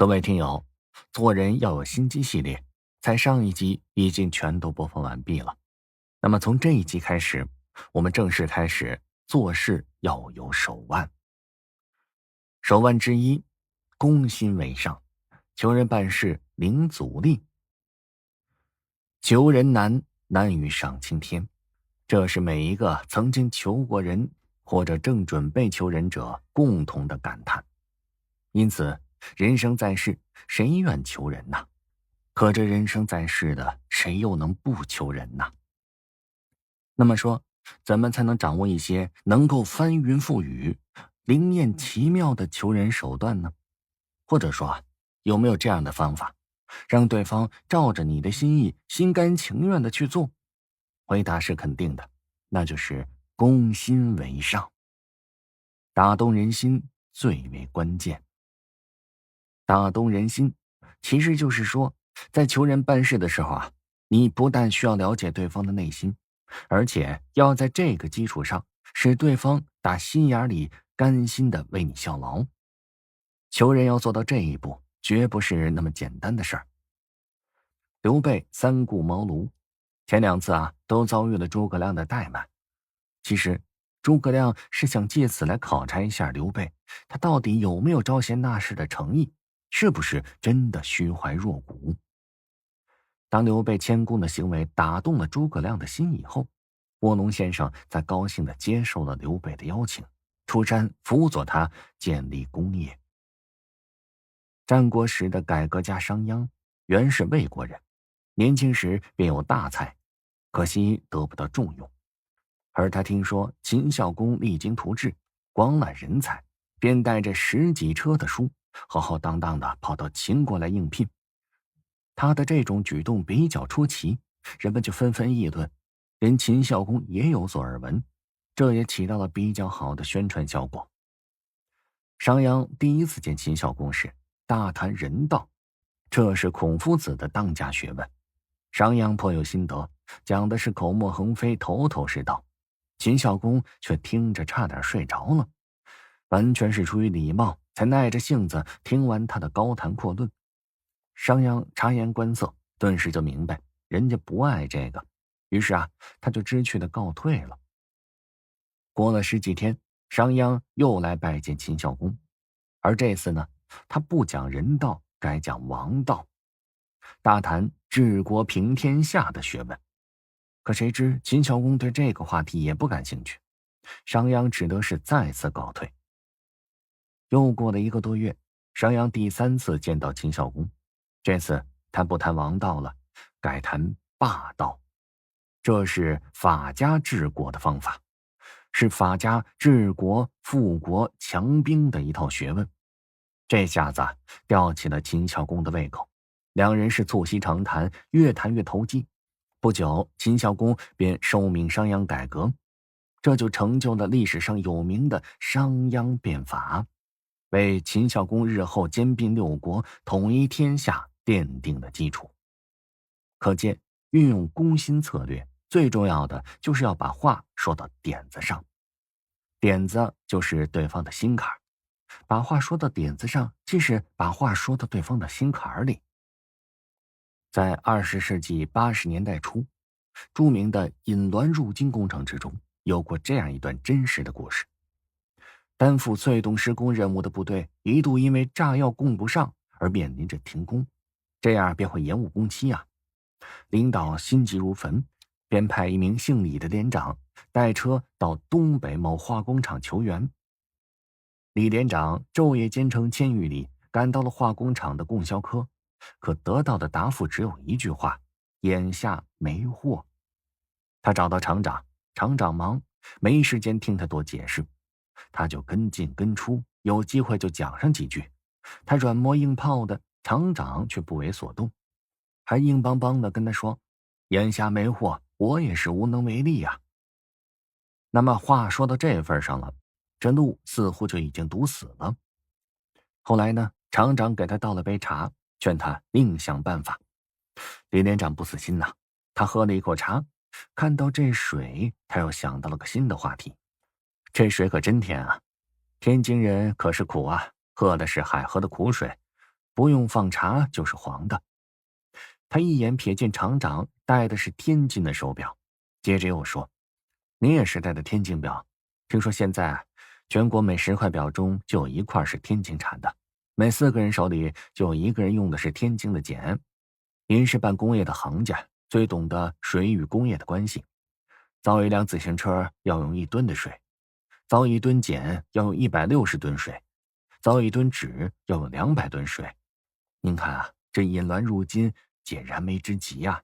各位听友，做人要有心机系列，在上一集已经全都播放完毕了。那么从这一集开始，我们正式开始做事要有手腕。手腕之一，攻心为上，求人办事零阻力。求人难，难于上青天，这是每一个曾经求过人或者正准备求人者共同的感叹。因此人生在世，谁愿求人呢？可这人生在世的，谁又能不求人呢？那么说，怎么才能掌握一些能够翻云覆雨、灵验奇妙的求人手段呢？或者说，有没有这样的方法，让对方照着你的心意心甘情愿的去做？回答是肯定的，那就是攻心为上，打动人心最为关键。打动人心，其实就是说，在求人办事的时候啊，你不但需要了解对方的内心，而且要在这个基础上，使对方打心眼里甘心的为你效劳。求人要做到这一步，绝不是那么简单的事儿。刘备三顾茅庐，前两次啊，都遭遇了诸葛亮的怠慢。其实诸葛亮是想借此来考察一下刘备，他到底有没有招贤纳士的诚意，是不是真的虚怀若谷。当刘备谦恭的行为打动了诸葛亮的心以后，卧龙先生才高兴地接受了刘备的邀请，出山辅佐他建立功业。战国时的改革家商鞅原是魏国人，年轻时便有大才，可惜得不到重用。而他听说秦孝公励精图治，广揽人才，便带着10几车的书，浩浩荡荡地跑到秦国来应聘。他的这种举动比较出奇，人们就纷纷议论，连秦孝公也有所耳闻，这也起到了比较好的宣传效果。商鞅第一次见秦孝公时，大谈人道，这是孔夫子的当家学问。商鞅颇有心得，讲的是口沫横飞，头头是道。秦孝公却听着差点睡着了，完全是出于礼貌，才耐着性子听完他的高谈阔论。商鞅察言观色，顿时就明白人家不爱这个，于是啊，他就知趣的告退了。过了10几天，商鞅又来拜见秦孝公，而这次呢，他不讲人道，改讲王道，大谈治国平天下的学问。可谁知秦孝公对这个话题也不感兴趣，商鞅只得是再次告退。又过了1个多月，商鞅第3次见到秦孝公，这次他不谈王道了，改谈霸道。这是法家治国的方法，是法家治国富国强兵的一套学问。这下子吊起了秦孝公的胃口，两人是促膝长谈，越谈越投机。不久，秦孝公便受命商鞅改革，这就成就了历史上有名的商鞅变法，为秦孝公日后兼并6国、统一天下奠定了基础。可见，运用攻心策略，最重要的就是要把话说到点子上。点子就是对方的心坎儿，把话说到点子上，即是把话说到对方的心坎儿里。在20世纪80年代初，著名的引滦入京工程之中，有过这样一段真实的故事。担负催动施工任务的部队一度因为炸药供不上而面临着停工，这样便会延误工期啊。领导心急如焚，便派一名姓李的连长带车到东北某化工厂求援。李连长昼夜兼程千余里，赶到了化工厂的供销科，可得到的答复只有一句话：眼下没货。他找到厂长，厂长忙，没时间听他多解释，他就跟进跟出，有机会就讲上几句。他软磨硬泡的，厂长却不为所动，还硬邦邦的跟他说：眼下没货，我也是无能为力啊。那么话说到这份上了，这路似乎就已经堵死了。后来呢，厂长给他倒了杯茶，劝他另想办法。李连长不死心呐，他喝了一口茶，看到这水，他又想到了个新的话题。这水可真甜啊，天津人可是苦啊，喝的是海河的苦水，不用放茶就是黄的。他一眼瞥见厂长戴的是天津的手表，接着又说：“你也是戴的天津表？听说现在全国每10块表中就有1块是天津产的，每4个人手里就有1个人用的是天津的碱。您是办工业的行家，最懂得水与工业的关系。造一辆自行车要用1吨的水，造1吨碱要用160吨水，造1吨纸要用200吨水。您看啊，这引滦入津，解燃眉之急呀！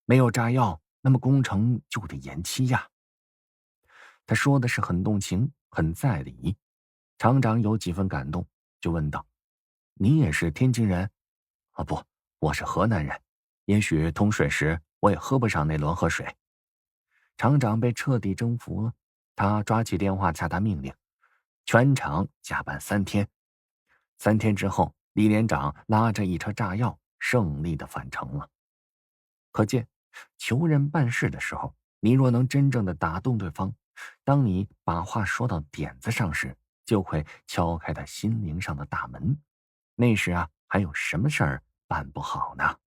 没有炸药，那么工程就得延期呀。”他说的是很动情，很在理。厂长有几分感动，就问道：“你也是天津人？”“啊不，我是河南人。也许通水时我也喝不上那滦河水。”厂长被彻底征服了，他抓起电话下达命令：全厂加班3天。3天之后，李连长拉着一车炸药胜利地返程了。可见，求人办事的时候，你若能真正的打动对方，当你把话说到点子上时，就会敲开他心灵上的大门。那时啊，还有什么事儿办不好呢？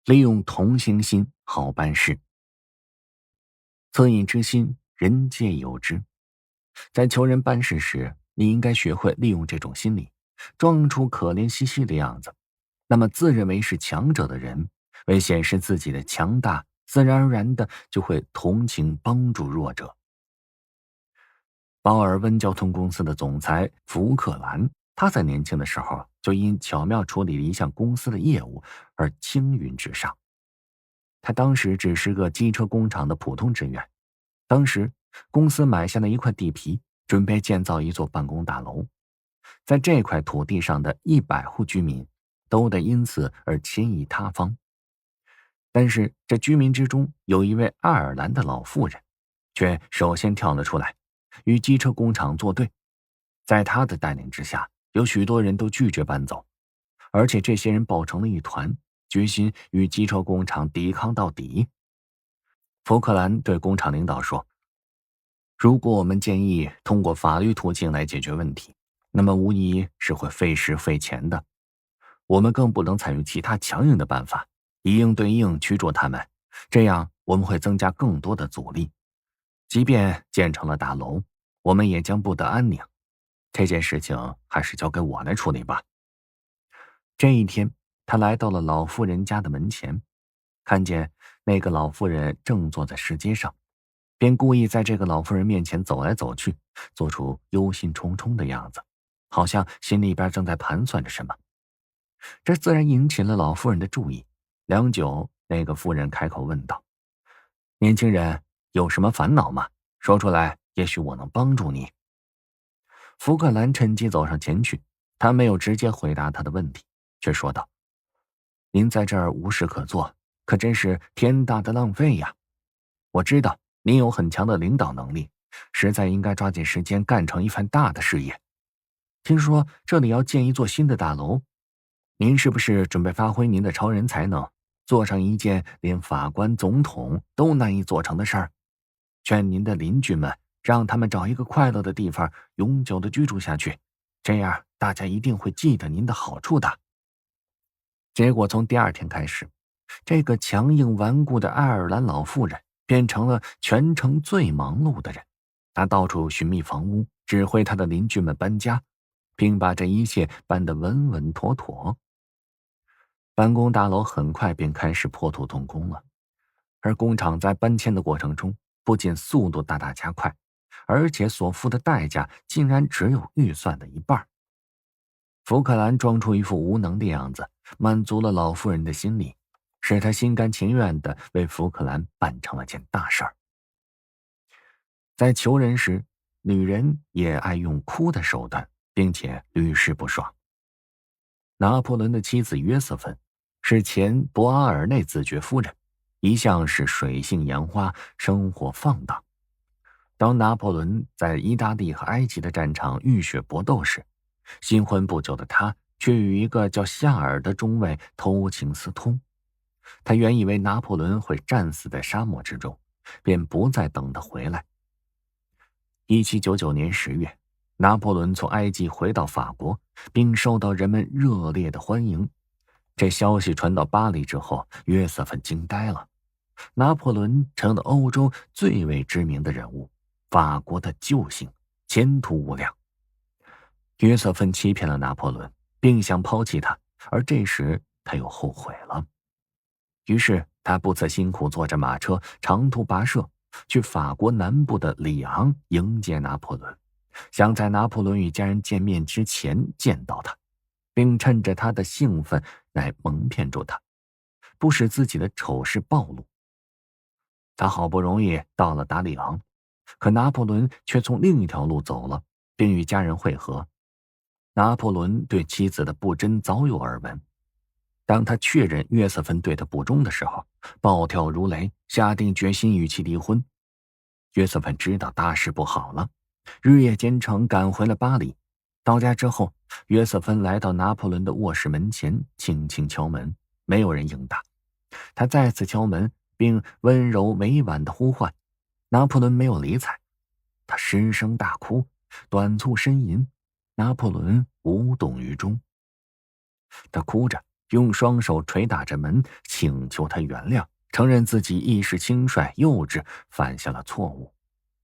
利用同情心好办事。恻隐之心，人皆有之。在求人办事时，你应该学会利用这种心理，装出可怜兮兮的样子。那么自认为是强者的人，为显示自己的强大，自然而然的就会同情帮助弱者。鲍尔温交通公司的总裁福克兰，他在年轻的时候就因巧妙处理了一项公司的业务而青云直上。他当时只是个机车工厂的普通职员，当时公司买下了一块地皮，准备建造一座办公大楼。在这块土地上的100户居民都得因此而迁移他方。但是这居民之中有一位爱尔兰的老妇人，却首先跳了出来，与机车工厂作对。在她的带领之下，有许多人都拒绝搬走，而且这些人抱成了一团，决心与机车工厂抵抗到底。福克兰对工厂领导说：“如果我们建议通过法律途径来解决问题，那么无疑是会费时费钱的。我们更不能采用其他强硬的办法，以应对应驱逐他们，这样我们会增加更多的阻力。即便建成了大楼，我们也将不得安宁。这件事情还是交给我来处理吧。”这一天，他来到了老妇人家的门前，看见那个老妇人正坐在石阶上，便故意在这个老妇人面前走来走去，做出忧心忡忡的样子，好像心里边正在盘算着什么。这自然引起了老妇人的注意。良久，那个妇人开口问道：“年轻人，有什么烦恼吗？说出来，也许我能帮助你。”福克兰趁机走上前去，他没有直接回答他的问题，却说道：“您在这儿无事可做，可真是天大的浪费呀！我知道您有很强的领导能力，实在应该抓紧时间干成一番大的事业。听说这里要建一座新的大楼，您是不是准备发挥您的超人才能，做上一件连法官、总统都难以做成的事儿？劝您的邻居们，让他们找一个快乐的地方，永久的居住下去，这样大家一定会记得您的好处的。”结果从第2天开始，这个强硬顽固的爱尔兰老妇人变成了全城最忙碌的人。她到处寻觅房屋，指挥她的邻居们搬家，并把这一切办得稳稳妥妥。办公大楼很快便开始破土动工了，而工厂在搬迁的过程中，不仅速度大大加快，而且所付的代价竟然只有预算的1半。福克兰装出一副无能的样子，满足了老妇人的心理，使她心甘情愿地为福克兰办成了件大事儿。在求人时，女人也爱用哭的手段，并且屡试不爽。拿破仑的妻子约瑟芬是前博阿尔内子爵夫人，一向是水性杨花，生活放荡。当拿破仑在意大利和埃及的战场浴血搏斗时，新婚不久的他却与一个叫夏尔的中尉偷情私通。他原以为拿破仑会战死在沙漠之中，便不再等他回来。1799年10月，拿破仑从埃及回到法国，并受到人们热烈的欢迎。这消息传到巴黎之后，约瑟芬惊呆了。拿破仑成了欧洲最为知名的人物，法国的救星，前途无量。约瑟芬欺骗了拿破仑，并想抛弃他，而这时他又后悔了。于是他不辞辛苦，坐着马车长途跋涉，去法国南部的里昂迎接拿破仑，想在拿破仑与家人见面之前见到他，并趁着他的兴奋来蒙骗住他，不使自己的丑事暴露。他好不容易到了达里昂，可拿破仑却从另一条路走了，并与家人会合。拿破仑对妻子的不贞早有耳闻，当他确认约瑟芬对他不忠的时候，暴跳如雷，下定决心与其离婚。约瑟芬知道大事不好了，日夜兼程赶回了巴黎。到家之后，约瑟芬来到拿破仑的卧室门前，轻轻敲门，没有人应答。他再次敲门，并温柔委婉地呼唤，拿破仑没有理睬。他失声大哭，短促呻吟，拿破仑无动于衷。他哭着用双手捶打着门，请求他原谅，承认自己一时轻率幼稚，犯下了错误，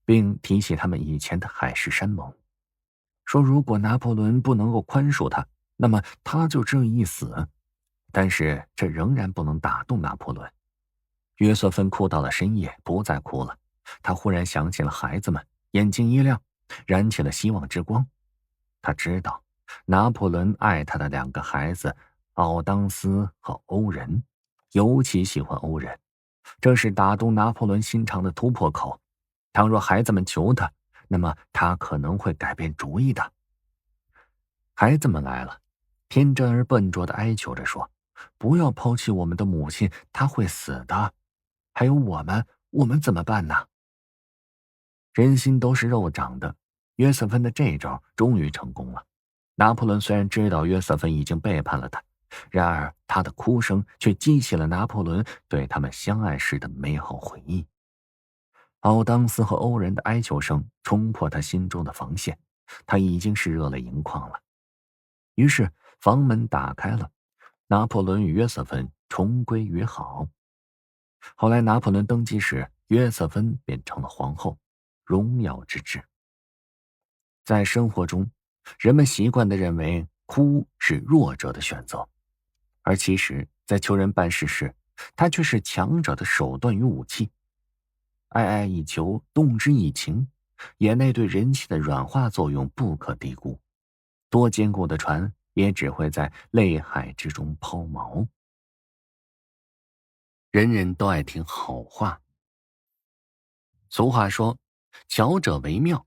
并提起他们以前的海誓山盟，说如果拿破仑不能够宽恕他，那么他就这一死。但是这仍然不能打动拿破仑。约瑟芬哭到了深夜，不再哭了。他忽然想起了孩子们，眼睛一亮，燃起了希望之光。他知道拿破仑爱他的两个孩子奥当斯和欧仁，尤其喜欢欧仁，这是打动拿破仑心肠的突破口。倘若孩子们求他，那么他可能会改变主意的。孩子们来了，天真而笨拙地哀求着说，不要抛弃我们的母亲，她会死的。还有我们怎么办呢？人心都是肉长的，约瑟芬的这招终于成功了。拿破仑虽然知道约瑟芬已经背叛了他，然而他的哭声却激起了拿破仑对他们相爱时的美好回忆。奥当斯和欧仁的哀求声冲破他心中的防线，他已经是热泪盈眶了。于是房门打开了，拿破仑与约瑟芬重归于好。后来拿破仑登基时，约瑟芬便成了皇后，荣耀之至。在生活中，人们习惯地认为哭是弱者的选择，而其实在求人办事时，它却是强者的手段与武器。爱爱以求，动之以情，眼泪对人心的软化作用不可低估。多坚固的船也只会在泪海之中抛锚。人人都爱听好话。俗话说，巧者为妙。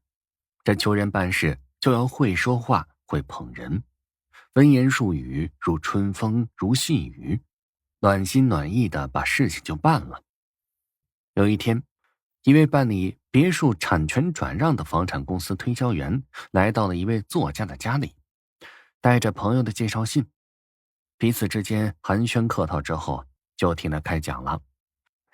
这求人办事就要会说话，会捧人，温言术语如春风，如细雨，暖心暖意的把事情就办了。有一天，一位办理别墅产权转让的房产公司推销员来到了一位作家的家里，带着朋友的介绍信，彼此之间寒暄客套之后，就听他开讲了。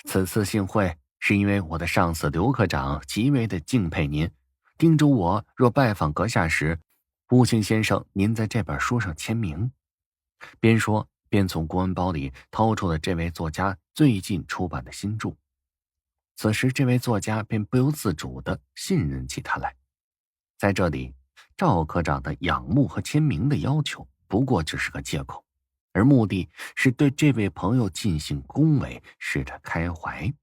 此次幸会是因为我的上司刘科长极为的敬佩您，叮嘱我若拜访阁下时，务请先生您在这本书上签名。边说边从公文包里掏出了这位作家最近出版的新著。此时这位作家便不由自主地信任起他来。在这里，赵科长的仰慕和签名的要求不过只是个借口，而目的是对这位朋友进行恭维，使他开怀。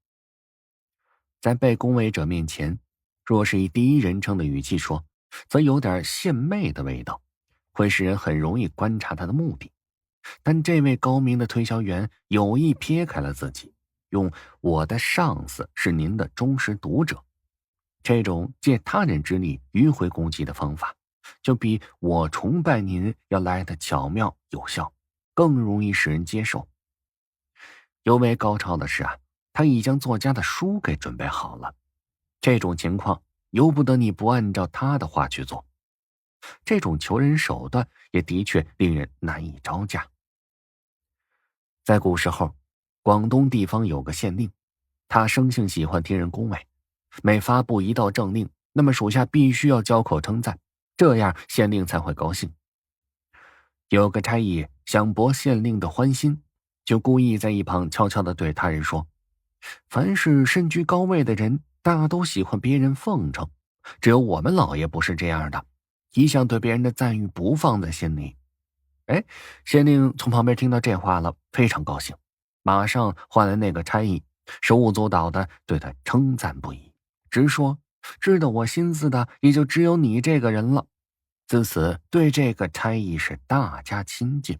在被恭维者面前，若是以第一人称的语气说，则有点献媚的味道，会使人很容易观察他的目的。但这位高明的推销员有意撇开了自己，用我的上司是您的忠实读者，这种借他人之力迂回攻击的方法，就比我崇拜您要来得巧妙有效，更容易使人接受。尤为高超的是他已将作家的书给准备好了，这种情况由不得你不按照他的话去做。这种求人手段也的确令人难以招架。在古时候，广东地方有个县令，他生性喜欢听人恭维，每发布一道政令，那么属下必须要交口称赞，这样县令才会高兴。有个差役想博县令的欢心，就故意在一旁悄悄地对他人说：凡是身居高位的人，大都喜欢别人奉承，只有我们老爷不是这样的，一向对别人的赞誉不放在心里。哎，县令从旁边听到这话了，非常高兴，马上唤来那个差役，手舞足蹈的对他称赞不已，直说知道我心思的也就只有你这个人了。自此对这个差役是大加亲近。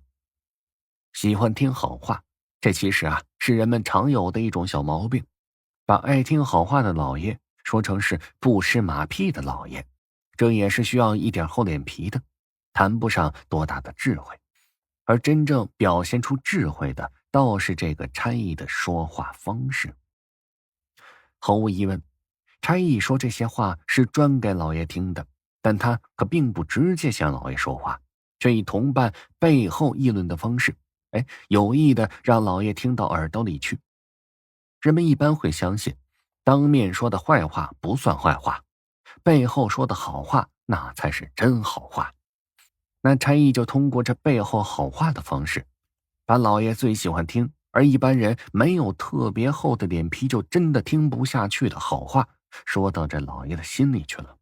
喜欢听好话，这其实是人们常有的一种小毛病，把爱听好话的老爷说成是不识马屁的老爷，这也是需要一点厚脸皮的，谈不上多大的智慧。而真正表现出智慧的，倒是这个差役的说话方式。毫无疑问，差役说这些话是专给老爷听的，但他可并不直接向老爷说话，却以同伴背后议论的方式，有意的让老爷听到耳朵里去。人们一般会相信，当面说的坏话不算坏话，背后说的好话那才是真好话。那差役就通过这背后好话的方式，把老爷最喜欢听而一般人没有特别厚的脸皮就真的听不下去的好话，说到这老爷的心里去了。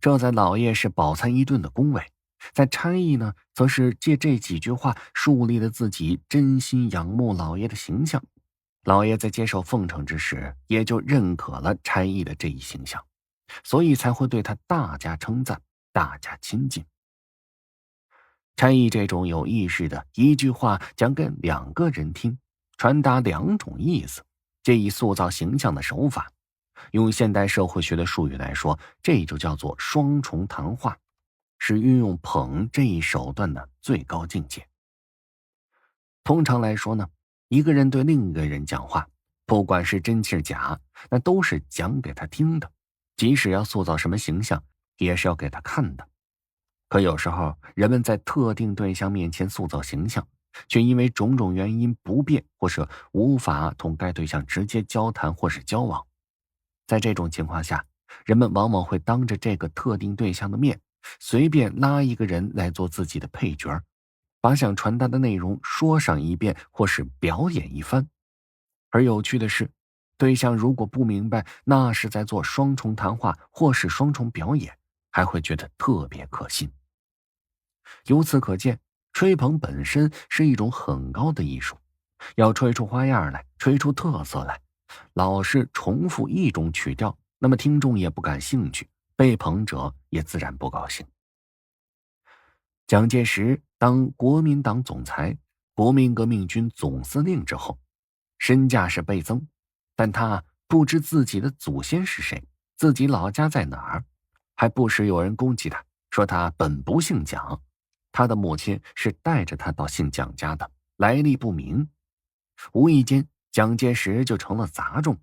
这在老爷是饱餐一顿的恭维，在差役呢，则是借这几句话树立了自己真心仰慕老爷的形象。老爷在接受奉承之时，也就认可了差役的这一形象，所以才会对他大加称赞，大加亲近。差役这种有意识的一句话讲给两个人听，传达两种意思，这一塑造形象的手法，用现代社会学的术语来说，这就叫做双重谈话，是运用捧这一手段的最高境界。通常来说呢，一个人对另一个人讲话，不管是真是假，那都是讲给他听的，即使要塑造什么形象，也是要给他看的。可有时候人们在特定对象面前塑造形象，却因为种种原因不便，或是无法同该对象直接交谈或是交往。在这种情况下，人们往往会当着这个特定对象的面，随便拉一个人来做自己的配角，把想传达的内容说上一遍或是表演一番。而有趣的是，对象如果不明白那是在做双重谈话或是双重表演，还会觉得特别可信。由此可见，吹捧本身是一种很高的艺术，要吹出花样来，吹出特色来，老是重复一种曲调，那么听众也不感兴趣，被捧者也自然不高兴。蒋介石当国民党总裁、国民革命军总司令之后，身价是倍增，但他不知自己的祖先是谁，自己老家在哪儿，还不时有人攻击他，说他本不姓蒋，他的母亲是带着他到姓蒋家的，来历不明。无意间，蒋介石就成了杂种。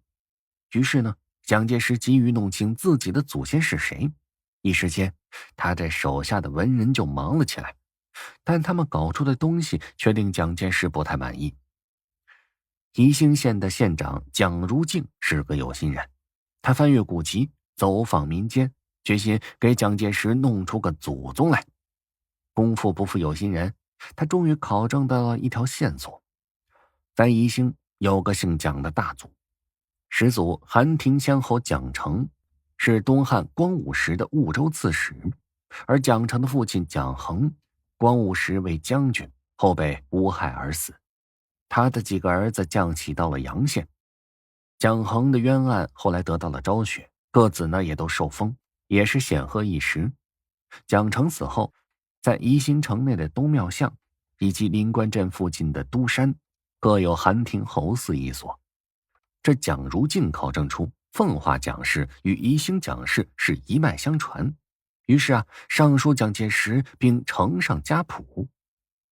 于是呢，蒋介石急于弄清自己的祖先是谁，一时间，他这手下的文人就忙了起来，但他们搞出的东西却令蒋介石不太满意。宜兴县的县长蒋如敬是个有心人，他翻阅古籍，走访民间，决心给蒋介石弄出个祖宗来。功夫不负有心人，他终于考证到了一条线索。在宜兴有个姓蒋的大族，始祖韩廷乡侯蒋成是东汉光武时的婺州刺史，而蒋成的父亲蒋衡，光武时为将军，后被诬害而死。他的几个儿子降起到了阳县，蒋衡的冤案后来得到了昭雪，各子呢也都受封，也是显赫一时。蒋成死后，在宜兴城内的东庙巷以及临关镇附近的都山，各有韩廷侯祠一所。这蒋如敬考证出奉化蒋氏与宜兴蒋氏是一脉相传，于是上书蒋介石，并呈上家谱。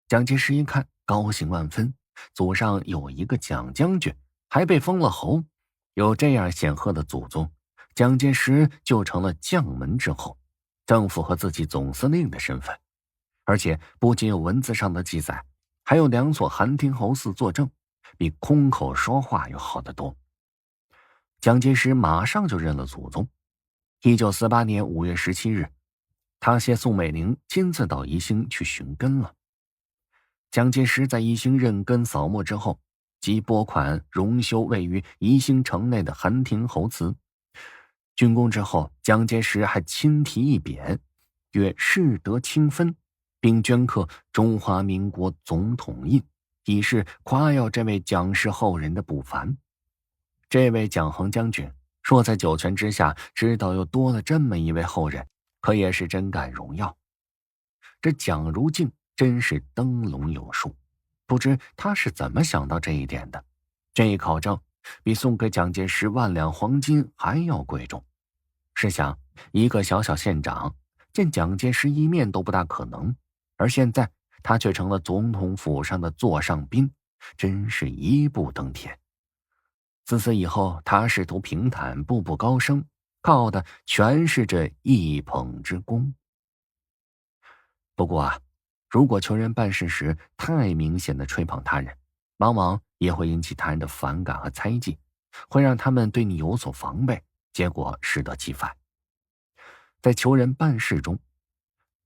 蒋介石一看，高兴万分，祖上有一个蒋将军，还被封了侯，有这样显赫的祖宗，蒋介石就成了将门之后，正符合自己总司令的身份。而且不仅有文字上的记载，还有2所韩廷侯祠作证，比空口说话要好得多。蒋介石马上就认了祖宗。1948年5月17日，他携宋美龄亲自到宜兴去寻根了。蒋介石在宜兴认根扫墓之后，即拨款重修位于宜兴城内的寒亭侯祠。竣工之后，蒋介石还亲题一匾，曰世德清分，并镌刻中华民国总统印，以示夸耀这位蒋氏后人的不凡。这位蒋衡将军说，在九泉之下知道又多了这么一位后人，可也是真感荣耀。这蒋如镜真是灯笼有数，不知他是怎么想到这一点的。这一考证比送给蒋介石万两黄金还要贵重。试想，一个小小县长见蒋介石一面都不大可能，而现在他却成了总统府上的座上宾，真是一步登天。自此以后，他仕途平坦，步步高升，靠的全是这一捧之功。不过啊，如果求人办事时太明显的吹捧他人，往往也会引起他人的反感和猜忌，会让他们对你有所防备，结果适得其反。在求人办事中，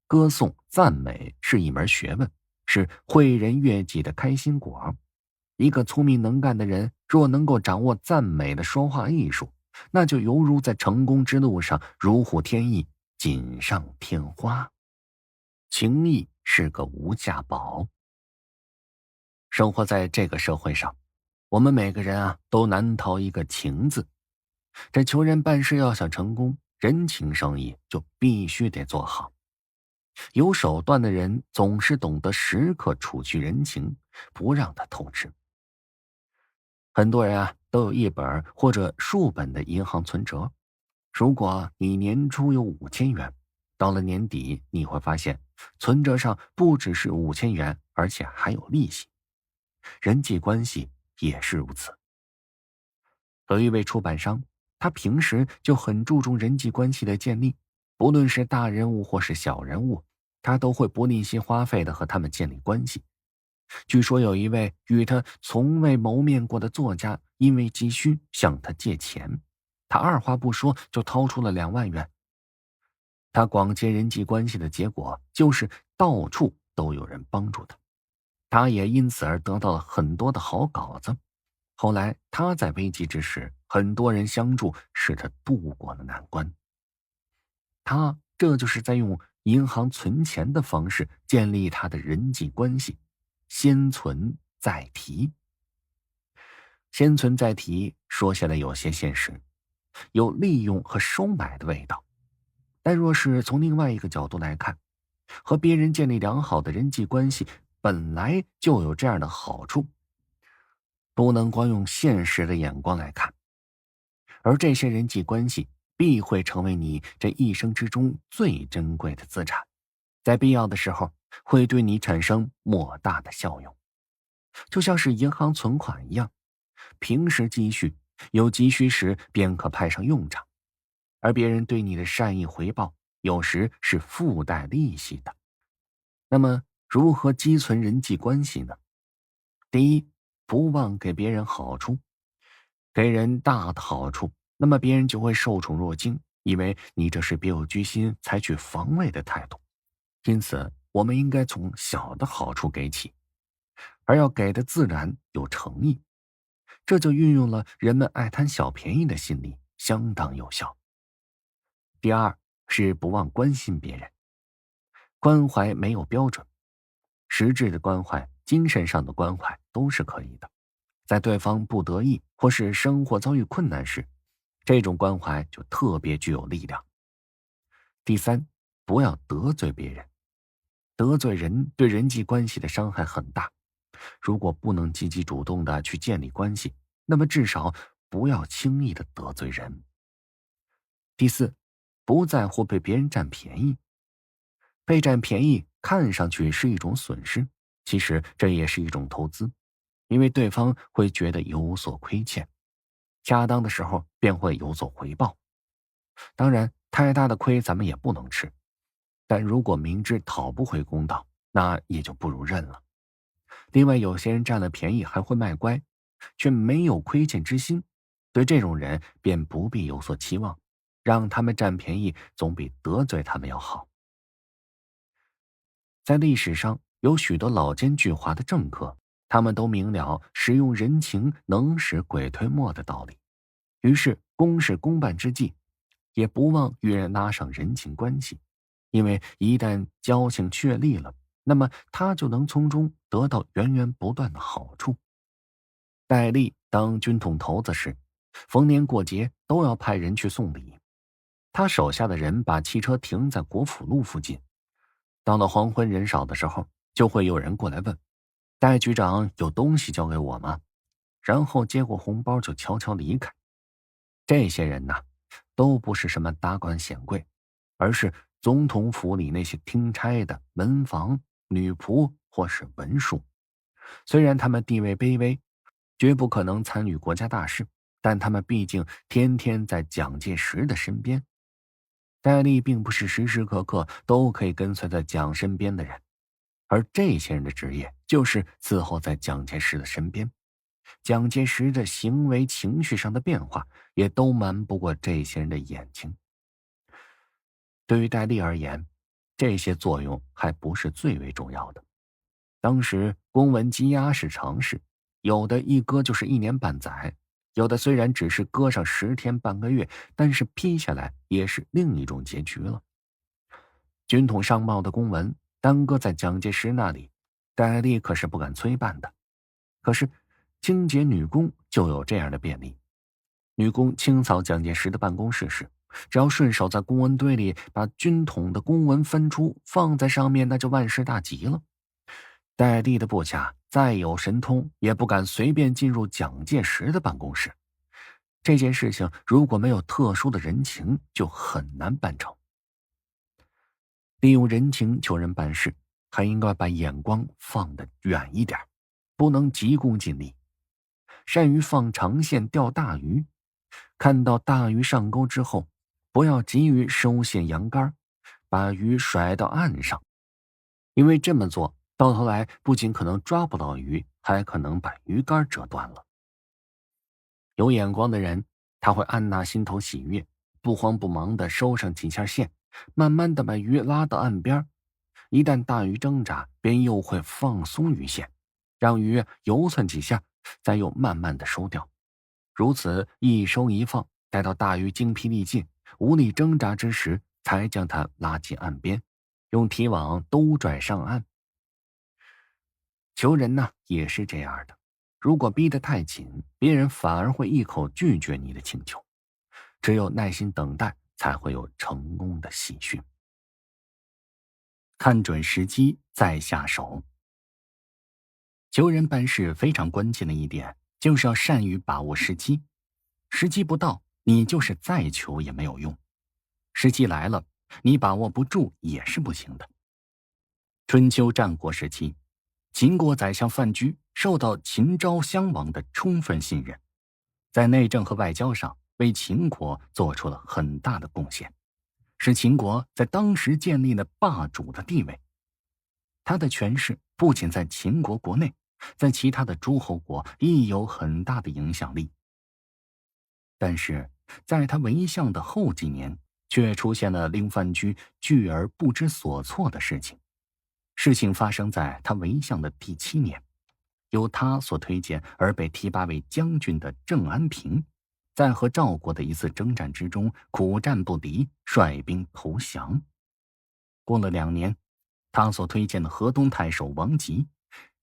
歌颂赞美是一门学问，是诲人悦己的开心果。一个聪明能干的人，若能够掌握赞美的说话艺术，那就犹如在成功之路上如虎添翼，锦上添花。情义是个无价宝。生活在这个社会上，我们每个人啊都难逃一个情字。这求人办事要想成功，人情生意就必须得做好。有手段的人总是懂得时刻储蓄人情，不让他透支。很多人啊都有一本或者数本的银行存折，如果你年初有5000元，到了年底你会发现存折上不只是5000元，而且还有利息。人际关系也是如此。有一位出版商，他平时就很注重人际关系的建立，不论是大人物或是小人物，他都会不吝惜花费的和他们建立关系。据说有一位与他从未谋面过的作家，因为急需向他借钱，他二话不说就掏出了2万元。他广结人际关系的结果，就是到处都有人帮助他，他也因此而得到了很多的好稿子。后来他在危急之时，很多人相助，使他度过了难关。他这就是在用银行存钱的方式建立他的人际关系，先存再提。先存再提说起来有些现实，有利用和收买的味道。但若是从另外一个角度来看，和别人建立良好的人际关系本来就有这样的好处，不能光用现实的眼光来看。而这些人际关系必会成为你这一生之中最珍贵的资产，在必要的时候会对你产生莫大的效用。就像是银行存款一样，平时积蓄，有急需时便可派上用场，而别人对你的善意回报有时是附带利息的。那么如何积存人际关系呢？第一，不忘给别人好处。给人大的好处，那么别人就会受宠若惊，以为你这是别有居心，采取防卫的态度。因此我们应该从小的好处给起，而要给的自然有诚意，这就运用了人们爱贪小便宜的心理，相当有效。第二是不忘关心别人。关怀没有标准，实质的关怀、精神上的关怀都是可以的。在对方不得意或是生活遭遇困难时，这种关怀就特别具有力量。第三，不要得罪别人。得罪人对人际关系的伤害很大，如果不能积极主动的去建立关系，那么至少不要轻易的得罪人。第四，不在乎被别人占便宜。被占便宜看上去是一种损失，其实这也是一种投资，因为对方会觉得有所亏欠，恰当的时候便会有所回报。当然，太大的亏咱们也不能吃，但如果明知讨不回公道，那也就不如认了。另外，有些人占了便宜还会卖乖，却没有亏欠之心，对这种人便不必有所期望，让他们占便宜总比得罪他们要好。在历史上有许多老奸巨猾的政客，他们都明了使用人情能使鬼推磨的道理，于是公事公办之际，也不忘与人拉上人情关系，因为一旦交情确立了，那么他就能从中得到源源不断的好处。戴笠当军统头子时，逢年过节都要派人去送礼，他手下的人把汽车停在国府路附近，到了黄昏人少的时候，就会有人过来问：戴局长有东西交给我吗？然后接过红包就悄悄离开。这些人呢，都不是什么达官显贵，而是总统府里那些听差的门房、女仆或是文书。虽然他们地位卑微，绝不可能参与国家大事，但他们毕竟天天在蒋介石的身边。戴笠并不是时时刻刻都可以跟随在蒋身边的人，而这些人的职业就是伺候在蒋介石的身边。蒋介石的行为情绪上的变化也都瞒不过这些人的眼睛。对于戴笠而言，这些作用还不是最为重要的。当时公文羁押是常事，有的一搁就是1年半载，有的虽然只是搁上10天半个月，但是批下来也是另一种结局了。军统上报的公文耽搁在蒋介石那里，戴笠可是不敢催办的。可是清洁女工就有这样的便利，女工清扫蒋介石的办公室时，只要顺手在公文堆里把军统的公文翻出放在上面，那就万事大吉了。戴笠的部下再有神通，也不敢随便进入蒋介石的办公室。这件事情如果没有特殊的人情，就很难办成。利用人情求人办事，还应该把眼光放得远一点，不能急功近利。善于放长线钓大鱼，看到大鱼上钩之后，不要急于收线扬竿，把鱼甩到岸上，因为这么做到头来不仅可能抓不到鱼，还可能把鱼竿折断了。有眼光的人，他会按捺心头喜悦，不慌不忙地收上几下线，慢慢地把鱼拉到岸边。一旦大鱼挣扎，便又会放松鱼线，让鱼游窜几下，再又慢慢地收掉。如此一收一放，待到大鱼精疲力尽，无力挣扎之时，才将它拉进岸边，用提网兜拽上岸。求人呢，也是这样的，如果逼得太紧，别人反而会一口拒绝你的请求。只有耐心等待，才会有成功的喜讯。看准时机再下手。求人办事非常关键的一点，就是要善于把握时机。时机不到，你就是再求也没有用。时机来了，你把握不住也是不行的。春秋战国时期，秦国宰相范雎受到秦昭襄王的充分信任，在内政和外交上为秦国做出了很大的贡献，使秦国在当时建立了霸主的地位。他的权势不仅在秦国国内，在其他的诸侯国亦有很大的影响力。但是在他为相的后几年，却出现了令范雎惧而不知所措的事情。事情发生在他为相的第7年，由他所推荐而被提拔为将军的郑安平，在和赵国的一次征战之中苦战不敌，率兵投降。过了2年，他所推荐的河东太守王吉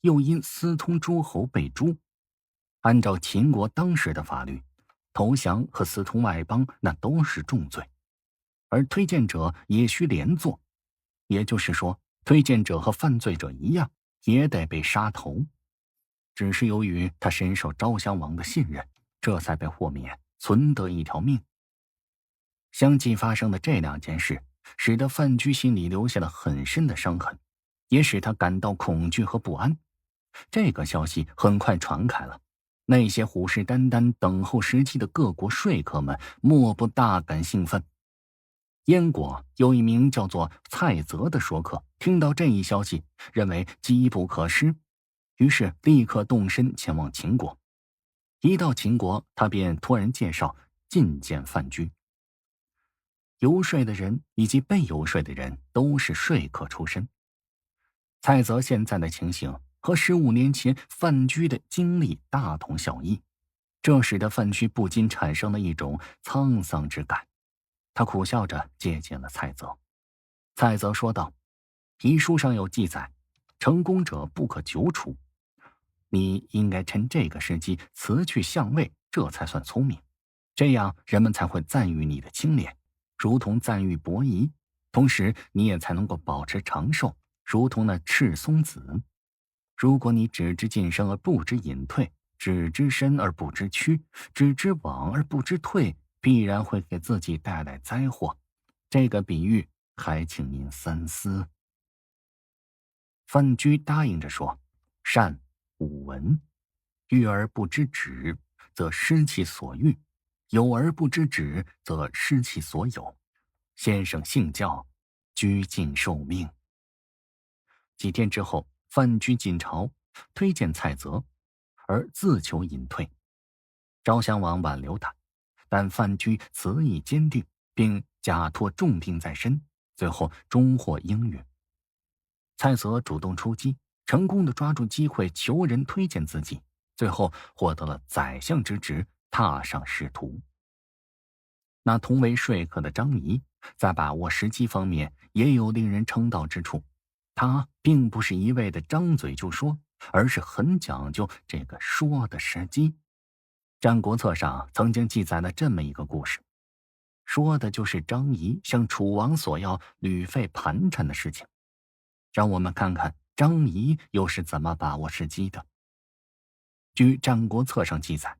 又因私通诸侯被诛。按照秦国当时的法律，投降和私通外邦那都是重罪，而推荐者也需连坐，也就是说，推荐者和犯罪者一样，也得被杀头。只是由于他深受昭襄王的信任，这才被豁免，存得一条命。相继发生的这2件事，使得范雎心里留下了很深的伤痕，也使他感到恐惧和不安。这个消息很快传开了，那些虎视眈眈等候时机的各国说客们莫不大感兴奋。燕国有一名叫做蔡泽的说客，听到这一消息，认为机不可失，于是立刻动身前往秦国。一到秦国，他便托人介绍觐见范雎。游说的人以及被游说的人都是说客出身，蔡泽现在的情形和15年前范雎的经历大同小异，这使得范雎不禁产生了一种沧桑之感。他苦笑着接见了蔡泽。蔡泽说道：“遗书上有记载，成功者不可久处，你应该趁这个时机辞去相位，这才算聪明。这样人们才会赞誉你的清廉，如同赞誉伯夷，同时你也才能够保持长寿，如同那赤松子。如果你只知晋升而不知隐退，只知伸而不知屈，只知往而不知退，必然会给自己带来灾祸。这个比喻还请您三思。”范雎答应着说：“善吾闻。欲而不知止，则失其所欲；有而不知止，则失其所有。先生信教，居尽受命。”几天之后，范雎进朝，推荐蔡泽，而自求隐退。昭襄王挽留他，但范雎辞意坚定，并假托重病在身，最后终获应允。蔡泽主动出击，成功地抓住机会求人推荐自己，最后获得了宰相之职，踏上仕途。那同为说客的张仪，在把握时机方面也有令人称道之处。他并不是一味的张嘴就说，而是很讲究这个说的时机。战国策上曾经记载了这么一个故事，说的就是张仪向楚王索要旅费盘缠的事情。让我们看看张仪又是怎么把握时机的。据《战国策》上记载，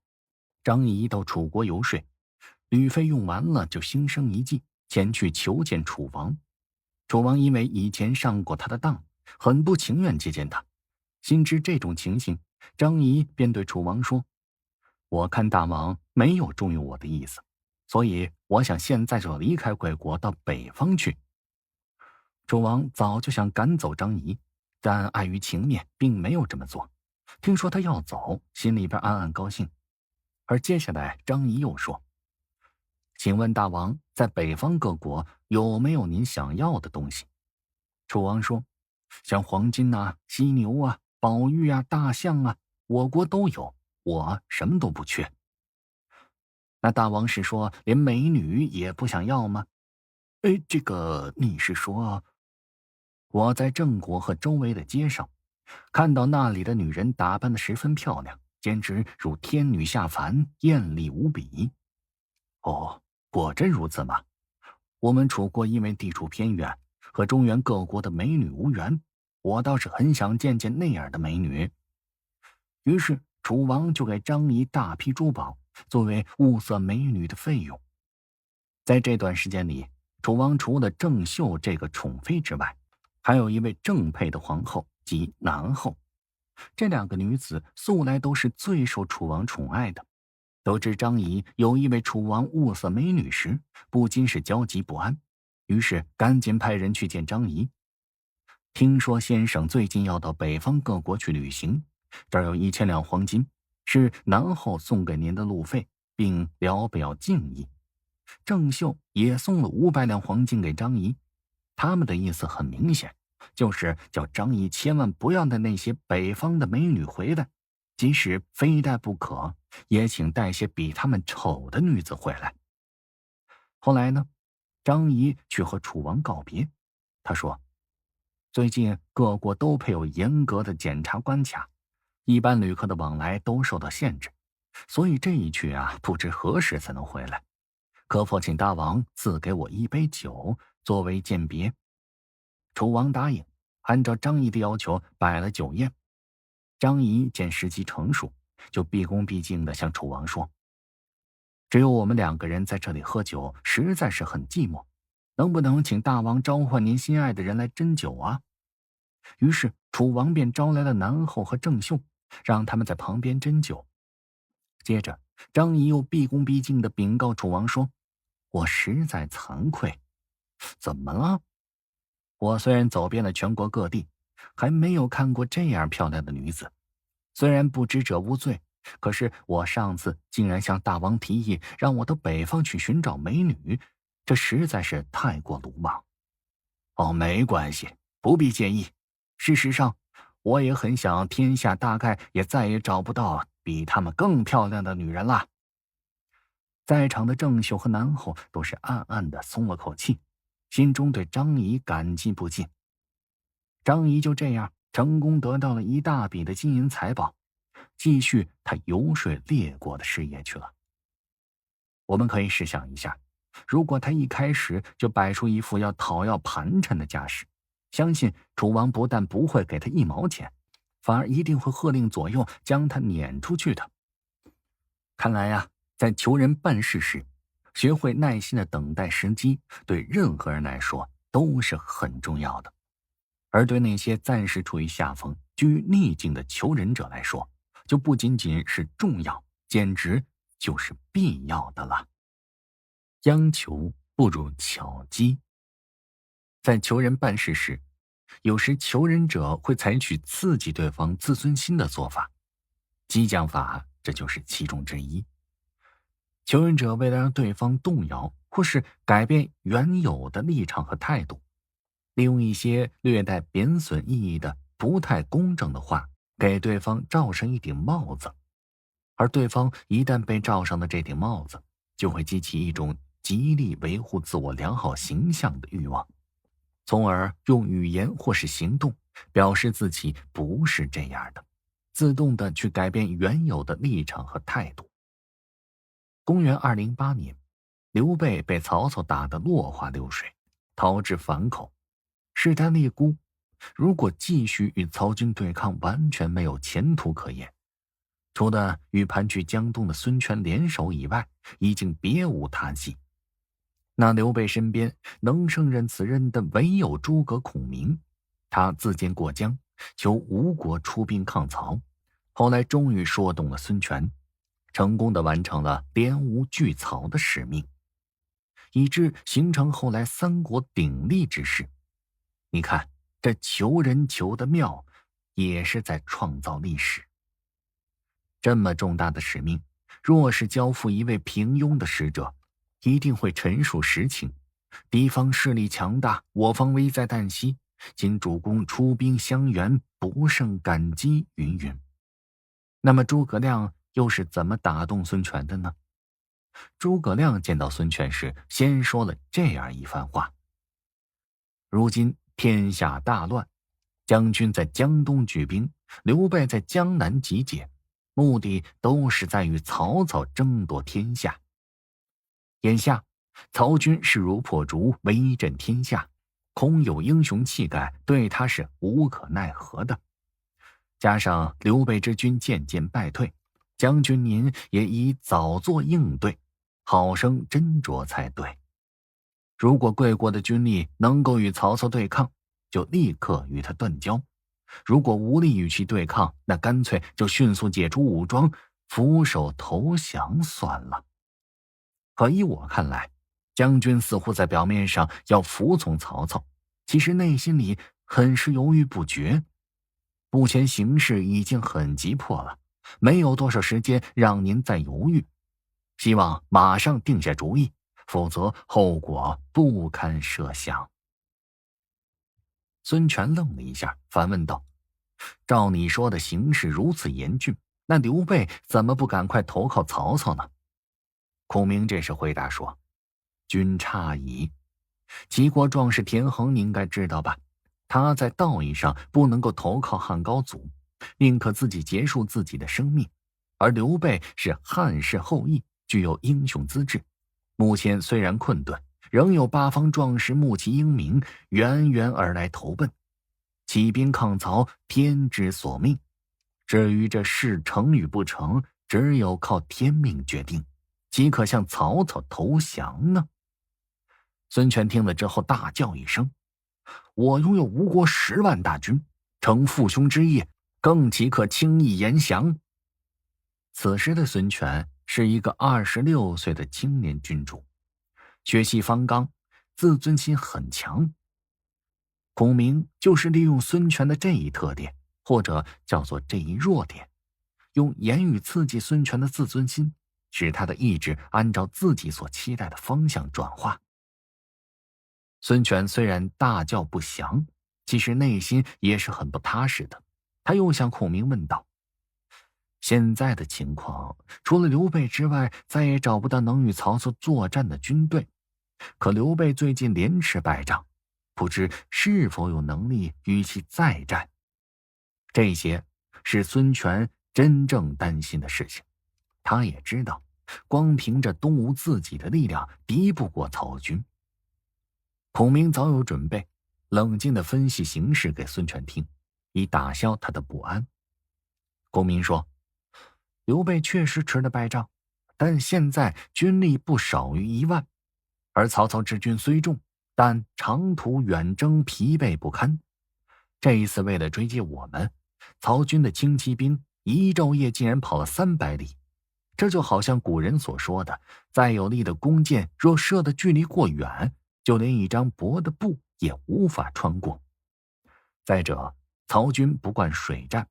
张仪到楚国游说，旅费用完了，就心生一计，前去求见楚王。楚王因为以前上过他的当，很不情愿接见他。心知这种情形，张仪便对楚王说：“我看大王没有重用我的意思，所以我想现在就离开贵国到北方去。”楚王早就想赶走张仪，但碍于情面，并没有这么做。听说他要走，心里边暗暗高兴。而接下来张仪又说：“请问大王，在北方各国有没有您想要的东西？”楚王说：“像黄金啊、犀牛啊、宝玉啊、大象啊，我国都有，我什么都不缺。”那大王是说连美女也不想要吗？这个你是说？我在郑国和周围的街上，看到那里的女人打扮得十分漂亮，简直如天女下凡，艳丽无比。哦，果真如此吗？我们楚国因为地处偏远，和中原各国的美女无缘，我倒是很想见见那样的美女。于是楚王就给张仪大批珠宝，作为物色美女的费用。在这段时间里，楚王除了郑袖这个宠妃之外，还有一位正配的皇后即南后。这两个女子素来都是最受楚王宠爱的。得知张仪有意为楚王物色美女时，不禁是焦急不安，于是赶紧派人去见张仪。听说先生最近要到北方各国去旅行，这儿有1000两黄金，是南后送给您的路费，并聊表敬意。郑袖也送了500两黄金给张仪，他们的意思很明显，就是叫张仪千万不要带那些北方的美女回来，即使非带不可，也请带些比他们丑的女子回来。后来呢，张仪去和楚王告别，他说：“最近各国都配有严格的检查关卡，一般旅客的往来都受到限制，所以这一去啊，不知何时才能回来。可否请大王赐给我1杯酒，作为饯别？”楚王答应，按照张仪的要求摆了酒宴。张仪见时机成熟，就毕恭毕敬地向楚王说：“只有我们2个人在这里喝酒，实在是很寂寞，能不能请大王召唤您心爱的人来斟酒啊？”于是楚王便招来了南后和郑袖，让他们在旁边斟酒。接着张仪又毕恭毕敬地禀告楚王说：“我实在惭愧。”“怎么了？”“我虽然走遍了全国各地，还没有看过这样漂亮的女子。虽然不知者无罪，可是我上次竟然向大王提议让我到北方去寻找美女，这实在是太过鲁莽。”“哦，没关系，不必介意。事实上，我也很想，天下大概也再也找不到比她们更漂亮的女人了。在场的郑秀和南后都是暗暗的松了口气，心中对张仪感激不尽。张仪就这样成功得到了一大笔的金银财宝，继续他游说列国的事业去了。我们可以试想一下，如果他一开始就摆出一副要讨要盘缠的架势，相信楚王不但不会给他1毛钱，反而一定会喝令左右将他撵出去的。看来呀，在求人办事时，学会耐心的等待时机，对任何人来说都是很重要的。而对那些暂时处于下风、居于逆境的求人者来说，就不仅仅是重要，简直就是必要的了。央求不如巧机。在求人办事时，有时求人者会采取刺激对方自尊心的做法，激将法这就是其中之一。求人者为了让对方动摇或是改变原有的立场和态度，利用一些略带贬损意义的不太公正的话，给对方罩上一顶帽子。而对方一旦被罩上的这顶帽子，就会激起一种极力维护自我良好形象的欲望，从而用语言或是行动表示自己不是这样的，自动的去改变原有的立场和态度。公元208年，刘备被曹操打得落花流水，逃至樊口。势单力孤，如果继续与曹军对抗，完全没有前途可言。除了与盘踞江东的孙权联手以外，已经别无他计。那刘备身边能胜任此任的唯有诸葛孔明，他自荐过江，求吴国出兵抗曹，后来终于说动了孙权，成功的完成了联吴拒曹的使命，以致形成后来三国鼎立之势。你看，这求人求的妙，也是在创造历史。这么重大的使命，若是交付一位平庸的使者，一定会陈述实情，敌方势力强大，我方危在旦夕，请主公出兵相援，不胜感激云云。那么诸葛亮又是怎么打动孙权的呢？诸葛亮见到孙权时，先说了这样一番话：如今天下大乱，将军在江东举兵，刘备在江南集结，目的都是在与曹操争夺天下。眼下曹军势如破竹，威震天下，空有英雄气概，对他是无可奈何的。加上刘备之军渐渐败退，将军您也宜早做应对，好生斟酌才对。如果贵国的军力能够与曹操对抗，就立刻与他断交；如果无力与其对抗，那干脆就迅速解除武装，俯首投降算了。可依我看来，将军似乎在表面上要服从曹操，其实内心里很是犹豫不决。目前形势已经很急迫了，没有多少时间让您再犹豫，希望马上定下主意，否则后果不堪设想。孙权愣了一下，反问道：照你说的形势如此严峻，那刘备怎么不赶快投靠曹操呢？孔明这时回答说：君诧异，齐国壮士田横你应该知道吧，他在道义上不能够投靠汉高祖，宁可自己结束自己的生命，而刘备是汉室后裔，具有英雄资质，目前虽然困顿，仍有8方壮士慕其英名，源源而来投奔，起兵抗曹，天之所命。至于这事成与不成，只有靠天命决定，岂可向曹操投降呢？孙权听了之后大叫一声：我拥有吴国10万大军，成父兄之业，更岂可轻易言降？此时的孙权是一个26岁的青年君主，血气方刚，自尊心很强。孔明就是利用孙权的这一特点，或者叫做这一弱点，用言语刺激孙权的自尊心，使他的意志按照自己所期待的方向转化。孙权虽然大叫不降，其实内心也是很不踏实的。他又向孔明问道：现在的情况，除了刘备之外，再也找不到能与曹操作战的军队。可刘备最近连吃败仗，不知是否有能力与其再战。这些是孙权真正担心的事情。他也知道，光凭着东吴自己的力量，敌不过曹军。孔明早有准备，冷静地分析形势给孙权听，以打消他的不安。孔明说：刘备确实吃了败仗，但现在军力不少于1万，而曹操之军虽众，但长途远征疲惫不堪。这一次为了追击我们，曹军的轻骑兵一昼夜竟然跑了300里。这就好像古人所说的，再有力的弓箭若射的距离过远，就连一张薄的布也无法穿过。再者，曹军不惯水战，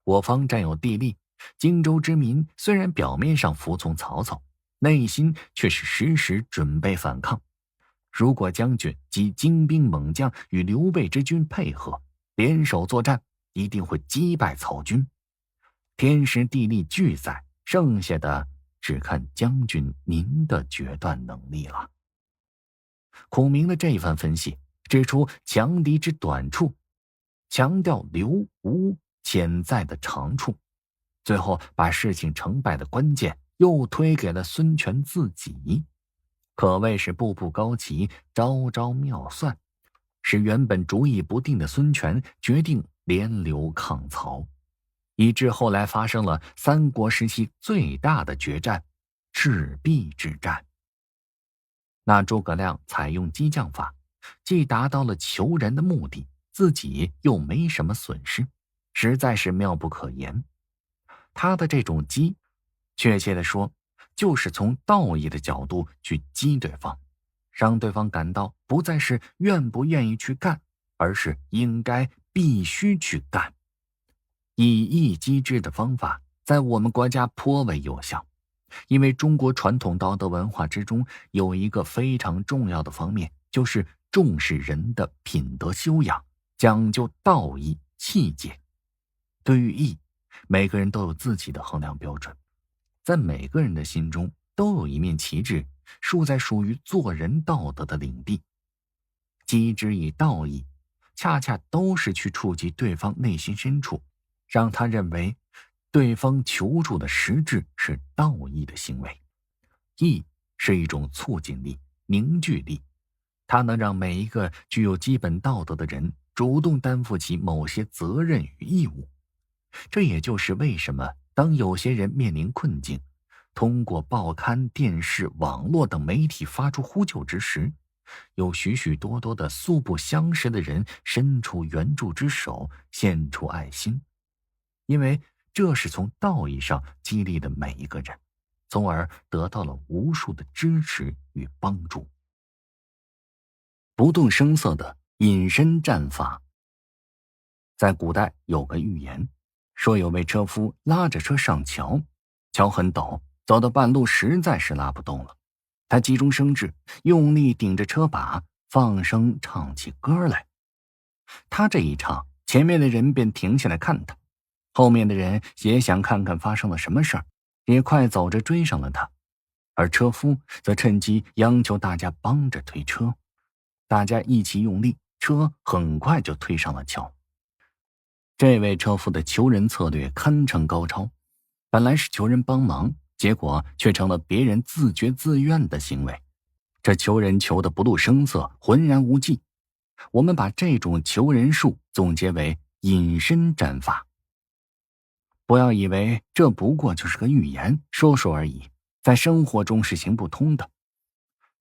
我方占有地利，荆州之民虽然表面上服从曹操，内心却是时时准备反抗。如果将军及精兵猛将与刘备之军配合，联手作战，一定会击败曹军。天时地利俱在，剩下的只看将军您的决断能力了。孔明的这一番分析，指出强敌之短处，强调刘吴潜在的长处，最后把事情成败的关键又推给了孙权自己，可谓是步步高棋，招招妙算，使原本主意不定的孙权决定联刘抗曹，以致后来发生了三国时期最大的决战——赤壁之战。那诸葛亮采用激将法，既达到了求人的目的，自己又没什么损失，实在是妙不可言。他的这种激，确切的说，就是从道义的角度去激对方，让对方感到不再是愿不愿意去干，而是应该必须去干。以义击之的方法在我们国家颇为有效，因为中国传统道德文化之中有一个非常重要的方面，就是重视人的品德修养，讲究道义气节。对于义，每个人都有自己的衡量标准，在每个人的心中都有一面旗帜，竖在属于做人道德的领地。击之以道义，恰恰都是去触及对方内心深处，让他认为对方求助的实质是道义的行为。义是一种促进力、凝聚力，它能让每一个具有基本道德的人主动担负起某些责任与义务。这也就是为什么当有些人面临困境，通过报刊、电视、网络等媒体发出呼救之时，有许许多多的素不相识的人伸出援助之手，献出爱心。因为这是从道义上激励的每一个人，从而得到了无数的支持与帮助。不动声色的隐身战法。在古代有个寓言，说有位车夫拉着车上桥，桥很陡，走到半路实在是拉不动了，他急中生智，用力顶着车把，放声唱起歌来。他这一唱，前面的人便停下来看他，后面的人也想看看发生了什么事儿，也快走着追上了他。而车夫则趁机央求大家帮着推车，大家一起用力，车很快就推上了桥。这位车夫的求人策略堪称高超，本来是求人帮忙，结果却成了别人自觉自愿的行为。这求人求得不露声色，浑然无忌。我们把这种求人术总结为隐身战法。不要以为这不过就是个寓言，说说而已，在生活中是行不通的。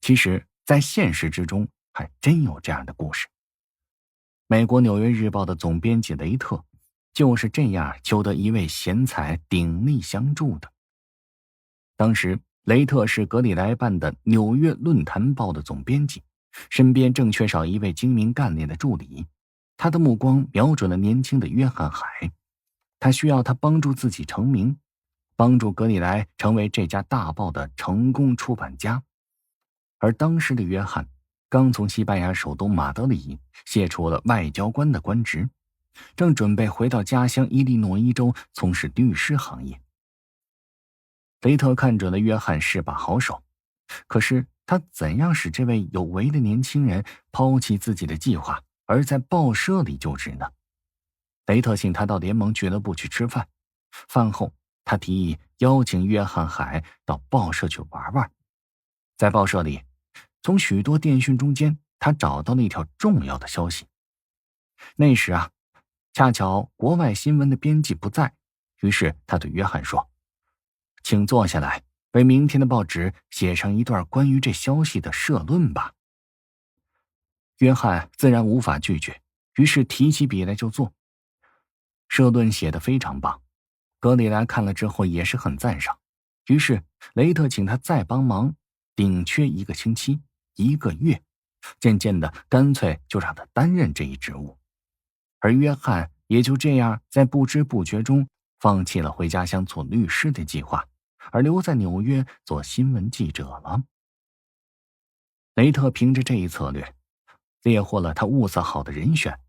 其实在现实之中还真有这样的故事。美国《纽约日报》的总编辑雷特就是这样求得一位贤才鼎力相助的。当时雷特是格里莱办的《纽约论坛报》的总编辑，身边正缺少一位精明干练的助理。他的目光瞄准了年轻的约翰海，他需要他帮助自己成名，帮助格里莱成为这家大报的成功出版家。而当时的约翰刚从西班牙首都马德里卸除了外交官的官职，正准备回到家乡伊利诺伊州从事律师行业。雷特看准了约翰是把好手，可是他怎样使这位有为的年轻人抛弃自己的计划，而在报社里就职呢？雷特请他到联盟俱乐部去吃饭，饭后他提议邀请约翰海到报社去玩玩。在报社里，从许多电讯中间，他找到了一条重要的消息。那时恰巧国外新闻的编辑不在，于是他对约翰说：“请坐下来，为明天的报纸写上一段关于这消息的社论吧。”约翰自然无法拒绝，于是提起笔来就做。社论写得非常棒，格里莱看了之后也是很赞赏，于是雷特请他再帮忙，顶缺1个星期、1个月，渐渐的干脆就让他担任这一职务。而约翰也就这样在不知不觉中放弃了回家乡做律师的计划，而留在纽约做新闻记者了。雷特凭着这一策略猎获了他物色好的人选，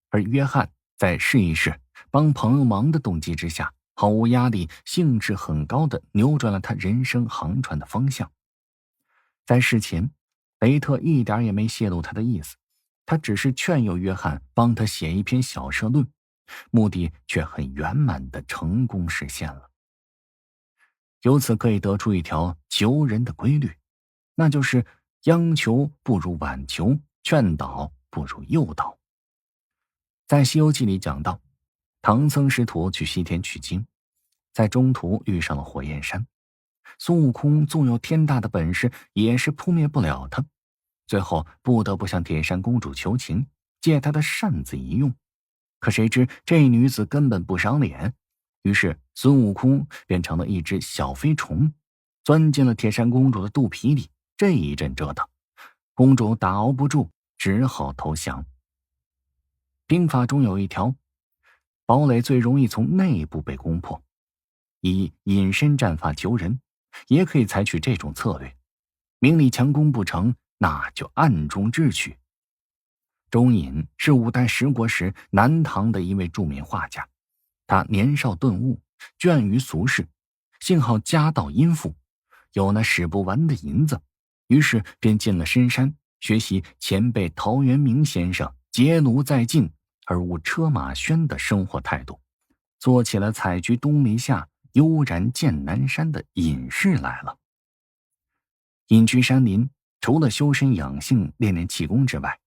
而约翰在试一试帮朋友忙的动机之下，毫无压力、兴致很高地扭转了他人生航船的方向。在事前，雷特一点也没泄露他的意思，他只是劝诱约翰帮他写一篇小社论，目的却很圆满地成功实现了。由此可以得出一条求人的规律，那就是央求不如婉求，劝导不如诱导。在《西游记》里讲到，唐僧师徒去西天取经，在中途遇上了火焰山，孙悟空纵有天大的本事，也是扑灭不了他，最后不得不向铁扇公主求情，借她的扇子一用。可谁知这女子根本不赏脸，于是孙悟空变成了一只小飞虫，钻进了铁扇公主的肚皮里。这一阵折腾，公主打熬不住，只好投降。兵法中有一条，堡垒最容易从内部被攻破，以隐身战法求人，也可以采取这种策略。明里强攻不成，那就暗中智取。钟隐是五代十国时南唐的一位著名画家，他年少顿悟，倦于俗世，幸好家道殷富，有那使不完的银子，于是便进了深山，学习前辈陶渊明先生结庐在境而无车马喧的生活态度，做起了采菊东篱下，悠然见南山的隐士来了。隐居山林，除了修身养性、练练气功之外，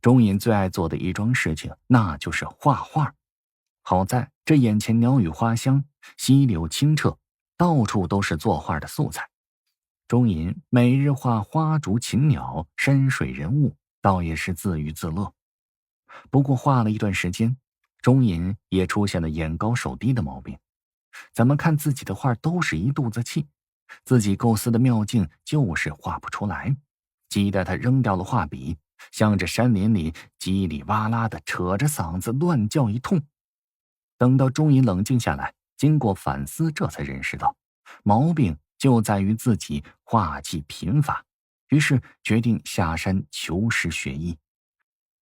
钟隐最爱做的一桩事情，那就是画画。好在这眼前鸟语花香，溪流清澈，到处都是作画的素材。钟隐每日画花竹禽鸟、山水人物，倒也是自娱自乐。不过画了一段时间，钟隐也出现了眼高手低的毛病。怎么看自己的画都是一肚子气，自己构思的妙境就是画不出来，急得他扔掉了画笔，向着山林里叽里哇啦地扯着嗓子乱叫一通。等到钟隐冷静下来，经过反思，这才认识到毛病就在于自己画技贫乏，于是决定下山求师学艺。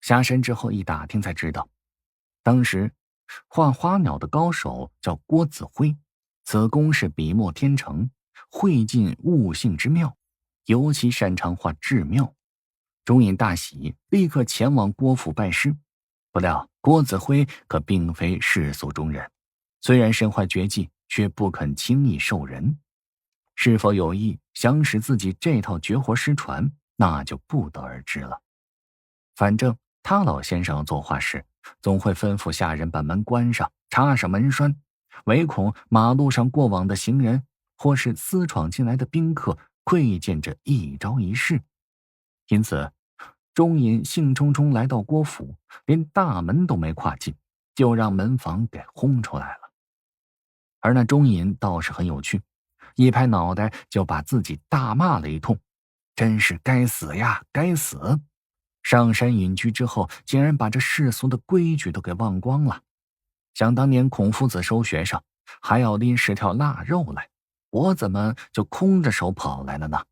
下山之后一打听才知道，当时画花鸟的高手叫郭子辉，此公是笔墨天成，绘尽物性之妙，尤其擅长画雉庙。钟隐大喜，立刻前往郭府拜师。不料郭子辉可并非世俗中人，虽然身怀绝技，却不肯轻易授人。是否有意想使自己这套绝活失传，那就不得而知了。反正他老先生作画时，总会吩咐下人把门关上，插上门栓，唯恐马路上过往的行人或是私闯进来的宾客窥见这一招一式。因此钟隐兴冲冲来到郭府，连大门都没跨进，就让门房给轰出来了。而那钟隐倒是很有趣，一拍脑袋就把自己大骂了一通，真是该死呀，该死！上山隐居之后，竟然把这世俗的规矩都给忘光了。想当年孔夫子收学生，还要拎10条腊肉来，我怎么就空着手跑来了呢？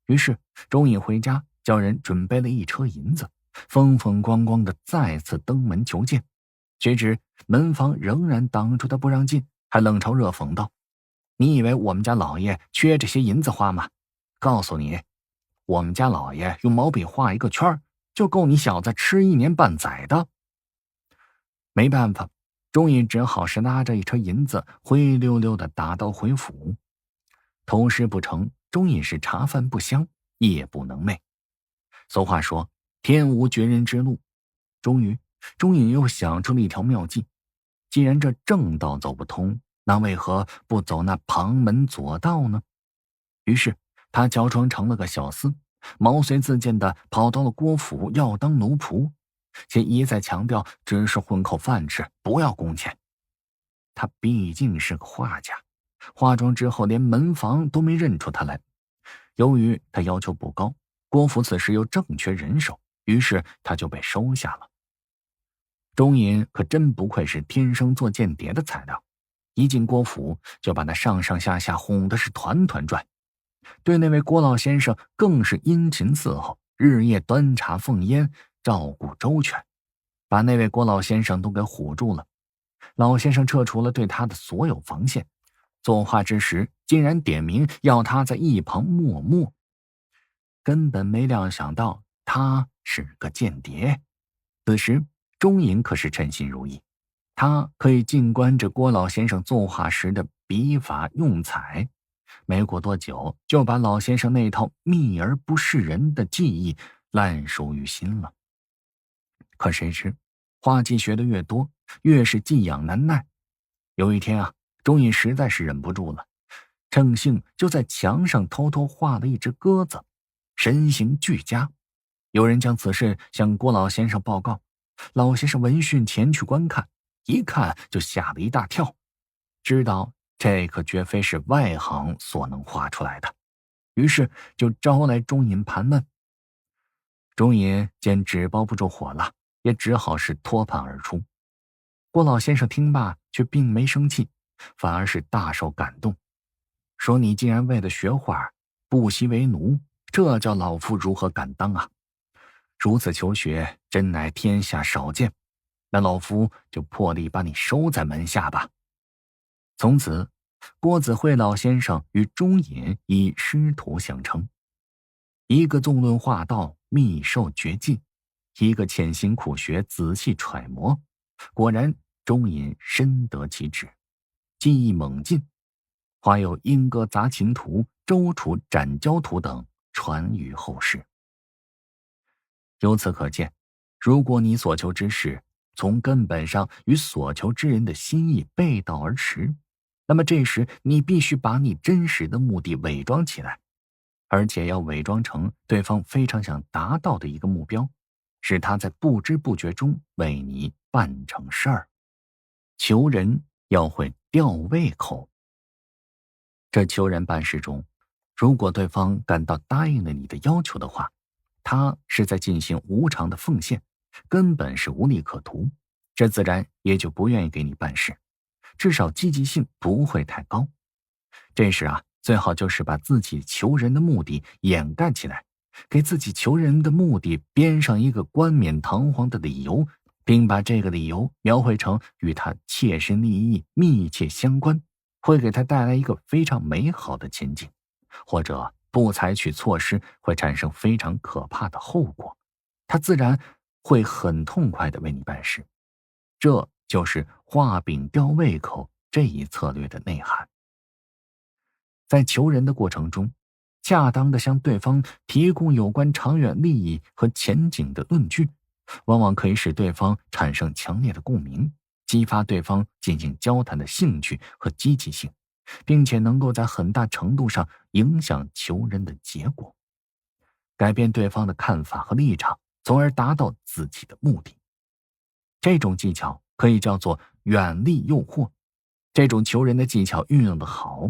于是钟隐回家，叫人准备了一车银子，风风光光的再次登门求见。谁知门房仍然挡住他不让进，还冷嘲热讽道：“你以为我们家老爷缺这些银子花吗？告诉你，我们家老爷用毛笔画一个圈，就够你小子吃1年半载的。”没办法，钟隐只好是拉着一车银子灰溜溜的打道回府。投师不成，钟隐是茶饭不香，夜不能寐。俗话说天无绝人之路，终于钟隐又想出了一条妙计。既然这正道走不通，那为何不走那旁门左道呢？于是他乔装成了个小厮，毛遂自荐的跑到了郭府要当奴仆，且一再强调只是混口饭吃，不要工钱。他毕竟是个画家，化妆之后连门房都没认出他来。由于他要求不高，郭府此时又正缺人手，于是他就被收下了。钟隐可真不愧是天生做间谍的材料，一进郭府就把那上上下下哄的是团团转，对那位郭老先生更是殷勤伺候，日夜端茶奉烟，照顾周全，把那位郭老先生都给唬住了。老先生撤除了对他的所有防线，作画之时竟然点名要他在一旁默默，根本没料想到他是个间谍。此时钟隐可是称心如意，他可以静观着郭老先生作画时的笔法用彩，没过多久就把老先生那套秘而不示人的技艺烂熟于心了。可谁知画技学得越多，越是技痒难耐。有一天啊，钟隐实在是忍不住了，趁兴就在墙上偷偷画了一只鸽子，神形俱佳。有人将此事向郭老先生报告，老先生闻讯前去观看，一看就吓了一大跳，知道这可绝非是外行所能画出来的，于是就招来钟隐盘问。钟隐见纸包不住火了，也只好是脱盘而出。郭老先生听罢却并没生气，反而是大受感动，说：“你竟然为了学画不惜为奴，这叫老夫如何敢当啊！如此求学，真乃天下少见。那老夫就破例把你收在门下吧。”从此，郭子慧老先生与钟隐以师徒相称，一个纵论画道，密授绝技，一个潜心苦学，仔细揣摩。果然钟隐深得其指，技艺猛进，画有《莺歌杂琴图》《周楚斩蛟图》等传于后世。由此可见，如果你所求之事从根本上与所求之人的心意背道而驰，那么这时你必须把你真实的目的伪装起来，而且要伪装成对方非常想达到的一个目标，使他在不知不觉中为你办成事儿。求人要会吊胃口。这求人办事中，如果对方感到答应了你的要求的话，他是在进行无偿的奉献，根本是无利可图，这自然也就不愿意给你办事，至少积极性不会太高。这时啊，最好就是把自己求人的目的掩盖起来，给自己求人的目的编上一个冠冕堂皇的理由，并把这个理由描绘成与他切身利益密切相关，会给他带来一个非常美好的前景，或者不采取措施会产生非常可怕的后果，他自然会很痛快地为你办事。这就是画饼吊胃口这一策略的内涵。在求人的过程中，恰当地向对方提供有关长远利益和前景的论据，往往可以使对方产生强烈的共鸣，激发对方进行交谈的兴趣和积极性，并且能够在很大程度上影响求人的结果，改变对方的看法和立场，从而达到自己的目的。这种技巧可以叫做远利诱惑。这种求人的技巧运用得好，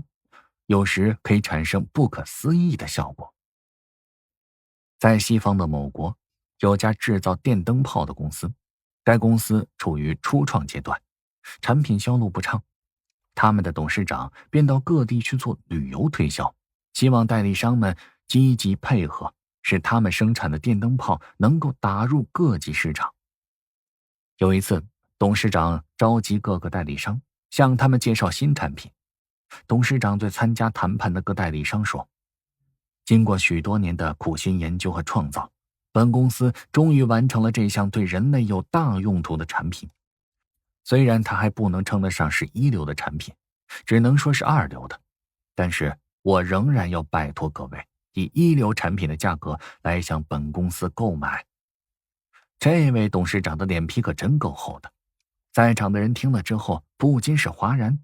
有时可以产生不可思议的效果。在西方的某国，有家制造电灯泡的公司，该公司处于初创阶段，产品销路不畅。他们的董事长便到各地去做旅游推销，希望代理商们积极配合，使他们生产的电灯泡能够打入各级市场。有一次，董事长召集各个代理商，向他们介绍新产品。董事长对参加谈判的各代理商说，经过许多年的苦心研究和创造，本公司终于完成了这项对人类有大用途的产品。虽然它还不能称得上是一流的产品，只能说是二流的，但是我仍然要拜托各位以一流产品的价格来向本公司购买。这位董事长的脸皮可真够厚的，在场的人听了之后不禁是哗然。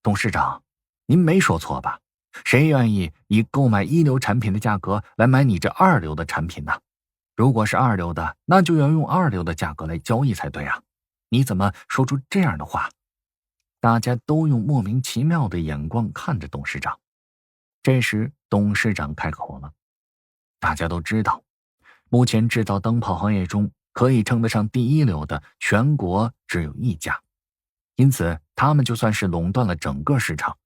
董事长，您没说错吧？谁愿意以购买一流产品的价格来买你这二流的产品呢？如果是二流的，那就要用二流的价格来交易才对啊！你怎么说出这样的话？大家都用莫名其妙的眼光看着董事长。这时董事长开口了，大家都知道，目前制造灯泡行业中可以称得上第一流的，全国只有一家，因此他们就算是垄断了整个市场，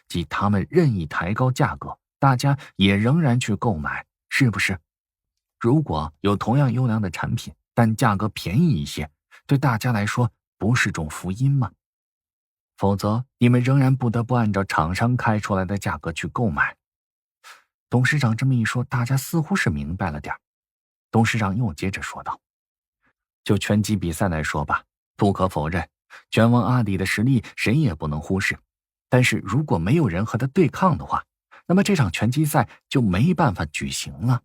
即他们任意抬高价格，大家也仍然去购买，是不是？如果有同样优良的产品，但价格便宜一些，对大家来说不是种福音吗？否则你们仍然不得不按照厂商开出来的价格去购买。董事长这么一说，大家似乎是明白了点。董事长又接着说道，就拳击比赛来说吧，不可否认，拳王阿里的实力谁也不能忽视，但是如果没有人和他对抗的话，那么这场拳击赛就没办法举行了。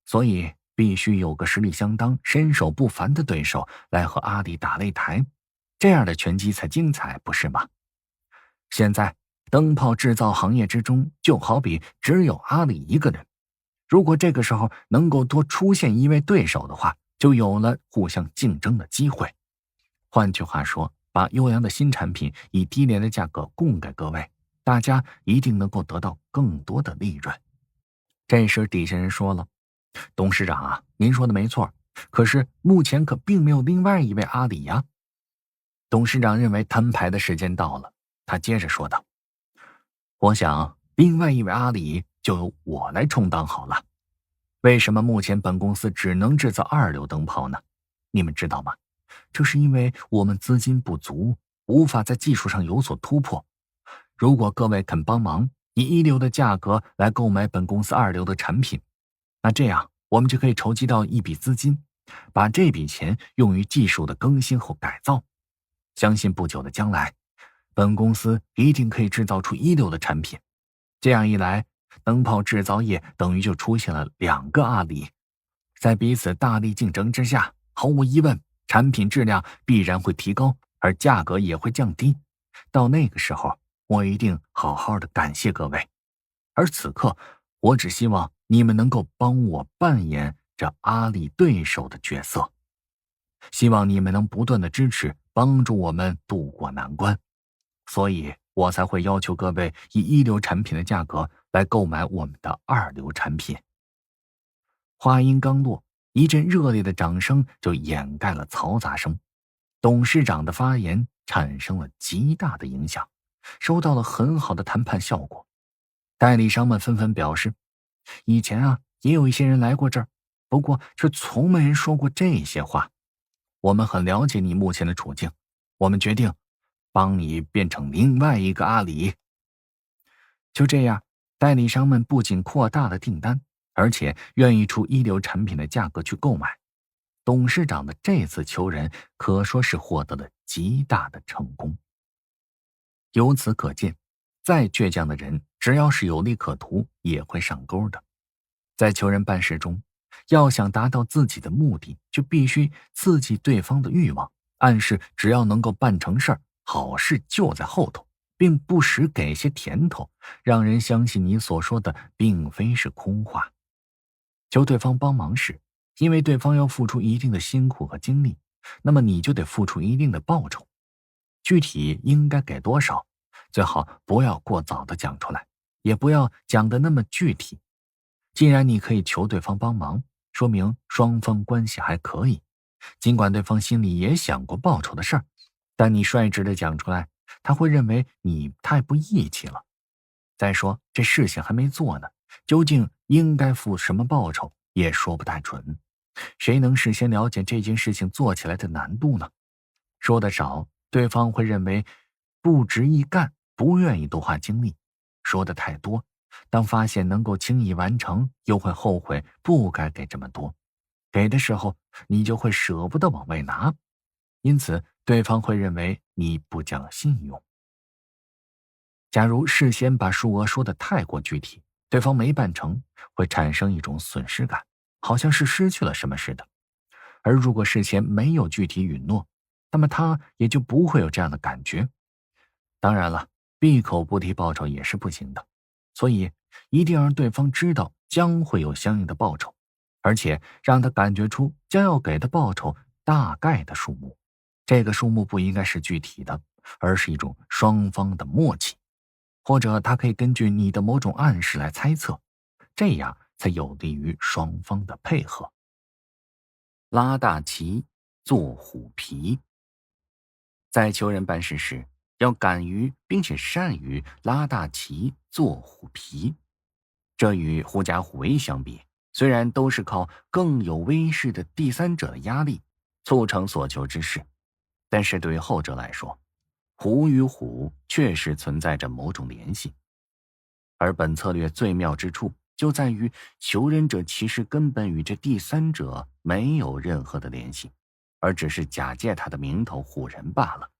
所以必须有个实力相当、身手不凡的对手来和阿里打擂台，这样的拳击才精彩，不是吗？现在灯泡制造行业之中，就好比只有阿里一个人，如果这个时候能够多出现一位对手的话，就有了互相竞争的机会。换句话说，把优良的新产品以低廉的价格供给各位，大家一定能够得到更多的利润。这时底下人说了，董事长啊，您说的没错，可是目前可并没有另外一位阿里呀。董事长认为摊牌的时间到了，他接着说道，我想另外一位阿里就由我来充当好了。为什么目前本公司只能制造二流灯泡呢？你们知道吗？这是因为我们资金不足，无法在技术上有所突破。如果各位肯帮忙，以一流的价格来购买本公司二流的产品，那这样我们就可以筹集到一笔资金，把这笔钱用于技术的更新和改造。相信不久的将来，本公司一定可以制造出一流的产品。这样一来，灯泡制造业等于就出现了两个阿里，在彼此大力竞争之下，毫无疑问，产品质量必然会提高，而价格也会降低。到那个时候，我一定好好的感谢各位。而此刻，我只希望你们能够帮我扮演这阿里对手的角色。希望你们能不断的支持，帮助我们渡过难关。所以我才会要求各位以一流产品的价格来购买我们的二流产品。话音刚落，一阵热烈的掌声就掩盖了嘈杂声。董事长的发言产生了极大的影响，收到了很好的谈判效果。代理商们纷纷表示，以前啊也有一些人来过这儿，不过却从没人说过这些话。我们很了解你目前的处境，我们决定帮你变成另外一个阿里。就这样，代理商们不仅扩大了订单，而且愿意出一流产品的价格去购买。董事长的这次求人可说是获得了极大的成功。由此可见，再倔强的人，只要是有利可图，也会上钩的。在求人办事中，要想达到自己的目的，就必须刺激对方的欲望，暗示只要能够办成事儿，好事就在后头，并不时给些甜头，让人相信你所说的并非是空话。求对方帮忙时，因为对方要付出一定的辛苦和精力，那么你就得付出一定的报酬。具体应该给多少，最好不要过早的讲出来，也不要讲得那么具体。既然你可以求对方帮忙，说明双方关系还可以，尽管对方心里也想过报酬的事儿，但你率直的讲出来，他会认为你太不义气了。再说这事情还没做呢，究竟应该付什么报酬也说不太准。谁能事先了解这件事情做起来的难度呢？说的少，对方会认为不值一干，不愿意多花精力；说的太多，当发现能够轻易完成，又会后悔不该给这么多。给的时候，你就会舍不得往外拿，因此对方会认为你不讲信用。假如事先把数额说得太过具体，对方没办成，会产生一种损失感，好像是失去了什么似的。而如果事前没有具体允诺，那么他也就不会有这样的感觉。当然了，闭口不提报酬也是不行的，所以一定让对方知道将会有相应的报酬，而且让他感觉出将要给的报酬大概的数目。这个数目不应该是具体的，而是一种双方的默契，或者他可以根据你的某种暗示来猜测，这样才有利于双方的配合。拉大旗，做虎皮。在求人办事时，要敢于并且善于拉大旗，做虎皮。这与狐假虎威相比，虽然都是靠更有威势的第三者的压力促成所求之事，但是对于后者来说，虎与虎确实存在着某种联系。而本策略最妙之处就在于求人者其实根本与这第三者没有任何的联系，而只是假借他的名头唬人罢了。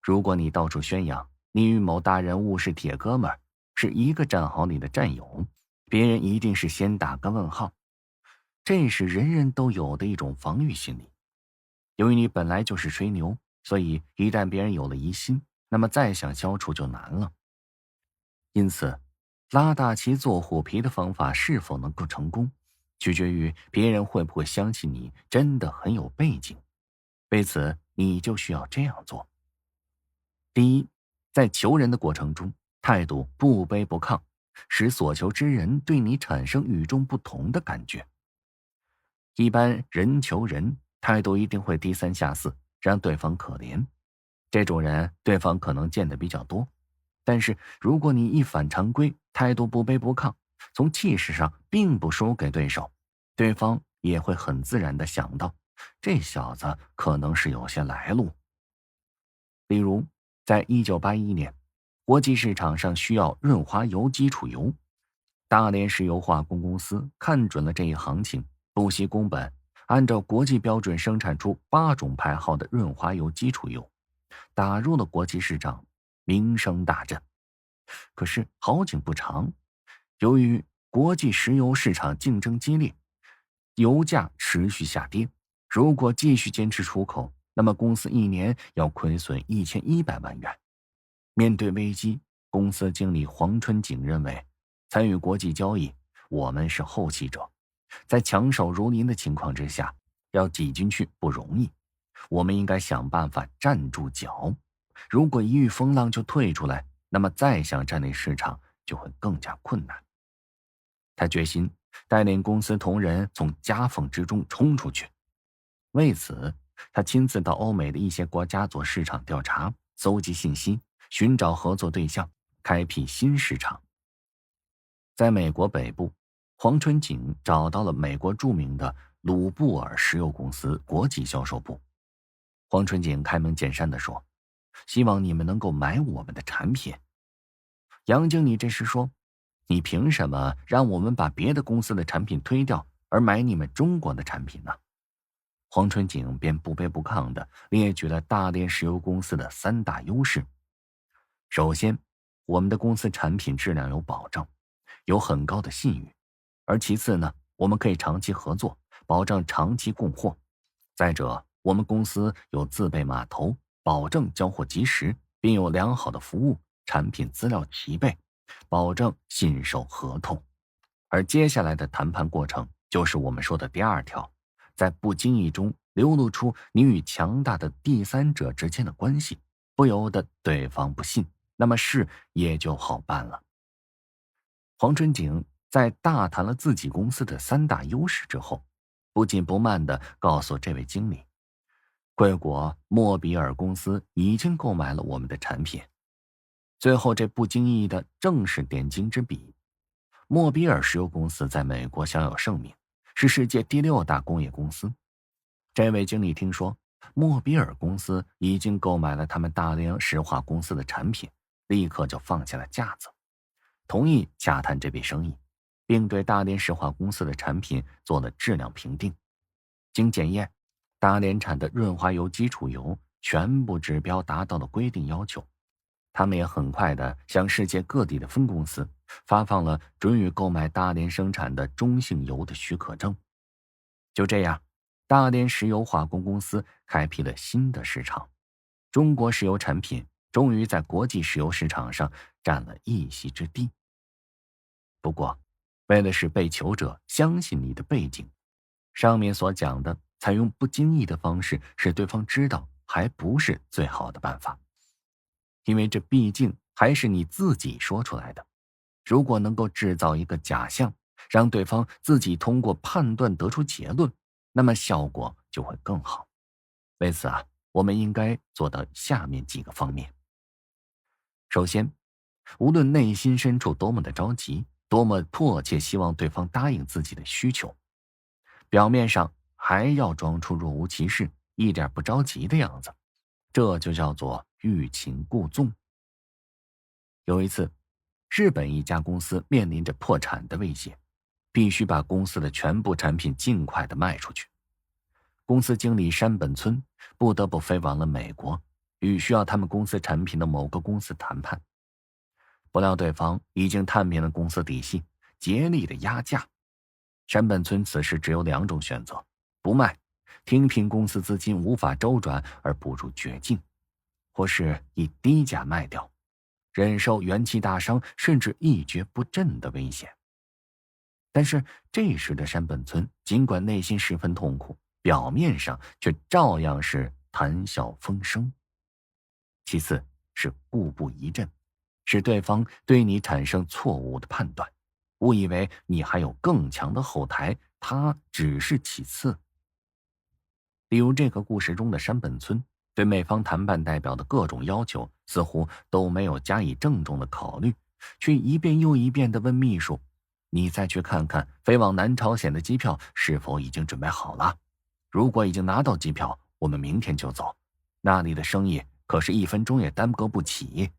如果你到处宣扬你与某大人物是铁哥们儿，是一个战壕里的战友，别人一定是先打个问号，这是人人都有的一种防御心理。由于你本来就是吹牛，所以一旦别人有了疑心，那么再想消除就难了。因此，拉大旗做虎皮的方法是否能够成功，取决于别人会不会相信你真的很有背景。为此，你就需要这样做。第一，在求人的过程中，态度不卑不亢，使所求之人对你产生与众不同的感觉。一般人求人，态度一定会低三下四，让对方可怜。这种人，对方可能见得比较多。但是如果你一反常规，态度不卑不亢，从气势上并不输给对手，对方也会很自然地想到，这小子可能是有些来路。例如，在1981年，国际市场上需要润滑油基础油，大连石油化工公司看准了这一行情，不惜工本，按照国际标准生产出8种牌号的润滑油基础油，打入了国际市场，名声大振。可是好景不长，由于国际石油市场竞争激烈，油价持续下跌，如果继续坚持出口，那么公司一年要亏损1100万元。面对危机，公司经理黄春景认为，参与国际交易，我们是后继者，在强手如林的情况之下，要挤进去不容易，我们应该想办法站住脚。如果一遇风浪就退出来，那么再想占领市场就会更加困难。他决心带领公司同仁从夹缝之中冲出去。为此，他亲自到欧美的一些国家做市场调查，搜集信息，寻找合作对象，开辟新市场。在美国北部，黄春景找到了美国著名的鲁布尔石油公司国际销售部。黄春景开门见山地说，希望你们能够买我们的产品。杨经理这时说，你凭什么让我们把别的公司的产品推掉，而买你们中国的产品呢？黄春景便不卑不亢地列举了大连石油公司的3大优势。首先，我们的公司产品质量有保障，有很高的信誉。而其次呢，我们可以长期合作，保障长期供货。再者，我们公司有自备码头，保证交货及时，并有良好的服务，产品资料齐备，保证信守合同。而接下来的谈判过程就是我们说的第2条，在不经意中流露出你与强大的第三者之间的关系，不由得对方不信，那么事也就好办了。黄春景在大谈了自己公司的3大优势之后，不紧不慢地告诉这位经理，贵国莫比尔公司已经购买了我们的产品。最后这不经意的正是点睛之笔。莫比尔石油公司在美国享有盛名，是世界第6大工业公司。这位经理听说莫比尔公司已经购买了他们大连石化公司的产品，立刻就放下了架子，同意洽谈这笔生意，并对大连石化公司的产品做了质量评定。经检验，大连产的润滑油基础油全部指标达到了规定要求。他们也很快地向世界各地的分公司发放了准予购买大连生产的中性油的许可证。就这样，大连石油化工公司开辟了新的市场，中国石油产品终于在国际石油市场上占了一席之地。不过，为了使被求者相信你的背景，上面所讲的采用不经意的方式使对方知道还不是最好的办法，因为这毕竟还是你自己说出来的。如果能够制造一个假象，让对方自己通过判断得出结论，那么效果就会更好。为此我们应该做到下面几个方面。首先，无论内心深处多么的着急，多么迫切希望对方答应自己的需求，表面上还要装出若无其事，一点不着急的样子，这就叫做欲擒故纵。有一次，日本一家公司面临着破产的威胁，必须把公司的全部产品尽快的卖出去。公司经理山本村不得不飞往了美国，与需要他们公司产品的某个公司谈判。不料对方已经探明了公司底细，竭力的压价。山本村此时只有2种选择：不卖，听凭公司资金无法周转而步入绝境，或是以低价卖掉，忍受元气大伤甚至一蹶不振的危险。但是这时的山本村尽管内心十分痛苦，表面上却照样是谈笑风生。其次是故布疑阵，使对方对你产生错误的判断，误以为你还有更强的后台，他只是其次。例如这个故事中的山本村对美方谈判代表的各种要求似乎都没有加以郑重的考虑，却一遍又一遍地问秘书：你再去看看飞往南朝鲜的机票是否已经准备好了，如果已经拿到机票，我们明天就走，那里的生意可是1分钟也耽搁不起。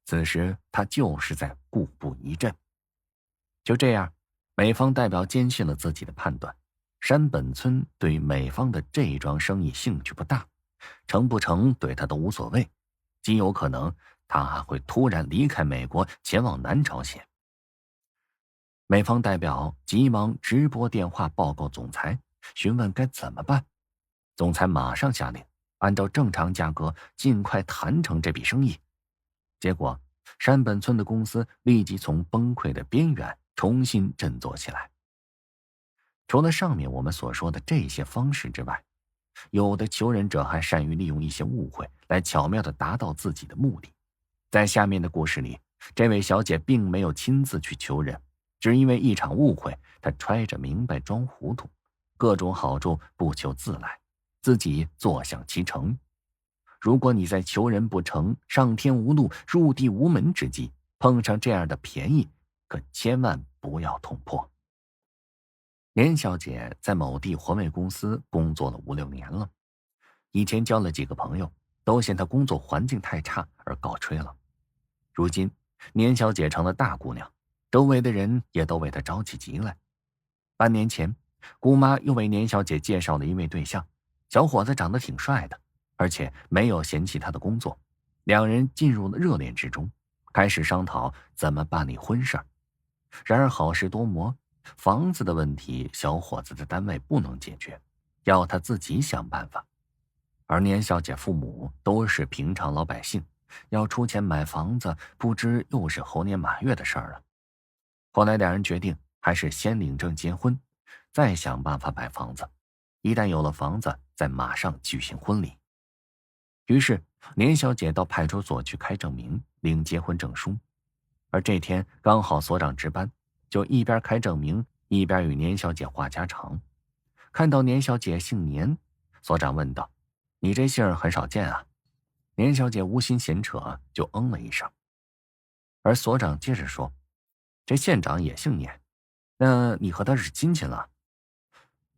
此时他就是在故布疑阵。就这样，美方代表坚信了自己的判断，山本村对美方的这桩生意兴趣不大，成不成对他都无所谓，极有可能他还会突然离开美国前往南朝鲜。美方代表急忙直拨电话报告总裁，询问该怎么办。总裁马上下令，按照正常价格尽快谈成这笔生意。结果山本村的公司立即从崩溃的边缘重新振作起来。除了上面我们所说的这些方式之外，有的求人者还善于利用一些误会来巧妙地达到自己的目的。在下面的故事里，这位小姐并没有亲自去求人，只因为一场误会，她揣着明白装糊涂，各种好处不求自来，自己坐享其成。如果你在求人不成、上天无路、入地无门之际碰上这样的便宜，可千万不要捅破。年小姐在某地环卫公司工作了5、6年了，以前交了几个朋友，都嫌她工作环境太差而告吹了。如今年小姐成了大姑娘，周围的人也都为她着起急来。半年前，姑妈又为年小姐介绍了一位对象，小伙子长得挺帅的，而且没有嫌弃她的工作，两人进入了热恋之中，开始商讨怎么办理婚事。然而好事多磨，房子的问题小伙子的单位不能解决，要他自己想办法。而年小姐父母都是平常老百姓，要出钱买房子，不知又是猴年马月的事儿了。后来两人决定还是先领证结婚，再想办法买房子，一旦有了房子再马上举行婚礼。于是年小姐到派出所去开证明，领结婚证书。而这天刚好所长值班，就一边开证明一边与年小姐话家常。看到年小姐姓年，所长问道：你这姓很少见啊？年小姐无心闲扯，就嗯了一声。而所长接着说：这县长也姓年，那你和他是亲戚了？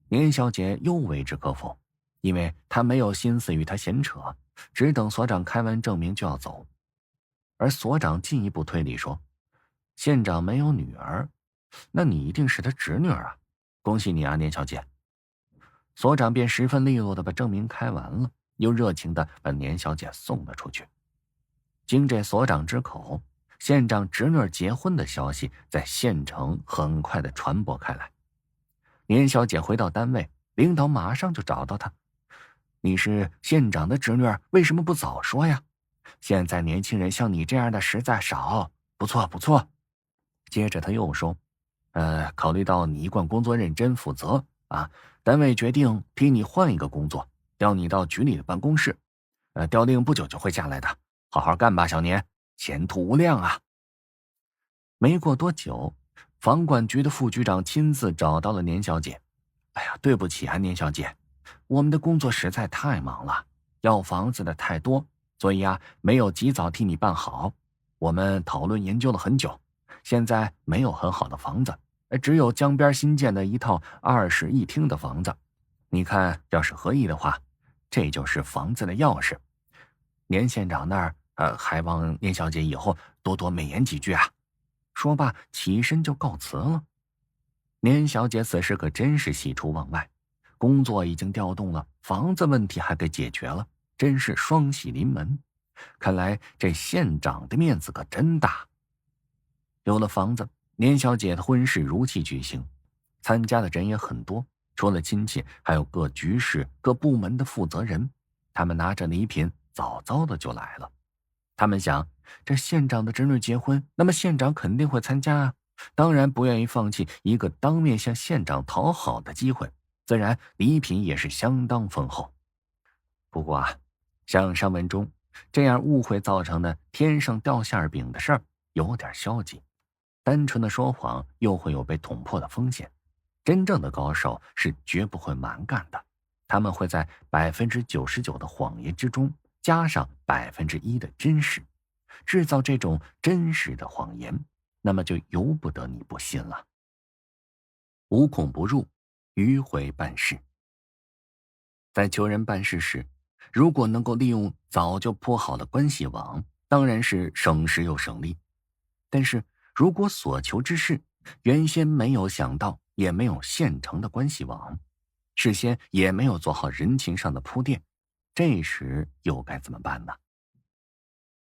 年小姐又为之可否，因为她没有心思与他闲扯，只等所长开完证明就要走。而所长进一步推理说，县长没有女儿，那你一定是他侄女儿啊，恭喜你啊，年小姐。所长便十分利落地把证明开完了，又热情地把年小姐送了出去。经这所长之口，县长侄女结婚的消息在县城很快地传播开来。年小姐回到单位，领导马上就找到她。你是县长的侄女，为什么不早说呀？现在年轻人像你这样的实在少，不错不错。接着他又说，考虑到你一贯工作认真负责啊，单位决定替你换一个工作，调你到局里的办公室。调令不久就会下来的，好好干吧，小年，前途无量啊。没过多久，房管局的副局长亲自找到了年小姐。哎呀，对不起啊，年小姐，我们的工作实在太忙了，要房子的太多，所以啊，没有及早替你办好。我们讨论研究了很久，现在没有很好的房子，只有江边新建的一套2室1厅的房子。你看，要是合意的话，这就是房子的钥匙。年县长那儿，还望年小姐以后多多美言几句啊。说罢，起身就告辞了。年小姐此时可真是喜出望外，工作已经调动了，房子问题还给解决了，真是双喜临门。看来这县长的面子可真大。有了房子，年小姐的婚事如期举行，参加的人也很多，除了亲戚，还有各局市、各部门的负责人，他们拿着礼品早早的就来了。他们想，这县长的侄女结婚，那么县长肯定会参加啊，当然不愿意放弃一个当面向县长讨好的机会，自然礼品也是相当丰厚。不过啊，像上文中这样误会造成的天上掉馅饼的事儿有点消极，单纯的说谎又会有被捅破的风险。真正的高手是绝不会蛮干的，他们会在99%的谎言之中加上1%的真实，制造这种真实的谎言，那么就由不得你不信了。无孔不入，迂回办事。在求人办事时，如果能够利用早就铺好的关系网，当然是省时又省力。但是如果所求之事原先没有想到，也没有现成的关系网，事先也没有做好人情上的铺垫，这时又该怎么办呢？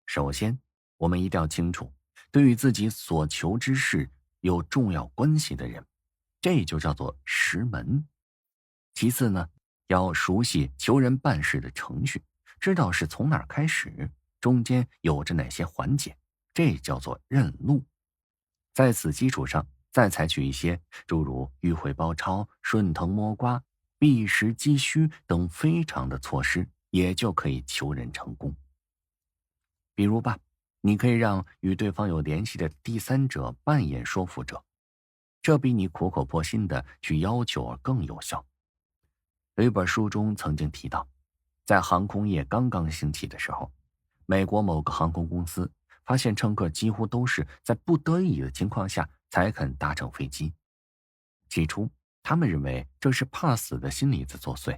首先，我们一定要清楚，对于自己所求之事有重要关系的人，这就叫做识门。其次呢，要熟悉求人办事的程序，知道是从哪儿开始，中间有着哪些环节，这叫做认路。在此基础上，再采取一些诸如迂回包抄、顺藤摸瓜、避实击虚等非常的措施，也就可以求人成功。比如吧，你可以让与对方有联系的第三者扮演说服者，这比你苦口婆心的去要求更有效。有一本书中曾经提到，在航空业刚刚兴起的时候，美国某个航空公司发现乘客几乎都是在不得已的情况下才肯搭乘飞机。起初，他们认为这是怕死的心理在作祟，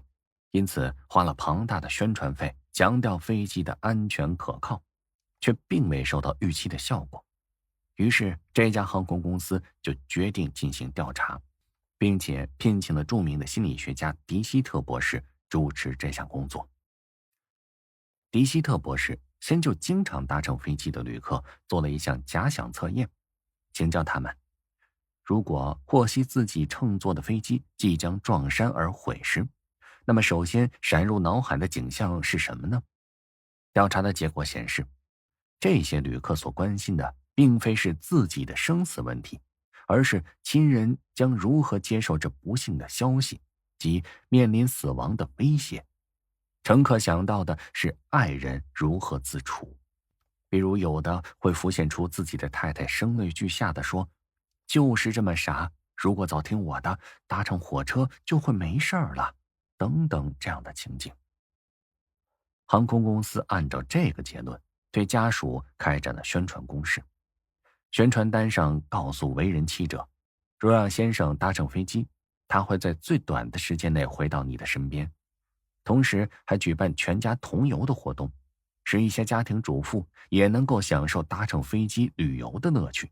因此花了庞大的宣传费，强调飞机的安全可靠，却并未收到预期的效果。于是这家航空公司就决定进行调查，并且聘请了著名的心理学家迪希特博士主持这项工作。迪希特博士先就经常搭乘飞机的旅客做了一项假想测验，请教他们，如果获悉自己乘坐的飞机即将撞山而毁时，那么首先闪入脑海的景象是什么呢？调查的结果显示，这些旅客所关心的并非是自己的生死问题，而是亲人将如何接受这不幸的消息，即面临死亡的威胁。乘客想到的是爱人如何自处，比如有的会浮现出自己的太太声泪俱下地说，就是这么傻，如果早听我的，搭乘火车就会没事儿了，等等这样的情景。航空公司按照这个结论对家属开展了宣传攻势。宣传单上告诉为人妻者，若让先生搭乘飞机，他会在最短的时间内回到你的身边。同时还举办全家同游的活动，使一些家庭主妇也能够享受搭乘飞机旅游的乐趣。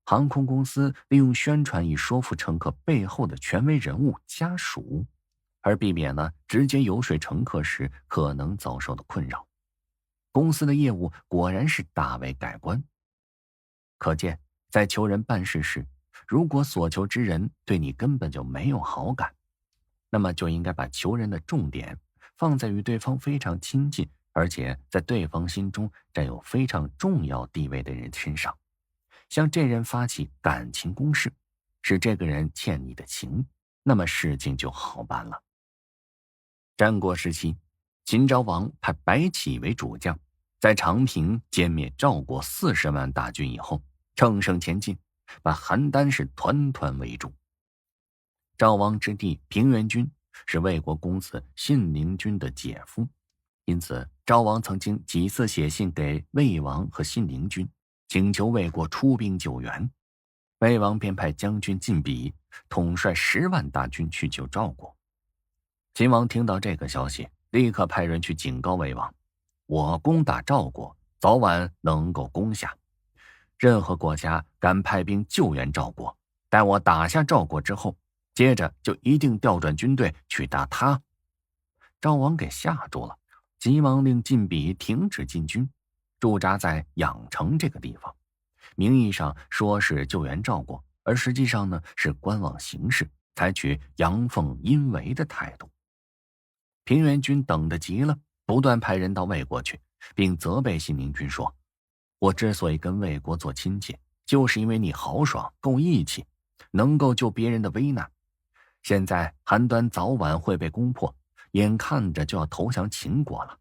航空公司利用宣传以说服乘客背后的权威人物家属，而避免了直接游说乘客时可能遭受的困扰。公司的业务果然是大为改观。可见，在求人办事时，如果所求之人对你根本就没有好感，那么就应该把求人的重点放在与对方非常亲近，而且在对方心中占有非常重要地位的人身上，向这人发起感情攻势，使这个人欠你的情，那么事情就好办了。战国时期，秦昭王派白起为主将，在长平歼灭赵国40万大军以后，乘胜前进，把邯郸是团团围住。赵王之弟平原君是魏国公子信陵君的姐夫，因此赵王曾经几次写信给魏王和信陵君，请求魏国出兵救援。魏王便派将军晋鄙统帅10万大军去救赵国。秦王听到这个消息，立刻派人去警告魏王，我攻打赵国，早晚能够攻下。任何国家敢派兵救援赵国，待我打下赵国之后，接着就一定调转军队去打他。赵王给吓住了，急忙令晋鄙停止进军，驻扎在郢城这个地方。名义上说是救援赵国，而实际上呢是观望形势，采取阳奉阴违的态度。平原君等得急了，不断派人到魏国去，并责备信陵君说，我之所以跟魏国做亲戚，就是因为你豪爽够义气，能够救别人的危难。现在邯郸早晚会被攻破，眼看着就要投降秦国了，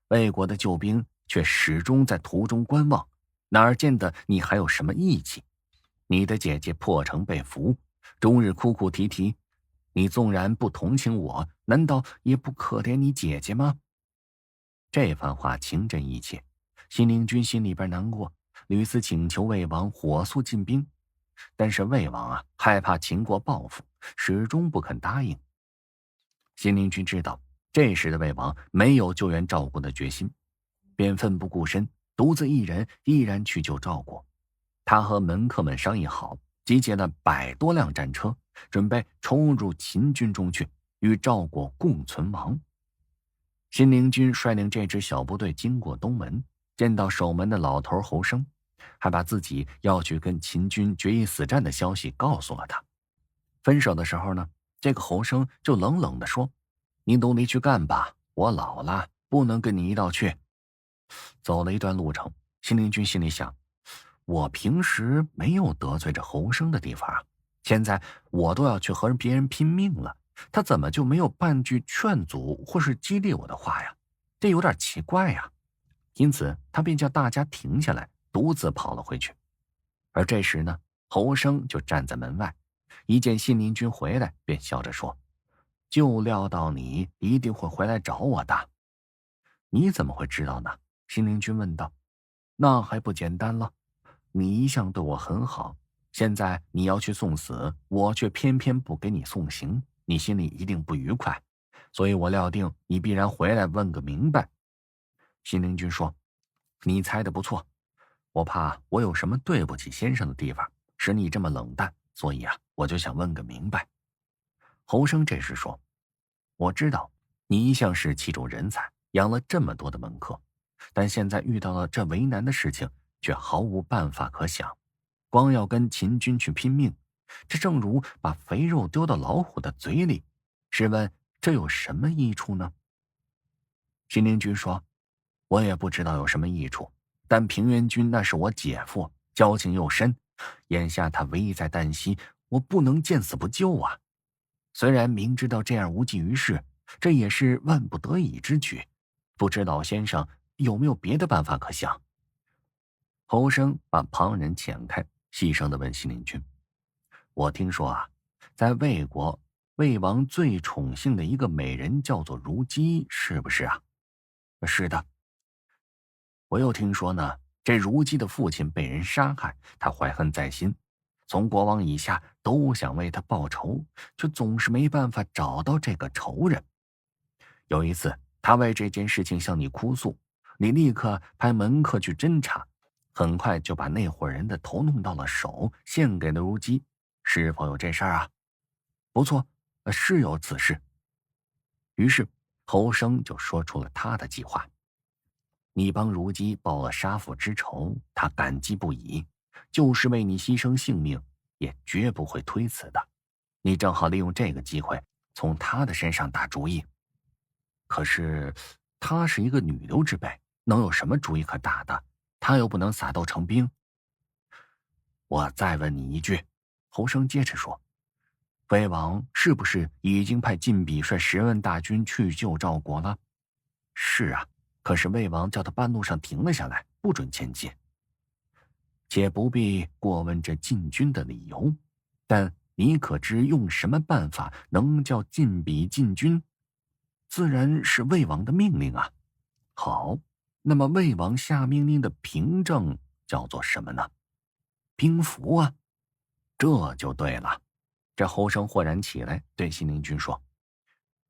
魏国的救兵却始终在途中观望，哪儿见得你还有什么义气？你的姐姐破城被俘，终日哭哭啼啼，你纵然不同情我，难道也不可怜你姐姐吗？这番话情真意切，信陵君心里边难过，屡次请求魏王火速进兵，但是魏王害怕秦国报复，始终不肯答应。信陵君知道这时的魏王没有救援赵国的决心，便奋不顾身，独自一人毅然去救赵国。他和门客们商议好，集结了100多辆战车，准备冲入秦军中去，与赵国共存亡。信陵君率领这支小部队经过东门，见到守门的老头侯生，还把自己要去跟秦军决一死战的消息告诉了他。分手的时候呢，这个侯生就冷冷地说，你努力去干吧，我老了，不能跟你一道去。走了一段路程，信陵君心里想，我平时没有得罪这侯生的地方啊，现在我都要去和别人拼命了，他怎么就没有半句劝阻或是激励我的话呀？这有点奇怪呀。因此他便叫大家停下来，独自跑了回去。而这时呢，侯生就站在门外，一见信陵君回来，便笑着说，就料到你一定会回来找我的。你怎么会知道呢？信陵君问道。那还不简单了，你一向对我很好，现在你要去送死，我却偏偏不给你送行，你心里一定不愉快，所以我料定你必然回来问个明白。信陵君说，你猜得不错，我怕我有什么对不起先生的地方，使你这么冷淡，所以我就想问个明白。侯生这时说，我知道你一向是器重人才，养了这么多的门客，但现在遇到了这为难的事情，却毫无办法可想，光要跟秦军去拼命，这正如把肥肉丢到老虎的嘴里，试问这有什么益处呢？信陵君说，我也不知道有什么益处，但平原君那是我姐夫，交情又深，眼下他危在旦夕，我不能见死不救啊。虽然明知道这样无济于事，这也是万不得已之举，不知老先生有没有别的办法可想？侯生把旁人遣开，细声地问信陵君，我听说在魏国，魏王最宠幸的一个美人叫做如姬，是不是啊？是的。我又听说呢，这如姬的父亲被人杀害，他怀恨在心，从国王以下都想为他报仇，却总是没办法找到这个仇人。有一次，他为这件事情向你哭诉，你立刻派门客去侦查，很快就把那伙人的头弄到了手，献给了如姬。是否有这事儿啊？不错，是有此事。于是侯生就说出了他的计划。你帮如姬报了杀父之仇，他感激不已，就是为你牺牲性命，也绝不会推辞的。你正好利用这个机会，从他的身上打主意。可是，她是一个女流之辈，能有什么主意可打的？她又不能撒豆成兵。我再问你一句，侯生接着说，魏王是不是已经派晋鄙率10万大军去救赵国了？是啊，可是魏王叫他半路上停了下来，不准前进。且不必过问这晋军的理由，但你可知用什么办法能叫晋鄙进军？自然是魏王的命令啊。好，那么魏王下命令的凭证叫做什么呢？兵符啊。这就对了。这侯生豁然起来，对信陵君说，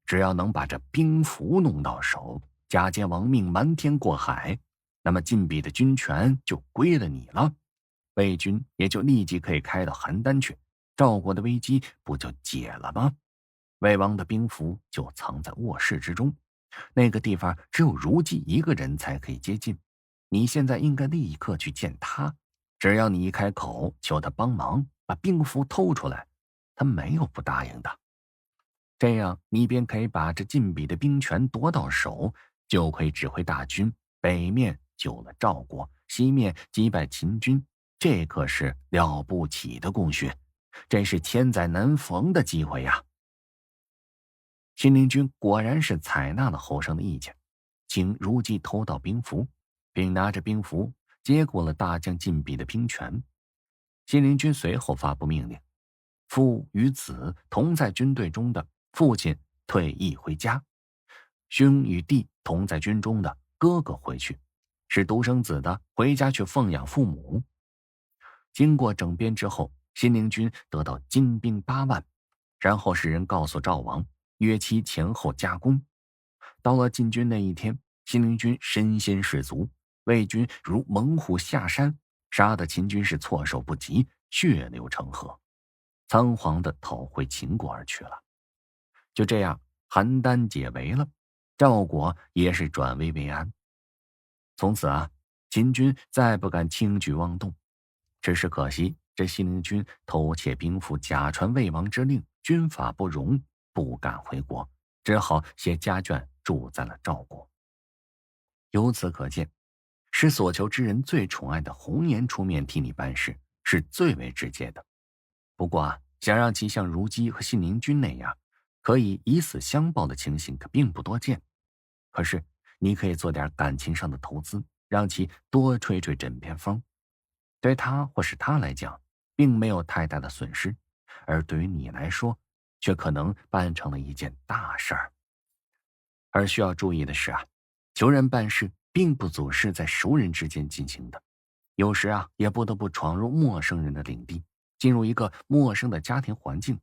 只要能把这兵符弄到手，假借王命瞒天过海，那么晋鄙的军权就归了你了，魏军也就立即可以开到邯郸去，赵国的危机不就解了吗？魏王的兵符就藏在卧室之中，那个地方只有如姬一个人才可以接近。你现在应该立刻去见他，只要你一开口求他帮忙把兵符偷出来，他没有不答应的。这样你便可以把这晋鄙的兵权夺到手，就可以指挥大军北面救了赵国，西面击败秦军，这可是了不起的功勋，这是千载难逢的机会呀。信陵君果然是采纳了侯生的意见，请如姬偷到兵符，并拿着兵符接过了大将晋鄙的兵权。信陵君随后发布命令，父与子同在军队中的父亲退役回家，兄与弟同在军中的哥哥回去，是独生子的回家去奉养父母。经过整编之后，信陵君得到精兵8万，然后使人告诉赵王，约期前后加工。到了进军那一天，信陵君身先士卒，魏军如猛虎下山，杀得秦军是措手不及，血流成河，仓皇地逃回秦国而去了。就这样，邯郸解围了，赵国也是转危为安。从此啊，秦军再不敢轻举妄动。只是可惜，这信陵君偷窃兵符，假传魏王之令，军法不容，不敢回国，只好携家眷住在了赵国。由此可见，使所求之人最宠爱的红颜出面替你办事，是最为直接的。不过啊，想让其像如姬和信陵君那样可以以死相报的情形可并不多见。可是你可以做点感情上的投资，让其多吹吹枕边风，对他或是他来讲并没有太大的损失，而对于你来说却可能办成了一件大事儿。而需要注意的是啊，求人办事并不总是在熟人之间进行的，有时啊也不得不闯入陌生人的领地，进入一个陌生的家庭环境。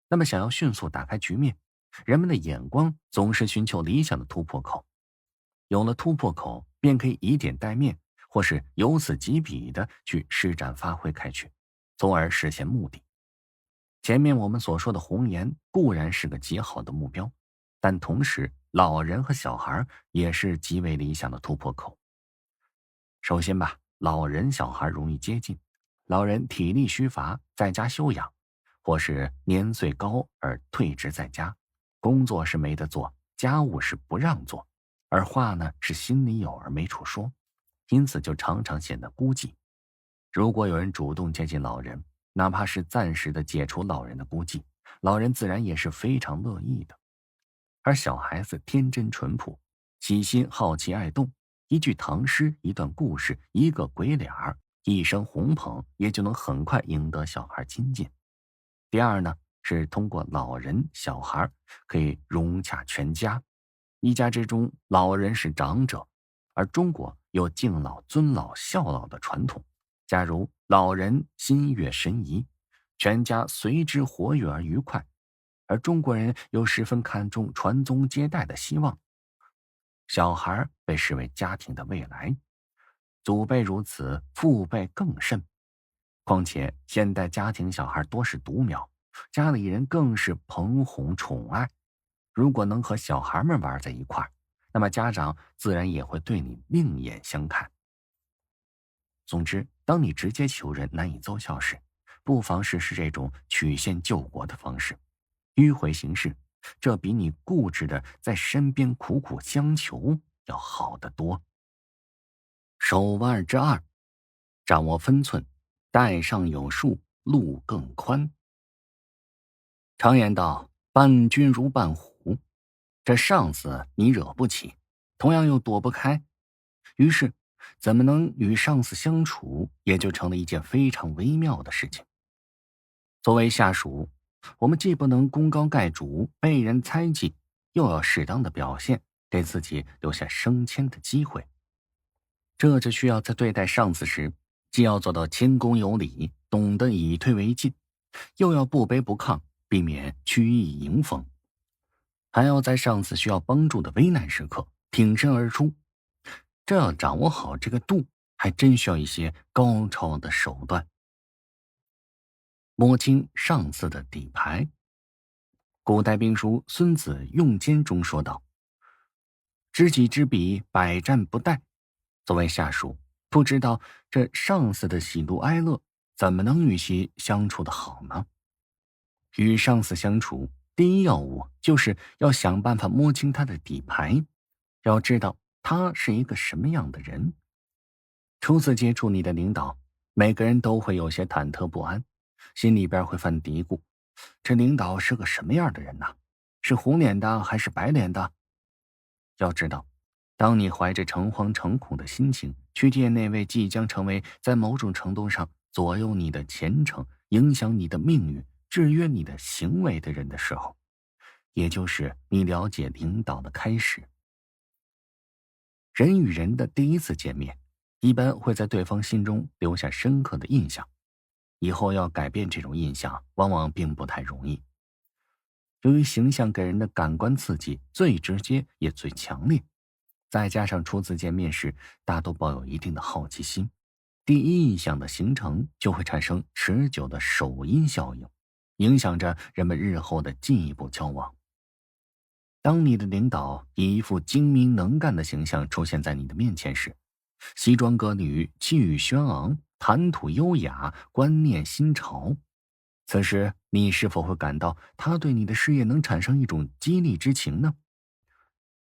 那么想要迅速打开局面，人们的眼光总是寻求理想的突破口，有了突破口便可以以点带面，或是由此及彼的去施展发挥开去，从而实现目的。前面我们所说的红颜固然是个极好的目标，但同时老人和小孩也是极为理想的突破口。首先吧，老人小孩容易接近，老人体力虚乏，在家休养，或是年岁高而退职在家，工作是没得做，家务是不让做，而话呢是心里有而没处说，因此就常常显得孤寂。如果有人主动接近老人，哪怕是暂时的解除老人的孤寂，老人自然也是非常乐意的。而小孩子天真淳朴，喜新好奇爱动，一句唐诗，一段故事，一个鬼脸儿，一声哄捧，也就能很快赢得小孩亲近。第二呢，是通过老人小孩可以融洽全家。一家之中，老人是长者，而中国有敬老、尊老、孝老的传统。假如老人心悦神怡，全家随之活跃而愉快，而中国人又十分看重传宗接代的希望，小孩被视为家庭的未来，祖辈如此，父辈更甚。况且现代家庭小孩多是独苗，家里人更是捧红宠爱。如果能和小孩们玩在一块儿，那么家长自然也会对你另眼相看。总之，当你直接求人难以奏效时，不妨试试这种曲线救国的方式，迂回行事，这比你固执的在身边苦苦相求要好得多。手腕之二，掌握分寸，带上有数，路更宽。常言道，伴君如伴虎，这上司你惹不起，同样又躲不开，于是怎么能与上司相处，也就成了一件非常微妙的事情。作为下属，我们既不能功高盖主，被人猜忌，又要适当的表现，给自己留下升迁的机会。这就需要在对待上司时，既要做到谦恭有礼，懂得以退为进，又要不卑不亢，避免曲意迎风，还要在上司需要帮助的危难时刻挺身而出。这要掌握好这个度，还真需要一些高超的手段。摸清上司的底牌。古代兵书《孙子用间》中说道：知己知彼，百战不殆。作为下属，不知道这上司的喜怒哀乐，怎么能与其相处得好呢？与上司相处，第一要务就是要想办法摸清他的底牌，要知道他是一个什么样的人。初次接触你的领导，每个人都会有些忐忑不安，心里边会犯嘀咕，这领导是个什么样的人呢？是红脸的还是白脸的？要知道，当你怀着诚惶诚恐的心情去见那位即将成为在某种程度上左右你的前程、影响你的命运、制约你的行为的人的时候，也就是你了解领导的开始。人与人的第一次见面，一般会在对方心中留下深刻的印象，以后要改变这种印象，往往并不太容易。由于形象给人的感官刺激最直接也最强烈，再加上初次见面时大都抱有一定的好奇心，第一印象的形成就会产生持久的首因效应，影响着人们日后的进一步交往。当你的领导以一副精明能干的形象出现在你的面前时，西装革履，气宇轩昂，谈吐优雅，观念新潮，此时你是否会感到他对你的事业能产生一种激励之情呢？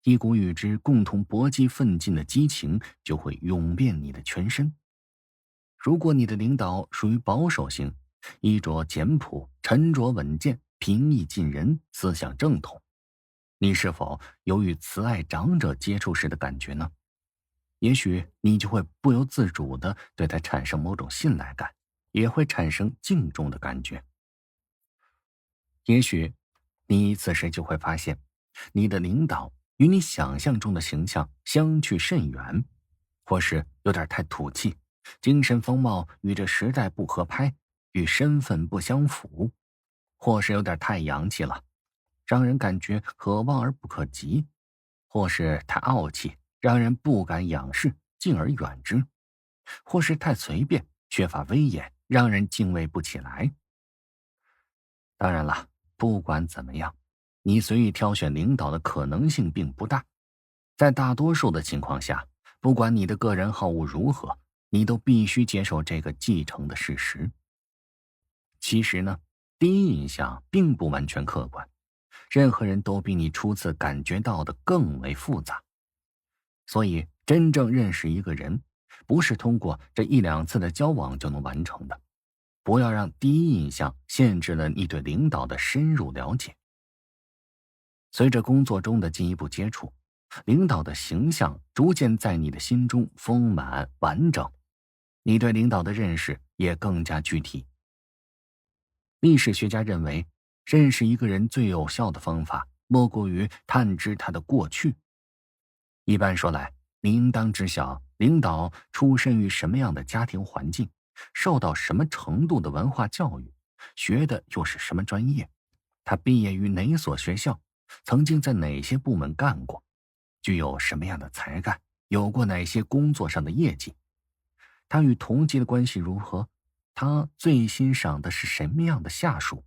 一股与之共同搏击奋进的激情就会涌遍你的全身。如果你的领导属于保守型，衣着简朴，沉着稳健，平易近人，思想正统，你是否有与慈爱长者接触时的感觉呢？也许你就会不由自主地对他产生某种信赖感，也会产生敬重的感觉。也许你此时就会发现，你的领导与你想象中的形象相去甚远，或是有点太土气，精神风貌与这时代不合拍，与身份不相符，或是有点太洋气了，让人感觉可望而不可及，或是太傲气，让人不敢仰视，敬而远之，或是太随便，缺乏威严，让人敬畏不起来。当然了，不管怎么样，你随意挑选领导的可能性并不大。在大多数的情况下，不管你的个人好恶如何，你都必须接受这个既成的事实。其实呢，第一印象并不完全客观，任何人都比你初次感觉到的更为复杂。所以，真正认识一个人，不是通过这一两次的交往就能完成的。不要让第一印象限制了你对领导的深入了解。随着工作中的进一步接触，领导的形象逐渐在你的心中丰满完整，你对领导的认识也更加具体。历史学家认为，认识一个人最有效的方法，莫过于探知他的过去。一般说来，你应当知晓领导出身于什么样的家庭环境，受到什么程度的文化教育，学的又是什么专业，他毕业于哪所学校，曾经在哪些部门干过，具有什么样的才干，有过哪些工作上的业绩，他与同级的关系如何，他最欣赏的是什么样的下属，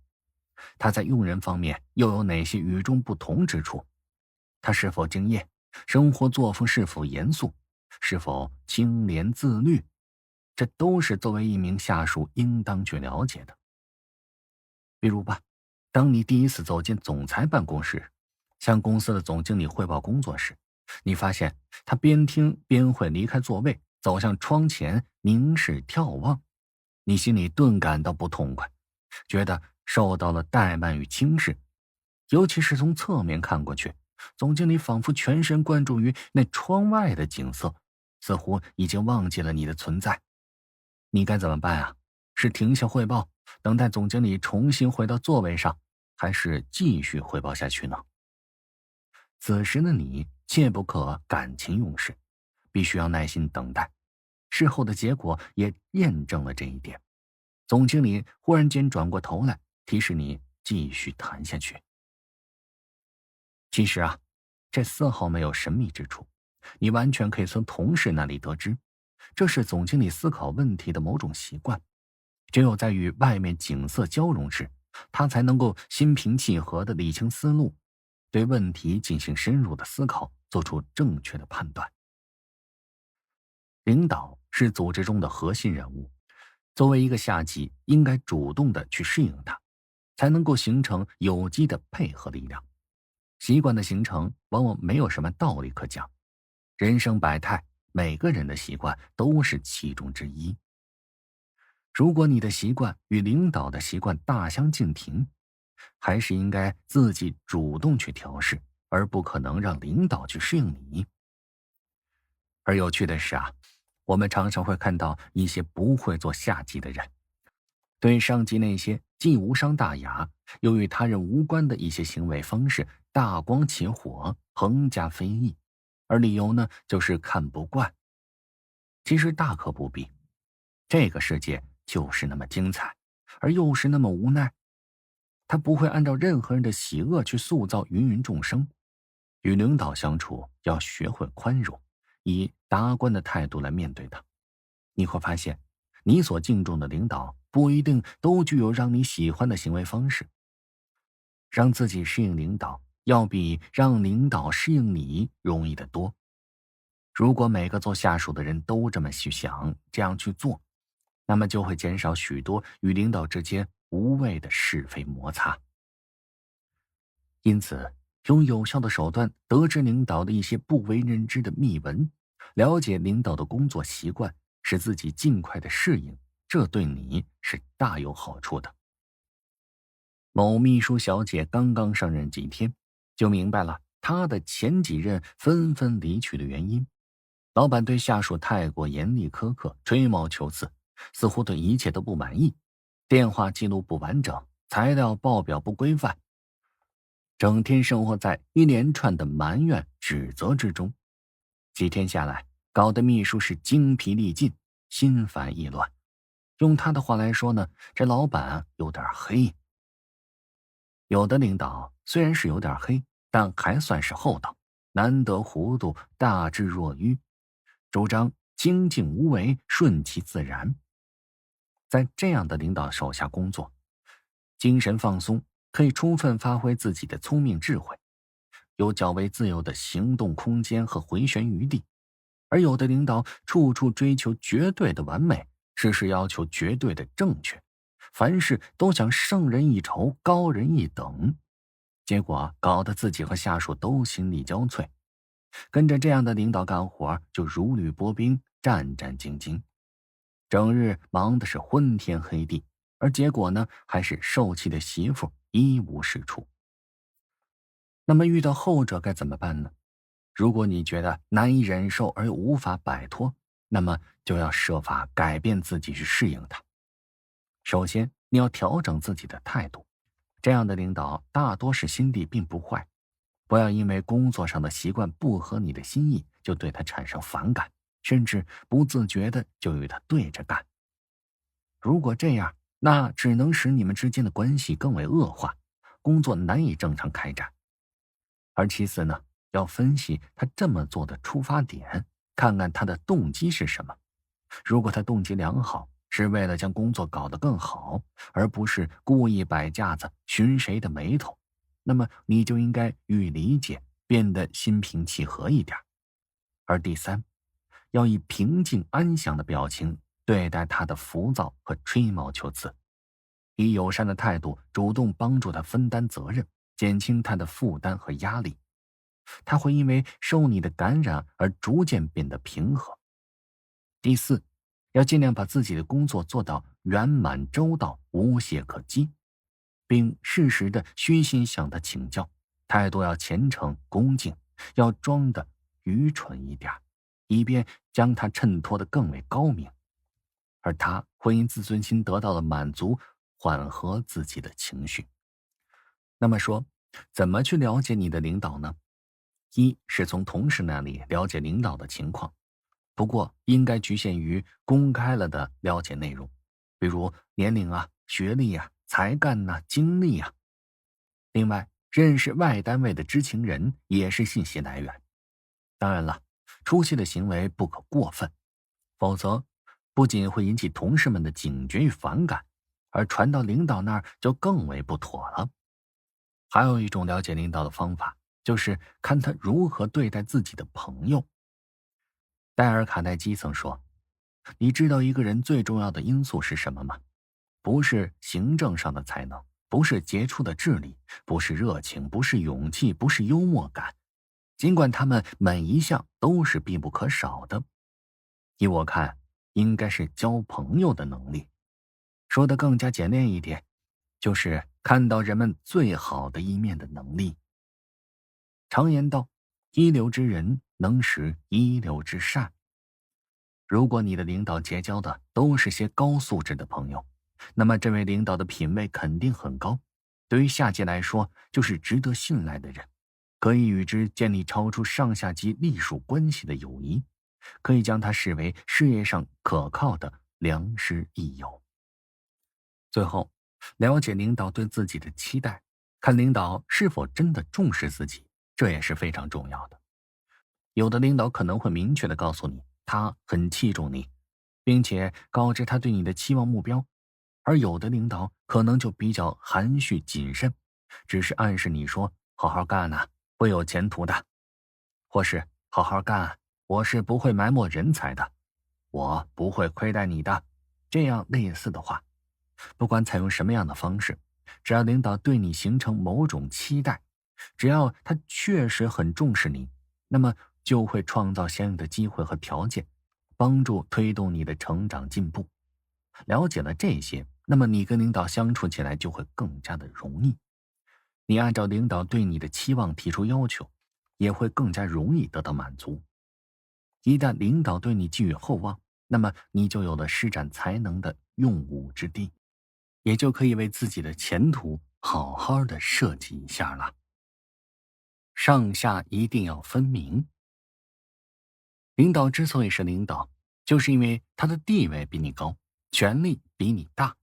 他在用人方面又有哪些与众不同之处，他是否敬业，生活作风是否严肃，是否清廉自律，这都是作为一名下属应当去了解的。比如吧，当你第一次走进总裁办公室，向公司的总经理汇报工作时，你发现他边听边会离开座位，走向窗前凝视眺望，你心里顿感到不痛快，觉得受到了怠慢与轻视。尤其是从侧面看过去，总经理仿佛全神贯注于那窗外的景色，似乎已经忘记了你的存在。你该怎么办啊？是停下汇报，等待总经理重新回到座位上，还是继续汇报下去呢？此时的你切不可感情用事，必须要耐心等待。事后的结果也验证了这一点。总经理忽然间转过头来，提示你继续谈下去。其实啊，这丝毫没有神秘之处，你完全可以从同事那里得知，这是总经理思考问题的某种习惯。只有在与外面景色交融时，他才能够心平气和地理清思路，对问题进行深入的思考，做出正确的判断。领导是组织中的核心人物，作为一个下级，应该主动地去适应他，才能够形成有机的配合力量。习惯的形成往往没有什么道理可讲，人生百态，每个人的习惯都是其中之一。如果你的习惯与领导的习惯大相径庭，还是应该自己主动去调试，而不可能让领导去适应你。而有趣的是啊，我们常常会看到一些不会做下级的人，对上级那些既无伤大雅又与他人无关的一些行为方式大光起火，横加非议，而理由呢，就是看不惯。其实大可不必，这个世界就是那么精彩，而又是那么无奈。他不会按照任何人的喜恶去塑造芸芸众生。与领导相处，要学会宽容，以达观的态度来面对他。你会发现，你所敬重的领导不一定都具有让你喜欢的行为方式。让自己适应领导，要比让领导适应你容易得多。如果每个做下属的人都这么去想，这样去做，那么就会减少许多与领导之间无谓的是非摩擦。因此，用有效的手段得知领导的一些不为人知的秘闻，了解领导的工作习惯，使自己尽快的适应，这对你是大有好处的。某秘书小姐刚刚上任几天，就明白了她的前几任纷纷离去的原因。老板对下属太过严厉苛刻，吹毛求疵，似乎对一切都不满意，电话记录不完整，材料报表不规范，整天生活在一连串的埋怨指责之中。几天下来，搞得秘书是精疲力尽，心烦意乱。用他的话来说呢，这老板有点黑。有的领导虽然是有点黑，但还算是厚道，难得糊涂，大智若愚，主张精进无为，顺其自然。在这样的领导手下工作，精神放松，可以充分发挥自己的聪明智慧，有较为自由的行动空间和回旋余地。而有的领导处处追求绝对的完美，事事要求绝对的正确，凡事都想胜人一筹，高人一等，结果搞得自己和下属都心力交瘁。跟着这样的领导干活，就如履薄冰，战战兢兢，整日忙的是昏天黑地，而结果呢，还是受气的媳妇一无是处。那么遇到后者该怎么办呢？如果你觉得难以忍受而又无法摆脱，那么就要设法改变自己去适应它。首先，你要调整自己的态度。这样的领导大多是心地并不坏，不要因为工作上的习惯不合你的心意，就对他产生反感，甚至不自觉的就与他对着干。如果这样，那只能使你们之间的关系更为恶化，工作难以正常开展。而其次呢，要分析他这么做的出发点，看看他的动机是什么。如果他动机良好，是为了将工作搞得更好，而不是故意摆架子寻谁的眉头，那么你就应该予以理解，变得心平气和一点。而第三，要以平静安详的表情对待他的浮躁和吹毛求疵，以友善的态度主动帮助他分担责任，减轻他的负担和压力。他会因为受你的感染而逐渐变得平和。第四，要尽量把自己的工作做到圆满周到，无懈可击，并适时的虚心向他请教，态度要虔诚恭敬，要装得愚蠢一点，以便将他衬托得更为高明。而他会因自尊心得到了满足，缓和自己的情绪。那么说，怎么去了解你的领导呢？一是从同事那里了解领导的情况，不过应该局限于公开了的了解内容，比如年龄啊、学历啊、才干啊、经历啊。另外，认识外单位的知情人也是信息来源。当然了，出席的行为不可过分，否则不仅会引起同事们的警觉与反感，而传到领导那儿就更为不妥了。还有一种了解领导的方法，就是看他如何对待自己的朋友。戴尔·卡耐基曾说，你知道一个人最重要的因素是什么吗？不是行政上的才能，不是杰出的智力，不是热情，不是勇气，不是幽默感，尽管他们每一项都是必不可少的。依我看，应该是交朋友的能力。说得更加简练一点，就是看到人们最好的一面的能力。常言道，一流之人能使一流之善。如果你的领导结交的都是些高素质的朋友，那么这位领导的品位肯定很高，对于下级来说就是值得信赖的人，可以与之建立超出上下级隶属关系的友谊，可以将他视为事业上可靠的良师益友。最后，了解领导对自己的期待，看领导是否真的重视自己，这也是非常重要的。有的领导可能会明确地告诉你，他很器重你，并且告知他对你的期望目标，而有的领导可能就比较含蓄谨慎，只是暗示你说好好干啊，会有前途的，或是好好干，我是不会埋没人才的，我不会亏待你的，这样类似的话。不管采用什么样的方式，只要领导对你形成某种期待，只要他确实很重视你，那么就会创造相应的机会和条件，帮助推动你的成长进步。了解了这些，那么你跟领导相处起来就会更加的容易。你按照领导对你的期望提出要求，也会更加容易得到满足。一旦领导对你寄予厚望，那么你就有了施展才能的用武之地，也就可以为自己的前途好好的设计一下了。上下一定要分明。领导之所以是领导，就是因为他的地位比你高，权力比你大。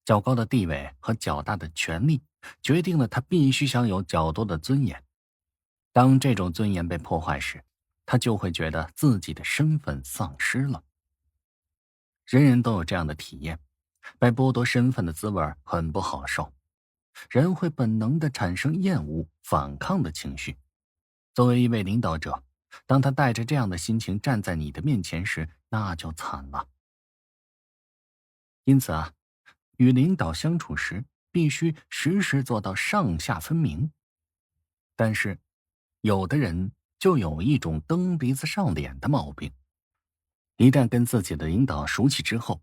较高的地位和较大的权力，决定了他必须享有较多的尊严。当这种尊严被破坏时，他就会觉得自己的身份丧失了。人人都有这样的体验，被剥夺身份的滋味很不好受，人会本能地产生厌恶、反抗的情绪。作为一位领导者，当他带着这样的心情站在你的面前时，那就惨了。因此啊，与领导相处时，必须时时做到上下分明。但是，有的人就有一种蹬鼻子上脸的毛病，一旦跟自己的领导熟悉之后，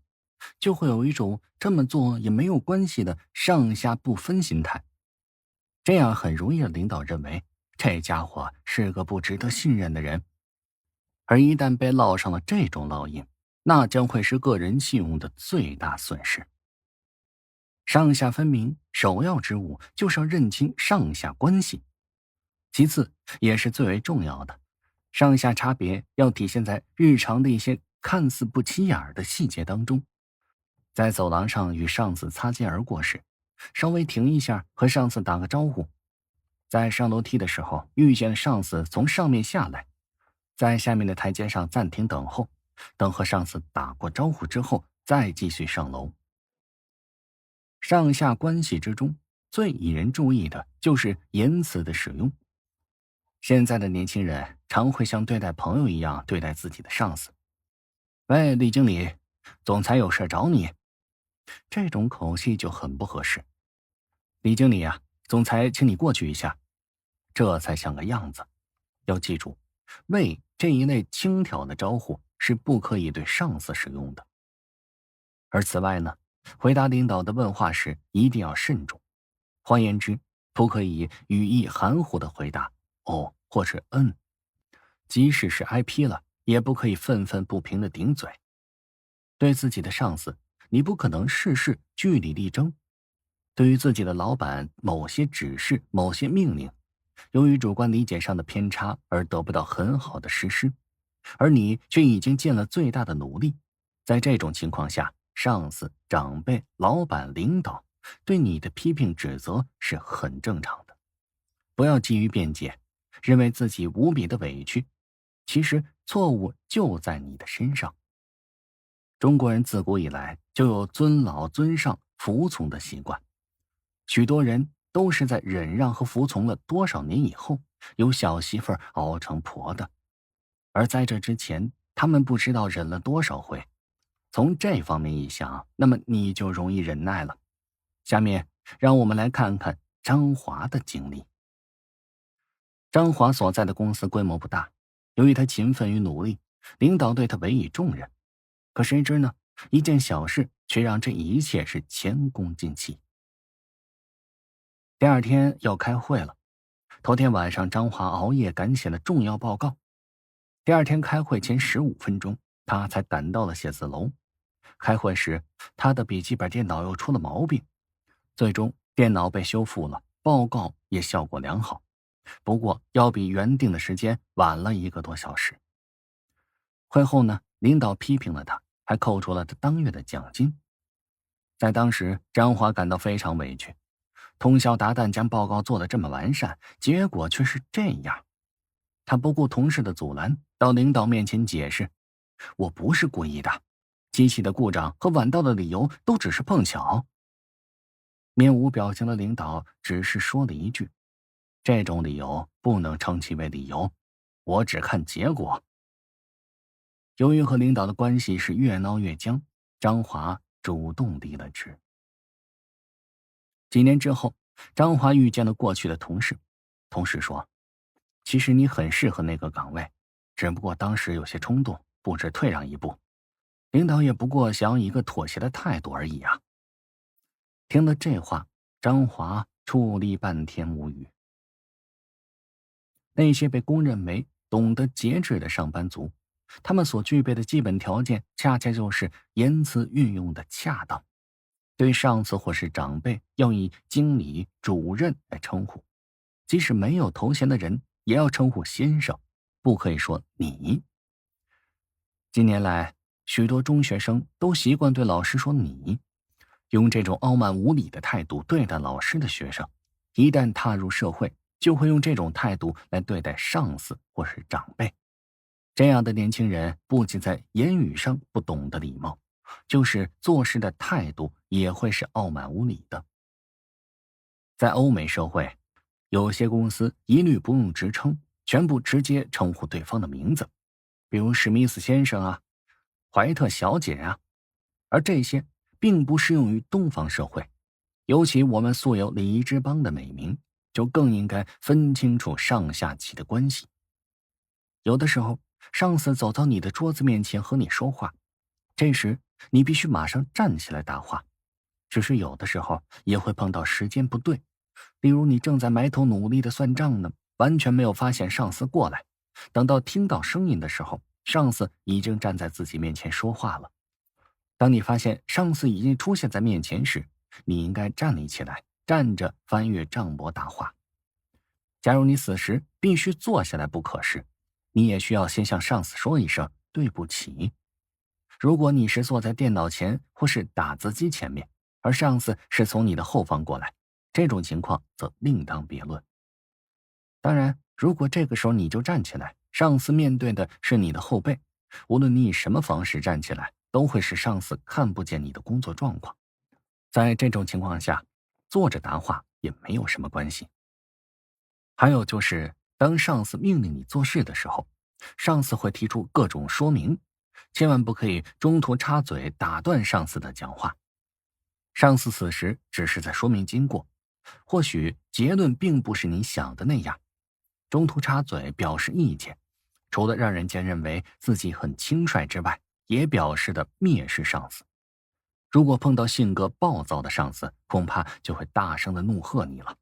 就会有一种这么做也没有关系的上下不分心态。这样很容易让领导认为这家伙是个不值得信任的人，而一旦被烙上了这种烙印，那将会是个人信用的最大损失。上下分明，首要之务就是要认清上下关系。其次，也是最为重要的，上下差别要体现在日常的一些看似不起眼的细节当中。在走廊上与上司擦肩而过时，稍微停一下和上司打个招呼；在上楼梯的时候遇见上司从上面下来，在下面的台阶上暂停等候，等和上司打过招呼之后再继续上楼。上下关系之中，最引人注意的就是言辞的使用。现在的年轻人常会像对待朋友一样对待自己的上司。喂，李经理，总裁有事找你。这种口气就很不合适。李经理啊，总裁请你过去一下，这才像个样子。要记住，喂这一类轻佻的招呼是不可以对上司使用的。而此外呢，回答领导的问话时一定要慎重。换言之，不可以语意含糊的回答哦或是嗯，即使是挨批了，也不可以愤愤不平的顶嘴。对自己的上司，你不可能事事据理力争。对于自己的老板某些指示、某些命令，由于主观理解上的偏差而得不到很好的实施，而你却已经尽了最大的努力。在这种情况下，上司、长辈、老板、领导对你的批评指责是很正常的。不要急于辩解，认为自己无比的委屈，其实错误就在你的身上。中国人自古以来就有尊老尊上、服从的习惯，许多人都是在忍让和服从了多少年以后，由小媳妇熬成婆的。而在这之前，他们不知道忍了多少回。从这方面一想，那么你就容易忍耐了。下面让我们来看看张华的经历。张华所在的公司规模不大，由于他勤奋与努力，领导对他委以重任。可谁知呢，一件小事却让这一切是前功尽弃。第二天要开会了，头天晚上张华熬夜赶写了重要报告。第二天开会前15分钟，他才赶到了写字楼。开会时，他的笔记本电脑又出了毛病，最终电脑被修复了，报告也效果良好，不过要比原定的时间晚了1个多小时。会后呢，领导批评了他，还扣除了他当月的奖金。在当时，张华感到非常委屈，通宵达旦将报告做得这么完善，结果却是这样。他不顾同事的阻拦，到领导面前解释：我不是故意的，机器的故障和晚到的理由都只是碰巧。面无表情的领导只是说了一句：这种理由不能称其为理由，我只看结果。由于和领导的关系是越闹越僵，张华主动离了职。几年之后，张华遇见了过去的同事，同事说：其实你很适合那个岗位，只不过当时有些冲动，不知退让一步。领导也不过想要一个妥协的态度而已啊。听了这话，张华矗立半天无语。那些被公认为懂得节制的上班族，他们所具备的基本条件恰恰就是言辞运用的恰当。对上司或是长辈要以经理、主任来称呼，即使没有头衔的人也要称呼先生，不可以说你。近年来，许多中学生都习惯对老师说你，用这种傲慢无礼的态度对待老师的学生，一旦踏入社会，就会用这种态度来对待上司或是长辈。这样的年轻人不仅在言语上不懂得礼貌，就是做事的态度也会是傲慢无礼的。在欧美社会，有些公司一律不用职称，全部直接称呼对方的名字，比如史密斯先生啊，怀特小姐啊。而这些并不适用于东方社会，尤其我们素有礼仪之邦的美名，就更应该分清楚上下级的关系。有的时候，上司走到你的桌子面前和你说话，这时你必须马上站起来答话。只是有的时候也会碰到时间不对，例如你正在埋头努力的算账呢，完全没有发现上司过来，等到听到声音的时候，上司已经站在自己面前说话了。当你发现上司已经出现在面前时，你应该站立起来，站着翻阅账簿答话。假如你此时必须坐下来不可时，你也需要先向上司说一声对不起。如果你是坐在电脑前或是打字机前面，而上司是从你的后方过来，这种情况则另当别论。当然，如果这个时候你就站起来，上司面对的是你的后背，无论你以什么方式站起来，都会使上司看不见你的工作状况。在这种情况下，坐着答话也没有什么关系。还有就是，当上司命令你做事的时候，上司会提出各种说明，千万不可以中途插嘴打断上司的讲话。上司此时只是在说明经过，或许结论并不是你想的那样。中途插嘴表示意见，除了让人家认为自己很轻率之外，也表示的蔑视上司。如果碰到性格暴躁的上司，恐怕就会大声的怒喝你了。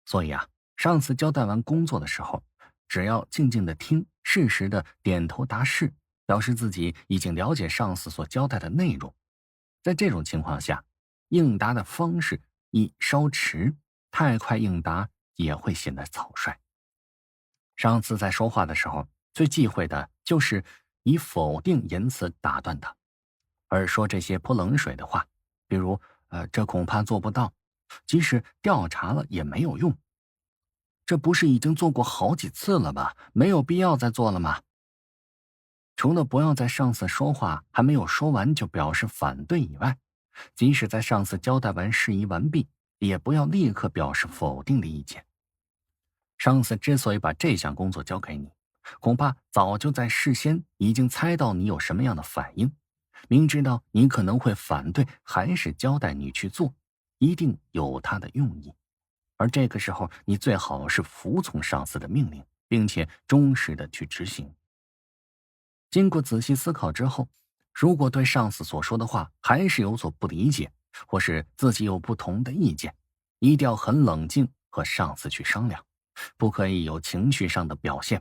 所以上司交代完工作的时候，只要静静的听，适时的点头答是，表示自己已经了解上司所交代的内容。在这种情况下，应答的方式宜稍迟，太快应答也会显得草率。上司在说话的时候，最忌讳的就是以否定言辞打断他，而说这些泼冷水的话，比如这恐怕做不到，即使调查了也没有用，这不是已经做过好几次了吗？没有必要再做了吗？除了不要在上司说话还没有说完就表示反对以外，即使在上司交代完事宜完毕，也不要立刻表示否定的意见。上司之所以把这项工作交给你，恐怕早就在事先已经猜到你有什么样的反应，明知道你可能会反对，还是交代你去做，一定有他的用意。而这个时候，你最好是服从上司的命令，并且忠实的去执行。经过仔细思考之后，如果对上司所说的话还是有所不理解，或是自己有不同的意见，一定要很冷静和上司去商量，不可以有情绪上的表现，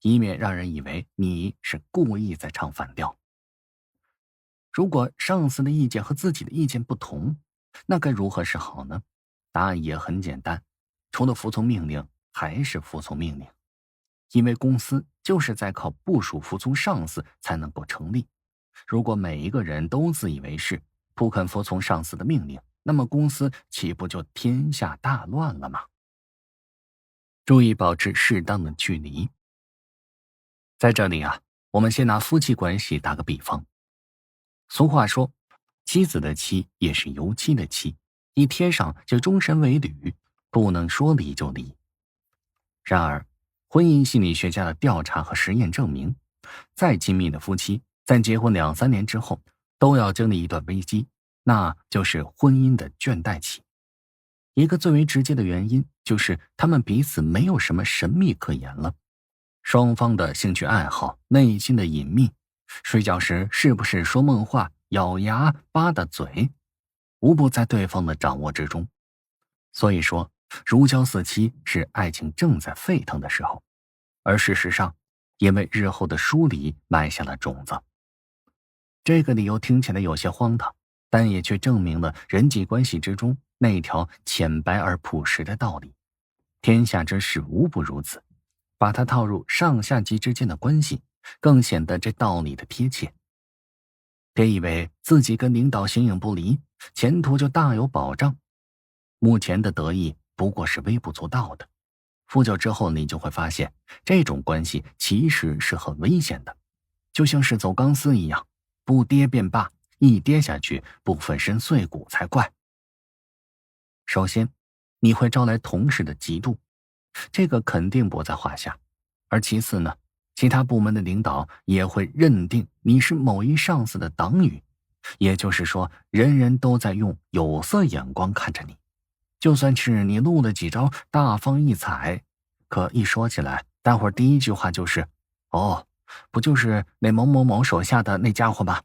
以免让人以为你是故意在唱反调。如果上司的意见和自己的意见不同，那该如何是好呢？答案也很简单，除了服从命令，还是服从命令。因为公司就是在靠部属服从上司才能够成立。如果每一个人都自以为是，不肯服从上司的命令，那么公司岂不就天下大乱了吗？注意保持适当的距离。在这里我们先拿夫妻关系打个比方。俗话说，妻子的妻也是油漆的漆，一贴上就终身为侣，不能说离就离。然而，婚姻心理学家的调查和实验证明，再亲密的夫妻在结婚2-3年之后，都要经历一段危机，那就是婚姻的倦怠期。一个最为直接的原因就是他们彼此没有什么神秘可言了，双方的兴趣爱好、内心的隐秘，睡觉时是不是说梦话、咬牙巴的嘴，无不在对方的掌握之中。所以说，如胶似漆是爱情正在沸腾的时候，而事实上也为日后的疏离埋下了种子。这个理由听起来有些荒唐，但也却证明了人际关系之中那条浅白而朴实的道理。天下之事无不如此，把它套入上下级之间的关系，更显得这道理的贴切。别以为自己跟领导形影不离，前途就大有保障。目前的得意不过是微不足道的，不久之后你就会发现，这种关系其实是很危险的，就像是走钢丝一样，不跌便罢，一跌下去不粉身碎骨才怪。首先，你会招来同事的嫉妒，这个肯定不在话下。而其次呢，其他部门的领导也会认定你是某一上司的党羽，也就是说，人人都在用有色眼光看着你。就算是你录了几招大放异彩，可一说起来，大伙儿第一句话就是哦，不就是那某某某手下的那家伙吧？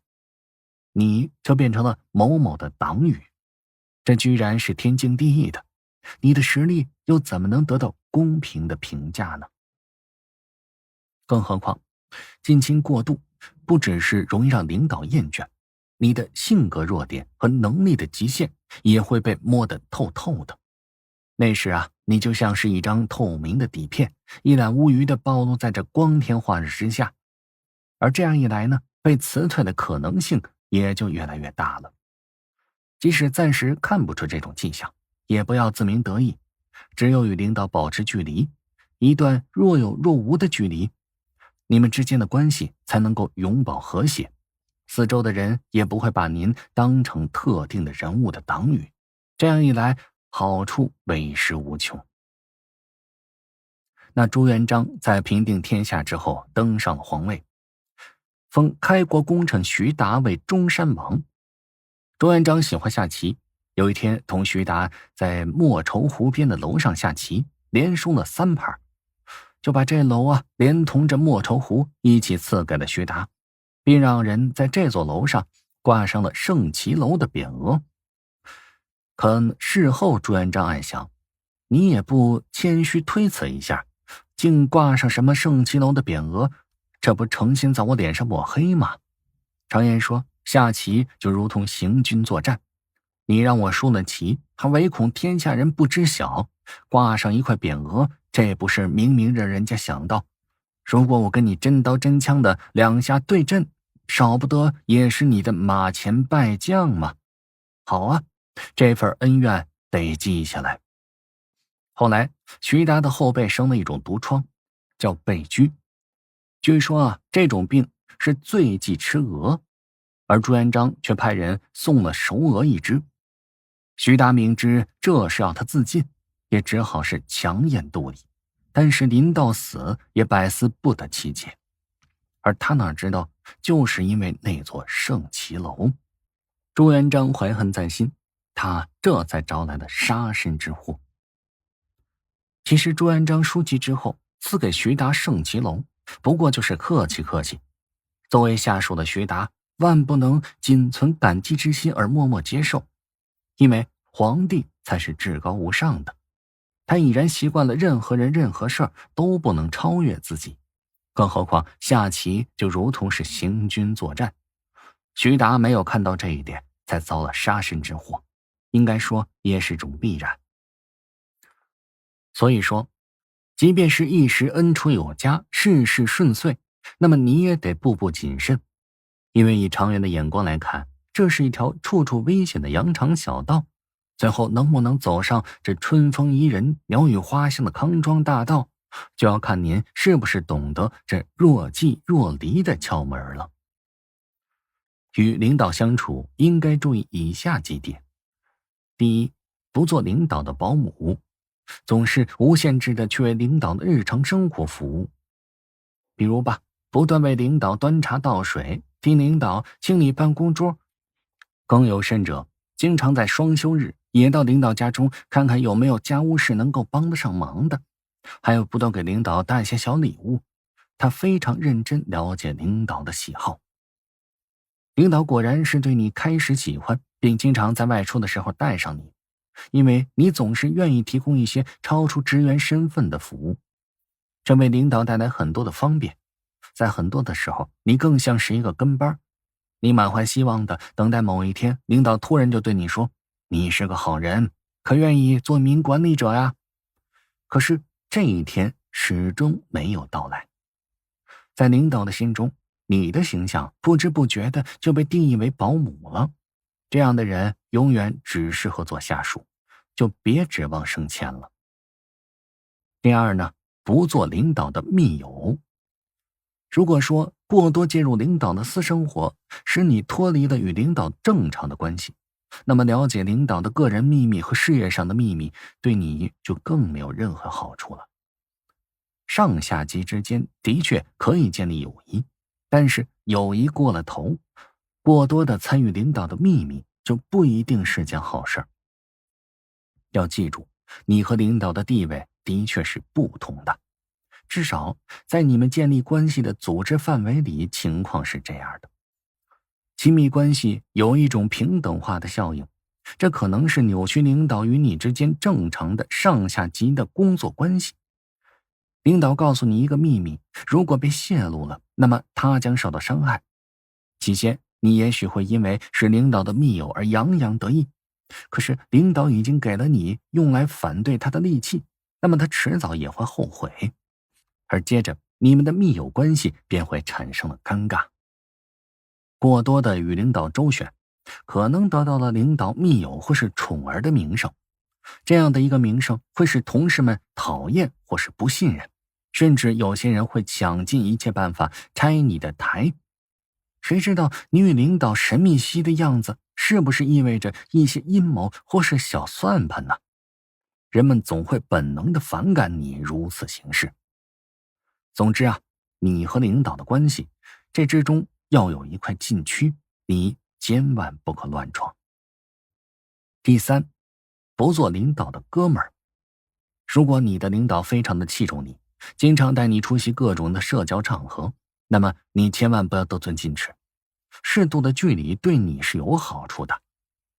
你就变成了某某的党羽，这居然是天经地义的，你的实力又怎么能得到公平的评价呢？更何况，近亲过度不只是容易让领导厌倦，你的性格弱点和能力的极限也会被摸得透透的。那时你就像是一张透明的底片，一览无余地暴露在这光天化日之下。而这样一来呢，被辞退的可能性也就越来越大了。即使暂时看不出这种迹象，也不要自鸣得意，只有与领导保持距离，一段若有若无的距离，你们之间的关系才能够永保和谐，四周的人也不会把您当成特定的人物的党羽，这样一来，好处为时无穷。那朱元璋在平定天下之后登上了皇位，封开国功臣徐达为中山王。朱元璋喜欢下棋，有一天同徐达在莫愁湖边的楼上下棋，连输了3盘，就把这楼连同着莫愁湖一起赐给了徐达，并让人在这座楼上挂上了圣骑楼的匾额。可事后朱元璋暗想，你也不谦虚推辞一下，竟挂上什么圣骑楼的匾额，这不诚心在我脸上抹黑吗？常言说，下棋就如同行军作战，你让我输了棋，还唯恐天下人不知晓，挂上一块匾额，这不是明明让人家想到，如果我跟你真刀真枪的2下对阵，少不得也是你的马前败将嘛。好啊，这份恩怨得记下来。后来徐达的后背生了一种毒疮，叫背疽，据说这种病是最忌吃鹅，而朱元璋却派人送了熟鹅1只。徐达明知这是要他自尽，也只好是强咽肚里，但是临到死也百思不得其解。而他哪知道，就是因为那座圣骑楼，朱元璋怀恨在心，他这才招来了杀身之祸。其实朱元璋输棋之后赐给徐达圣骑楼，不过就是客气客气。作为下属的徐达，万不能仅存感激之心而默默接受，因为皇帝才是至高无上的，他已然习惯了任何人任何事儿都不能超越自己，更何况下棋就如同是行军作战。徐达没有看到这一点，才遭了杀身之祸，应该说也是种必然。所以说，即便是一时恩宠有加，事事顺遂，那么你也得步步谨慎，因为以长远的眼光来看，这是一条处处危险的羊肠小道，最后能不能走上这春风宜人、鸟语花香的康庄大道，就要看您是不是懂得这若即若离的窍门了。与领导相处应该注意以下几点。第一，不做领导的保姆，总是无限制的去为领导的日常生活服务。比如吧，不断为领导端茶倒水，替领导清理办公桌，更有甚者，经常在双休日也到领导家中看看有没有家务事能够帮得上忙的，还有不断给领导带些小礼物。他非常认真了解领导的喜好。领导果然是对你开始喜欢，并经常在外出的时候带上你，因为你总是愿意提供一些超出职员身份的服务，这为领导带来很多的方便。在很多的时候，你更像是一个跟班，你满怀希望的等待某一天，领导突然就对你说，你是个好人，可愿意做名管理者呀？可是这一天始终没有到来。在领导的心中，你的形象不知不觉的就被定义为保姆了，这样的人永远只适合做下属，就别指望升迁了。第二呢，不做领导的密友。如果说过多介入领导的私生活，使你脱离了与领导正常的关系，那么了解领导的个人秘密和事业上的秘密，对你就更没有任何好处了。上下级之间的确可以建立友谊，但是友谊过了头，过多的参与领导的秘密，就不一定是件好事。要记住，你和领导的地位的确是不同的，至少在你们建立关系的组织范围里，情况是这样的。亲密关系有一种平等化的效应，这可能是扭曲领导与你之间正常的上下级的工作关系。领导告诉你一个秘密，如果被泄露了，那么他将受到伤害。起先你也许会因为是领导的密友而洋洋得意，可是领导已经给了你用来反对他的利器，那么他迟早也会后悔，而接着你们的密友关系便会产生了尴尬。过多的与领导周旋，可能得到了领导密友或是宠儿的名声，这样的一个名声会使同事们讨厌或是不信任，甚至有些人会想尽一切办法拆你的台。谁知道你与领导神秘兮的样子是不是意味着一些阴谋或是小算盘呢？人们总会本能地反感你如此行事。总之啊，你和领导的关系，这之中要有一块禁区，你千万不可乱闯。第三，不做领导的哥们儿。如果你的领导非常的器重你，经常带你出席各种的社交场合，那么你千万不要得寸进尺，适度的距离对你是有好处的。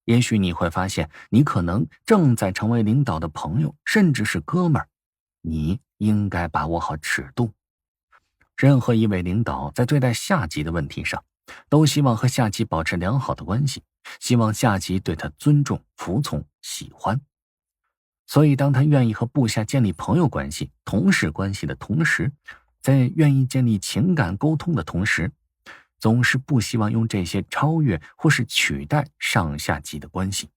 也许你会发现，你可能正在成为领导的朋友，甚至是哥们儿。你应该把握好尺度。任何一位领导在对待下级的问题上，都希望和下级保持良好的关系，希望下级对他尊重、服从、喜欢。所以当他愿意和部下建立朋友关系、同事关系的同时，在愿意建立情感沟通的同时，总是不希望用这些超越或是取代上下级的关系。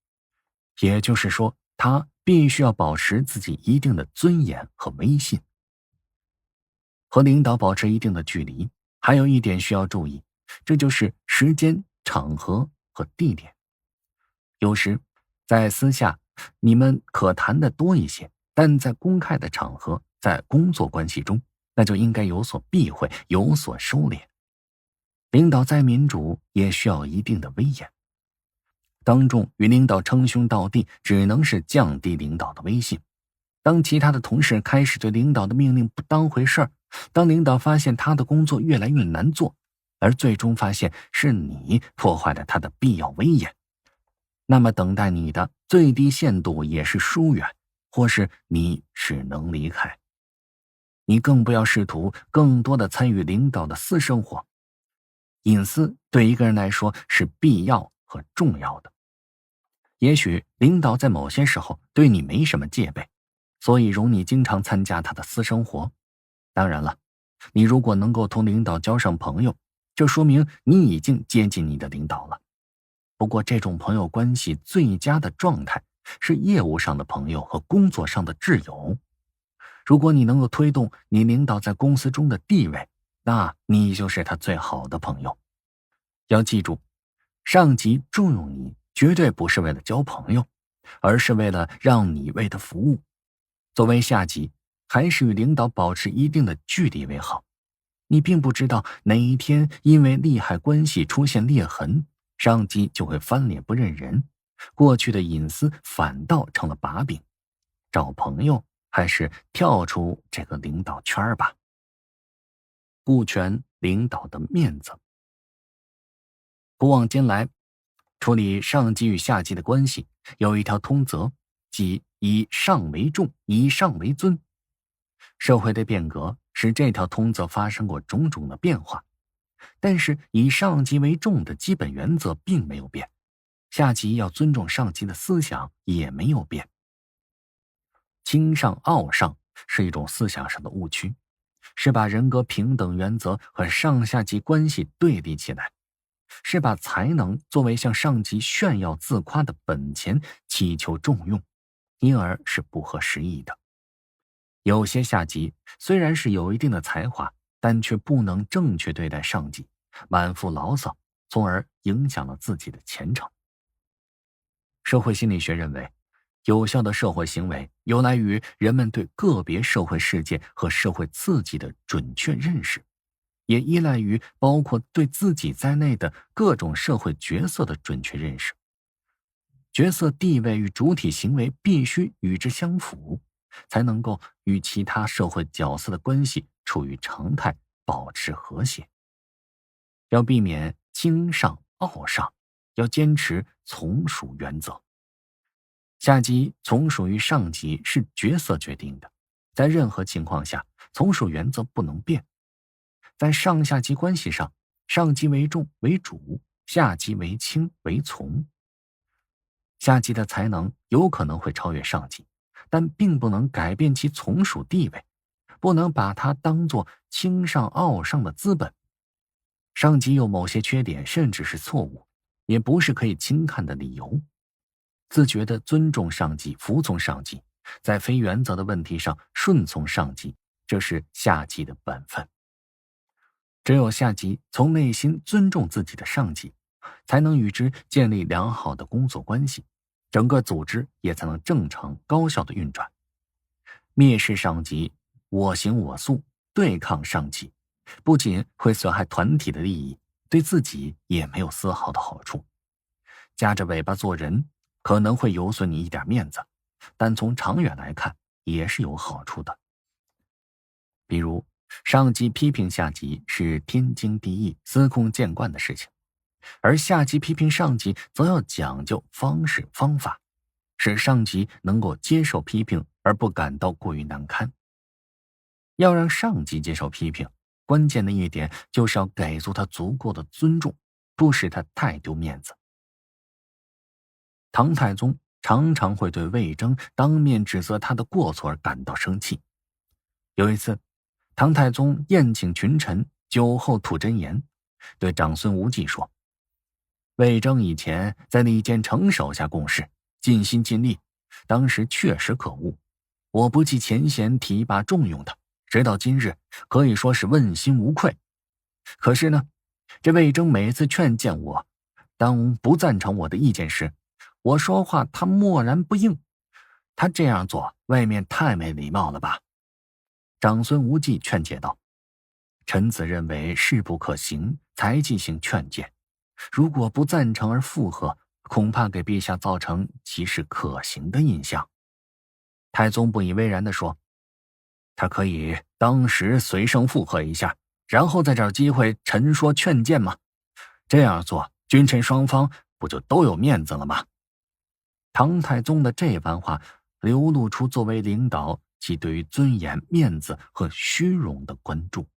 也就是说，他必须要保持自己一定的尊严和威信。和领导保持一定的距离，还有一点需要注意，这就是时间、场合和地点。有时在私下你们可谈的多一些，但在公开的场合，在工作关系中，那就应该有所避讳，有所收敛。领导再民主也需要一定的威严。当众与领导称兄道弟，只能是降低领导的威信。当其他的同事开始对领导的命令不当回事儿，当领导发现他的工作越来越难做，而最终发现是你破坏了他的必要威严，那么等待你的最低限度也是疏远，或是你只能离开。你更不要试图更多的参与领导的私生活。隐私对一个人来说是必要和重要的。也许领导在某些时候对你没什么戒备，所以容你经常参加他的私生活。当然了，你如果能够同领导交上朋友，这说明你已经接近你的领导了。不过这种朋友关系最佳的状态是业务上的朋友和工作上的挚友。如果你能够推动你领导在公司中的地位，那你就是他最好的朋友。要记住，上级重用你绝对不是为了交朋友，而是为了让你为他服务。作为下级，还是与领导保持一定的距离为好。你并不知道哪一天因为利害关系出现裂痕，上级就会翻脸不认人，过去的隐私反倒成了把柄。找朋友还是跳出这个领导圈吧。顾全领导的面子。古往今来，处理上级与下级的关系有一条通则，即以上为重，以上为尊。社会的变革使这条通则发生过种种的变化，但是以上级为重的基本原则并没有变，下级要尊重上级的思想也没有变。轻上傲上是一种思想上的误区，是把人格平等原则和上下级关系对立起来，是把才能作为向上级炫耀自夸的本钱，祈求重用，因而是不合时宜的。有些下级虽然是有一定的才华，但却不能正确对待上级，满腹牢骚，从而影响了自己的前程。社会心理学认为，有效的社会行为由来于人们对个别社会事件和社会刺激的准确认识，也依赖于包括对自己在内的各种社会角色的准确认识。角色地位与主体行为必须与之相符，才能够与其他社会角色的关系处于常态，保持和谐。要避免轻上傲上，要坚持从属原则。下级从属于上级是角色决定的，在任何情况下，从属原则不能变。在上下级关系上，上级为重为主，下级为轻为从。下级的才能有可能会超越上级，但并不能改变其从属地位，不能把它当作轻上傲上的资本。上级有某些缺点，甚至是错误，也不是可以轻看的理由。自觉地尊重上级，服从上级，在非原则的问题上顺从上级，这是下级的本分。只有下级从内心尊重自己的上级，才能与之建立良好的工作关系，整个组织也才能正常高效的运转。蔑视上级，我行我素，对抗上级，不仅会损害团体的利益，对自己也没有丝毫的好处。夹着尾巴做人，可能会有损你一点面子，但从长远来看也是有好处的。比如上级批评下级是天经地义、司空见惯的事情，而下级批评上级则要讲究方式方法，使上级能够接受批评而不感到过于难堪。要让上级接受批评，关键的一点就是要给足他足够的尊重，不使他太丢面子。唐太宗常常会对魏征当面指责他的过错而感到生气。有一次，唐太宗宴请群臣，酒后吐真言，对长孙无忌说：魏征以前在李建成手下共事，尽心尽力，当时确实可恶，我不计前嫌提拔重用他，直到今日可以说是问心无愧。可是呢，这魏征每次劝谏我，当不赞成我的意见时，我说话他默然不应，他这样做未免太没礼貌了吧。长孙无忌劝解道：臣子认为事不可行才进行劝谏，如果不赞成而附和，恐怕给陛下造成其是可行的印象。太宗不以为然地说：他可以当时随声附和一下，然后再找机会陈说劝谏吗？这样做，君臣双方不就都有面子了吗？唐太宗的这番话流露出作为领导其对于尊严、面子和虚荣的关注。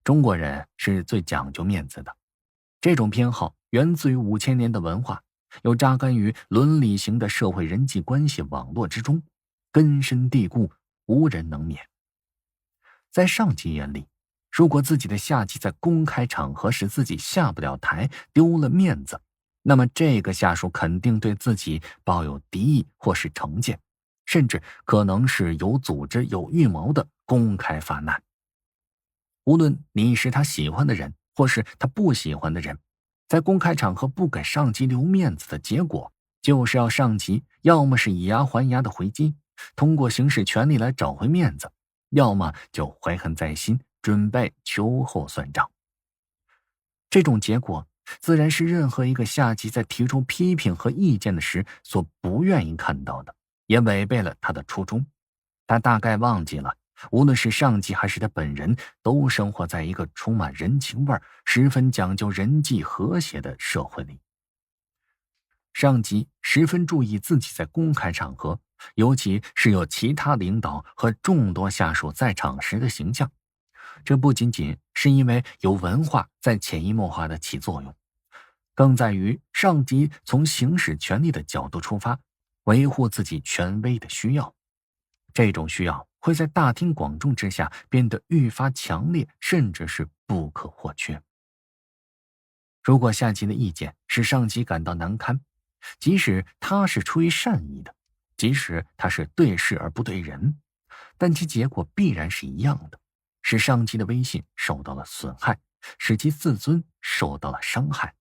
中国人是最讲究面子的，这种偏好源自于5000年的文化，又扎根于伦理型的社会人际关系网络之中，根深蒂固，无人能免。在上级眼里，如果自己的下级在公开场合使自己下不了台，丢了面子，那么这个下属肯定对自己抱有敌意或是成见，甚至可能是有组织、有预谋的公开发难。无论你是他喜欢的人，或是他不喜欢的人，在公开场合不给上级留面子的结果，就是要上级要么是以牙还牙的回击，通过行使权力来找回面子，要么就怀恨在心，准备秋后算账。这种结果自然是任何一个下级在提出批评和意见的时所不愿意看到的，也违背了他的初衷。他大概忘记了，无论是上级还是他本人，都生活在一个充满人情味、十分讲究人际和谐的社会里。上级十分注意自己在公开场合，尤其是有其他领导和众多下属在场时的形象。这不仅仅是因为有文化在潜移默化的起作用，更在于上级从行使权力的角度出发，维护自己权威的需要。这种需要会在大庭广众之下变得愈发强烈，甚至是不可或缺。如果下级的意见使上级感到难堪，即使他是出于善意的，即使他是对事而不对人，但其结果必然是一样的，使上级的威信受到了损害，使其自尊受到了伤害。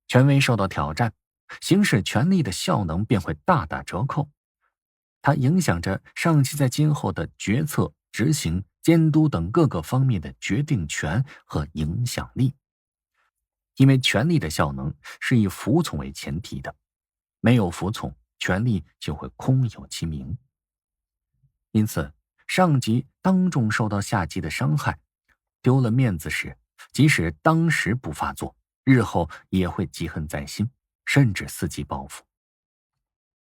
权威受到挑战，行使权力的效能便会大打折扣，它影响着上级在今后的决策、执行、监督等各个方面的决定权和影响力。因为权力的效能是以服从为前提的，没有服从，权力就会空有其名。因此，上级当众受到下级的伤害，丢了面子时，即使当时不发作，日后也会记恨在心，甚至伺机报复。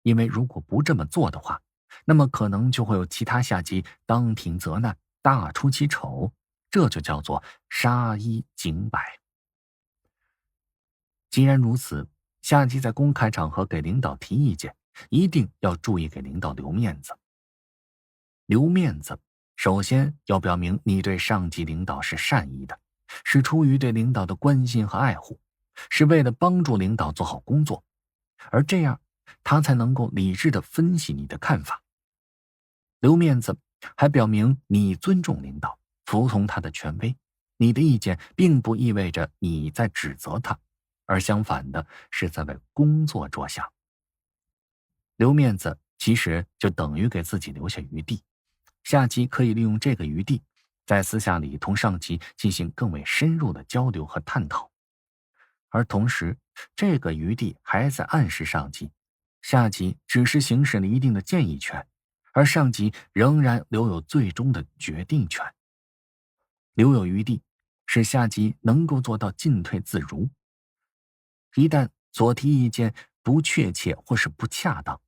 因为如果不这么做的话，那么可能就会有其他下级当庭责难，大出其丑，这就叫做杀一儆百。既然如此，下级在公开场合给领导提意见，一定要注意给领导留面子。留面子，首先要表明你对上级领导是善意的，是出于对领导的关心和爱护，是为了帮助领导做好工作，而这样他才能够理智地分析你的看法。留面子还表明你尊重领导，服从他的权威，你的意见并不意味着你在指责他，而相反的是在为工作着想。留面子其实就等于给自己留下余地，下级可以利用这个余地，在私下里同上级进行更为深入的交流和探讨。而同时，这个余地还在暗示上级，下级只是行使了一定的建议权，而上级仍然留有最终的决定权。留有余地，使下级能够做到进退自如。一旦所提意见不确切或是不恰当，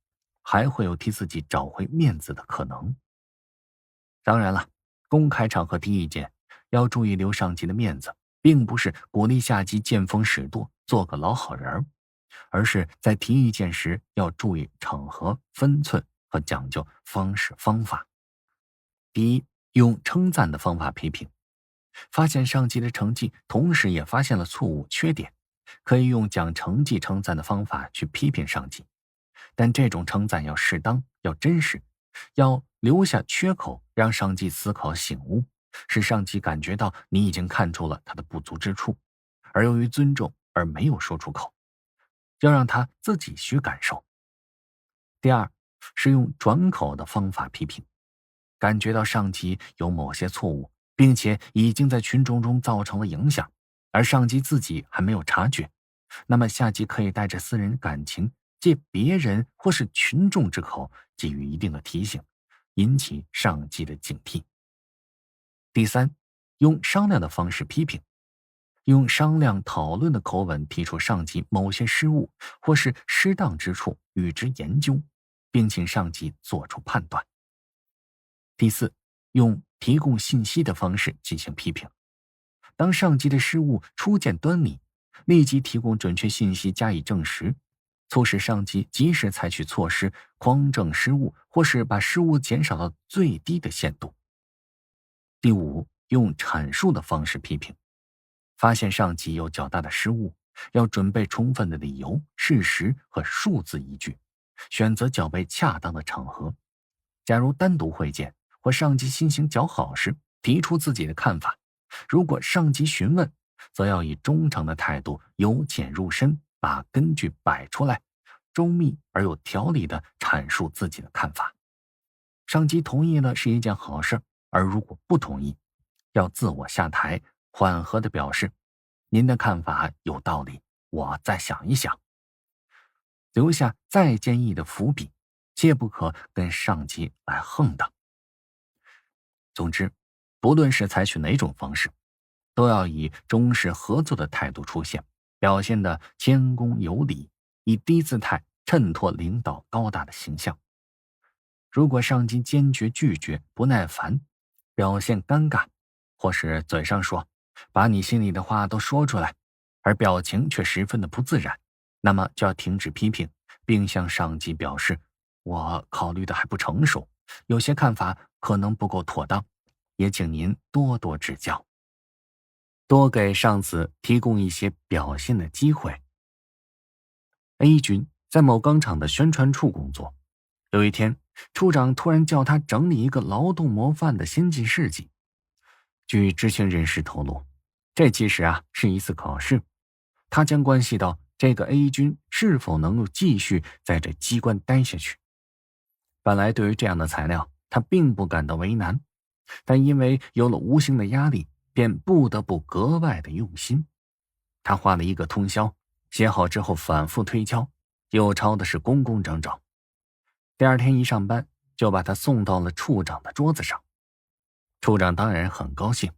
还会有替自己找回面子的可能。当然了，公开场合提意见要注意留上级的面子，并不是鼓励下级见风使舵，做个老好人，而是在提意见时要注意场合、分寸和讲究方式方法。第一，用称赞的方法批评。发现上级的成绩，同时也发现了错误缺点，可以用讲成绩称赞的方法去批评上级，但这种称赞要适当，要真实，要留下缺口，让上级思考醒悟，使上级感觉到你已经看出了他的不足之处，而由于尊重而没有说出口，要让他自己去感受。第二，是用转口的方法批评。感觉到上级有某些错误，并且已经在群众中造成了影响，而上级自己还没有察觉，那么下级可以带着私人感情，借别人或是群众之口给予一定的提醒，引起上级的警惕。第三，用商量的方式批评。用商量讨论的口吻提出上级某些失误或是适当之处，与之研究，并请上级做出判断。第四，用提供信息的方式进行批评。当上级的失误初见端倪，立即提供准确信息加以证实，促使上级及时采取措施匡正失误，或是把失误减少到最低的限度。第五，用阐述的方式批评。发现上级有较大的失误，要准备充分的理由、事实和数字依据，选择较为恰当的场合。假如单独会见或上级心情较好时，提出自己的看法；如果上级询问，则要以忠诚的态度由浅入深，把根据摆出来，周密而有条理地阐述自己的看法。上级同意了是一件好事，而如果不同意，要自我下台，缓和地表示您的看法有道理，我再想一想，留下再建议的伏笔，切不可跟上级来横的。总之，不论是采取哪种方式，都要以忠实合作的态度出现，表现得谦恭有礼，以低姿态衬托领导高大的形象。如果上级坚决拒绝、不耐烦，表现尴尬，或是嘴上说把你心里的话都说出来，而表情却十分的不自然，那么就要停止批评，并向上级表示我考虑的还不成熟，有些看法可能不够妥当，也请您多多指教。多给上司提供一些表现的机会。A 君在某钢厂的宣传处工作，有一天，处长突然叫他整理一个劳动模范的先进事迹。据知情人士透露，这其实是一次考试，它将关系到这个 A 君是否能够继续在这机关待下去。本来对于这样的材料，他并不感到为难，但因为有了无形的压力，便不得不格外的用心。他花了一个通宵，写好之后反复推敲，又抄的是工工整整。第二天一上班，就把他送到了处长的桌子上。处长当然很高兴，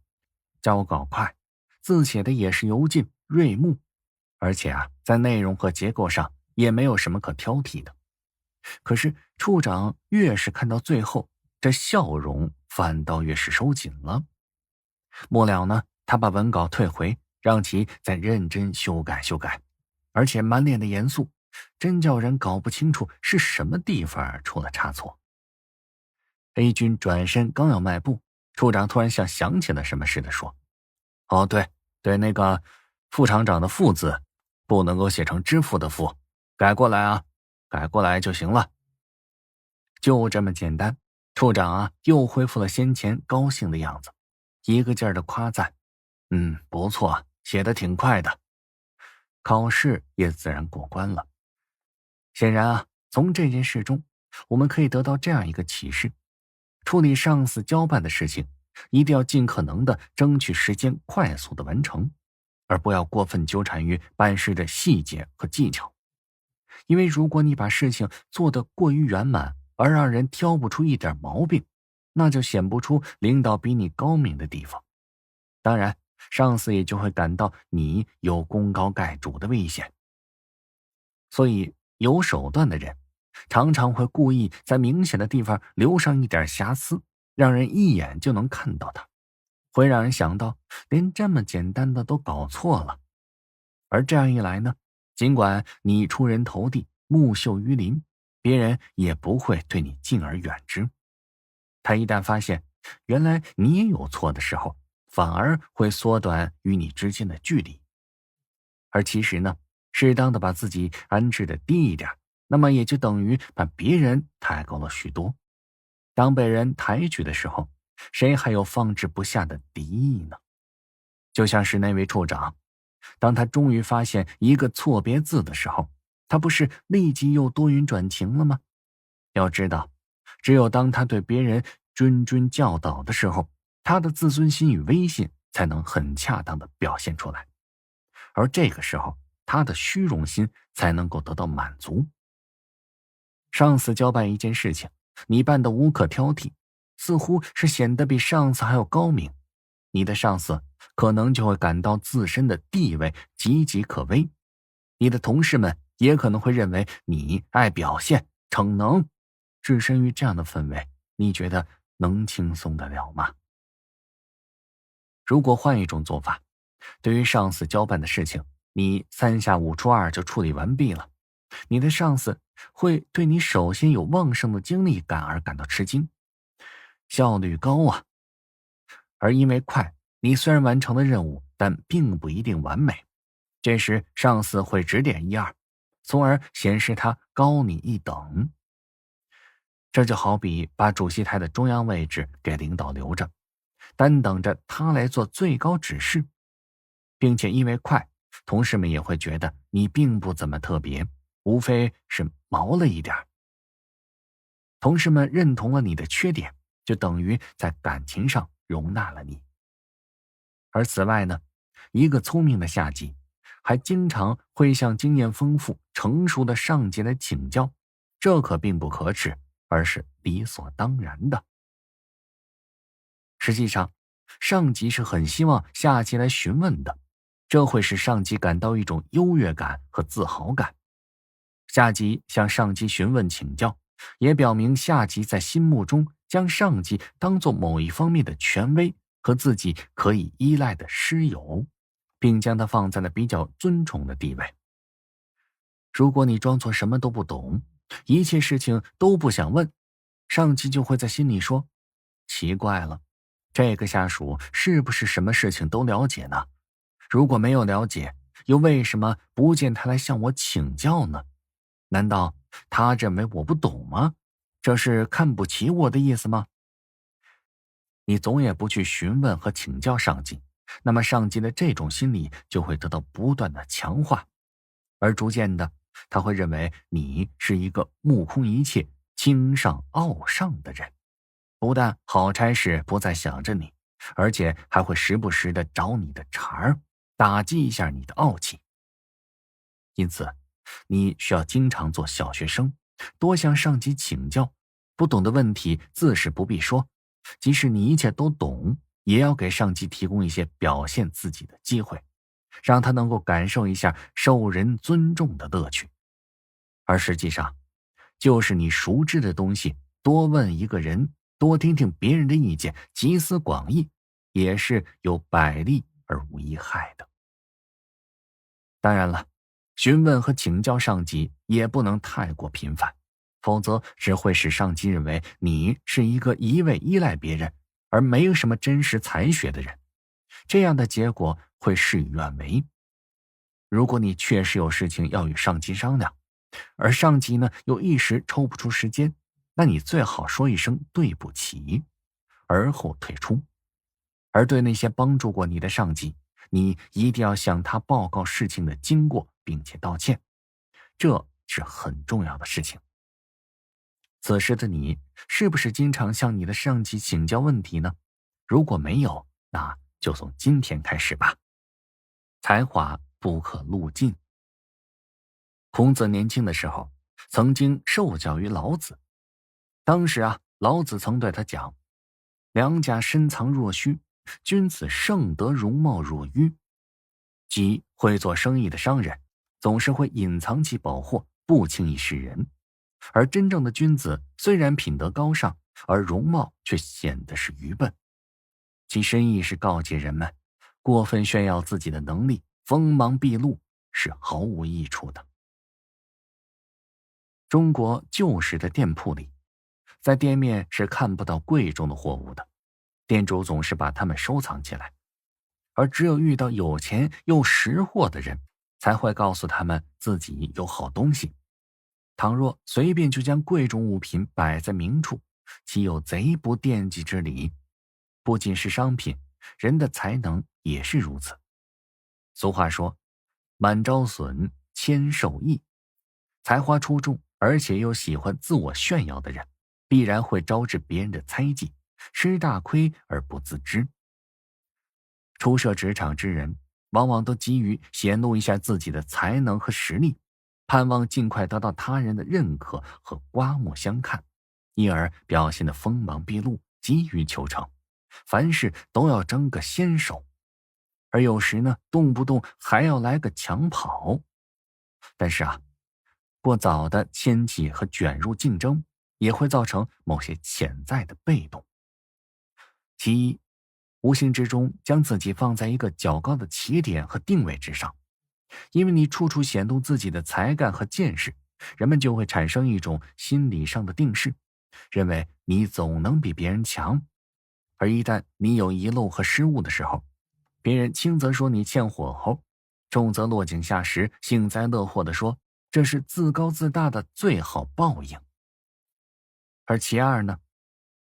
交稿快，字写的也是油尽锐目，而且在内容和结构上也没有什么可挑剔的。可是处长越是看到最后，这笑容反倒越是收紧了。末了呢，他把文稿退回，让其再认真修改修改，而且满脸的严肃，真叫人搞不清楚是什么地方出了差错。A 君转身刚要迈步，处长突然像想起了什么似的说：“哦，对，那个副厂长的副字不能够写成支付的付，改过来啊，改过来就行了。”就这么简单，处长啊又恢复了先前高兴的样子，一个劲儿的夸赞：“不错，写得挺快的。”考试也自然过关了。显然啊，从这件事中，我们可以得到这样一个启示：处理上司交办的事情，一定要尽可能的争取时间快速的完成，而不要过分纠缠于办事的细节和技巧。因为如果你把事情做得过于圆满，而让人挑不出一点毛病，那就显不出领导比你高明的地方。当然，上司也就会感到你有功高盖主的危险。所以，有手段的人常常会故意在明显的地方留上一点瑕疵，让人一眼就能看到它，会让人想到连这么简单的都搞错了。而这样一来呢，尽管你出人头地，木秀于林，别人也不会对你敬而远之。他一旦发现原来你也有错的时候，反而会缩短与你之间的距离。而其实呢，适当的把自己安置的低一点，那么也就等于把别人抬高了许多。当被人抬举的时候，谁还有放置不下的敌意呢？就像是那位处长，当他终于发现一个错别字的时候，他不是立即又多云转晴了吗？要知道，只有当他对别人谆谆教导的时候，他的自尊心与威信才能很恰当的表现出来，而这个时候他的虚荣心才能够得到满足。上司交办一件事情，你办得无可挑剔，似乎是显得比上司还要高明，你的上司可能就会感到自身的地位岌岌可危，你的同事们也可能会认为你爱表现逞能。置身于这样的氛围，你觉得能轻松得了吗？如果换一种做法，对于上司交办的事情，你3下5除2就处理完毕了，你的上司会对你首先有旺盛的精力感而感到吃惊，效率高啊。而因为快，你虽然完成了任务，但并不一定完美，这时上司会指点1、2，从而显示他高你一等。这就好比把主席台的中央位置给领导留着，单等着他来做最高指示，并且因为快，同事们也会觉得你并不怎么特别，无非是毛了一点。同事们认同了你的缺点，就等于在感情上容纳了你。而此外呢，一个聪明的下级还经常会向经验丰富、成熟的上级来请教，这可并不可耻，而是理所当然的。实际上，上级是很希望下级来询问的，这会使上级感到一种优越感和自豪感。下级向上级询问请教，也表明下级在心目中将上级当作某一方面的权威和自己可以依赖的师友，并将他放在了比较尊崇的地位。如果你装作什么都不懂，一切事情都不想问，上级就会在心里说：奇怪了，这个下属是不是什么事情都了解呢？如果没有了解，又为什么不见他来向我请教呢？难道他认为我不懂吗？这是看不起我的意思吗？你总也不去询问和请教上级，那么上级的这种心理就会得到不断的强化，而逐渐的，他会认为你是一个目空一切、轻上傲上的人，不但好差事不再想着你，而且还会时不时的找你的茬儿，打击一下你的傲气。因此，你需要经常做小学生，多向上级请教，不懂的问题自是不必说，即使你一切都懂，也要给上级提供一些表现自己的机会，让他能够感受一下受人尊重的乐趣。而实际上，就是你熟知的东西，多问一个人，多听听别人的意见，集思广益，也是有百利而无一害的。当然了，询问和请教上级也不能太过频繁，否则只会使上级认为你是一个一味依赖别人而没有什么真实才学的人，这样的结果会事与愿违。如果你确实有事情要与上级商量，而上级呢又一时抽不出时间，那你最好说一声对不起，而后退出。而对那些帮助过你的上级，你一定要向他报告事情的经过，并且道歉，这是很重要的事情。此时的你是不是经常向你的上级请教问题呢？如果没有，那就从今天开始吧。才华不可露尽。孔子年轻的时候曾经受教于老子，当时老子曾对他讲：良家深藏若虚，君子盛德容貌若愚。即会做生意的商人总是会隐藏其宝货，不轻易示人，而真正的君子虽然品德高尚，而容貌却显得是愚笨。其深意是告诫人们，过分炫耀自己的能力，锋芒毕露是毫无益处的。中国旧时的店铺里，在店面是看不到贵重的货物的，店主总是把它们收藏起来，而只有遇到有钱又识货的人，才会告诉他们自己有好东西。倘若随便就将贵重物品摆在明处，岂有贼不惦记之理？不仅是商品，人的才能也是如此。俗话说，满招损，谦受益。才华出众而且又喜欢自我炫耀的人，必然会招致别人的猜忌，吃大亏而不自知。初涉职场之人，往往都急于显露一下自己的才能和实力，盼望尽快得到他人的认可和刮目相看，因而表现得锋芒毕露，急于求成，凡事都要争个先手，而有时呢，动不动还要来个抢跑。但是过早的牵起和卷入竞争，也会造成某些潜在的被动。其一，无形之中将自己放在一个较高的起点和定位之上，因为你处处显露自己的才干和见识，人们就会产生一种心理上的定势，认为你总能比别人强。而一旦你有遗漏和失误的时候，别人轻则说你欠火候，重则落井下石，幸灾乐祸地说这是自高自大的最好报应。而其二呢，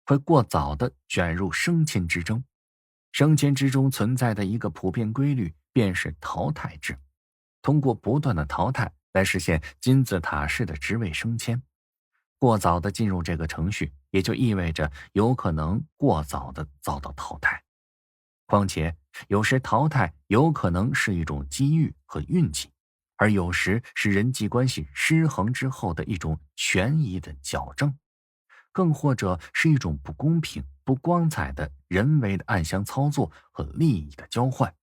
会过早地卷入升迁之争。升迁之中存在的一个普遍规律，便是淘汰制，通过不断的淘汰来实现金字塔式的职位升迁。过早的进入这个程序，也就意味着有可能过早的遭到淘汰。况且有时淘汰有可能是一种机遇和运气，而有时是人际关系失衡之后的一种权宜的矫正，更或者是一种不公平不光彩的人为的暗箱操作和利益的交换。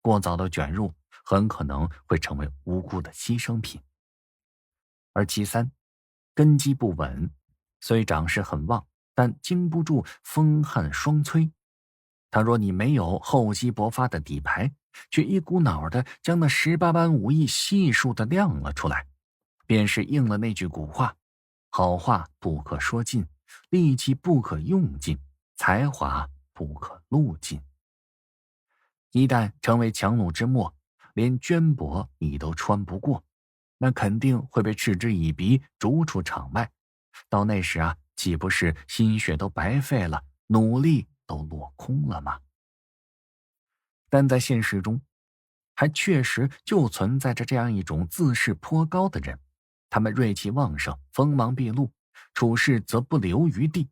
过早的卷入很可能会成为无辜的牺牲品。而其三，根基不稳，虽长势很旺，但经不住风旱霜摧。倘若你没有厚积薄发的底牌，却一股脑的将那18般武艺悉数的亮了出来，便是应了那句古话，好话不可说尽，力气不可用尽，才华不可露尽。一旦成为强弩之末，连绢帛你都穿不过，那肯定会被嗤之以鼻，逐出场外。到那时岂不是心血都白费了，努力都落空了吗？但在现实中，还确实就存在着这样一种自视颇高的人，他们锐气旺盛，锋芒毕露，处事则不留余地，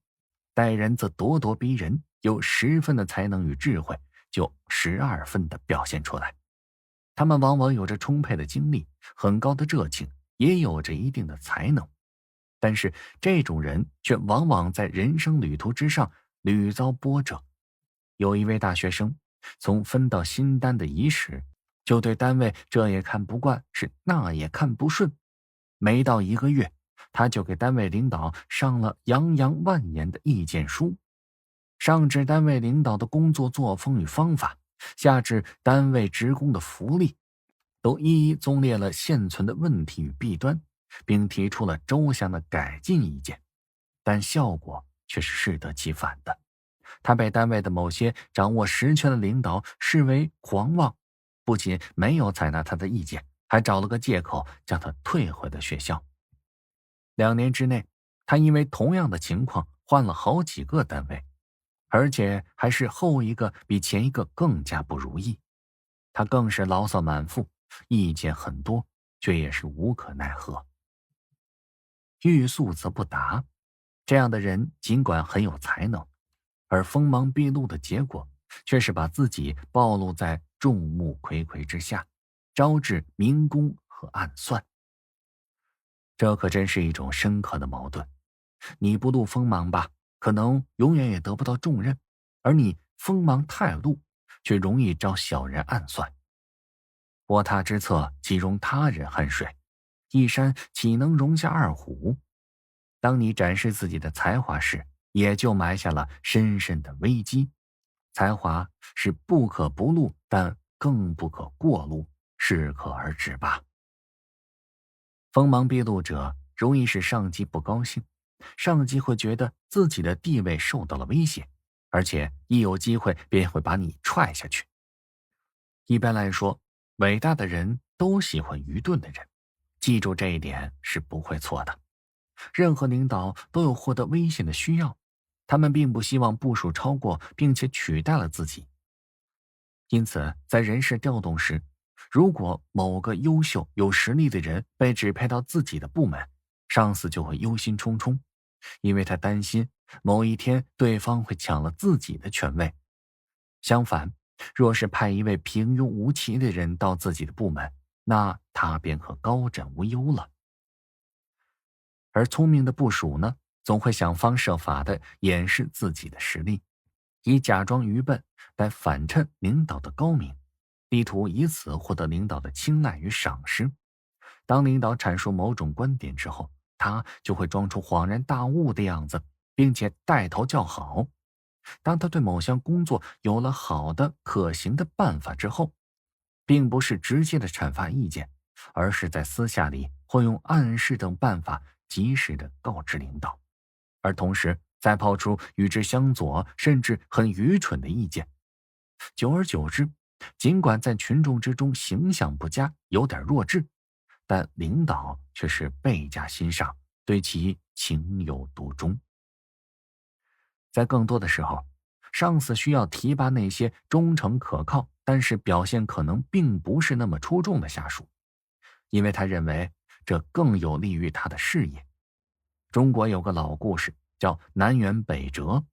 待人则咄咄逼人，有10分的才能与智慧，就12分的表现出来。他们往往有着充沛的精力，很高的热情，也有着一定的才能，但是这种人却往往在人生旅途之上屡遭波折。有一位大学生从分到新单的伊始，就对单位这也看不惯，是那也看不顺。没到1个月，他就给单位领导上了洋洋万言的意见书，上至单位领导的工作作风与方法，下至单位职工的福利，都一一综列了现存的问题与弊端，并提出了周详的改进意见，但效果却是适得其反的。他被单位的某些掌握实权的领导视为狂妄，不仅没有采纳他的意见，还找了个借口将他退回了学校。2年之内，他因为同样的情况换了好几个单位，而且还是后一个比前一个更加不如意。他更是牢骚满腹，意见很多，却也是无可奈何。欲速则不达，这样的人尽管很有才能，而锋芒毕露的结果却是把自己暴露在众目睽睽之下，招致明攻和暗算。这可真是一种深刻的矛盾。你不露锋芒吧，可能永远也得不到重任，而你锋芒太露，却容易招小人暗算。卧榻之侧岂容他人酣睡，一山岂能容下二虎。当你展示自己的才华时，也就埋下了深深的危机。才华是不可不露，但更不可过露，适可而止吧。锋芒毕露者容易使上级不高兴，上级会觉得自己的地位受到了威胁，而且一有机会便会把你踹下去。一般来说，伟大的人都喜欢愚钝的人，记住这一点是不会错的。任何领导都有获得威信的需要，他们并不希望部属超过并且取代了自己。因此，在人事调动时，如果某个优秀有实力的人被指配到自己的部门，上司就会忧心忡忡，因为他担心某一天对方会抢了自己的权位。相反，若是派一位平庸无奇的人到自己的部门，那他便可高枕无忧了。而聪明的部属呢，总会想方设法地掩饰自己的实力，以假装愚笨来反衬领导的高明，力图以此获得领导的青睐与赏识。当领导阐述某种观点之后，他就会装出恍然大悟的样子，并且带头叫好。当他对某项工作有了好的可行的办法之后，并不是直接的阐发意见，而是在私下里会用暗示等办法及时的告知领导，而同时再抛出与之相左甚至很愚蠢的意见。久而久之，尽管在群众之中形象不佳，有点弱智，但领导却是倍加欣赏，对其情有独钟。在更多的时候，上司需要提拔那些忠诚可靠，但是表现可能并不是那么出众的下属，因为他认为这更有利于他的事业。中国有个老故事叫南辕北辙，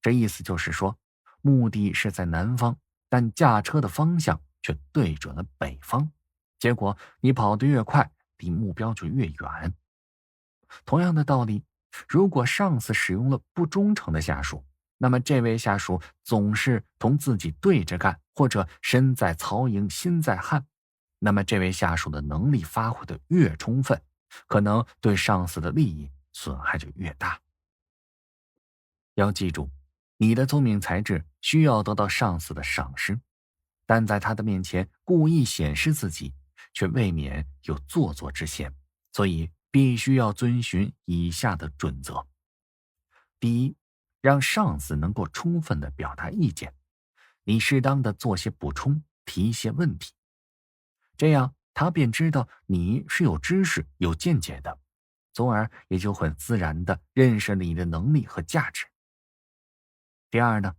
这意思就是说，目的是在南方，但驾车的方向却对准了北方，结果你跑得越快，离目标就越远。同样的道理，如果上司使用了不忠诚的下属，那么这位下属总是同自己对着干，或者身在曹营心在汉，那么这位下属的能力发挥的越充分，可能对上司的利益损害就越大。要记住，你的聪明才智需要得到上司的赏识，但在他的面前故意显示自己，却未免有做作之嫌，所以必须要遵循以下的准则。第一，让上司能够充分地表达意见，你适当地做些补充，提些问题，这样他便知道你是有知识有见解的，从而也就很自然地认识你的能力和价值。第二呢，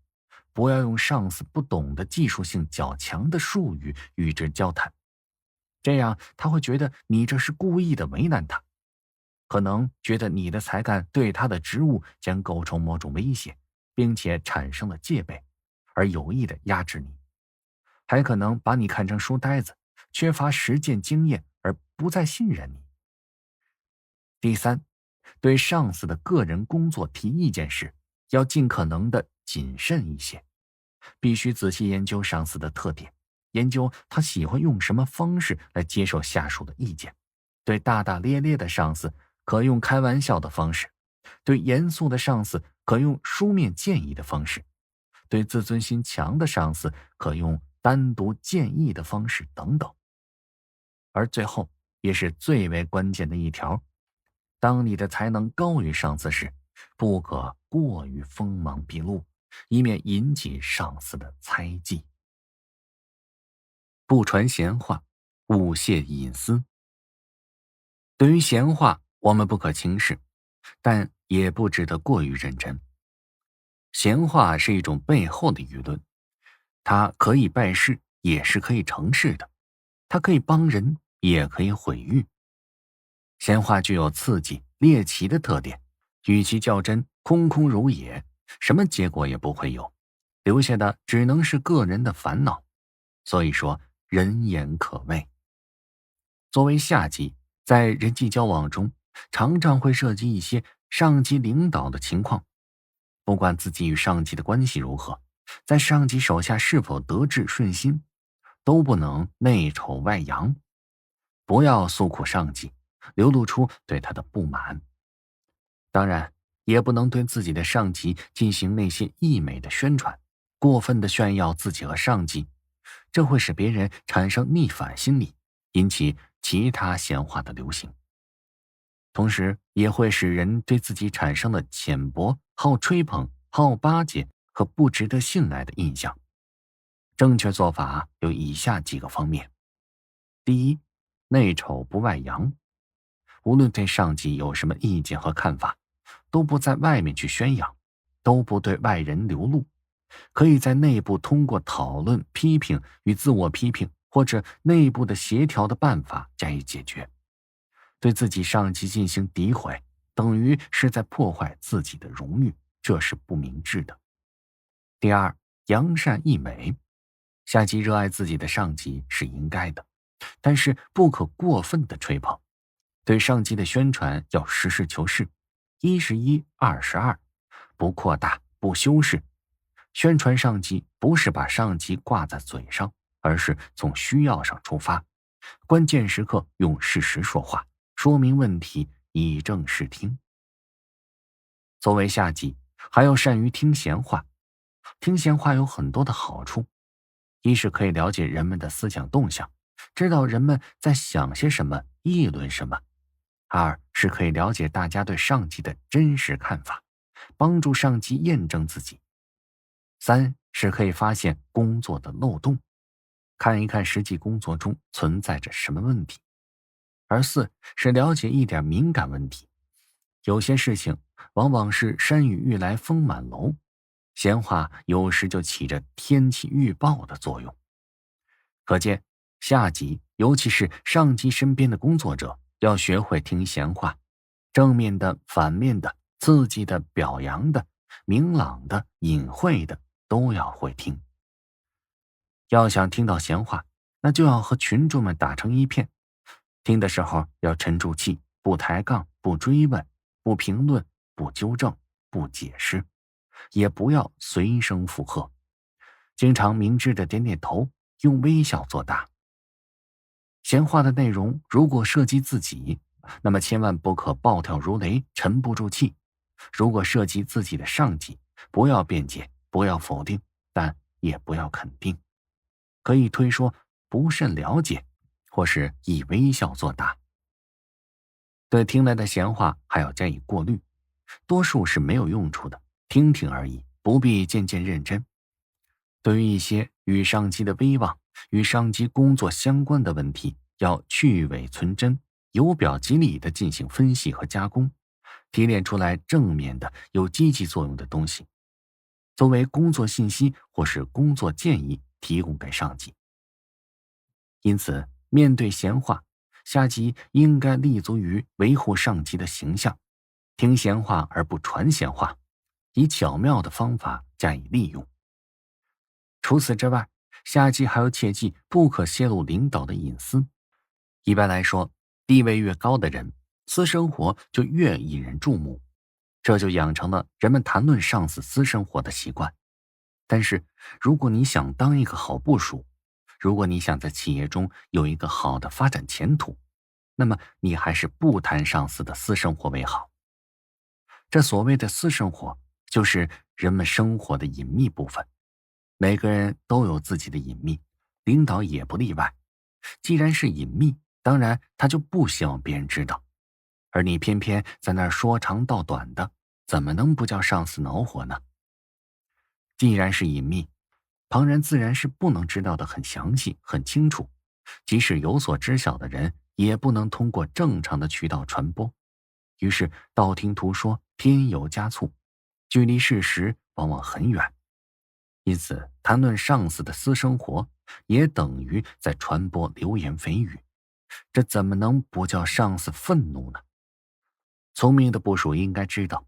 不要用上司不懂的技术性较强的术语与之交谈，这样他会觉得你这是故意的为难他，可能觉得你的才干对他的职务将构成某种威胁，并且产生了戒备，而有意的压制你，还可能把你看成书呆子，缺乏实践经验而不再信任你。第三，对上司的个人工作提意见时，要尽可能的谨慎一些，必须仔细研究上司的特点，研究他喜欢用什么方式来接受下属的意见。对大大咧咧的上司可用开玩笑的方式，对严肃的上司可用书面建议的方式，对自尊心强的上司可用单独建议的方式等等。而最后也是最为关键的一条，当你的才能高于上司时，不可过于锋芒毕露，以免引起上司的猜忌。不传闲话，勿泄隐私。对于闲话，我们不可轻视，但也不值得过于认真。闲话是一种背后的舆论，它可以败事，也是可以成事的；它可以帮人，也可以毁誉。闲话具有刺激、猎奇的特点，与其较真，空空如也，什么结果也不会有，留下的只能是个人的烦恼。所以说，人言可畏。作为下级，在人际交往中，常常会涉及一些上级领导的情况。不管自己与上级的关系如何，在上级手下是否得志顺心，都不能内丑外扬。不要诉苦上级，流露出对他的不满。当然，也不能对自己的上级进行那些溢美的宣传，过分的炫耀自己和上级，这会使别人产生逆反心理，引起其他闲话的流行。同时也会使人对自己产生了浅薄、好吹捧、好巴结和不值得信赖的印象。正确做法有以下几个方面。第一，内丑不外扬。无论对上级有什么意见和看法，都不在外面去宣扬，都不对外人流露，可以在内部通过讨论、批评与自我批评，或者内部的协调的办法加以解决。对自己上级进行诋毁，等于是在破坏自己的荣誉，这是不明智的。第二，扬善益美。下级热爱自己的上级是应该的，但是不可过分的吹捧。对上级的宣传要实事求是，一是一，二是二，不扩大，不修饰。宣传上级不是把上级挂在嘴上，而是从需要上出发，关键时刻用事实说话，说明问题，以正视听。作为下级，还要善于听闲话。听闲话有很多的好处，一是可以了解人们的思想动向，知道人们在想些什么，议论什么；二是可以了解大家对上级的真实看法，帮助上级验证自己；三是可以发现工作的漏洞，看一看实际工作中存在着什么问题；而四是了解一点敏感问题。有些事情往往是山雨欲来风满楼，闲话有时就起着天气预报的作用。可见，下级尤其是上级身边的工作者要学会听闲话，正面的、反面的、刺激的、表扬的、明朗的、隐晦的都要会听。要想听到闲话，那就要和群众们打成一片。听的时候要沉住气，不抬杠，不追问，不评论，不纠正，不解释，也不要随声附和，经常明智的点点头，用微笑作答。闲话的内容如果涉及自己，那么千万不可暴跳如雷，沉不住气；如果涉及自己的上级，不要辩解，不要否定，但也不要肯定，可以推说不甚了解，或是以微笑作答。对听来的闲话还要加以过滤，多数是没有用处的，听听而已，不必渐渐认真。对于一些与上级的威望、与上级工作相关的问题，要去伪存真，由表及里的进行分析和加工，提炼出来正面的、有积极作用的东西，作为工作信息或是工作建议提供给上级。因此，面对闲话，下级应该立足于维护上级的形象，听闲话而不传闲话，以巧妙的方法加以利用。除此之外，下级还要切记不可泄露领导的隐私。一般来说，地位越高的人，私生活就越引人注目，这就养成了人们谈论上司私生活的习惯。但是，如果你想当一个好部属，如果你想在企业中有一个好的发展前途，那么你还是不谈上司的私生活为好。这所谓的私生活，就是人们生活的隐秘部分。每个人都有自己的隐秘，领导也不例外。既然是隐秘，当然他就不希望别人知道，而你偏偏在那儿说长道短的，怎么能不叫上司恼火呢？既然是隐秘，旁人自然是不能知道的很详细很清楚，即使有所知晓的人也不能通过正常的渠道传播，于是道听途说，添油加醋，距离事实往往很远。因此谈论上司的私生活也等于在传播流言蜚语，这怎么能不叫上司愤怒呢？聪明的部属应该知道，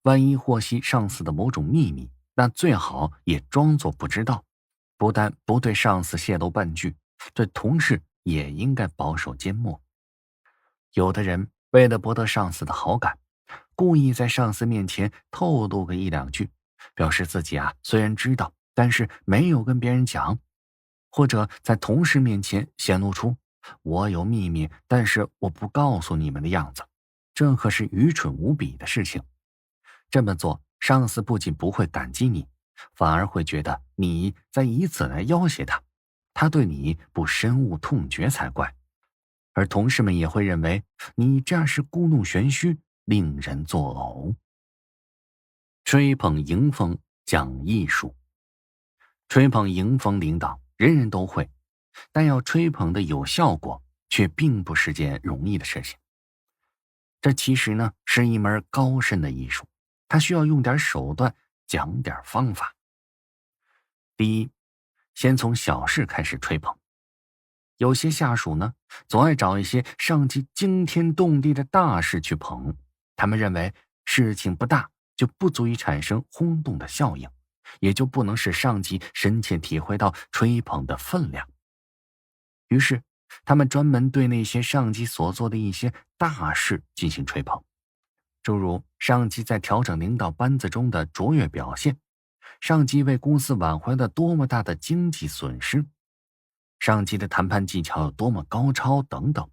万一获悉上司的某种秘密，那最好也装作不知道，不但不对上司泄露半句，对同事也应该保守缄默。有的人为了博得上司的好感，故意在上司面前透露个一两句，表示自己虽然知道，但是没有跟别人讲，或者在同事面前显露出我有秘密，但是我不告诉你们的样子，这可是愚蠢无比的事情。这么做，上司不仅不会感激你，反而会觉得你在以此来要挟他，他对你不深恶痛绝才怪。而同事们也会认为你这样是故弄玄虚，令人作呕。吹捧迎风讲艺术。吹捧迎风领导人人都会，但要吹捧的有效果，却并不是件容易的事情。这其实呢是一门高深的艺术，它需要用点手段，讲点方法。第一，先从小事开始吹捧。有些下属呢，总爱找一些上级惊天动地的大事去捧，他们认为事情不大，就不足以产生轰动的效应，也就不能使上级深切体会到吹捧的分量。于是他们专门对那些上级所做的一些大事进行吹捧，诸如上级在调整领导班子中的卓越表现，上级为公司挽回了多么大的经济损失，上级的谈判技巧有多么高超等等。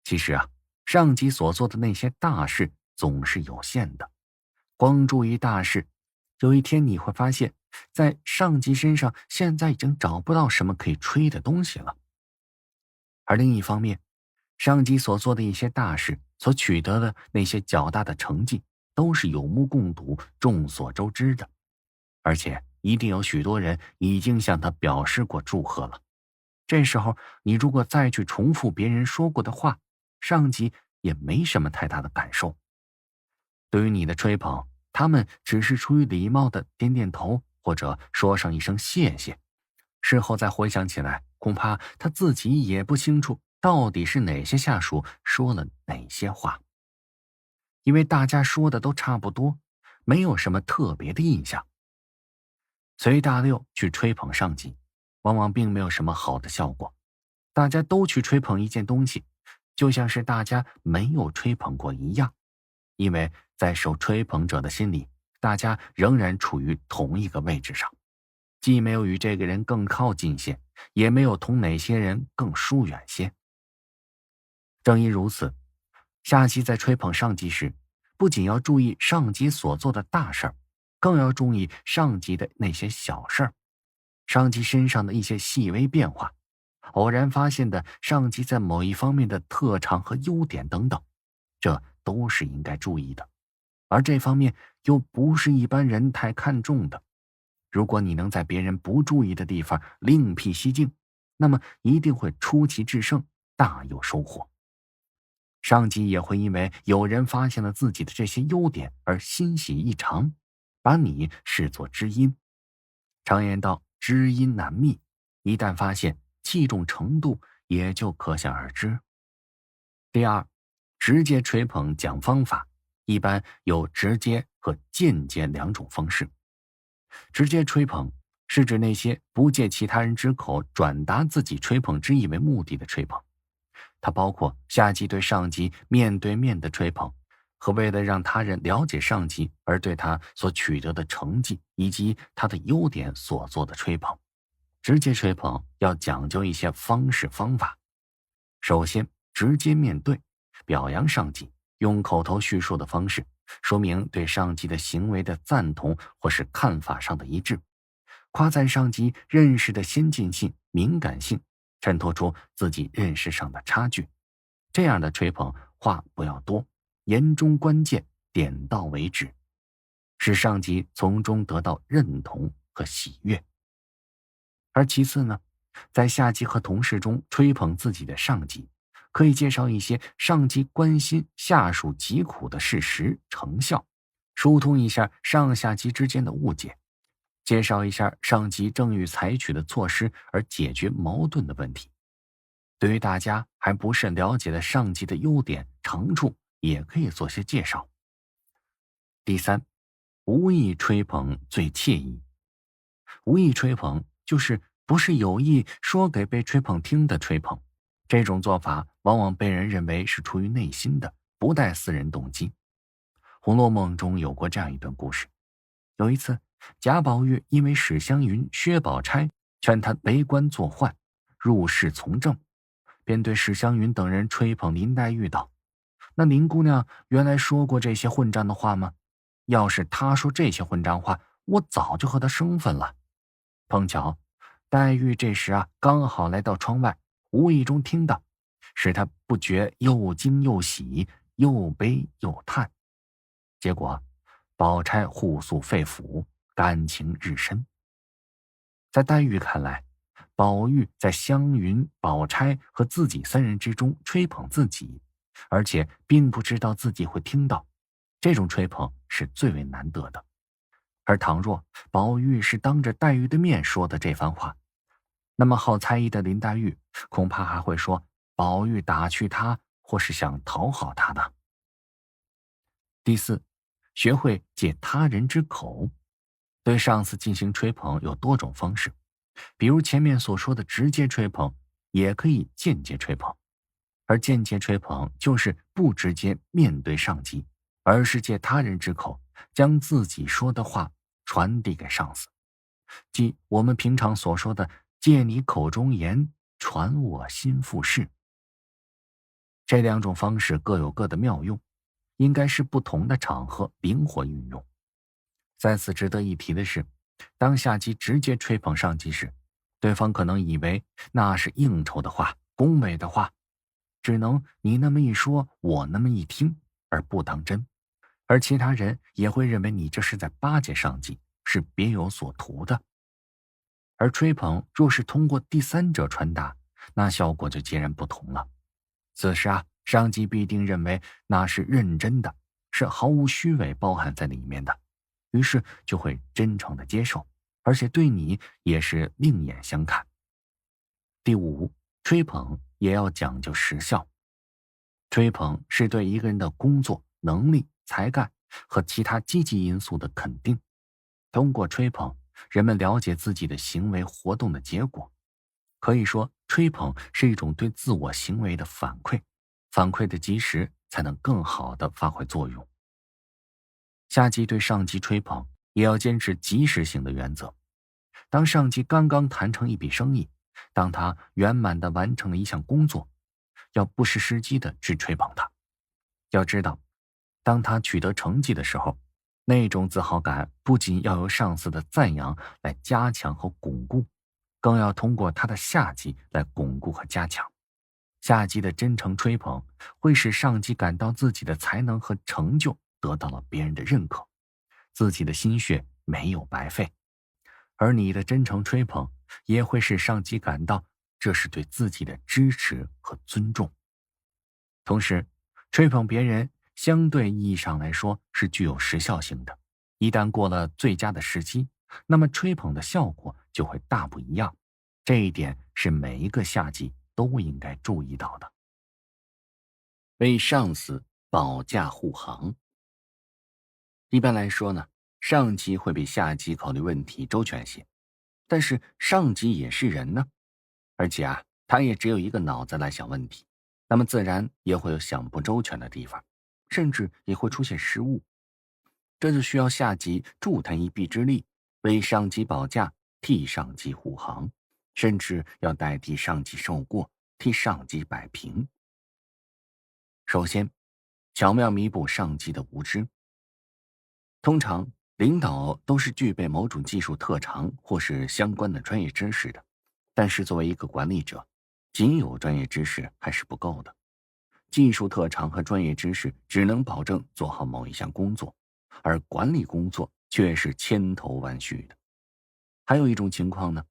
其实上级所做的那些大事总是有限的，光注意大事，有一天你会发现，在上级身上现在已经找不到什么可以吹的东西了。而另一方面，上级所做的一些大事，所取得的那些较大的成绩，都是有目共睹，众所周知的，而且一定有许多人已经向他表示过祝贺了。这时候你如果再去重复别人说过的话，上级也没什么太大的感受。对于你的吹捧，他们只是出于礼貌的点点头，或者说上一声谢谢。事后再回想起来，恐怕他自己也不清楚到底是哪些下属说了哪些话，因为大家说的都差不多，没有什么特别的印象。随大溜去吹捧上级，往往并没有什么好的效果。大家都去吹捧一件东西，就像是大家没有吹捧过一样，因为在受吹捧者的心里，大家仍然处于同一个位置上，既没有与这个人更靠近些，也没有同哪些人更疏远些。正因如此，下级在吹捧上级时，不仅要注意上级所做的大事儿，更要注意上级的那些小事儿，上级身上的一些细微变化，偶然发现的上级在某一方面的特长和优点等等，这都是应该注意的。而这方面又不是一般人太看重的，如果你能在别人不注意的地方另辟蹊径，那么一定会出奇制胜，大有收获。上级也会因为有人发现了自己的这些优点而欣喜异常，把你视作知音。常言道，知音难觅，一旦发现，器重程度也就可想而知。第二，直接吹捧讲方法，一般有直接和间接两种方式。直接吹捧是指那些不借其他人之口转达自己吹捧之意为目的的吹捧，它包括下级对上级面对面的吹捧，和为了让他人了解上级而对他所取得的成绩以及他的优点所做的吹捧。直接吹捧要讲究一些方式方法。首先，直接面对表扬上级，用口头叙述的方式说明对上级的行为的赞同或是看法上的一致，夸赞上级认识的先进性、敏感性，衬托出自己认识上的差距。这样的吹捧话不要多，言中关键，点到为止，使上级从中得到认同和喜悦。而其次呢，在下级和同事中吹捧自己的上级，可以介绍一些上级关心下属疾苦的事实成效，疏通一下上下级之间的误解，介绍一下上级正欲采取的措施而解决矛盾的问题。对于大家还不甚了解的上级的优点长处，也可以做些介绍。第三，无意吹捧最惬意。无意吹捧就是不是有意说给被吹捧听的吹捧，这种做法往往被人认为是出于内心的，不带私人动机。《红楼梦》中有过这样一段故事，有一次贾宝玉因为史湘云、薛宝钗劝他为官做宦，入仕从政，便对史湘云等人吹捧林黛玉道：那林姑娘原来说过这些混账的话吗？要是她说这些混账话，我早就和她生分了。碰巧黛玉这时刚好来到窗外，无意中听到，使她不觉又惊又喜，又悲又叹。结果宝钗互诉肺腑，感情日深。在黛玉看来，宝玉在湘云、宝钗和自己三人之中吹捧自己，而且并不知道自己会听到，这种吹捧是最为难得的。而倘若宝玉是当着黛玉的面说的这番话，那么好猜疑的林黛玉恐怕还会说宝玉打趣他，或是想讨好他呢。第四，学会借他人之口。对上司进行吹捧有多种方式，比如前面所说的直接吹捧，也可以间接吹捧。而间接吹捧就是不直接面对上级，而是借他人之口，将自己说的话传递给上司，即我们平常所说的借你口中言，传我心腹事。这两种方式各有各的妙用，应该是不同的场合灵活运用。在此值得一提的是，当下级直接吹捧上级时，对方可能以为那是应酬的话，恭维的话，只能你那么一说，我那么一听，而不当真。而其他人也会认为你这是在巴结上级，是别有所图的。而吹捧若是通过第三者传达，那效果就截然不同了。此时上级必定认为那是认真的，是毫无虚伪包含在里面的，于是就会真诚的接受，而且对你也是另眼相看。第五，吹捧也要讲究实效。吹捧是对一个人的工作、能力、才干和其他积极因素的肯定。通过吹捧，人们了解自己的行为活动的结果。可以说，吹捧是一种对自我行为的反馈，反馈的及时，才能更好地发挥作用。下级对上级吹捧，也要坚持及时性的原则。当上级刚刚谈成一笔生意，当他圆满地完成了一项工作，要不失时机地去吹捧他。要知道，当他取得成绩的时候，那种自豪感不仅要由上司的赞扬来加强和巩固，更要通过他的下级来巩固和加强。下级的真诚吹捧会使上级感到自己的才能和成就得到了别人的认可，自己的心血没有白费。而你的真诚吹捧也会使上级感到这是对自己的支持和尊重。同时，吹捧别人相对意义上来说是具有时效性的，一旦过了最佳的时机，那么吹捧的效果就会大不一样。这一点是每一个下级都应该注意到的。为上司保驾护航。一般来说呢，上级会比下级考虑问题周全些，但是上级也是人呢，而且他也只有一个脑子来想问题，那么自然也会有想不周全的地方，甚至也会出现失误。这就需要下级助他一臂之力，为上级保驾，替上级护航，甚至要代替上级受过，替上级摆平。首先，巧妙弥补上级的无知。通常领导都是具备某种技术特长或是相关的专业知识的，但是作为一个管理者，仅有专业知识还是不够的，技术特长和专业知识只能保证做好某一项工作，而管理工作却是千头万绪的。还有一种情况呢，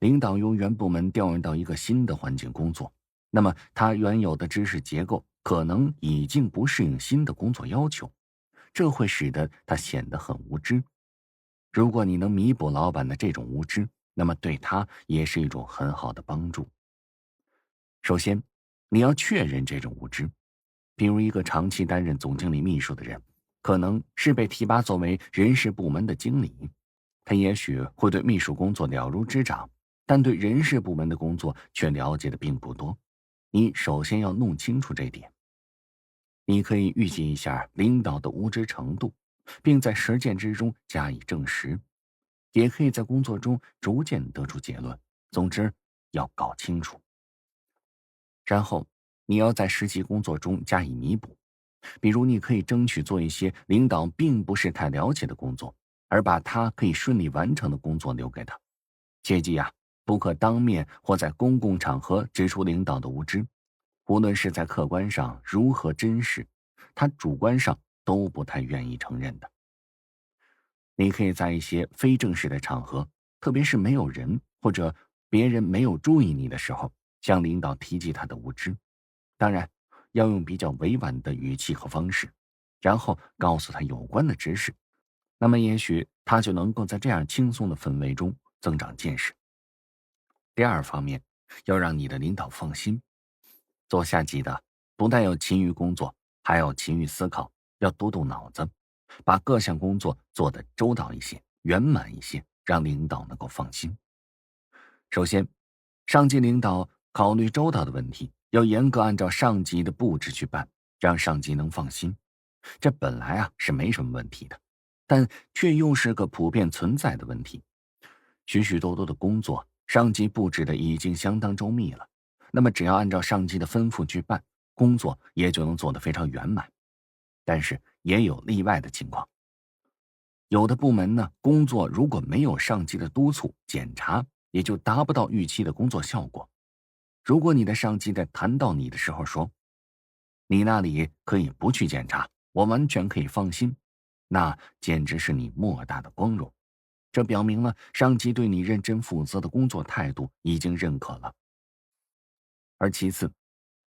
领导由原部门调任到一个新的环境工作，那么他原有的知识结构可能已经不适应新的工作要求，这会使得他显得很无知。如果你能弥补老板的这种无知，那么对他也是一种很好的帮助。首先，你要确认这种无知。比如一个长期担任总经理秘书的人，可能是被提拔作为人事部门的经理，他也许会对秘书工作了如指掌，但对人事部门的工作却了解的并不多。你首先要弄清楚这点。你可以预计一下领导的无知程度，并在实践之中加以证实，也可以在工作中逐渐得出结论。总之，要搞清楚。然后，你要在实际工作中加以弥补，比如你可以争取做一些领导并不是太了解的工作，而把他可以顺利完成的工作留给他。切记啊，不可当面或在公共场合指出领导的无知，无论是在客观上如何真实，他主观上都不太愿意承认的。你可以在一些非正式的场合，特别是没有人或者别人没有注意你的时候，向领导提及他的无知。当然，要用比较委婉的语气和方式，然后告诉他有关的知识。那么也许他就能够在这样轻松的氛围中增长见识。第二方面，要让你的领导放心。做下级的不但要勤于工作，还要勤于思考，要多动脑子，把各项工作做得周到一些，圆满一些，让领导能够放心。首先，上级领导考虑周到的问题，要严格按照上级的布置去办，让上级能放心。这本来是没什么问题的，但却又是个普遍存在的问题。许许多多的工作，上级布置的已经相当周密了，那么只要按照上级的吩咐去办，工作也就能做得非常圆满。但是也有例外的情况，有的部门呢，工作如果没有上级的督促检查，也就达不到预期的工作效果。如果你的上级在谈到你的时候说，你那里可以不去检查，我完全可以放心，那简直是你莫大的光荣。这表明了上级对你认真负责的工作态度已经认可了。而其次，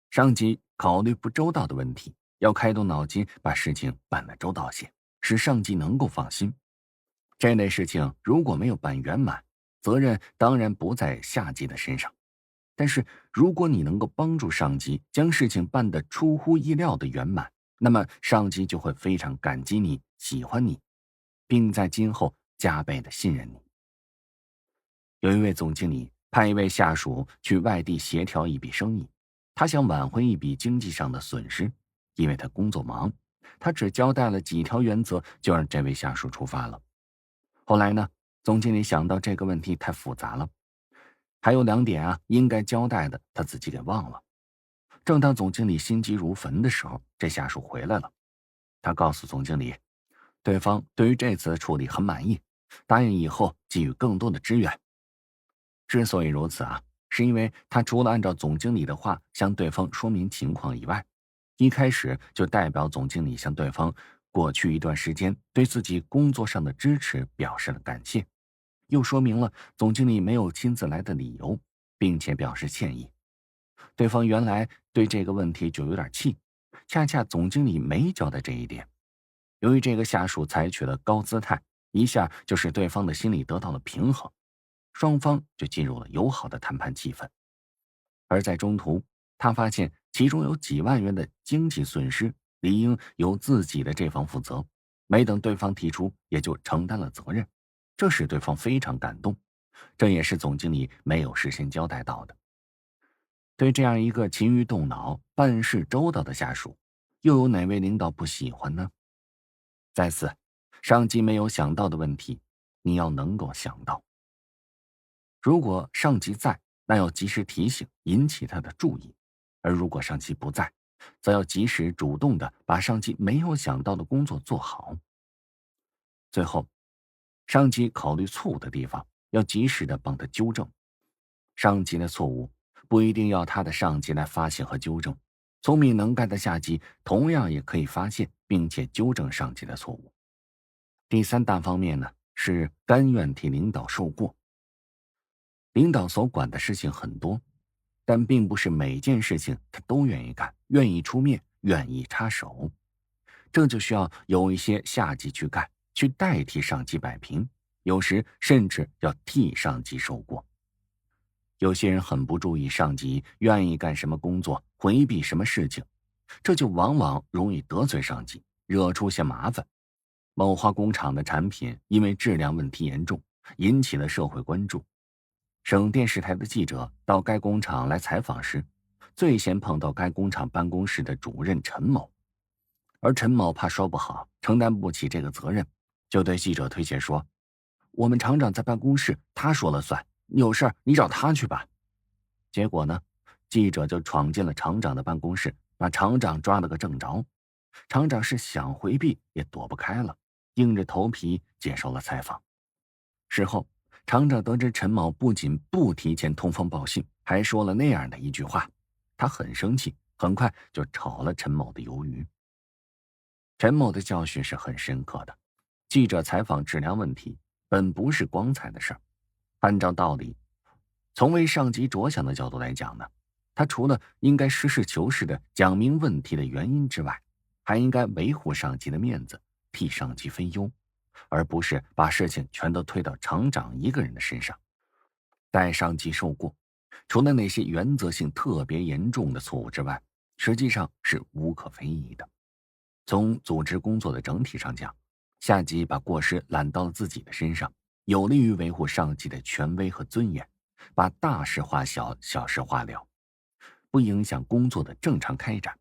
上级考虑不周到的问题，要开动脑筋把事情办得周到些，使上级能够放心。这类事情如果没有办圆满，责任当然不在下级的身上。但是如果你能够帮助上级将事情办得出乎意料的圆满，那么上级就会非常感激你，喜欢你，并在今后加倍的信任你。有一位总经理派一位下属去外地协调一笔生意，他想挽回一笔经济上的损失，因为他工作忙，他只交代了几条原则就让这位下属出发了。后来呢，总经理想到这个问题太复杂了，还有2点应该交代的他自己给忘了。正当总经理心急如焚的时候，这下属回来了。他告诉总经理，对方对于这次的处理很满意，答应以后给予更多的支援。之所以如此是因为他除了按照总经理的话向对方说明情况以外，一开始就代表总经理向对方过去一段时间对自己工作上的支持表示了感谢，又说明了总经理没有亲自来的理由，并且表示歉意。对方原来对这个问题就有点气，恰恰总经理没交代这一点。由于这个下属采取了高姿态，一下就使对方的心里得到了平衡，双方就进入了友好的谈判气氛。而在中途，他发现其中有几万元的经济损失理应由自己的这方负责，没等对方提出，也就承担了责任，这使对方非常感动，这也是总经理没有事先交代到的。对这样一个勤于动脑、办事周到的下属，又有哪位领导不喜欢呢？再次，上级没有想到的问题，你要能够想到。如果上级在，那要及时提醒，引起他的注意；而如果上级不在，则要及时主动的把上级没有想到的工作做好。最后，上级考虑错误的地方，要及时的帮他纠正。上级的错误不一定要他的上级来发现和纠正，聪明能干的下级同样也可以发现并且纠正上级的错误。第三大方面呢，是甘愿替领导受过。领导所管的事情很多，但并不是每件事情他都愿意干，愿意出面，愿意插手。这就需要有一些下级去干，去代替上级摆平，有时甚至要替上级受过。有些人很不注意上级愿意干什么工作，回避什么事情，这就往往容易得罪上级，惹出些麻烦。某化工厂的产品因为质量问题严重，引起了社会关注。省电视台的记者到该工厂来采访时，最先碰到该工厂办公室的主任陈某。而陈某怕说不好，承担不起这个责任，就对记者推卸说：“我们厂长在办公室，他说了算，有事你找他去吧。”结果呢，记者就闯进了厂长的办公室，把厂长抓了个正着。厂长是想回避也躲不开了，硬着头皮接受了采访。事后，厂长得知陈某不仅不提前通风报信，还说了那样的一句话，他很生气，很快就炒了陈某的鱿鱼。陈某的教训是很深刻的，记者采访质量问题本不是光彩的事儿，按照道理，从为上级着想的角度来讲呢，他除了应该实事求是的讲明问题的原因之外，还应该维护上级的面子，替上级分忧，而不是把事情全都推到厂长一个人的身上。待上级受过，除了那些原则性特别严重的错误之外，实际上是无可非议的。从组织工作的整体上讲，下级把过失揽到了自己的身上，有利于维护上级的权威和尊严，把大事化小，小事化了，不影响工作的正常开展。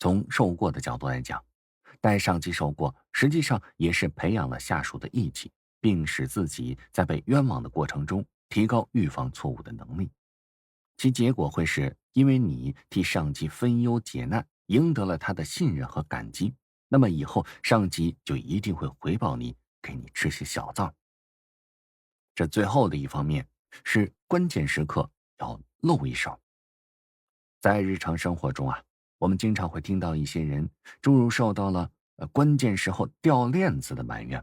从受过的角度来讲，待上级受过，实际上也是培养了下属的义气，并使自己在被冤枉的过程中提高预防错误的能力。其结果会是因为你替上级分忧解难，赢得了他的信任和感激，那么以后上级就一定会回报你，给你吃些小灶。这最后的一方面是关键时刻要露一手。在日常生活中啊，我们经常会听到一些人诸如受到了关键时候掉链子的埋怨。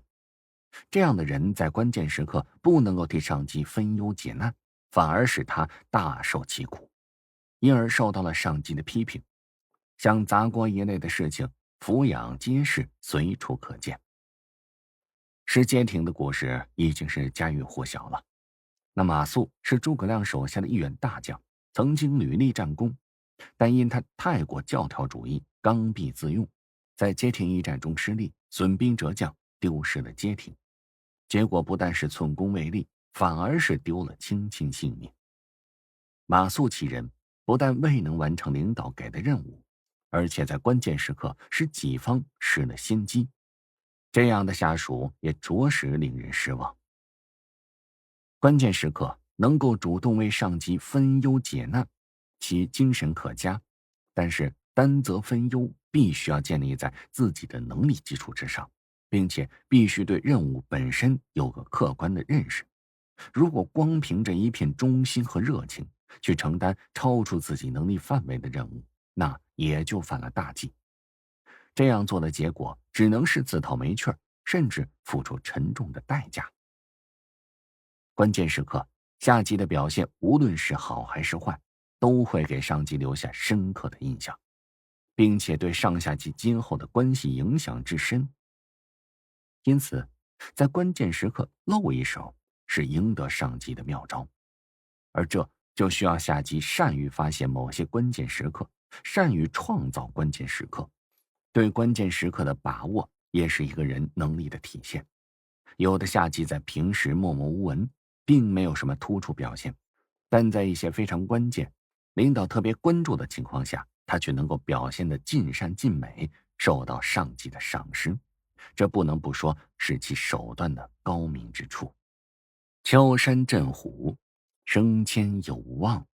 这样的人在关键时刻不能够替上级分忧解难，反而使他大受其苦，因而受到了上级的批评。像砸锅一类的事情俯仰皆是，随处可见。石阶亭的故事已经是家喻户晓了。那马谡是诸葛亮手下的一员大将，曾经屡立战功，但因他太过教条主义，刚愎自用，在街亭一战中失利，损兵折将，丢失了街亭。结果不但是寸功未立，反而是丢了亲亲性命。马谡其人不但未能完成领导给的任务，而且在关键时刻使己方失了先机，这样的下属也着实令人失望。关键时刻能够主动为上级分忧解难，其精神可嘉，但是担责分忧必须要建立在自己的能力基础之上，并且必须对任务本身有个客观的认识。如果光凭着一片忠心和热情去承担超出自己能力范围的任务，那也就犯了大忌。这样做的结果只能是自讨没趣，甚至付出沉重的代价。关键时刻，下级的表现无论是好还是坏，都会给上级留下深刻的印象，并且对上下级今后的关系影响至深。因此，在关键时刻露一手是赢得上级的妙招，而这就需要下级善于发现某些关键时刻，善于创造关键时刻。对关键时刻的把握也是一个人能力的体现。有的下级在平时默默无闻，并没有什么突出表现，但在一些非常关键、领导特别关注的情况下，他却能够表现得尽善尽美，受到上级的赏识。这不能不说是其手段的高明之处。敲山震虎，升迁有望。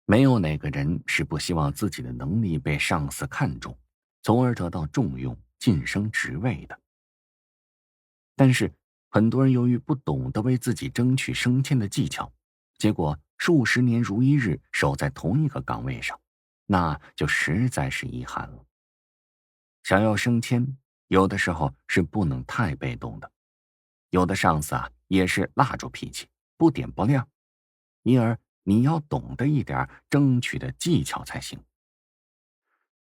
没有哪个人是不希望自己的能力被上司看重，从而得到重用、晋升职位的。但是很多人由于不懂得为自己争取升迁的技巧，结果数十年如一日守在同一个岗位上，那就实在是遗憾了。想要升迁，有的时候是不能太被动的。有的上司也是蜡烛脾气，不点不亮，因而你要懂得一点争取的技巧才行。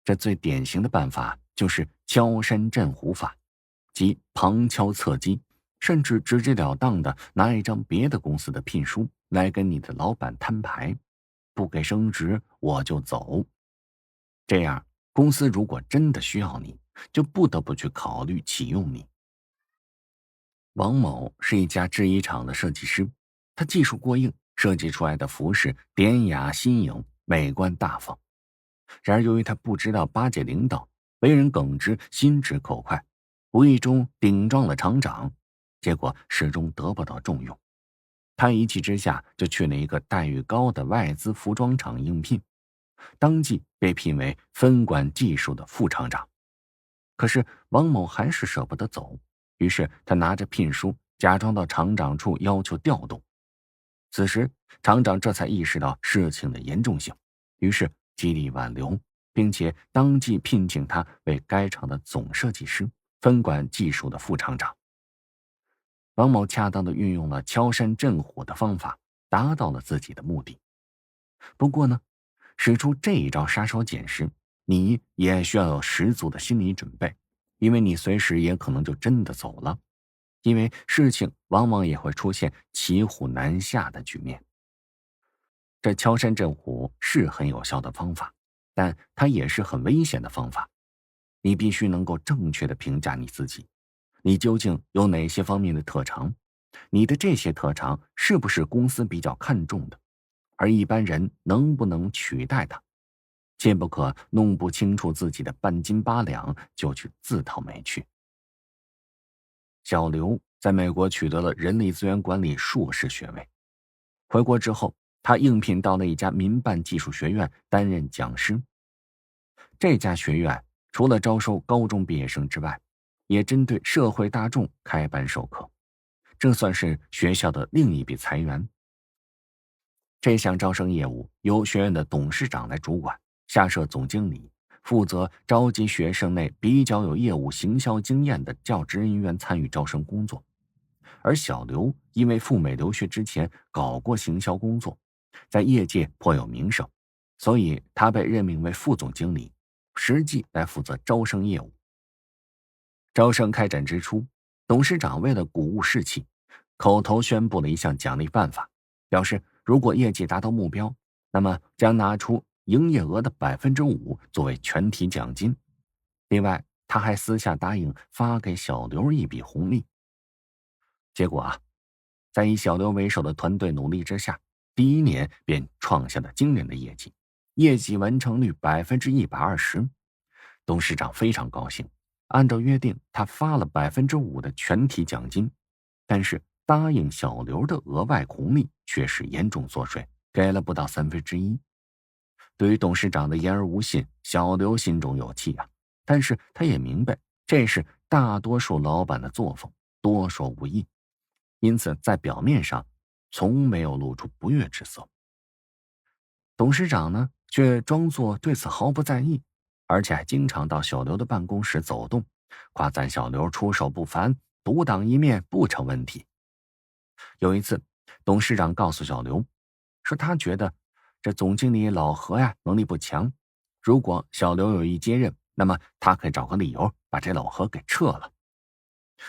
这最典型的办法就是敲山震虎法，即旁敲侧击，甚至直截了当的拿一张别的公司的聘书来跟你的老板摊牌，不给升职我就走。这样公司如果真的需要你，就不得不去考虑启用你。王某是一家制衣厂的设计师，他技术过硬，设计出来的服饰典雅新颖，美观大方。然而由于他不知道巴结领导，为人耿直，心直口快，无意中顶撞了厂长，结果始终得不到重用。他一气之下就去了一个待遇高的外资服装厂应聘，当即被聘为分管技术的副厂长。可是王某还是舍不得走，于是他拿着聘书假装到厂长处要求调动。此时厂长这才意识到事情的严重性，于是极力挽留，并且当即聘请他为该厂的总设计师，分管技术的副厂长。王某恰当地运用了敲山震虎的方法，达到了自己的目的。不过呢，使出这一招杀手锏时，你也需要有十足的心理准备，因为你随时也可能就真的走了，因为事情往往也会出现骑虎难下的局面。这敲山震虎是很有效的方法，但它也是很危险的方法。你必须能够正确的评价你自己，你究竟有哪些方面的特长？你的这些特长是不是公司比较看重的？而一般人能不能取代它？切不可弄不清楚自己的半斤八两就去自讨没趣。小刘在美国取得了人力资源管理硕士学位，回国之后，他应聘到了一家民办技术学院担任讲师。这家学院除了招收高中毕业生之外，也针对社会大众开班授课，这算是学校的另一笔财源。这项招生业务由学院的董事长来主管，下设总经理，负责召集学生内比较有业务行销经验的教职人员参与招生工作。而小刘因为赴美留学之前搞过行销工作，在业界颇有名声，所以他被任命为副总经理，实际来负责招生业务。招生开展之初，董事长为了鼓舞士气，口头宣布了一项奖励办法，表示如果业绩达到目标，那么将拿出营业额的 5% 作为全体奖金。另外，他还私下答应发给小刘一笔红利。结果在以小刘为首的团队努力之下，第一年便创下了惊人的业绩，业绩完成率 120%。董事长非常高兴，按照约定，他发了 5% 的全体奖金，但是答应小刘的额外红利却是严重缩水，给了不到1/3。对于董事长的言而无信，小刘心中有气但是他也明白这是大多数老板的作风，多说无益，因此在表面上从没有露出不悦之色。董事长呢，却装作对此毫不在意，而且还经常到小刘的办公室走动，夸赞小刘出手不凡，独当一面不成问题。有一次，董事长告诉小刘说，他觉得这总经理老何能力不强，如果小刘有意接任，那么他可以找个理由把这老何给撤了。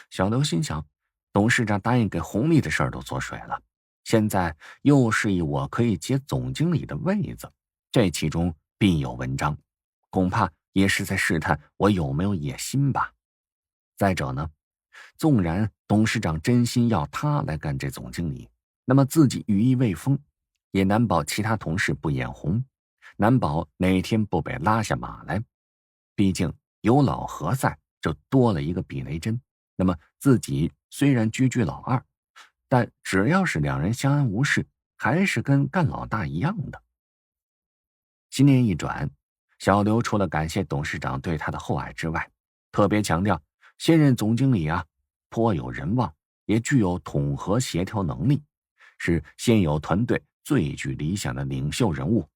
小刘心想，董事长答应给红利的事儿都缩水了，现在又示意我可以接总经理的位子，这其中必有文章，恐怕也是在试探我有没有野心吧。再者呢，纵然董事长真心要他来干这总经理，那么自己羽翼未丰，也难保其他同事不眼红，难保哪天不被拉下马来。毕竟有老何在，就多了一个避雷针。那么自己虽然居居老二，但只要是两人相安无事，还是跟干老大一样的。心念一转，小刘除了感谢董事长对他的厚爱之外，特别强调现任总经理颇有人望，也具有统合协调能力，是现有团队最具理想的领袖人物，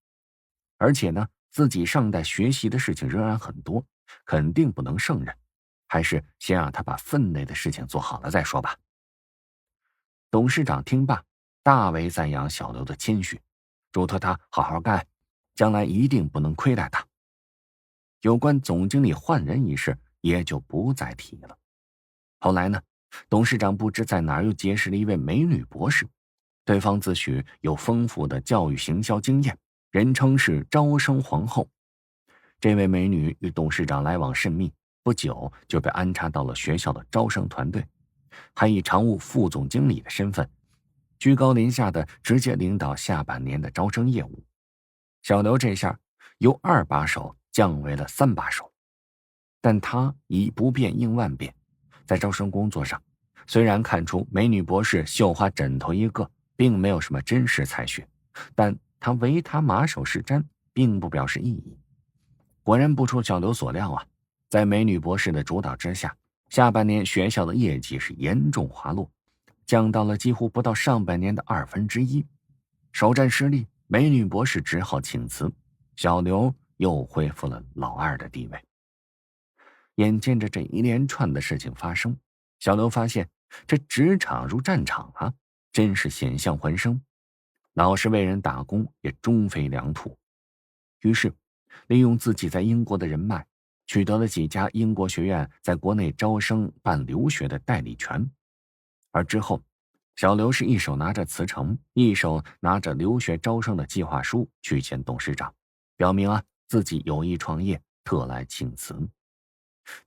而且呢，自己尚待学习的事情仍然很多，肯定不能胜任，还是先让他把分内的事情做好了再说吧。董事长听罢，大为赞扬小刘的谦虚，嘱托他好好干，将来一定不能亏待他。有关总经理换人一事也就不再提了。后来呢，董事长不知在哪儿又结识了一位美女博士，对方自诩有丰富的教育行销经验，人称是招生皇后。这位美女与董事长来往甚密，不久就被安插到了学校的招生团队，还以常务副总经理的身份，居高临下的直接领导下半年的招生业务。小刘这下由2把手降为了3把手，但他以不变应万变，在招生工作上，虽然看出美女博士绣花枕头一个，并没有什么真实才学，但他唯他马首是瞻，并不表示异议。果然不出小刘所料啊，在美女博士的主导之下，下半年学校的业绩是严重滑落，降到了几乎不到上半年的1/2。首战失利，美女博士只好请辞，小刘又恢复了老2的地位。眼见着这一连串的事情发生，小刘发现这职场如战场啊，真是险象环生，老是为人打工也终非良土。于是利用自己在英国的人脉，取得了几家英国学院在国内招生办留学的代理权。而之后，小刘是一手拿着辞呈，一手拿着留学招生的计划书去见董事长，表明啊自己有意创业，特来请辞。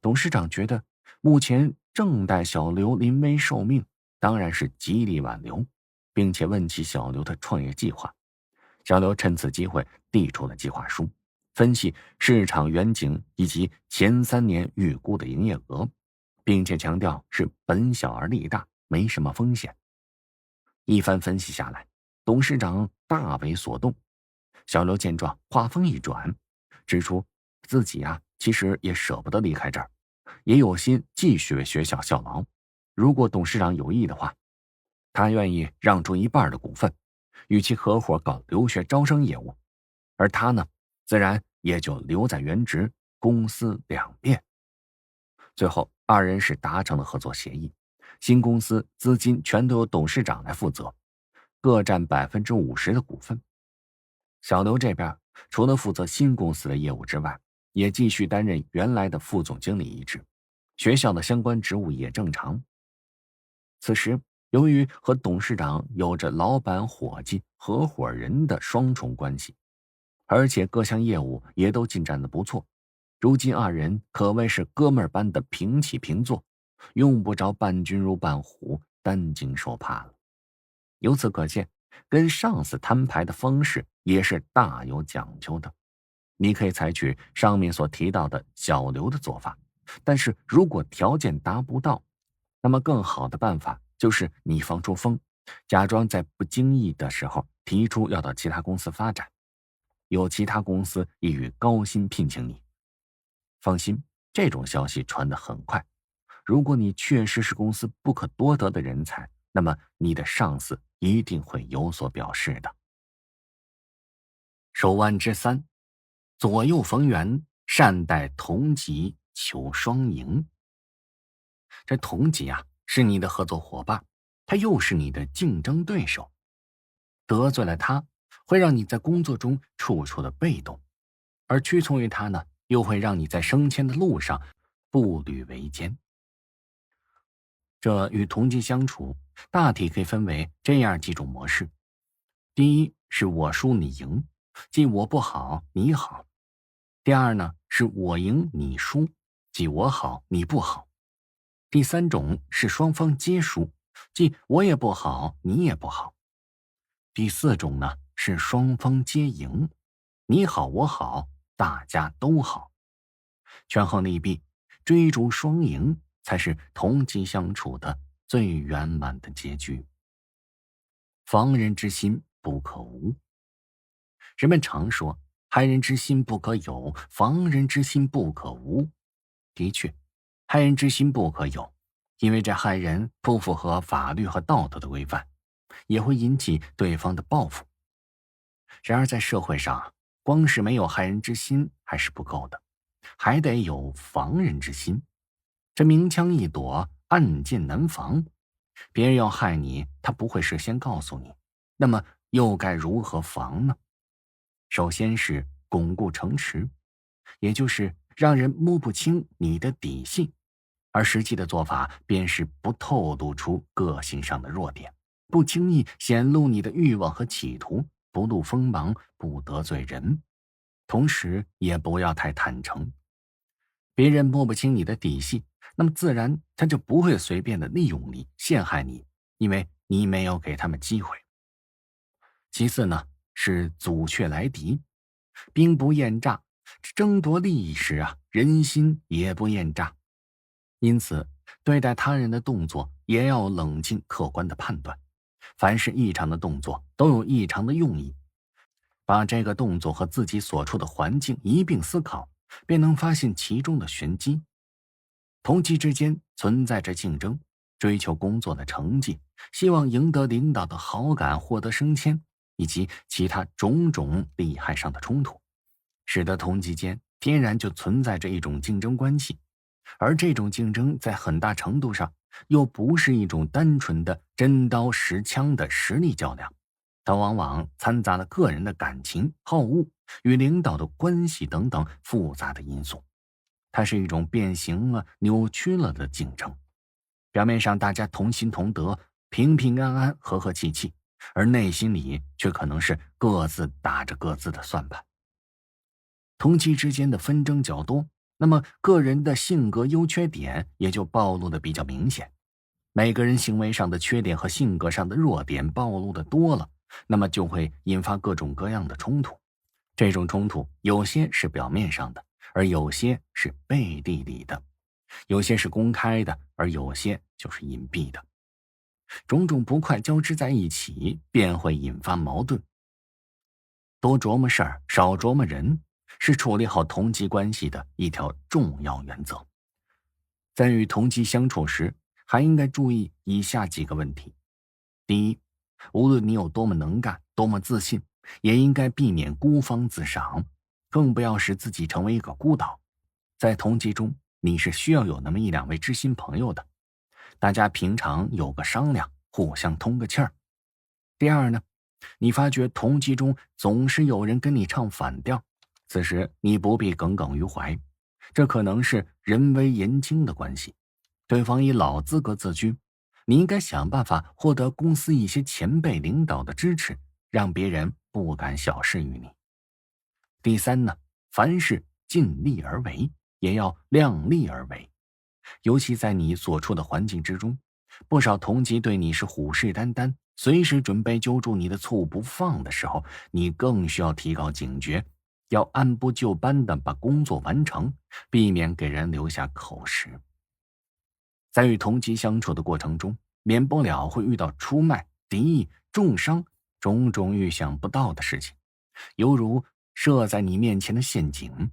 董事长觉得目前正待小刘临危受命，当然是极力挽留，并且问起小刘的创业计划。小刘趁此机会递出了计划书，分析市场远景以及前3年预估的营业额，并且强调是本小而利大，没什么风险。一番分析下来，董事长大为所动。小刘见状，话锋一转，指出自己啊其实也舍不得离开这儿，也有心继续为学校效劳。如果董事长有意的话，他愿意让出1半的股份，与其合伙搞留学招生业务，而他呢，自然也就留在原职，公私两便。最后2人是达成了合作协议，新公司资金全都由董事长来负责，各占50%的股份。小刘这边除了负责新公司的业务之外，也继续担任原来的副总经理一职，学校的相关职务也正常。此时由于和董事长有着老板伙计合伙人的双重关系，而且各项业务也都进展得不错，如今2人可谓是哥们儿般的平起平坐，用不着伴君如伴虎，担惊受怕了。由此可见，跟上司摊牌的方式也是大有讲究的。你可以采取上面所提到的小刘的做法，但是如果条件达不到，那么更好的办法就是你放出风，假装在不经意的时候提出要到其他公司发展，有其他公司意欲高薪聘请你。放心，这种消息传得很快，如果你确实是公司不可多得的人才，那么你的上司一定会有所表示的。手腕之3，左右逢源，善待同级求双赢。这同级啊，是你的合作伙伴，他又是你的竞争对手，得罪了他，会让你在工作中处处的被动，而屈从于他呢，又会让你在升迁的路上步履维艰。这与同级相处，大体可以分为这样几种模式。第一是我输你赢，即我不好你好。第二呢，是我赢你输，即我好你不好。第3种是双方皆输，即我也不好你也不好。第4种呢，是双方皆赢，你好我好，大家都好。权衡利弊，追逐双赢，才是同级相处的最圆满的结局。防人之心不可无。人们常说害人之心不可有，防人之心不可无。的确，害人之心不可有，因为这害人不符合法律和道德的规范，也会引起对方的报复。然而在社会上，光是没有害人之心还是不够的，还得有防人之心。这明枪易躲，暗箭难防。别人要害你，他不会事先告诉你，那么又该如何防呢？首先是巩固城池，也就是让人摸不清你的底细，而实际的做法便是不透露出个性上的弱点，不轻易显露你的欲望和企图，不露锋芒，不得罪人，同时也不要太坦诚。别人摸不清你的底细，那么自然他就不会随便的利用你，陷害你，因为你没有给他们机会。其次呢，是阻却来敌。兵不厌诈，争夺利益时人心也不厌诈。因此对待他人的动作也要冷静客观的判断，凡是异常的动作都有异常的用意，把这个动作和自己所处的环境一并思考，便能发现其中的玄机。同期之间存在着竞争，追求工作的成绩，希望赢得领导的好感，获得升迁，以及其他种种利害上的冲突，使得同级间天然就存在着一种竞争关系。而这种竞争在很大程度上又不是一种单纯的真刀实枪的实力较量，它往往掺杂了个人的感情、好恶与领导的关系等等复杂的因素。它是一种变形了、扭曲了的竞争。表面上大家同心同德，平平安安，和和气气，而内心里却可能是各自打着各自的算盘。同期之间的纷争较多，那么个人的性格优缺点也就暴露的比较明显。每个人行为上的缺点和性格上的弱点暴露的多了，那么就会引发各种各样的冲突。这种冲突有些是表面上的，而有些是背地里的，有些是公开的，而有些就是隐蔽的。种种不快交织在一起，便会引发矛盾。多琢磨事儿，少琢磨人，是处理好同级关系的一条重要原则。在与同级相处时，还应该注意以下几个问题。第一，无论你有多么能干，多么自信，也应该避免孤芳自赏，更不要使自己成为一个孤岛。在同级中，你是需要有那么一两位知心朋友的，大家平常有个商量，互相通个气儿。第二呢，你发觉同级中总是有人跟你唱反调，此时你不必耿耿于怀，这可能是人微言轻的关系，对方以老资格自居，你应该想办法获得公司一些前辈领导的支持，让别人不敢小视于你。第三呢，凡事尽力而为，也要量力而为。尤其在你所处的环境之中，不少同级对你是虎视眈眈，随时准备揪住你的醋不放的时候，你更需要提高警觉，要按部就班地把工作完成，避免给人留下口实。在与同级相处的过程中，免不了会遇到出卖、敌意、重伤种种预想不到的事情，犹如设在你面前的陷阱。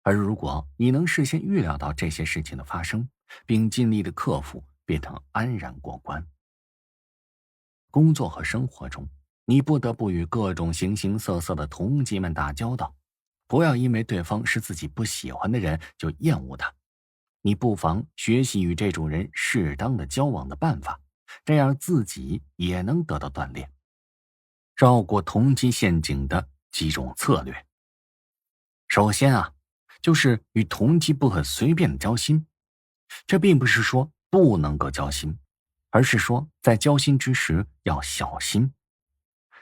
而如果你能事先预料到这些事情的发生，并尽力的克服，便能安然过关。工作和生活中，你不得不与各种形形色色的同级们打交道，不要因为对方是自己不喜欢的人就厌恶他。你不妨学习与这种人适当的交往的办法，这样自己也能得到锻炼。绕过同级陷阱的几种策略。首先就是与同级不可随便的交心。这并不是说不能够交心，而是说在交心之时要小心。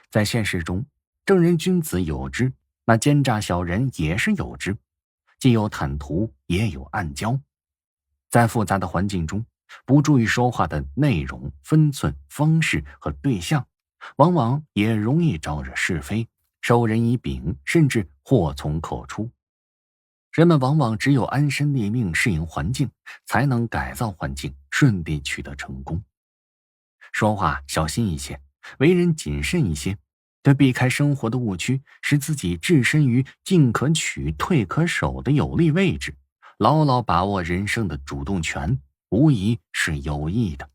在现实中，正人君子有之，那奸诈小人也是有之，既有坦途，也有暗交。在复杂的环境中，不注意说话的内容、分寸、方式和对象，往往也容易招惹是非，授人以柄，甚至祸从口出。人们往往只有安身立命，适应环境，才能改造环境，顺利取得成功。说话小心一些，为人谨慎一些，对避开生活的误区，使自己置身于进可取退可守的有利位置，牢牢把握人生的主动权，无疑是有益的。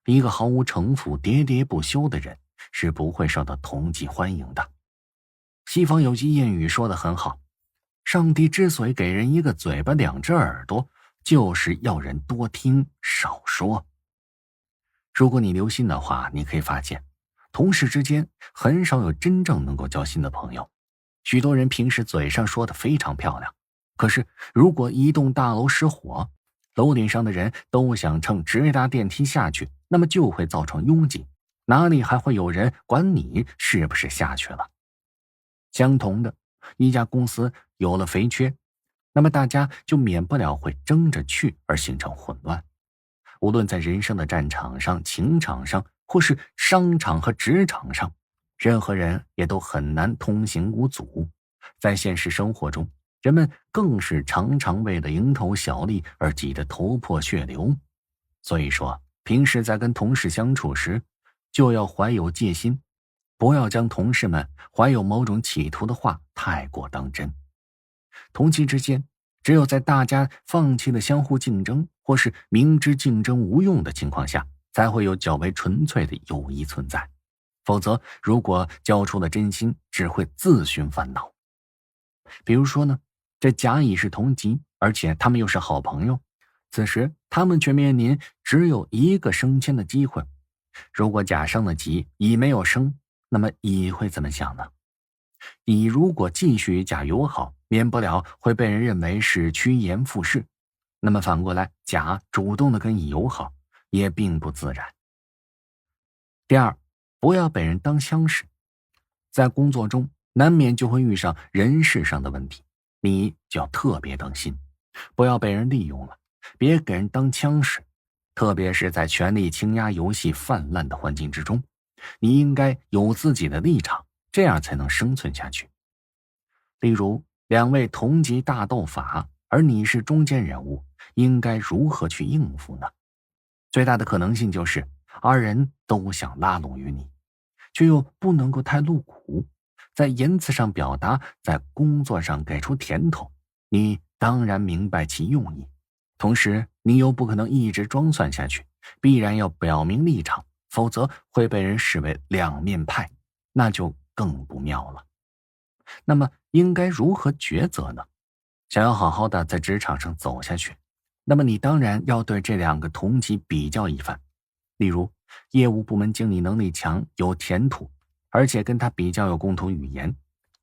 一个毫无城府、喋喋不休的人，是不会受到同级欢迎的。西方有句谚语说得很好，上帝之所以给人一个嘴巴两只耳朵，就是要人多听少说。如果你留心的话，你可以发现同事之间很少有真正能够交心的朋友。许多人平时嘴上说得非常漂亮，可是如果一栋大楼失火，楼顶上的人都想乘直达电梯下去，那么就会造成拥挤，哪里还会有人管你是不是下去了？相同的，一家公司有了肥缺，那么大家就免不了会争着去，而形成混乱。无论在人生的战场上、情场上，或是商场和职场上，任何人也都很难通行无阻。在现实生活中，人们更是常常为了蝇头小利而挤得头破血流。所以说，平时在跟同事相处时，就要怀有戒心，不要将同事们怀有某种企图的话太过当真。同期之间，只有在大家放弃了相互竞争，或是明知竞争无用的情况下，才会有较为纯粹的友谊存在。否则，如果交出了真心，只会自寻烦恼。比如说呢，这甲乙是同级，而且他们又是好朋友，此时他们却面临只有一个升迁的机会。如果甲升了级，乙没有升，那么乙会怎么想呢？乙如果继续与甲友好，免不了会被人认为是趋炎附势。那么反过来，甲主动的跟乙友好，也并不自然。第二，不要被人当枪使。在工作中，难免就会遇上人事上的问题，你就要特别当心，不要被人利用了，别给人当枪使。特别是在权力倾轧游戏泛滥的环境之中，你应该有自己的立场，这样才能生存下去。例如，两位同级大斗法，而你是中间人物，应该如何去应付呢？最大的可能性就是二人都想拉拢于你，却又不能够太露骨，在言辞上表达，在工作上给出甜头，你当然明白其用意。同时，你又不可能一直装蒜下去，必然要表明立场，否则会被人视为两面派，那就更不妙了。那么应该如何抉择呢？想要好好的在职场上走下去，那么你当然要对这两个同级比较一番。例如，业务部门经理能力强，有前途，而且跟他比较有共同语言，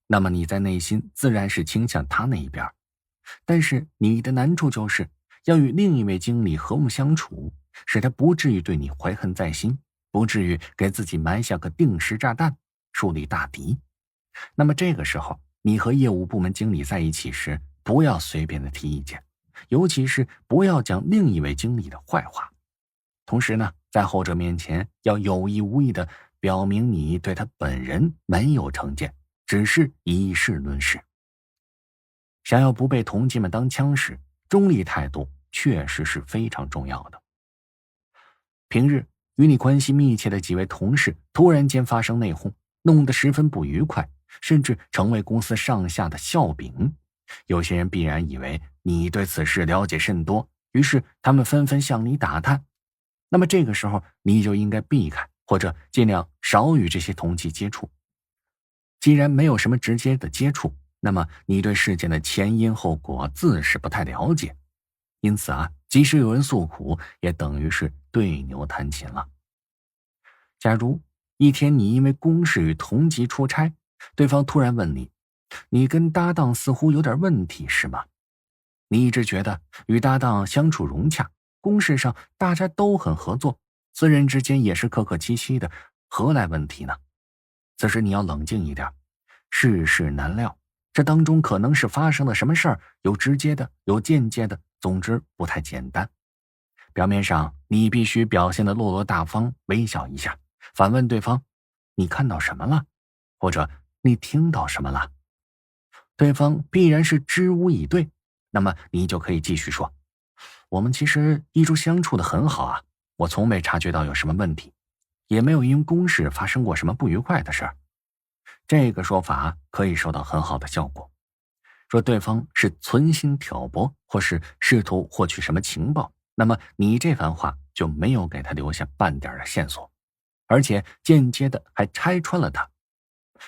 那么你在内心自然是倾向他那一边。但是你的难处就是要与另一位经理和睦相处，使他不至于对你怀恨在心，不至于给自己埋下个定时炸弹，树立大敌。那么这个时候，你和业务部门经理在一起时，不要随便的提意见，尤其是不要讲另一位经理的坏话。同时呢，在后者面前要有意无意的表明你对他本人没有成见，只是以事论事。想要不被同级们当枪使，中立态度确实是非常重要的。平日与你关系密切的几位同事突然间发生内讧，弄得十分不愉快，甚至成为公司上下的笑柄。有些人必然以为你对此事了解甚多，于是他们纷纷向你打探。那么这个时候，你就应该避开，或者尽量少与这些同级接触。既然没有什么直接的接触，那么你对事件的前因后果自是不太了解。因此即使有人诉苦，也等于是对牛弹琴了。假如一天你因为公事与同级出差，对方突然问你，你跟搭档似乎有点问题是吗？你一直觉得与搭档相处融洽，公事上大家都很合作，私人之间也是客客气气的，何来问题呢？此时你要冷静一点，世事难料，这当中可能是发生了什么事儿，有直接的，有间接的，总之不太简单。表面上你必须表现得落落大方，微笑一下，反问对方，你看到什么了？或者你听到什么了？对方必然是支吾以对，那么你就可以继续说，我们其实一直相处得很好啊，我从没察觉到有什么问题，也没有因公事发生过什么不愉快的事儿。这个说法可以收到很好的效果。若对方是存心挑拨，或是试图获取什么情报，那么你这番话就没有给他留下半点的线索。而且间接的还拆穿了他，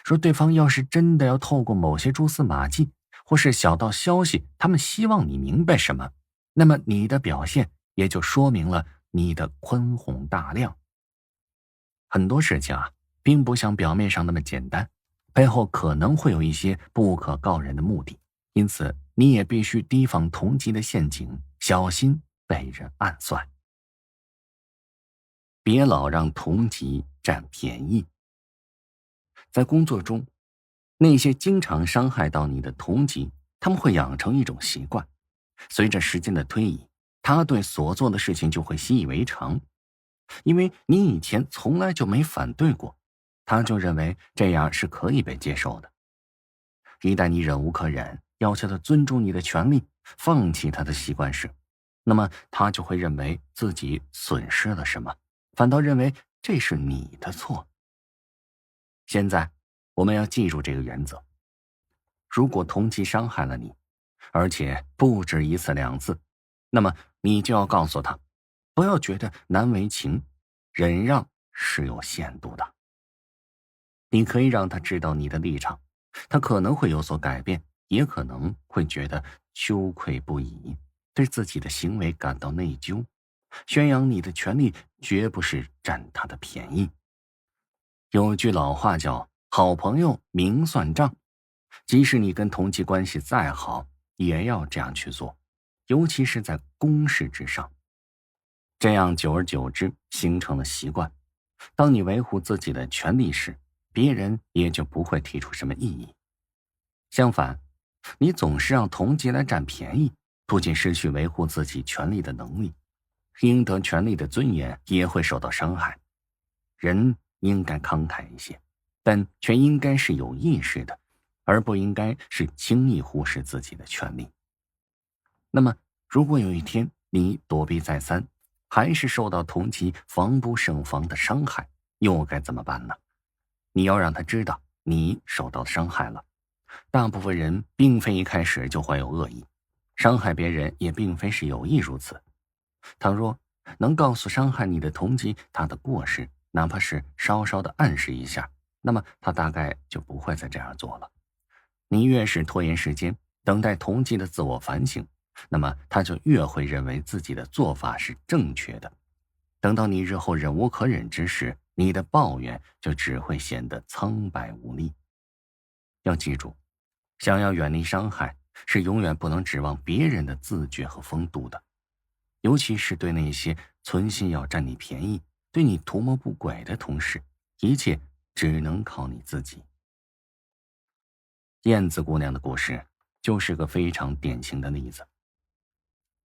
说对方要是真的要透过某些蛛丝马迹或是小道消息，他们希望你明白什么，那么你的表现也就说明了你的宽宏大量。很多事情并不像表面上那么简单，背后可能会有一些不可告人的目的，因此你也必须提防同级的陷阱，小心被人暗算。别老让同级占便宜。在工作中，那些经常伤害到你的同级，他们会养成一种习惯，随着时间的推移，他对所做的事情就会习以为常，因为你以前从来就没反对过，他就认为这样是可以被接受的。一旦你忍无可忍，要求他尊重你的权利，放弃他的习惯时，那么他就会认为自己损失了什么，反倒认为这是你的错。现在我们要记住这个原则，如果同级伤害了你，而且不止一次两次，那么你就要告诉他，不要觉得难为情，忍让是有限度的。你可以让他知道你的立场，他可能会有所改变，也可能会觉得羞愧不已，对自己的行为感到内疚。宣扬你的权利绝不是占他的便宜。有句老话叫好朋友明算账，即使你跟同级关系再好，也要这样去做，尤其是在公事之上。这样久而久之形成了习惯，当你维护自己的权利时，别人也就不会提出什么异议。相反，你总是让同级来占便宜，不仅失去维护自己权利的能力，应得权利的尊严也会受到伤害。人应该慷慨一些，但却应该是有意识的，而不应该是轻易忽视自己的权利。那么，如果有一天你躲避再三，还是受到同级防不胜防的伤害，又该怎么办呢？你要让他知道你受到伤害了。大部分人并非一开始就怀有恶意，伤害别人也并非是有意如此。倘若能告诉伤害你的同级他的过失，哪怕是稍稍的暗示一下，那么他大概就不会再这样做了。你越是拖延时间，等待同级的自我反省，那么他就越会认为自己的做法是正确的。等到你日后忍无可忍之时，你的抱怨就只会显得苍白无力。要记住，想要远离伤害，是永远不能指望别人的自觉和风度的，尤其是对那些存心要占你便宜、对你图谋不轨的同事，一切只能靠你自己。燕子姑娘的故事就是个非常典型的例子。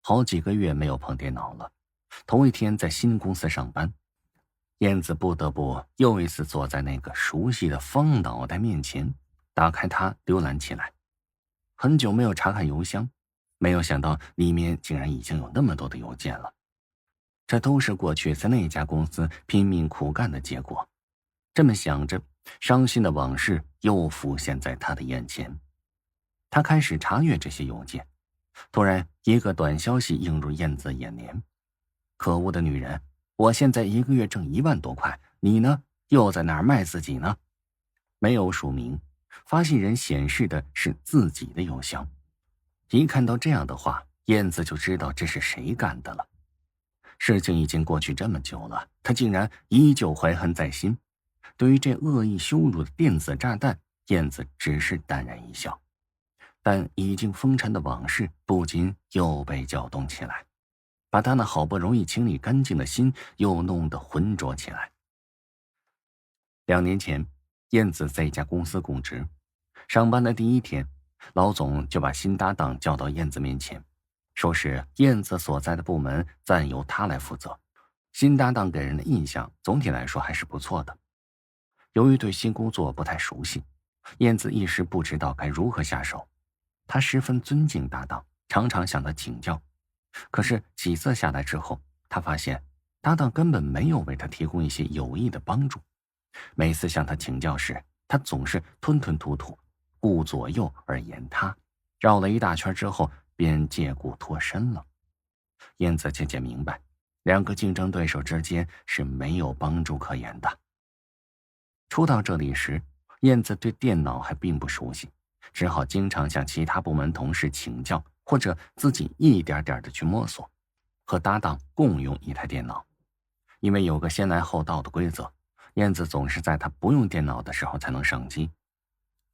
好几个月没有碰电脑了，头一天在新公司上班，燕子不得不又一次坐在那个熟悉的方脑袋面前，打开它浏览起来。很久没有查看邮箱，没有想到里面竟然已经有那么多的邮件了。这都是过去在那家公司拼命苦干的结果。这么想着，伤心的往事又浮现在他的眼前。他开始查阅这些邮件，突然一个短消息映入燕子眼帘：可恶的女人，我现在一个月挣1万多块，你呢，又在哪儿卖自己呢？没有署名，发信人显示的是自己的邮箱。一看到这样的话，燕子就知道这是谁干的了。事情已经过去这么久了，他竟然依旧怀恨在心。对于这恶意羞辱的电子炸弹，燕子只是淡然一笑。但已经风尘的往事不禁又被搅动起来，把他那好不容易清理干净的心又弄得浑浊起来。2年前，燕子在一家公司供职，上班的第一天，老总就把新搭档叫到燕子面前，说是燕子所在的部门暂由他来负责。新搭档给人的印象总体来说还是不错的。由于对新工作不太熟悉，燕子一时不知道该如何下手。他十分尊敬搭档，常常向他请教。可是几次下来之后，他发现搭档根本没有为他提供一些有益的帮助。每次向他请教时，他总是吞吞吐吐，顾左右而言他，绕了一大圈之后便借故脱身了。燕子渐渐明白，2个竞争对手之间是没有帮助可言的。初到这里时，燕子对电脑还并不熟悉，只好经常向其他部门同事请教，或者自己一点点的去摸索，和搭档共用一台电脑。因为有个先来后到的规则，燕子总是在他不用电脑的时候才能上机。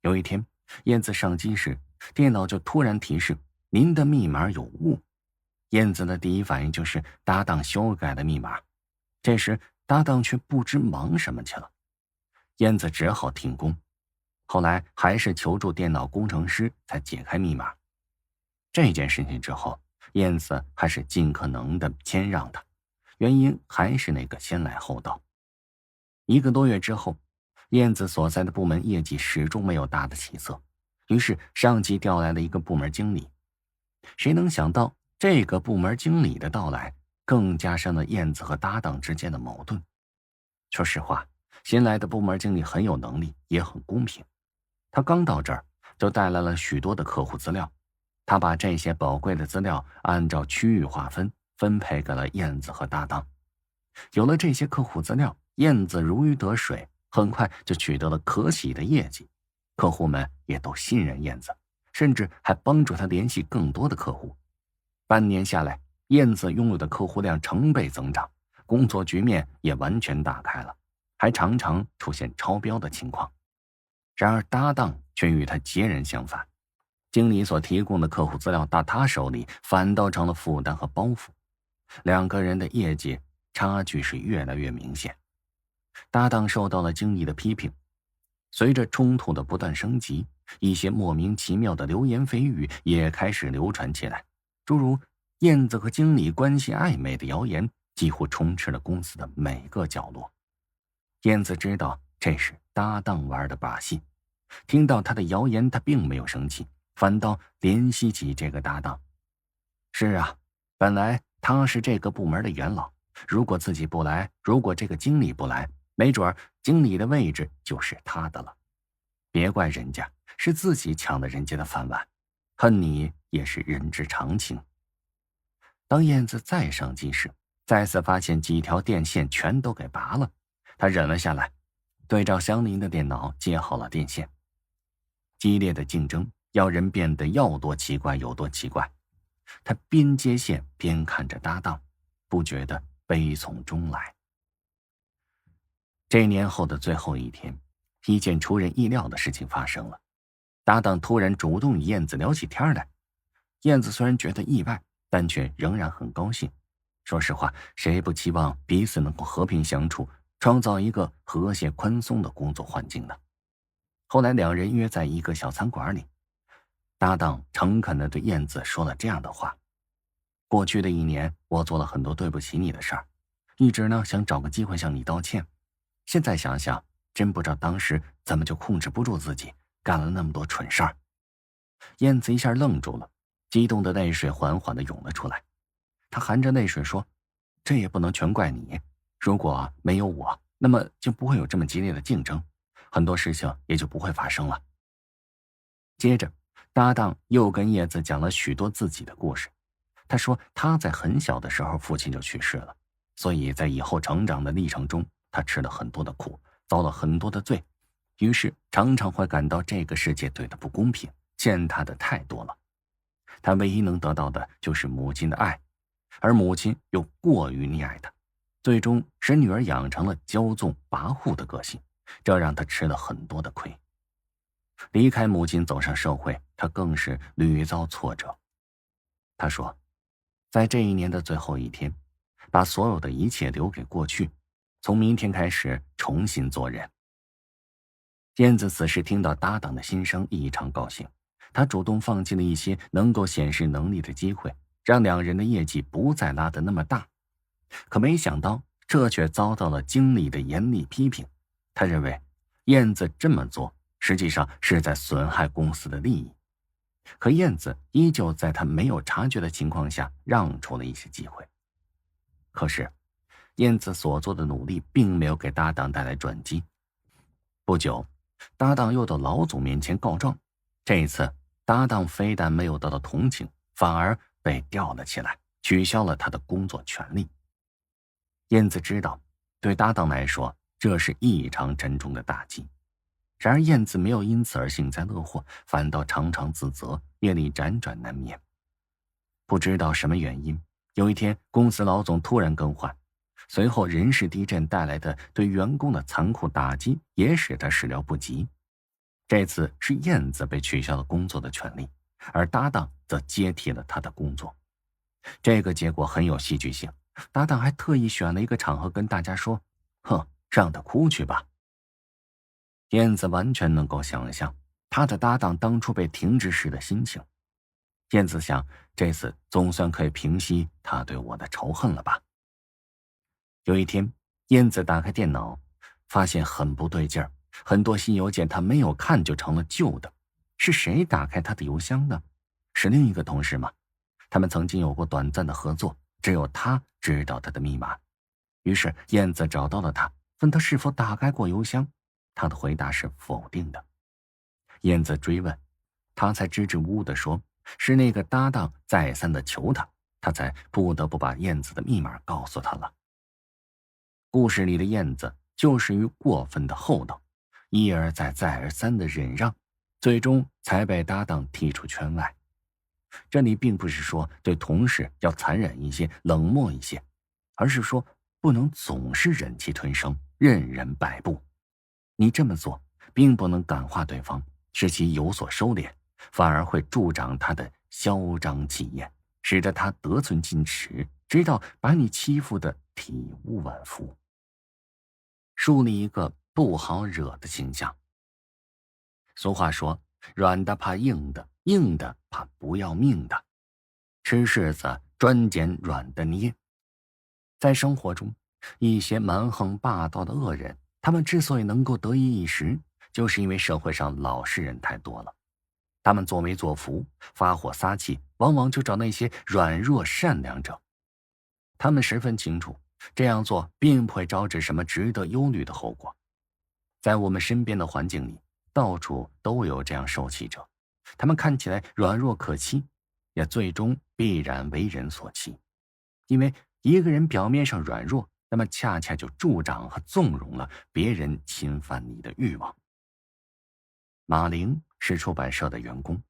有一天，燕子上机时，电脑就突然提示您的密码有误。燕子的第一反应就是搭档修改了密码，这时搭档却不知忙什么去了。燕子只好停工，后来还是求助电脑工程师才解开密码。这件事情之后，燕子还是尽可能的谦让他，原因还是那个先来后到。1个多月之后，燕子所在的部门业绩始终没有大的起色，于是上级调来了一个部门经理。谁能想到这个部门经理的到来，更加深了燕子和搭档之间的矛盾。说实话，新来的部门经理很有能力，也很公平。他刚到这儿，就带来了许多的客户资料。他把这些宝贵的资料按照区域划分，分配给了燕子和搭档。有了这些客户资料，燕子如鱼得水，很快就取得了可喜的业绩。客户们也都信任燕子，甚至还帮助他联系更多的客户。半年下来，燕子拥有的客户量成倍增长，工作局面也完全打开了，还常常出现超标的情况。然而搭档却与他截然相反，经理所提供的客户资料到他手里反倒成了负担和包袱，两个人的业绩差距是越来越明显。搭档受到了经理的批评，随着冲突的不断升级，一些莫名其妙的流言蜚语也开始流传起来，诸如燕子和经理关系暧昧的谣言几乎充斥了公司的每个角落。燕子知道这是搭档玩的把戏，听到他的谣言，他并没有生气，反倒怜惜起这个搭档。是啊，本来他是这个部门的元老，如果自己不来，如果这个经理不来，没准经理的位置就是他的了。别怪人家，是自己抢了人家的饭碗，恨你也是人之常情。当燕子再上机时，再次发现几条电线全都给拔了，他忍了下来，对照相邻的电脑接好了电线。激烈的竞争要人变得要多奇怪有多奇怪。他边接线边看着搭档，不觉得悲从中来。这年后的最后一天，一件出人意料的事情发生了。搭档突然主动与燕子聊起天来。燕子虽然觉得意外，但却仍然很高兴。说实话，谁不期望彼此能够和平相处，创造一个和谐宽松的工作环境呢？后来两人约在一个小餐馆里，搭档诚恳地对燕子说了这样的话：过去的1年，我做了很多对不起你的事儿，一直呢想找个机会向你道歉。现在想想，真不知道当时怎么就控制不住自己，干了那么多蠢事儿。燕子一下愣住了，激动的泪水缓缓地涌了出来。她含着泪水说：这也不能全怪你，如果没有我，那么就不会有这么激烈的竞争，很多事情也就不会发生了。接着搭档又跟叶子讲了许多自己的故事。他说他在很小的时候父亲就去世了，所以在以后成长的历程中，他吃了很多的苦，遭了很多的罪，于是常常会感到这个世界对他不公平，欠他的太多了。他唯一能得到的就是母亲的爱，而母亲又过于溺爱他，最终使女儿养成了骄纵跋扈的个性，这让他吃了很多的亏。离开母亲走上社会，他更是屡遭挫折。他说，在这1年的最后一天，把所有的一切留给过去，从明天开始重新做人。燕子此时听到搭档的心声，异常高兴。他主动放弃了一些能够显示能力的机会，让两人的业绩不再拉得那么大。可没想到，这却遭到了经理的严厉批评。他认为燕子这么做实际上是在损害公司的利益。可燕子依旧在他没有察觉的情况下让出了一些机会。可是燕子所做的努力并没有给搭档带来转机。不久，搭档又到老总面前告状，这一次搭档非但没有得到同情，反而被吊了起来，取消了他的工作权利。燕子知道，对搭档来说，这是异常沉重的打击。然而燕子没有因此而幸灾乐祸，反倒常常自责，夜里辗转难眠。不知道什么原因，有一天公司老总突然更换，随后人事地震带来的对员工的残酷打击也使他始料不及。这次是燕子被取消了工作的权利，而搭档则接替了他的工作。这个结果很有戏剧性，搭档还特意选了一个场合跟大家说：“哼，让他哭去吧。”燕子完全能够想象他的搭档当初被停职时的心情。燕子想，这次总算可以平息他对我的仇恨了吧。有一天，燕子打开电脑，发现很不对劲儿，很多新邮件他没有看就成了旧的。是谁打开他的邮箱呢？是另一个同事吗？他们曾经有过短暂的合作，只有他知道他的密码。于是燕子找到了他，问他是否打开过邮箱。他的回答是否定的。燕子追问，他才支支吾吾地说是那个搭档再三的求他，他才不得不把燕子的密码告诉他了。故事里的燕子就是于过分的厚道，一而再再而三的忍让，最终才被搭档踢出圈外。这里并不是说对同事要残忍一些，冷漠一些，而是说不能总是忍气吞声，任人摆布。你这么做并不能感化对方，使其有所收敛，反而会助长他的嚣张气焰，使得他得寸进尺，直到把你欺负得体无完肤。树立一个不好惹的形象。俗话说，软的怕硬的，硬的怕不要命的。吃柿子专捡软的捏。在生活中，一些蛮横霸道的恶人，他们之所以能够得意一时，就是因为社会上老实人太多了。他们作威作福，发火撒气，往往就找那些软弱善良者。他们十分清楚，这样做并不会招致什么值得忧虑的后果。在我们身边的环境里，到处都有这样受气者，他们看起来软弱可欺，也最终必然为人所欺。因为一个人表面上软弱，那么恰恰就助长和纵容了别人侵犯你的欲望。马玲是出版社的员工，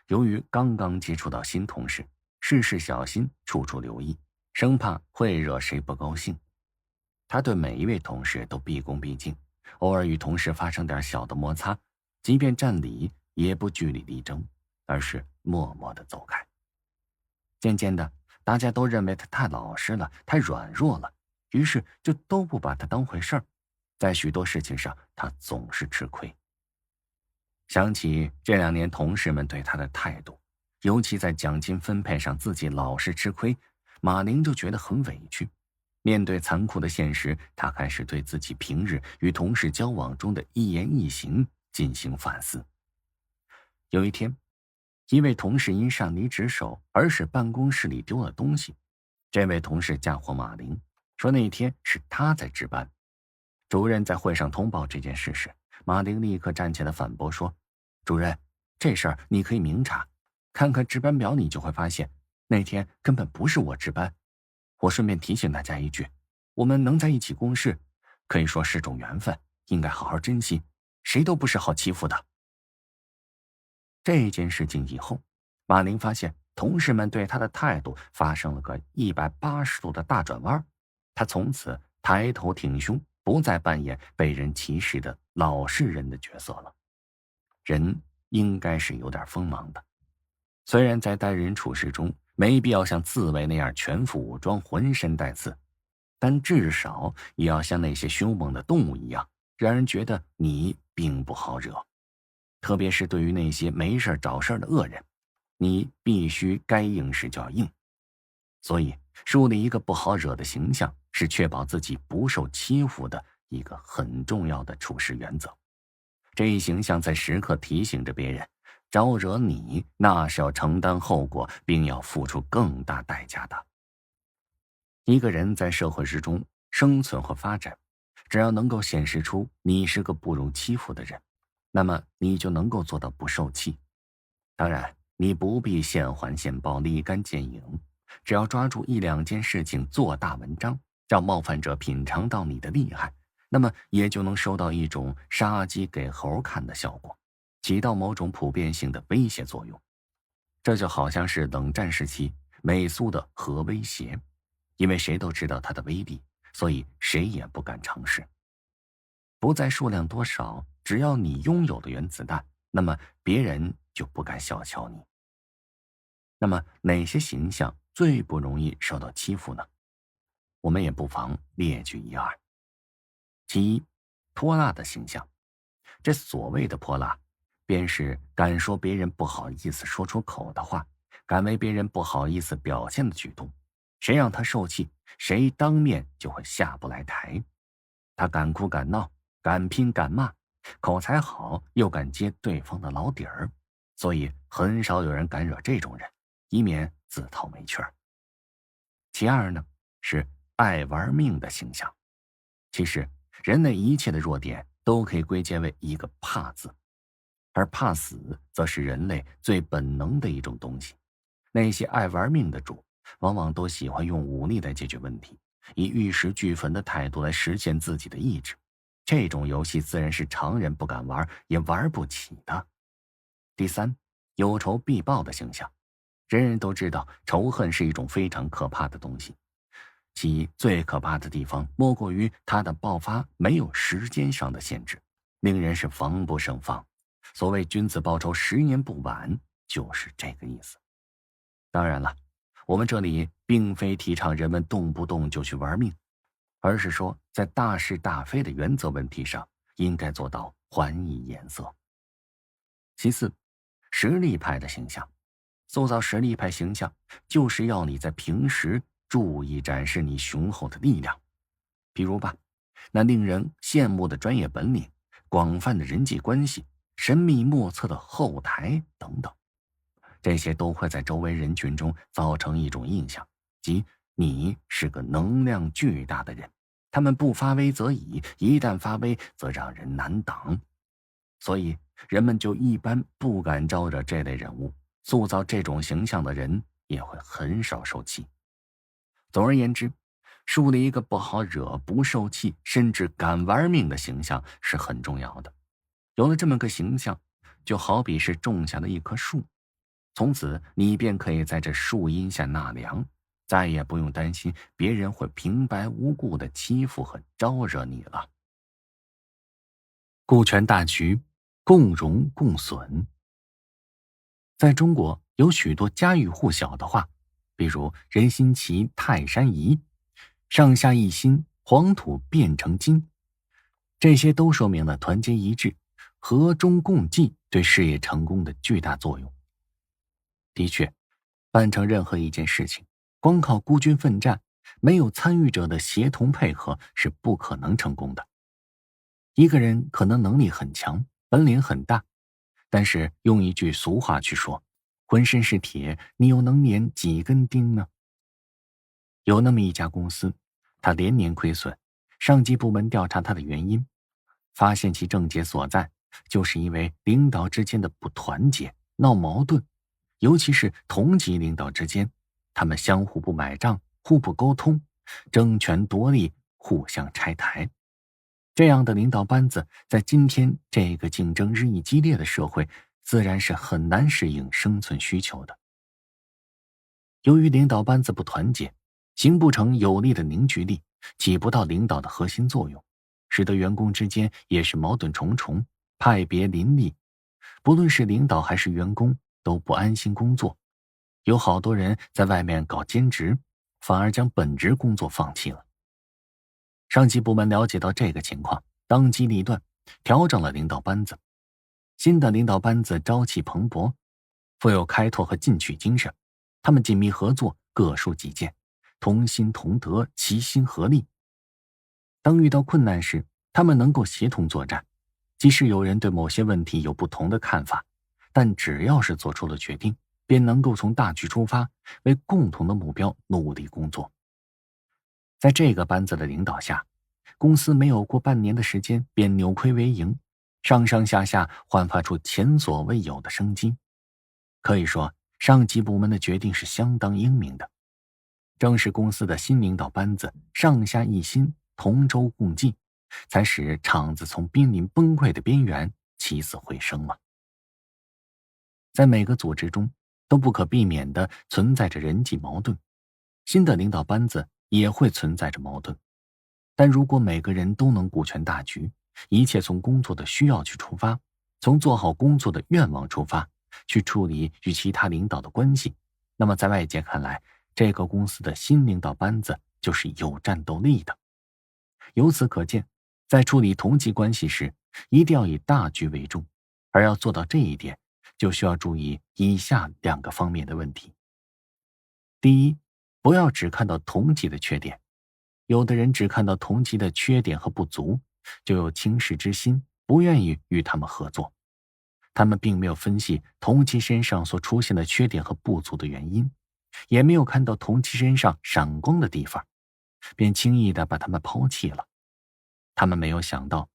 由于刚刚接触到新同事，事事小心，处处留意，生怕会惹谁不高兴。他对每一位同事都毕恭毕敬，偶尔与同事发生点小的摩擦，即便占理也不据理力争，而是默默地走开。渐渐的，大家都认为他太老实了，太软弱了，于是就都不把他当回事儿。在许多事情上，他总是吃亏。想起这2年同事们对他的态度，尤其在奖金分配上自己老是吃亏，马玲就觉得很委屈。面对残酷的现实，他开始对自己平日与同事交往中的一言一行进行反思。有一天，一位同事因擅离职守而使办公室里丢了东西，这位同事嫁祸马玲，说那天是他在值班。主任在会上通报这件事时，马玲立刻站起来反驳说：“主任，这事儿你可以明查，看看值班表，你就会发现那天根本不是我值班。我顺便提醒大家一句，我们能在一起共事，可以说是种缘分，应该好好珍惜，谁都不是好欺负的。”这件事情以后，马玲发现同事们对他的态度发生了个180度的大转弯，他从此抬头挺胸，不再扮演被人歧视的老实人的角色了。人应该是有点锋芒的，虽然在待人处事中没必要像刺猬那样全副武装，浑身带刺，但至少也要像那些凶猛的动物一样，让人觉得你并不好惹。特别是对于那些没事找事的恶人，你必须该硬时就要硬。所以树立一个不好惹的形象，是确保自己不受欺负的一个很重要的处事原则。这一形象在时刻提醒着别人，招惹你那是要承担后果，并要付出更大代价的。一个人在社会之中生存和发展，只要能够显示出你是个不容欺负的人，那么你就能够做到不受气。当然，你不必现还现报，立竿见影，只要抓住1-2件事情做大文章，让冒犯者品尝到你的厉害，那么也就能收到一种杀鸡给猴看的效果，起到某种普遍性的威胁作用。这就好像是冷战时期美苏的核威胁，因为谁都知道它的威力，所以谁也不敢尝试。不在数量多少，只要你拥有的原子弹，那么别人就不敢小瞧你。那么哪些形象最不容易受到欺负呢？我们也不妨列举一二。其一，泼辣的形象。这所谓的泼辣，便是敢说别人不好意思说出口的话，敢为别人不好意思表现的举动。谁让他受气，谁当面就会下不来台。他敢哭敢闹，敢拼敢骂，口才好又敢揭对方的老底儿，所以很少有人敢惹这种人，以免自讨没趣儿。其二呢，是爱玩命的形象。其实人类一切的弱点都可以归结为一个怕字，而怕死则是人类最本能的一种东西。那些爱玩命的主往往都喜欢用武力来解决问题，以玉石俱焚的态度来实现自己的意志。这种游戏自然是常人不敢玩，也玩不起的。第三，有仇必报的形象。人人都知道仇恨是一种非常可怕的东西，其最可怕的地方莫过于它的爆发没有时间上的限制，令人是防不胜防。所谓君子报仇10年不晚，就是这个意思。当然了，我们这里并非提倡人们动不动就去玩命，而是说在大是大非的原则问题上应该做到还以颜色。其次，实力派的形象。塑造实力派形象，就是要你在平时注意展示你雄厚的力量。比如吧，那令人羡慕的专业本领，广泛的人际关系，神秘莫测的后台等等，这些都会在周围人群中造成一种印象，即你是个能量巨大的人，他们不发威则已，一旦发威则让人难挡。所以人们就一般不敢招惹这类人物，塑造这种形象的人也会很少受气。总而言之，树立一个不好惹、不受气，甚至敢玩命的形象是很重要的。有了这么个形象，就好比是种下了一棵树，从此你便可以在这树荫下纳凉，再也不用担心别人会平白无故的欺负和招惹你了。顾全大局，共荣共损。在中国有许多家喻户晓的话，比如人心齐，泰山移，上下一心，黄土变成金。这些都说明了团结一致、和衷共济对事业成功的巨大作用。的确，办成任何一件事情，光靠孤军奋战，没有参与者的协同配合是不可能成功的。一个人可能能力很强，本领很大，但是用一句俗话去说，浑身是铁，你又能粘几根钉呢？有那么一家公司，它连年亏损，上级部门调查它的原因，发现其症结所在，就是因为领导之间的不团结、闹矛盾，尤其是同级领导之间，他们相互不买账、互不沟通，争权夺利，互相拆台。这样的领导班子在今天这个竞争日益激烈的社会，自然是很难适应生存需求的。由于领导班子不团结，形不成有力的凝聚力，起不到领导的核心作用，使得员工之间也是矛盾重重，派别林立。不论是领导还是员工，都不安心工作。有好多人在外面搞兼职，反而将本职工作放弃了。上级部门了解到这个情况，当机立断，调整了领导班子。新的领导班子朝气蓬勃，富有开拓和进取精神，他们紧密合作，各抒己见，同心同德，齐心合力。当遇到困难时，他们能够协同作战，即使有人对某些问题有不同的看法，但只要是做出了决定，便能够从大局出发，为共同的目标努力工作。在这个班子的领导下，公司没有过半年的时间便扭亏为盈，上上下下焕发出前所未有的生机。可以说，上级部门的决定是相当英明的。正是公司的新领导班子上下一心，同舟共济，才使厂子从濒临崩溃的边缘起死回生嘛。在每个组织中都不可避免地存在着人际矛盾，新的领导班子也会存在着矛盾。但如果每个人都能顾全大局，一切从工作的需要去出发，从做好工作的愿望出发，去处理与其他领导的关系，那么在外界看来，这个公司的新领导班子就是有战斗力的。由此可见，在处理同级关系时，一定要以大局为重，而要做到这一点，就需要注意以下2个方面的问题。第一，不要只看到同级的缺点。有的人只看到同级的缺点和不足，就有轻视之心，不愿意与他们合作。他们并没有分析同级身上所出现的缺点和不足的原因，也没有看到同级身上闪光的地方，便轻易地把他们抛弃了。他们没有想到，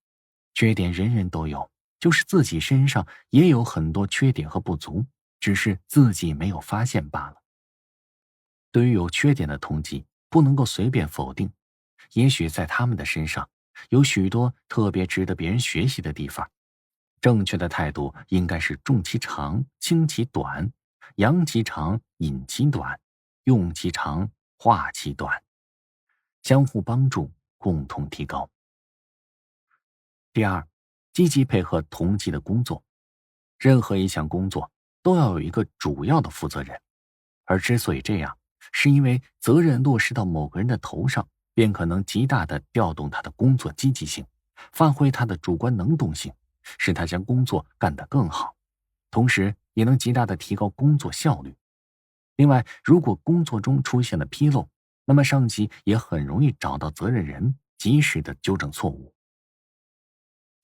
缺点人人都有，就是自己身上也有很多缺点和不足，只是自己没有发现罢了。对于有缺点的同级，不能够随便否定，也许在他们的身上有许多特别值得别人学习的地方。正确的态度应该是重其长，轻其短，扬其长，隐其短，用其长，化其短，相互帮助，共同提高。第二，积极配合同级的工作。任何一项工作都要有一个主要的负责人，而之所以这样，是因为责任落实到某个人的头上，便可能极大地调动他的工作积极性，发挥他的主观能动性，使他将工作干得更好，同时也能极大地提高工作效率。另外，如果工作中出现了纰漏，那么上级也很容易找到责任人，及时地纠正错误。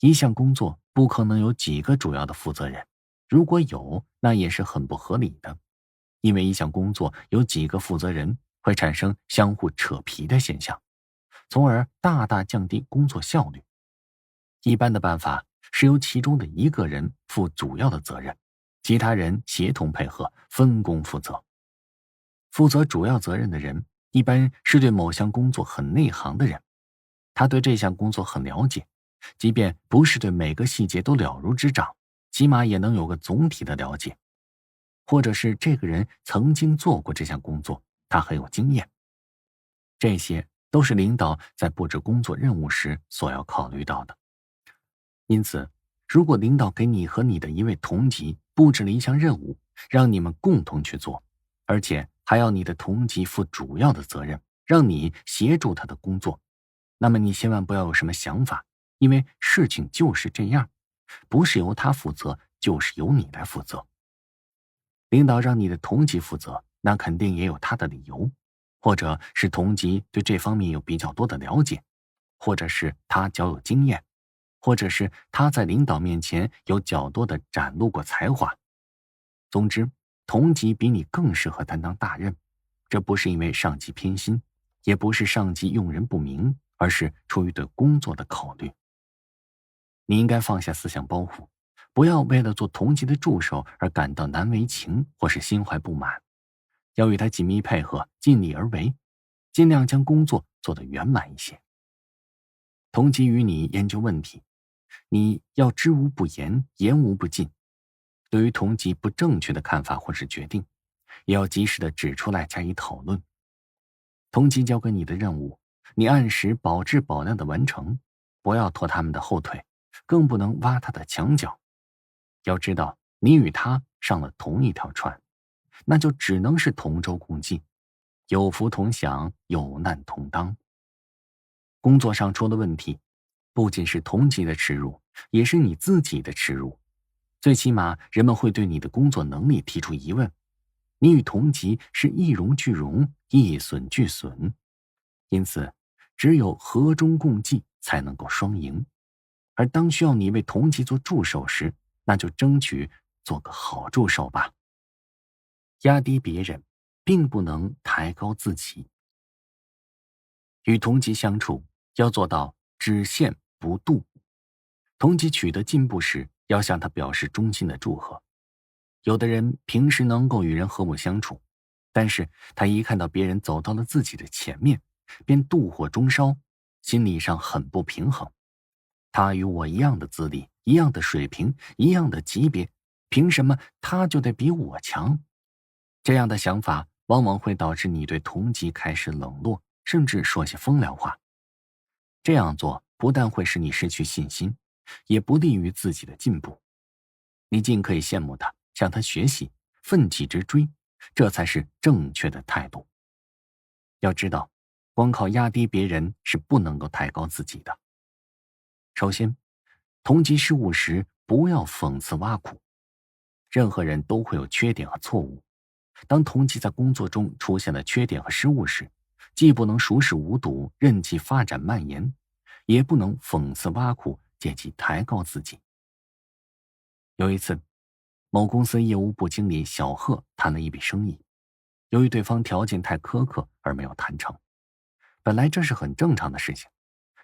一项工作不可能有几个主要的负责人，如果有，那也是很不合理的。因为一项工作有几个负责人，会产生相互扯皮的现象，从而大大降低工作效率。一般的办法是由其中的一个人负主要的责任，其他人协同配合，分工负责。负责主要责任的人一般是对某项工作很内行的人，他对这项工作很了解，即便不是对每个细节都了如指掌，起码也能有个总体的了解。或者是这个人曾经做过这项工作，他很有经验。这些都是领导在布置工作任务时所要考虑到的。因此，如果领导给你和你的一位同级布置了一项任务，让你们共同去做，而且还要你的同级负主要的责任，让你协助他的工作，那么你千万不要有什么想法，因为事情就是这样，不是由他负责，就是由你来负责。领导让你的同级负责，那肯定也有他的理由，或者是同级对这方面有比较多的了解，或者是他较有经验，或者是他在领导面前有较多的展露过才华。总之，同级比你更适合担当大任，这不是因为上级偏心，也不是上级用人不明，而是出于对工作的考虑。你应该放下思想包袱，不要为了做同级的助手而感到难为情或是心怀不满，要与他紧密配合，尽力而为，尽量将工作做得圆满一些。同级与你研究问题，你要知无不言，言无不尽。对于同级不正确的看法或是决定，也要及时的指出来加以讨论。同级交给你的任务，你按时保质保量的完成，不要拖他们的后腿，更不能挖他的墙角。要知道，你与他上了同一条船，那就只能是同舟共济，有福同享，有难同当。工作上出了问题，不仅是同级的耻辱，也是你自己的耻辱。最起码人们会对你的工作能力提出疑问。你与同级是一荣俱荣，一损俱损，因此只有和衷共济才能够双赢。而当需要你为同级做助手时，那就争取做个好助手吧。压低别人，并不能抬高自己。与同级相处，要做到只限不妒。同级取得进步时，要向他表示衷心的祝贺。有的人平时能够与人和睦相处，但是他一看到别人走到了自己的前面，便妒火中烧，心理上很不平衡，他与我一样的资历，一样的水平，一样的级别，凭什么他就得比我强？这样的想法往往会导致你对同级开始冷落，甚至说些风凉话。这样做不但会使你失去信心，也不利于自己的进步。你尽可以羡慕他，向他学习，奋起直追，这才是正确的态度。要知道，光靠压低别人是不能够抬高自己的。首先，同级失误时不要讽刺挖苦。任何人都会有缺点和错误，当同级在工作中出现了缺点和失误时，既不能熟视无睹，任其发展蔓延，也不能讽刺挖苦，借机抬高自己。有一次，某公司业务部经理小贺谈了一笔生意，由于对方条件太苛刻而没有谈成。本来这是很正常的事情，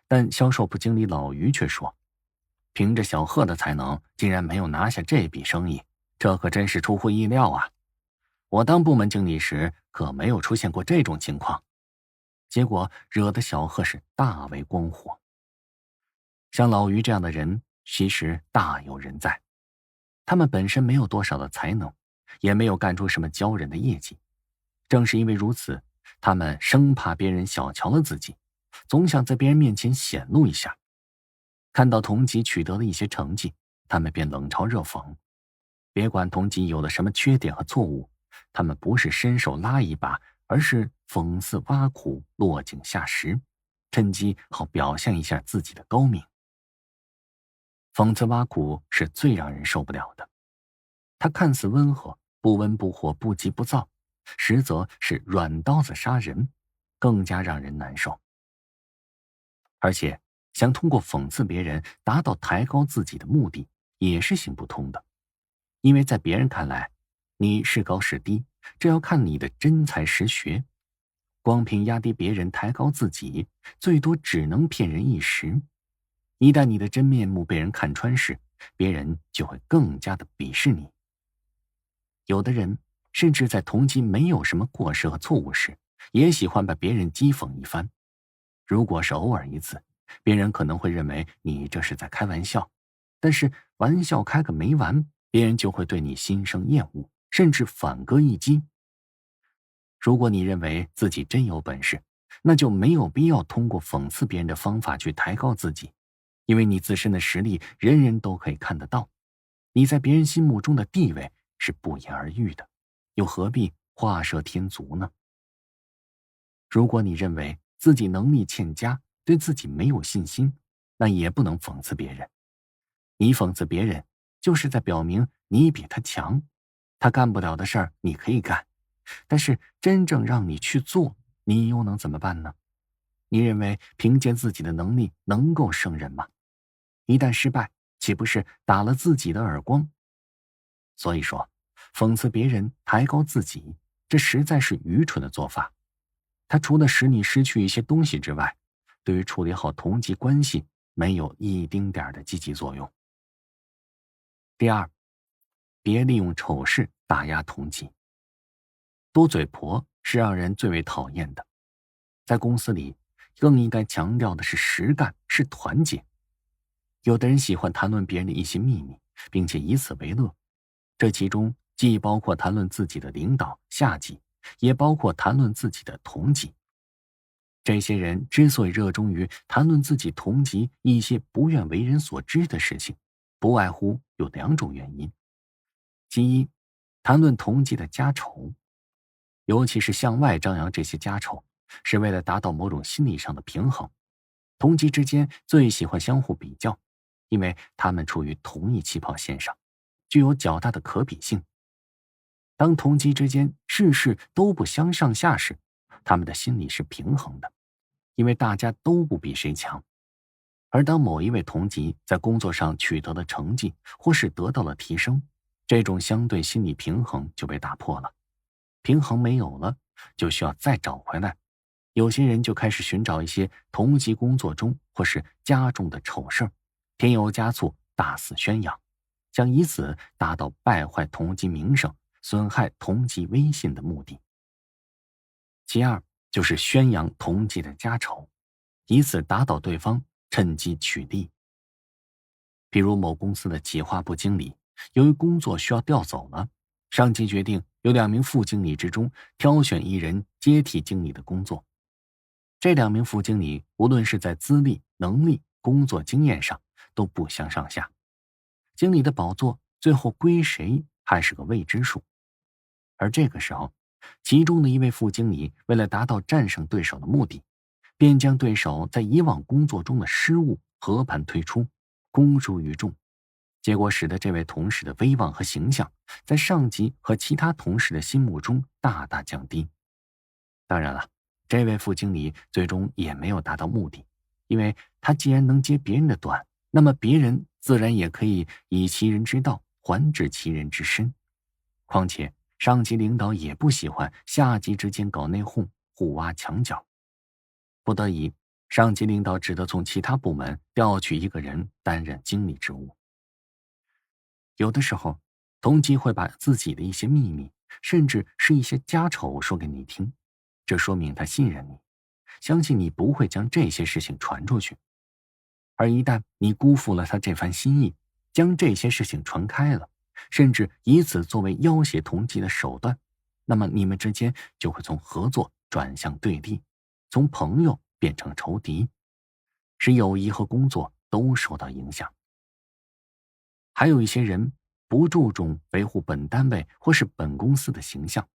但销售部经理老于却说，凭着小贺的才能，竟然没有拿下这笔生意，这可真是出乎意料啊！我当部门经理时可没有出现过这种情况。结果惹得小贺是大为光火。像老于这样的人其实大有人在，他们本身没有多少的才能，也没有干出什么骄人的业绩。正是因为如此，他们生怕别人小瞧了自己，总想在别人面前显露一下。看到同级取得了一些成绩，他们便冷嘲热讽。别管同级有了什么缺点和错误，他们不是伸手拉一把，而是讽刺挖苦，落井下石，趁机好表现一下自己的高明。讽刺挖苦是最让人受不了的，他看似温和，不温不火，不急不躁，实则是软刀子杀人，更加让人难受。而且想通过讽刺别人达到抬高自己的目的也是行不通的，因为在别人看来，你是高是低，这要看你的真才实学。光凭压低别人抬高自己，最多只能骗人一时。一旦你的真面目被人看穿时，别人就会更加的鄙视你。有的人甚至在同级没有什么过失和错误时，也喜欢把别人讥讽一番。如果是偶尔一次，别人可能会认为你这是在开玩笑，但是玩笑开个没完，别人就会对你心生厌恶，甚至反戈一击。如果你认为自己真有本事，那就没有必要通过讽刺别人的方法去抬高自己，因为你自身的实力人人都可以看得到，你在别人心目中的地位是不言而喻的，又何必画蛇添足呢？如果你认为自己能力欠佳，对自己没有信心，那也不能讽刺别人。你讽刺别人，就是在表明你比他强，他干不了的事儿你可以干，但是真正让你去做，你又能怎么办呢？你认为凭借自己的能力能够胜任吗？一旦失败，岂不是打了自己的耳光？所以说，讽刺别人，抬高自己，这实在是愚蠢的做法。它除了使你失去一些东西之外，对于处理好同级关系没有一丁点的积极作用。第二，别利用丑事打压同级。多嘴婆是让人最为讨厌的，在公司里更应该强调的是实干，是团结。有的人喜欢谈论别人的一些秘密，并且以此为乐，这其中既包括谈论自己的领导、下级，也包括谈论自己的同级。这些人之所以热衷于谈论自己同级一些不愿为人所知的事情，不外乎有两种原因。其一，谈论同级的家丑，尤其是向外张扬这些家丑，是为了达到某种心理上的平衡。同级之间最喜欢相互比较，因为他们处于同一起跑线上，具有较大的可比性。当同级之间事事都不相上下时，他们的心理是平衡的，因为大家都不比谁强。而当某一位同级在工作上取得了成绩，或是得到了提升，这种相对心理平衡就被打破了。平衡没有了，就需要再找回来。有些人就开始寻找一些同级工作中或是家中的丑事儿，添油加醋，大肆宣扬，想以此达到败坏同级名声、损害同级威信的目的。其二，就是宣扬同级的家丑，以此打倒对方，趁机取利。比如某公司的企划部经理，由于工作需要调走了，上级决定由2名副经理之中挑选1人接替经理的工作。这2名副经理无论是在资历、能力、工作经验上都不相上下，经理的宝座最后归谁还是个未知数。而这个时候，其中的一位副经理为了达到战胜对手的目的，便将对手在以往工作中的失误和盘推出，公诸于众，结果使得这位同事的威望和形象在上级和其他同事的心目中大大降低。当然了，这位副经理最终也没有达到目的，因为他既然能接别人的短，那么别人自然也可以以其人之道还治其人之身。况且上级领导也不喜欢下级之间搞内讧，互挖墙角。不得已，上级领导只得从其他部门调取1个人担任经理职务。有的时候，同级会把自己的一些秘密，甚至是一些家丑说给你听，这说明他信任你，相信你不会将这些事情传出去。而一旦你辜负了他这番心意，将这些事情传开了，甚至以此作为要挟同级的手段，那么你们之间就会从合作转向对立，从朋友变成仇敌，使友谊和工作都受到影响。还有一些人不注重维护本单位或是本公司的形象，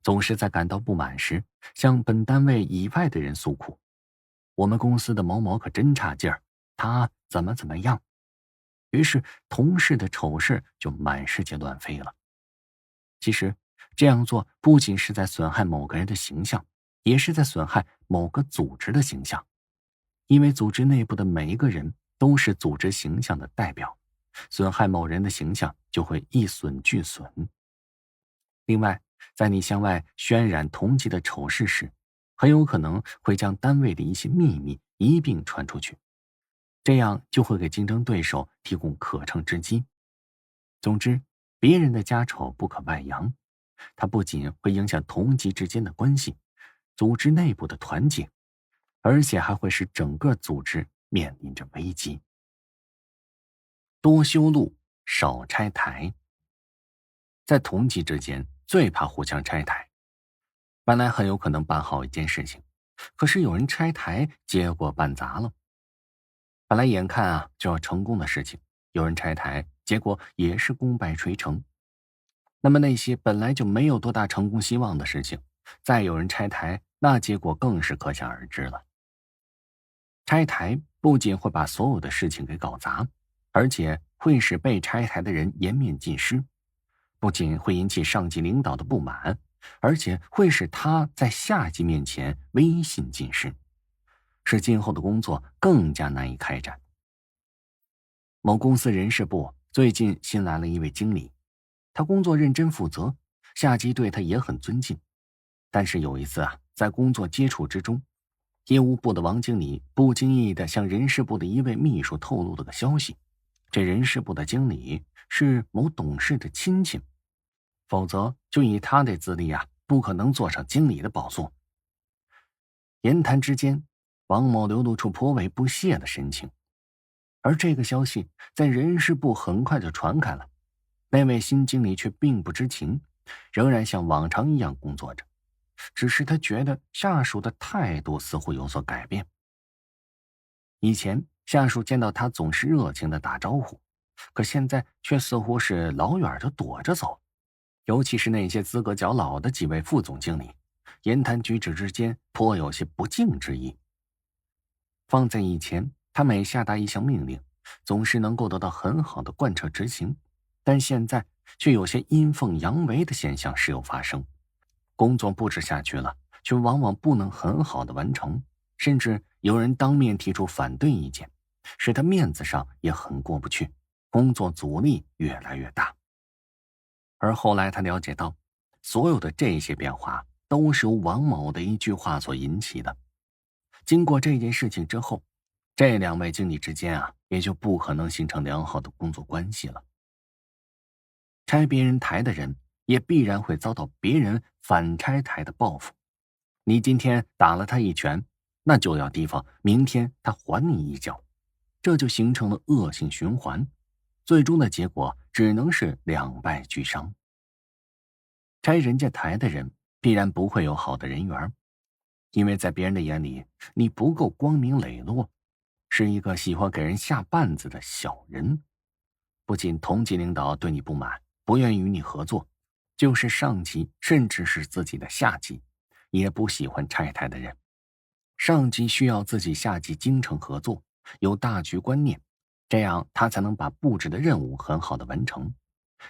总是在感到不满时向本单位以外的人诉苦，我们公司的某某可真差劲儿，他怎么样。于是同事的丑事就满世界乱飞了。其实这样做不仅是在损害某个人的形象，也是在损害某个组织的形象，因为组织内部的每一个人都是组织形象的代表，损害某人的形象就会一损俱损。另外，在你向外渲染同级的丑事时，很有可能会将单位的一些秘密一并传出去，这样就会给竞争对手提供可乘之机。总之，别人的家丑不可外扬，它不仅会影响同级之间的关系，组织内部的团结，而且还会使整个组织面临着危机。多修路，少拆台。在同级之间最怕互相拆台，本来很有可能办好一件事情，可是有人拆台，结果办砸了。本来眼看就要成功的事情，有人拆台，结果也是功败垂成。那么那些本来就没有多大成功希望的事情，再有人拆台，那结果更是可想而知了。拆台不仅会把所有的事情给搞砸，而且会使被拆台的人颜面尽失，不仅会引起上级领导的不满，而且会使他在下级面前威信尽失，使今后的工作更加难以开展。某公司人事部最近新来了一位经理，他工作认真负责，下级对他也很尊敬。但是有一次在工作接触之中，业务部的王经理不经意地向人事部的一位秘书透露了个消息，这人事部的经理是某董事的亲戚，否则就以他的资历不可能坐上经理的宝座。言谈之间，王某流露出颇为不屑的神情，而这个消息在人事部很快就传开了。那位新经理却并不知情，仍然像往常一样工作着，只是他觉得下属的态度似乎有所改变。以前下属见到他总是热情地打招呼，可现在却似乎是老远就躲着走，尤其是那些资格较老的几位副总经理，言谈举止之间颇有些不敬之意。放在以前，他每下达一项命令，总是能够得到很好的贯彻执行，但现在却有些阴奉阳违的现象时有发生。工作布置下去了，却往往不能很好的完成，甚至有人当面提出反对意见，使他面子上也很过不去，工作阻力越来越大。而后来他了解到，所有的这些变化都是由王某的一句话所引起的。经过这件事情之后，这2位经理之间也就不可能形成良好的工作关系了。拆别人台的人也必然会遭到别人反拆台的报复。你今天打了他一拳，那就要提防明天他还你一脚，这就形成了恶性循环，最终的结果只能是两败俱伤。拆人家台的人必然不会有好的人缘，因为在别人的眼里，你不够光明磊落，是一个喜欢给人下绊子的小人。不仅同级领导对你不满，不愿意与你合作，就是上级甚至是自己的下级也不喜欢拆台的人。上级需要自己下级精诚合作，有大局观念，这样他才能把布置的任务很好的完成。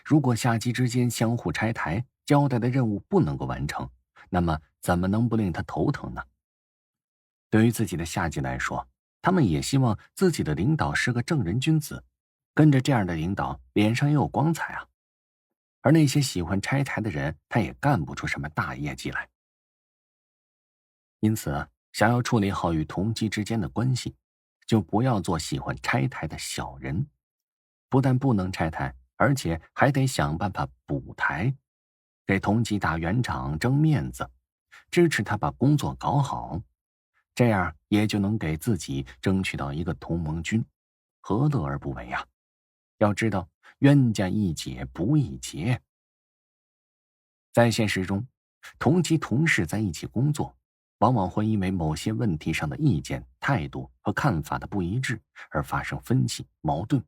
如果下级之间相互拆台，交代的任务不能够完成，那么怎么能不令他头疼呢？对于自己的下级来说，他们也希望自己的领导是个正人君子，跟着这样的领导脸上也有光彩啊。而那些喜欢拆台的人，他也干不出什么大业绩来。因此，想要处理好与同级之间的关系，就不要做喜欢拆台的小人。不但不能拆台，而且还得想办法补台，给同级打圆场争面子，支持他把工作搞好，这样也就能给自己争取到一个同盟军，何乐而不为呀？要知道，冤家宜解不宜结。在现实中，同级同事在一起工作，往往会因为某些问题上的意见、态度和看法的不一致而发生分歧、矛盾。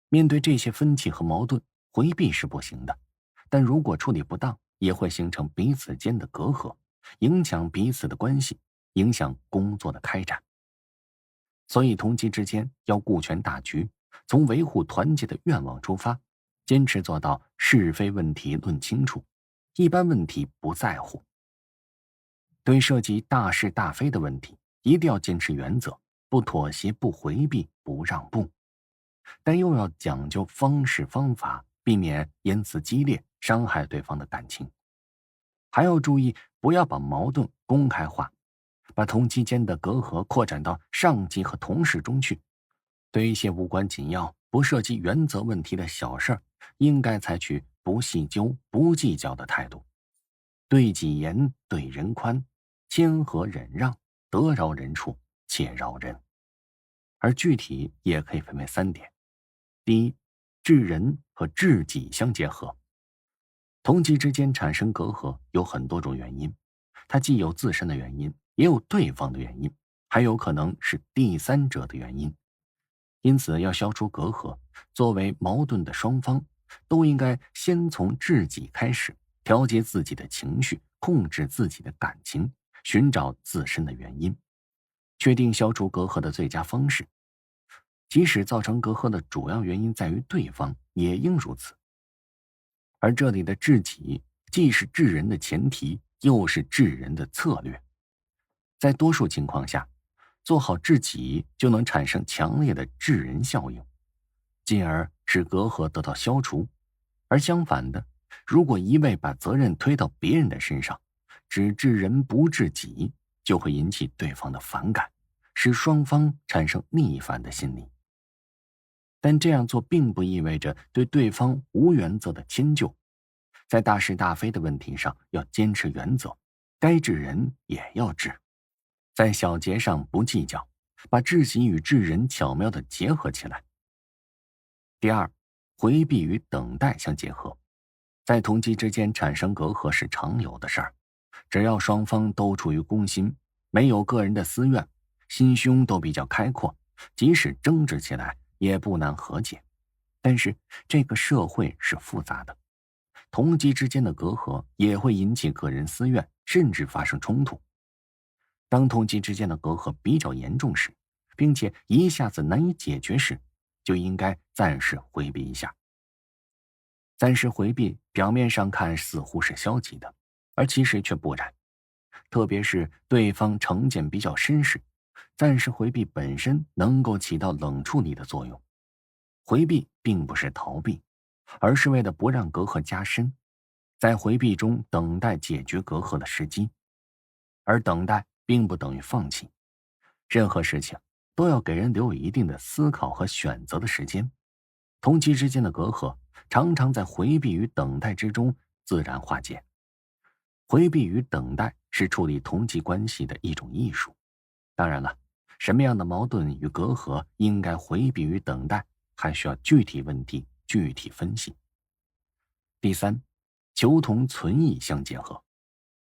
面对这些分歧和矛盾，回避是不行的，但如果处理不当，也会形成彼此间的隔阂，影响彼此的关系，影响工作的开展。所以同级之间要顾全大局，从维护团结的愿望出发，坚持做到是非问题论清楚，一般问题不在乎。对涉及大是大非的问题，一定要坚持原则，不妥协，不回避，不让步，但又要讲究方式方法，避免言辞激烈，伤害对方的感情。还要注意不要把矛盾公开化，把同级间的隔阂扩展到上级和同事中去。对一些无关紧要、不涉及原则问题的小事儿，应该采取不细究、不计较的态度，对己严，对人宽，谦和忍让，得饶人处且饶人。而具体也可以分为3点。第一，治人和治己相结合。同级之间产生隔阂有很多种原因，它既有自身的原因，也有对方的原因，还有可能是第三者的原因。因此要消除隔阂，作为矛盾的双方，都应该先从治己开始，调节自己的情绪，控制自己的感情，寻找自身的原因，确定消除隔阂的最佳方式。即使造成隔阂的主要原因在于对方，也应如此。而这里的治己，既是治人的前提，又是治人的策略。在多数情况下，做好治己就能产生强烈的治人效应，进而使隔阂得到消除。而相反的，如果一味把责任推到别人的身上，只治人不治己，就会引起对方的反感，使双方产生逆反的心理。但这样做并不意味着对对方无原则的迁就，在大是大非的问题上要坚持原则，该治人也要治，在小节上不计较，把治己与治人巧妙地结合起来。第二，回避与等待相结合。在同级之间产生隔阂是常有的事儿，只要双方都处于公心，没有个人的私怨，心胸都比较开阔，即使争执起来也不难和解。但是这个社会是复杂的，同级之间的隔阂也会引起个人私怨，甚至发生冲突。当同级之间的隔阂比较严重时，并且一下子难以解决时，就应该暂时回避一下。暂时回避表面上看似乎是消极的，而其实却不然。特别是对方成见比较深时，暂时回避本身能够起到冷处理的作用。回避并不是逃避，而是为了不让隔阂加深，在回避中等待解决隔阂的时机。而等待并不等于放弃，任何事情都要给人留有一定的思考和选择的时间。同级之间的隔阂常常在回避与等待之中自然化解。回避与等待是处理同级关系的一种艺术。当然了，什么样的矛盾与隔阂应该回避与等待，还需要具体问题具体分析。第三，求同存异相结合。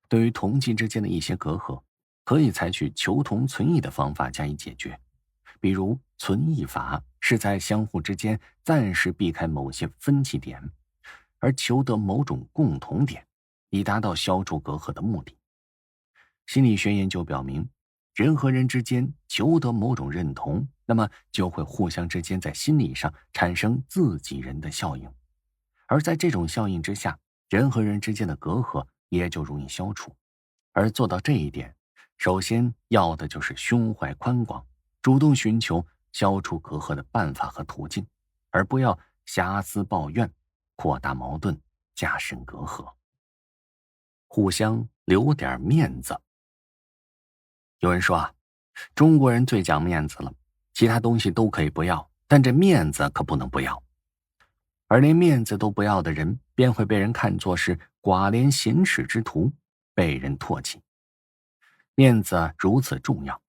对于同济之间的一些隔阂，可以采取求同存异的方法加以解决。比如存异法是在相互之间暂时避开某些分歧点，而求得某种共同点，以达到消除隔阂的目的。心理学研究表明，人和人之间求得某种认同，那么就会互相之间在心理上产生自己人的效应，而在这种效应之下，人和人之间的隔阂也就容易消除。而做到这一点，首先要的就是胸怀宽广，主动寻求消除隔阂的办法和途径，而不要瑕疵抱怨，扩大矛盾，加深隔阂。互相留点面子。有人说啊，中国人最讲面子了，其他东西都可以不要，但这面子可不能不要。而连面子都不要的人，便会被人看作是寡廉鲜耻之徒，被人唾弃。面子如此重要，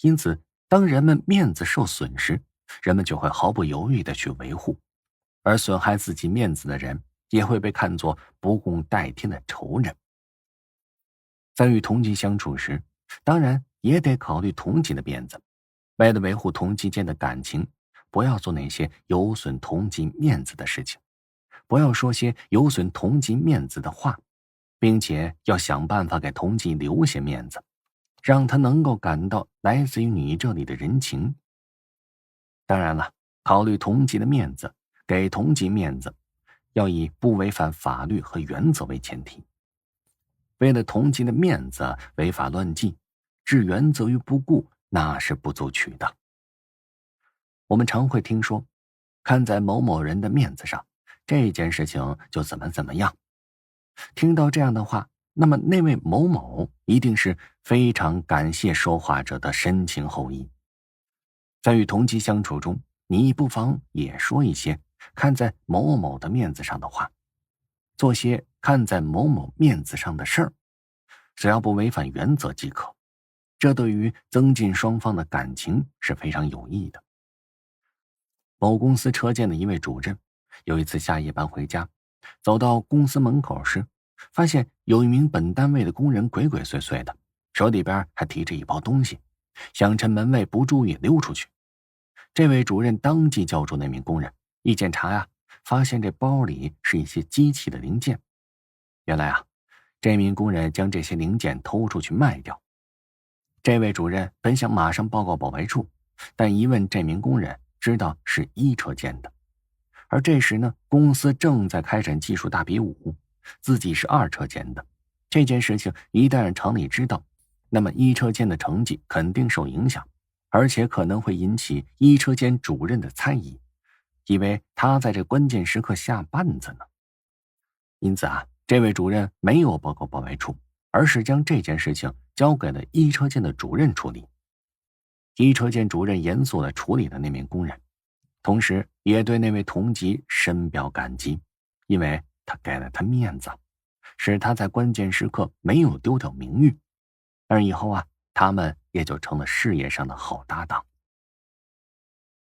因此当人们面子受损时，人们就会毫不犹豫地去维护，而损害自己面子的人也会被看作不共戴天的仇人。在与同济相处时，当然也得考虑同济的面子，为了维护同济间的感情，不要做那些有损同济面子的事情，不要说些有损同济面子的话，并且要想办法给同济留些面子，让他能够感到来自于你这里的人情。当然了，考虑同济的面子，给同济面子，要以不违反法律和原则为前提。为了同济的面子违法乱纪，置原则于不顾，那是不足取的。我们常会听说，看在某某人的面子上，这件事情就怎么样。听到这样的话，那么那位某某一定是非常感谢说话者的深情厚谊。在与同济相处中，你不妨也说一些看在某某的面子上的话，做些看在某某面子上的事儿，只要不违反原则即可。这对于增进双方的感情是非常有益的。某公司车间的一位主任，有一次下夜班回家，走到公司门口时，发现有一名本单位的工人鬼鬼祟祟的，手里边还提着一包东西，想趁门卫不注意溜出去。这位主任当即叫住那名工人，一检查呀，发现这包里是一些机器的零件。原来啊，这名工人将这些零件偷出去卖掉。这位主任本想马上报告保卫处，但一问这名工人，知道是一车间的。而这时呢，公司正在开展技术大比武，自己是二车间的。这件事情一旦让厂里知道，那么一车间的成绩肯定受影响，而且可能会引起一车间主任的猜疑，以为他在这关键时刻下绊子呢。因此啊，这位主任没有报告保卫处，而是将这件事情交给了一车间的主任处理。一车间主任严肃地处理了那名工人，同时也对那位同级深表感激，因为他给了他面子，使他在关键时刻没有丢掉名誉，而以后啊，他们也就成了事业上的好搭档。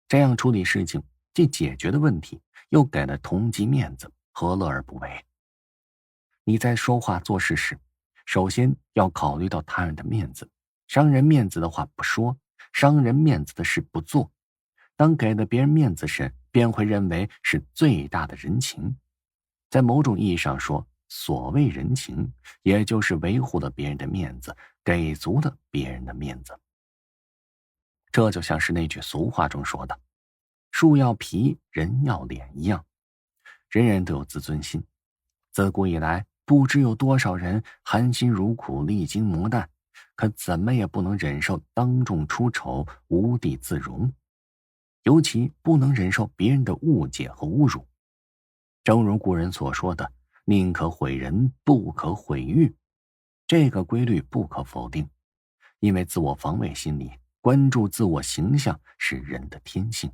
这样处理事情，既解决了问题，又给了同级面子，何乐而不为？你在说话做事时，首先要考虑到他人的面子，伤人面子的话不说，伤人面子的事不做。当给了别人面子时，便会认为是最大的人情。在某种意义上说，所谓人情，也就是维护了别人的面子，给足了别人的面子。这就像是那句俗话中说的，树要皮，人要脸一样。人人都有自尊心，自古以来，不知有多少人含辛茹苦，历经磨难，可怎么也不能忍受当众出丑，无地自容，尤其不能忍受别人的误解和侮辱。正如古人所说的，宁可毁人，不可毁誉。这个规律不可否定，因为自我防卫心理，关注自我形象是人的天性。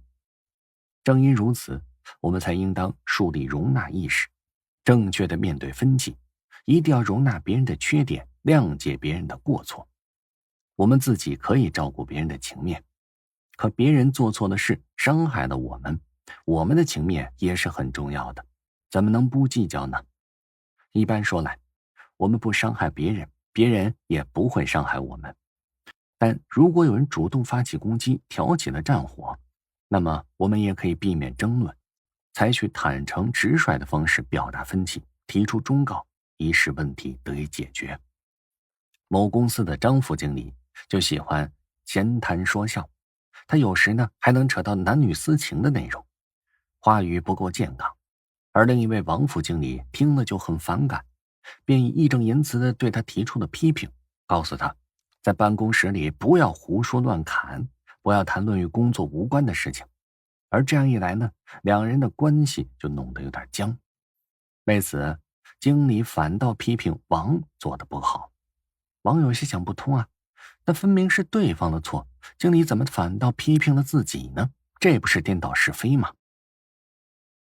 正因如此，我们才应当树立容纳意识，正确的面对分歧，一定要容纳别人的缺点，谅解别人的过错。我们自己可以照顾别人的情面，可别人做错了事，伤害了我们，我们的情面也是很重要的，怎么能不计较呢？一般说来，我们不伤害别人，别人也不会伤害我们。但如果有人主动发起攻击，挑起了战火，那么我们也可以避免争论，采取坦诚直率的方式表达分歧，提出忠告，以使问题得以解决。某公司的张副经理就喜欢闲谈说笑，他有时呢还能扯到男女私情的内容，话语不够健康。而另一位王副经理听了就很反感，便以义正言辞地对他提出了批评，告诉他在办公室里不要胡说乱侃，不要谈论与工作无关的事情。而这样一来呢，两人的关系就弄得有点僵。为此，经理反倒批评王做得不好。王有些想不通啊，那分明是对方的错，经理怎么反倒批评了自己呢？这不是颠倒是非吗？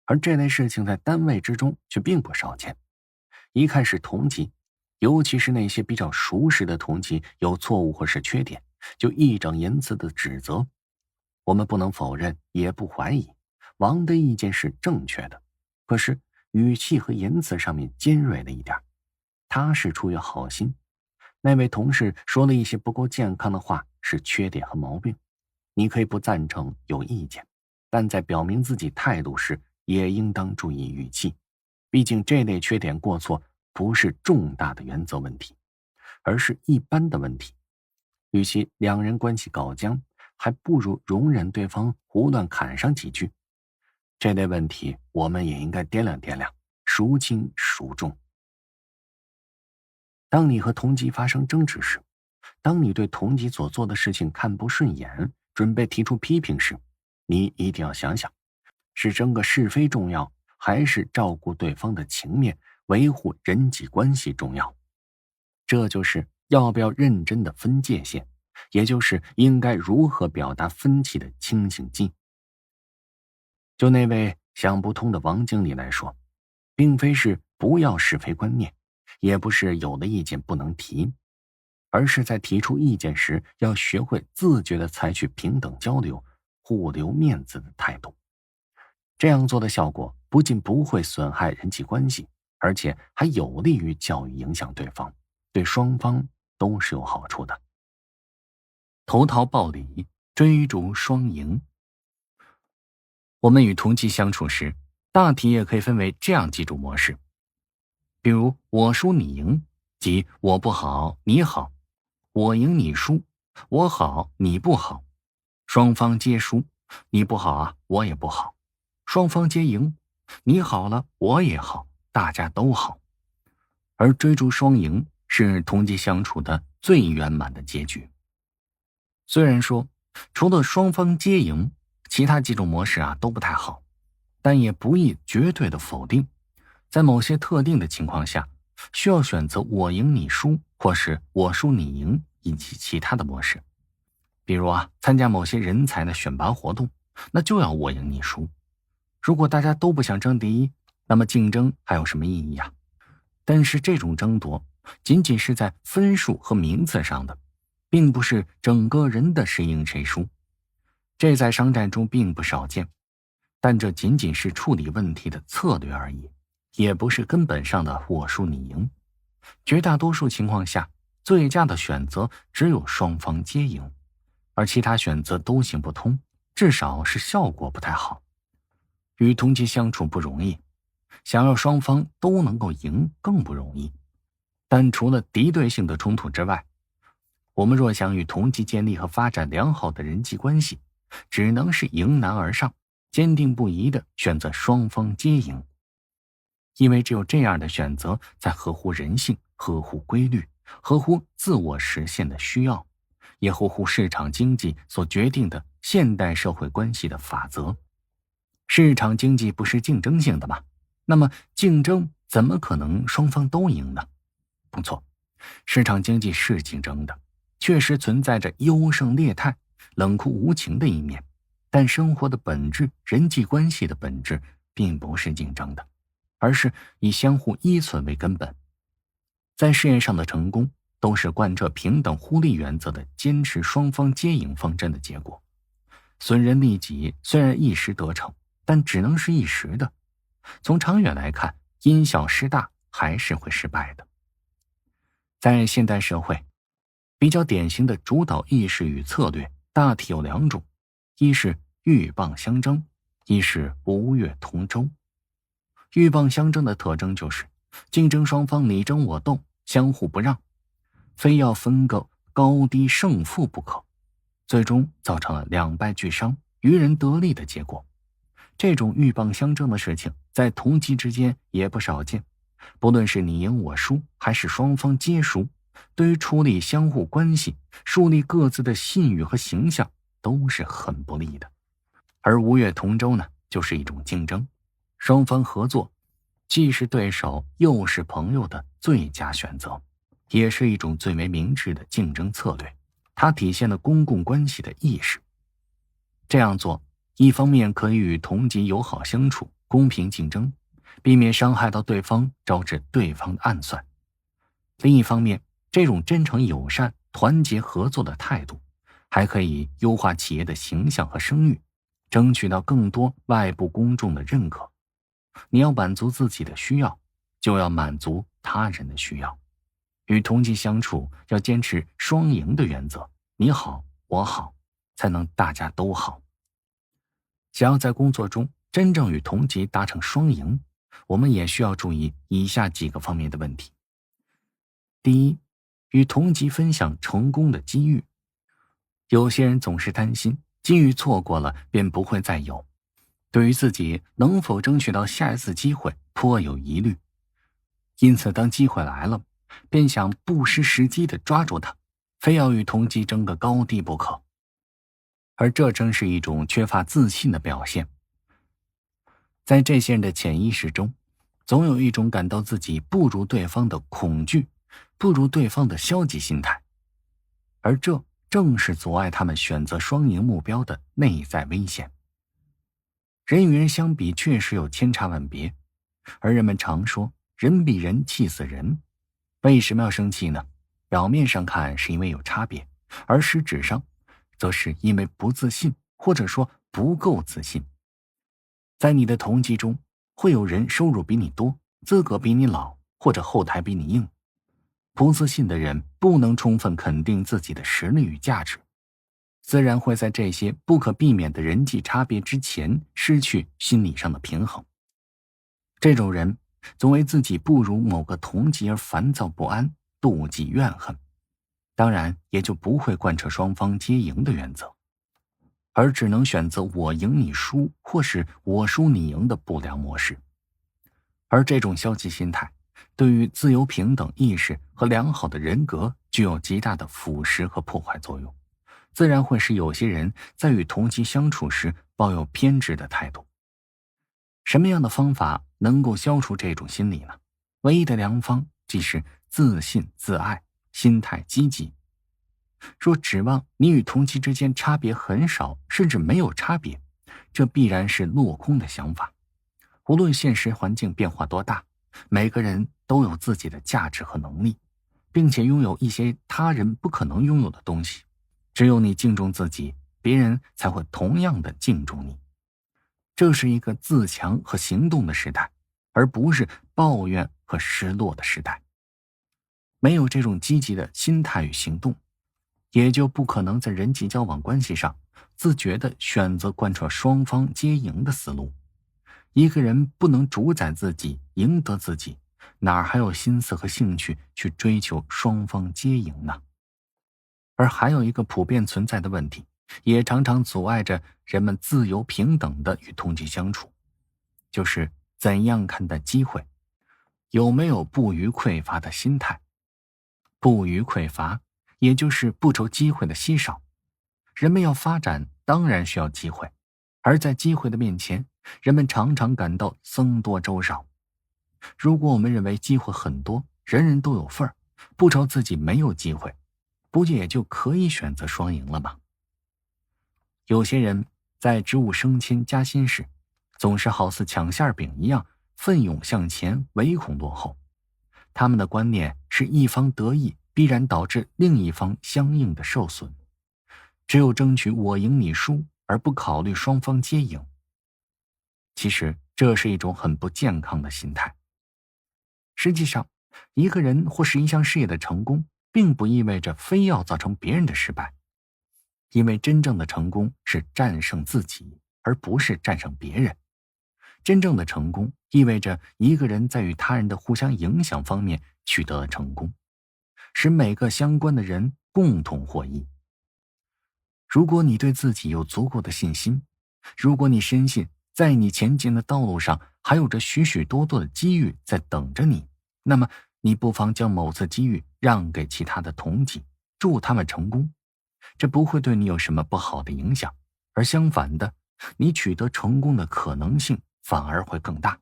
而这类事情在单位之中却并不少见。一看是同级，尤其是那些比较熟识的同级有错误或是缺点，就义正言辞的指责。我们不能否认，也不怀疑，王的意见是正确的，可是语气和言辞上面尖锐了一点。他是出于好心，那位同事说了一些不够健康的话，是缺点和毛病。你可以不赞成，有意见，但在表明自己态度时，也应当注意语气。毕竟这类缺点过错不是重大的原则问题，而是一般的问题。与其两人关系搞僵，还不如容忍对方胡乱砍上几句。这类问题我们也应该掂量掂量，孰轻孰重。当你和同级发生争执时，当你对同级所做的事情看不顺眼，准备提出批评时，你一定要想想，是争个是非重要，还是照顾对方的情面，维护人际关系重要。这就是要不要认真的分界线，也就是应该如何表达分歧的清醒剂。就那位想不通的王经理来说，并非是不要是非观念，也不是有了意见不能提，而是在提出意见时要学会自觉地采取平等交流、互留面子的态度。这样做的效果不仅不会损害人际关系，而且还有利于教育影响对方，对双方都是有好处的。投桃报李，追逐双赢。我们与同级相处时，大体也可以分为这样几种模式。比如我输你赢，即我不好你好；我赢你输，我好你不好。双方皆输，你不好啊，我也不好；双方皆赢，你好了，我也好，大家都好。而追逐双赢是同级相处的最圆满的结局。虽然说除了双方皆赢，其他几种模式都不太好，但也不宜绝对的否定。在某些特定的情况下，需要选择我赢你输，或是我输你赢，以及其他的模式。比如参加某些人才的选拔活动，那就要我赢你输。如果大家都不想争第一，那么竞争还有什么意义啊？但是这种争夺仅仅是在分数和名次上的，并不是整个人的谁赢谁输。这在商战中并不少见，但这仅仅是处理问题的策略而已，也不是根本上的我输你赢。绝大多数情况下，最佳的选择只有双方皆赢，而其他选择都行不通，至少是效果不太好。与同级相处不容易，想要双方都能够赢更不容易。但除了敌对性的冲突之外，我们若想与同级建立和发展良好的人际关系，只能是迎难而上，坚定不移地选择双方皆赢。因为只有这样的选择才合乎人性，合乎规律，合乎自我实现的需要，也合乎市场经济所决定的现代社会关系的法则。市场经济不是竞争性的吗？那么竞争怎么可能双方都赢呢？不错，市场经济是竞争的，确实存在着优胜劣汰、冷酷无情的一面，但生活的本质、人际关系的本质并不是竞争的，而是以相互依存为根本。在事业上的成功，都是贯彻平等互利原则的坚持双方皆赢方针的结果。损人利己虽然一时得逞，但只能是一时的。从长远来看，因小失大还是会失败的。在现代社会，比较典型的主导意识与策略大体有两种，一是鹬蚌相争，一是吴越同舟。鹬蚌相争的特征就是竞争双方你争我斗，相互不让，非要分个高低胜负不可，最终造成了两败俱伤、渔人得利的结果。这种鹬蚌相争的事情在同级之间也不少见，不论是你赢我输，还是双方皆输，对于处理相互关系、树立各自的信誉和形象都是很不利的。而吴越同舟呢，就是一种竞争，双方合作既是对手又是朋友的最佳选择，也是一种最为明智的竞争策略。它体现了公共关系的意识。这样做一方面可以与同级友好相处，公平竞争，避免伤害到对方，招致对方的暗算。另一方面，这种真诚友善、团结合作的态度，还可以优化企业的形象和声誉，争取到更多外部公众的认可。你要满足自己的需要，就要满足他人的需要。与同级相处要坚持双赢的原则，你好我好，才能大家都好。想要在工作中真正与同级达成双赢，我们也需要注意以下几个方面的问题。第一，与同级分享成功的机遇。有些人总是担心机遇错过了便不会再有，对于自己能否争取到下一次机会颇有疑虑，因此当机会来了，便想不失时机地抓住它，非要与同级争个高低不可。而这正是一种缺乏自信的表现。在这些人的潜意识中，总有一种感到自己不如对方的恐惧，不如对方的消极心态，而这正是阻碍他们选择双赢目标的内在危险。人与人相比确实有千差万别，而人们常说人比人气死人。为什么要生气呢？表面上看是因为有差别，而实质上则是因为不自信，或者说不够自信。在你的同级中，会有人收入比你多，资格比你老，或者后台比你硬。不自信的人不能充分肯定自己的实力与价值，自然会在这些不可避免的人际差别之前失去心理上的平衡。这种人总为自己不如某个同级而烦躁不安、妒忌怨恨，当然也就不会贯彻双方皆赢的原则，而只能选择我赢你输，或是我输你赢的不良模式。而这种消极心态对于自由平等意识和良好的人格具有极大的腐蚀和破坏作用，自然会使有些人在与同级相处时抱有偏执的态度。什么样的方法能够消除这种心理呢？唯一的良方即是自信自爱，心态积极。若指望你与同级之间差别很少，甚至没有差别，这必然是落空的想法。无论现实环境变化多大，每个人都有自己的价值和能力，并且拥有一些他人不可能拥有的东西。只有你敬重自己，别人才会同样的敬重你。这是一个自强和行动的时代，而不是抱怨和失落的时代。没有这种积极的心态与行动，也就不可能在人际交往关系上自觉地选择贯彻双方皆赢的思路。一个人不能主宰自己，赢得自己，哪还有心思和兴趣去追求双方皆赢呢？而还有一个普遍存在的问题，也常常阻碍着人们自由平等地与同级相处，就是怎样看待机会，有没有不虞匮乏的心态。不虞匮乏，也就是不愁机会的稀少。人们要发展，当然需要机会，而在机会的面前，人们常常感到僧多粥少。如果我们认为机会很多，人人都有份儿，不愁自己没有机会，不也就可以选择双赢了吗？有些人在职务升迁加薪时，总是好似抢馅饼一样奋勇向前，唯恐落后。他们的观念是一方得意必然导致另一方相应的受损，只有争取我赢你输，而不考虑双方皆赢。其实这是一种很不健康的心态。实际上，一个人或是一项事业的成功，并不意味着非要造成别人的失败，因为真正的成功是战胜自己，而不是战胜别人。真正的成功意味着一个人在与他人的互相影响方面取得了成功，使每个相关的人共同获益。如果你对自己有足够的信心，如果你深信在你前进的道路上还有着许许多多的机遇在等着你，那么你不妨将某次机遇让给其他的同己，祝他们成功。这不会对你有什么不好的影响，而相反的，你取得成功的可能性反而会更大，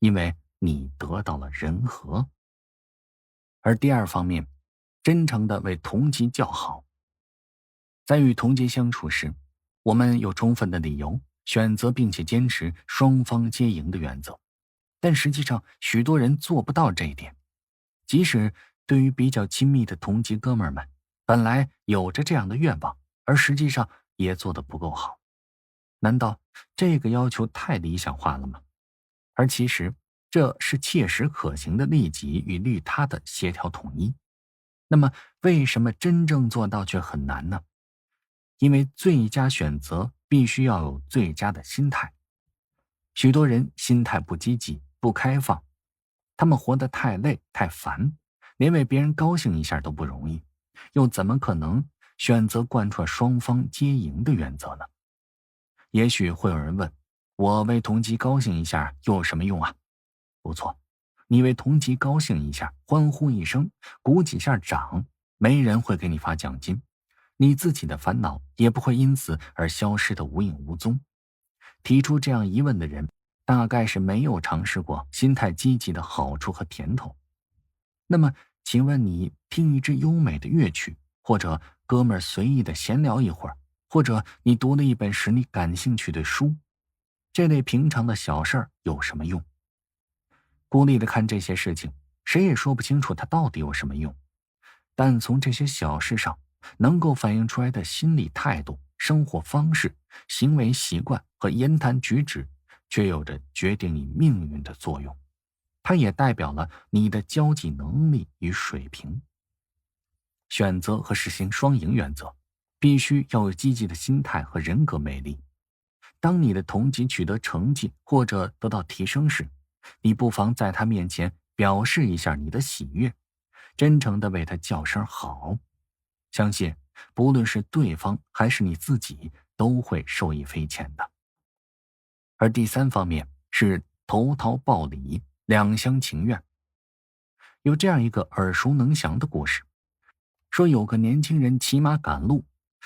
因为你得到了人和。而第二方面，真诚地为同级叫好。在与同级相处时，我们有充分的理由选择并且坚持双方皆赢的原则，但实际上许多人做不到这一点。即使对于比较亲密的同级哥们儿们，本来有着这样的愿望，而实际上也做得不够好。难道这个要求太理想化了吗？而其实这是切实可行的利己与利他的协调统一。那么为什么真正做到却很难呢？因为最佳选择必须要有最佳的心态。许多人心态不积极、不开放，他们活得太累、太烦，连为别人高兴一下都不容易，又怎么可能选择贯彻双方皆赢的原则呢？也许会有人问，我为同级高兴一下又有什么用啊？不错，你为同级高兴一下，欢呼一声，鼓几下掌，没人会给你发奖金，你自己的烦恼也不会因此而消失得无影无踪。提出这样疑问的人，大概是没有尝试过心态积极的好处和甜头。那么请问你听一支优美的乐曲，或者哥们儿随意的闲聊一会儿，或者你读了一本使你感兴趣的书，这类平常的小事儿有什么用？孤立的看这些事情，谁也说不清楚它到底有什么用。但从这些小事上能够反映出来的心理态度、生活方式、行为习惯和言谈举止，却有着决定你命运的作用。它也代表了你的交际能力与水平。选择和实行双赢原则，必须要有积极的心态和人格魅力。当你的同级取得成绩或者得到提升时，你不妨在他面前表示一下你的喜悦，真诚地为他叫声好。相信不论是对方还是你自己，都会受益匪浅的。而第三方面是投桃报李，两厢情愿。有这样一个耳熟能详的故事，说有个年轻人骑马赶路，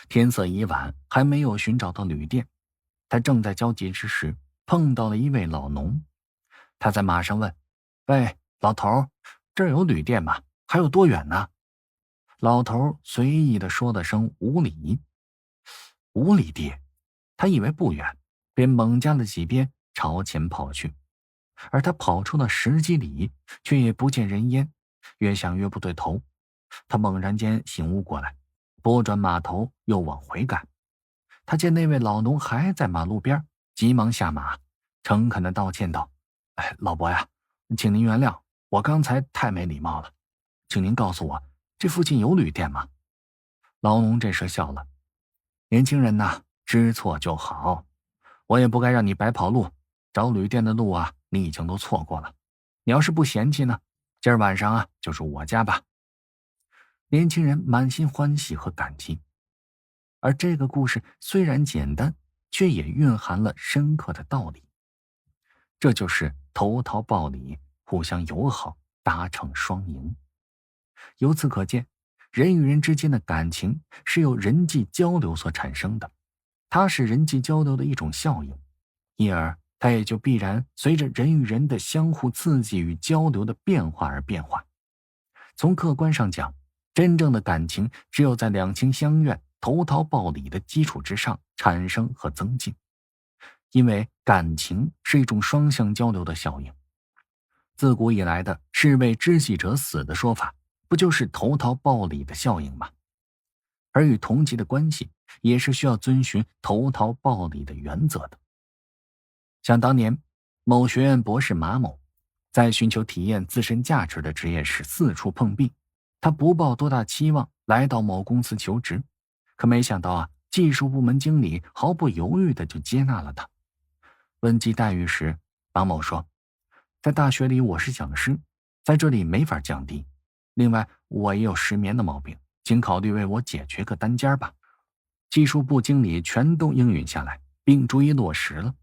天色已晚，还没有寻找到旅店。他正在焦急之时，碰到了一位老农。他在马上问，喂，老头，这儿有旅店吗？还有多远呢？老头随意地说了声5里。5里地，他以为不远，便猛加了几鞭朝前跑去。而他跑出了10几里，却也不见人烟，越想越不对头。他猛然间醒悟过来，拨转马头又往回赶。他见那位老农还在马路边，急忙下马，诚恳地道歉道，老伯呀，请您原谅，我刚才太没礼貌了，请您告诉我，这附近有旅店吗？老农这时笑了，年轻人呐，知错就好，我也不该让你白跑路，找旅店的路啊，你已经都错过了。你要是不嫌弃呢，今儿晚上啊，就住我家吧。年轻人满心欢喜和感激。而这个故事虽然简单，却也蕴含了深刻的道理。这就是投桃报李，互相友好，达成双赢。由此可见，人与人之间的感情是由人际交流所产生的，它是人际交流的一种效应，因而它也就必然随着人与人的相互刺激与交流的变化而变化。从客观上讲，真正的感情只有在两情相悦、投桃报李的基础之上产生和增进，因为感情是一种双向交流的效应。自古以来的士为知己者死的说法，不就是投桃报李的效应吗？而与同级的关系也是需要遵循投桃报李的原则的。想当年，某学院博士马某在寻求体验自身价值的职业时四处碰壁。他不抱多大期望来到某公司求职，可没想到技术部门经理毫不犹豫的就接纳了他。问及待遇时，马某说，在大学里我是讲师，在这里没法降低，另外我也有失眠的毛病，请考虑为我解决个单间吧。技术部经理全都应允下来，并逐一落实了。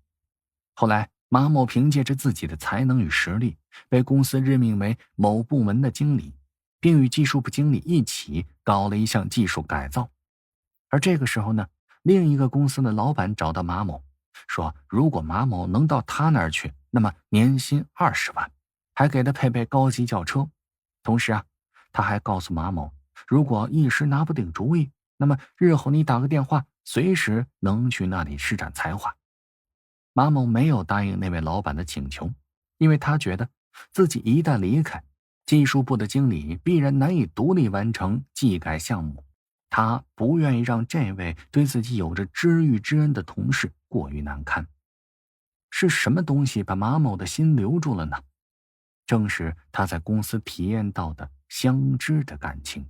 后来马某凭借着自己的才能与实力，被公司任命为某部门的经理，并与技术部经理一起搞了一项技术改造。而这个时候呢，另一个公司的老板找到马某，说如果马某能到他那儿去，那么年薪20万，还给他配备高级轿车。同时他还告诉马某，如果一时拿不定主意，那么日后你打个电话，随时能去那里施展才华。马某没有答应那位老板的请求，因为他觉得自己一旦离开，技术部的经理必然难以独立完成技改项目，他不愿意让这位对自己有着知遇之恩的同事过于难堪。是什么东西把马某的心留住了呢？正是他在公司体验到的相知的感情。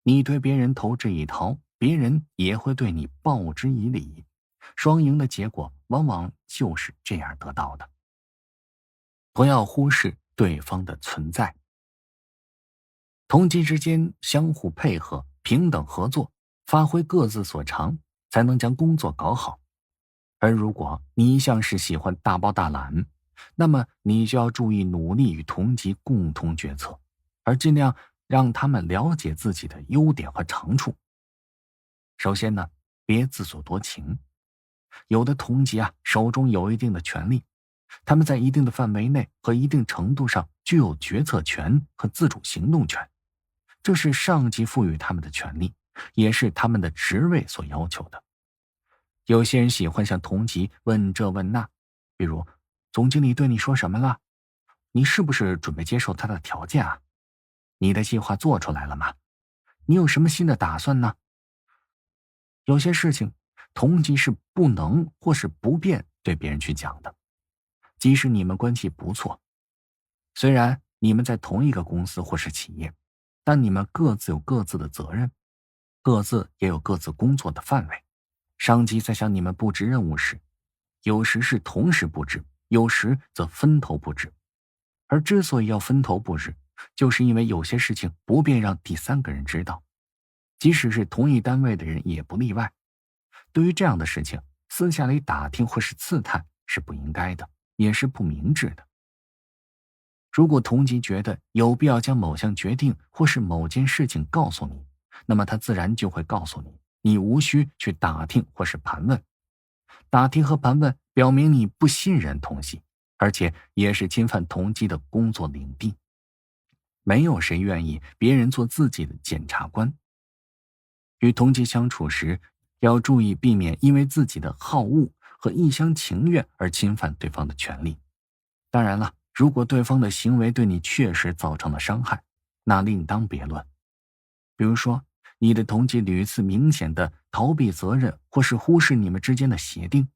你对别人投之以桃，别人也会对你报之以礼，双赢的结果往往就是这样得到的。不要忽视对方的存在。同级之间相互配合，平等合作，发挥各自所长，才能将工作搞好。而如果你一向是喜欢大包大揽，那么你就要注意努力与同级共同决策，而尽量让他们了解自己的优点和长处。首先呢，别自作多情。有的同级手中有一定的权利，他们在一定的范围内和一定程度上具有决策权和自主行动权，这是上级赋予他们的权利，也是他们的职位所要求的。有些人喜欢向同级问这问那，比如总经理对你说什么了？你是不是准备接受他的条件啊？你的计划做出来了吗？你有什么新的打算呢？有些事情同级是不能或是不便对别人去讲的，即使你们关系不错，虽然你们在同一个公司或是企业，但你们各自有各自的责任，各自也有各自工作的范围。上级在向你们布置任务时，有时是同时布置，有时则分头布置。而之所以要分头布置，就是因为有些事情不便让第三个人知道，即使是同一单位的人也不例外。对于这样的事情，私下里打听或是刺探是不应该的，也是不明智的。如果同级觉得有必要将某项决定或是某件事情告诉你，那么他自然就会告诉你，你无需去打听或是盘问。打听和盘问表明你不信任同级，而且也是侵犯同级的工作领地。没有谁愿意别人做自己的检察官。与同级相处时，要注意避免因为自己的好恶和一厢情愿而侵犯对方的权利。当然了，如果对方的行为对你确实造成了伤害，那另当别论。比如说，你的同级屡次明显的逃避责任或是忽视你们之间的协定，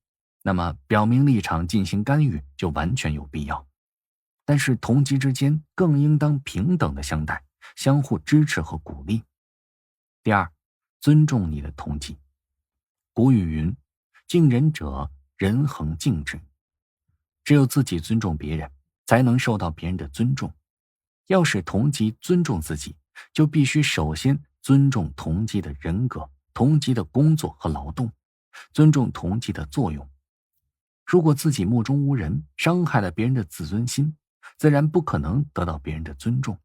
那么表明立场进行干预就完全有必要。但是同级之间更应当平等的相待，相互支持和鼓励。第二，尊重你的同级。古语云，敬人者人恒敬之。只有自己尊重别人，才能受到别人的尊重。要使同级尊重自己，就必须首先尊重同级的人格、同级的工作和劳动，尊重同级的作用。如果自己目中无人，伤害了别人的自尊心，自然不可能得到别人的尊重。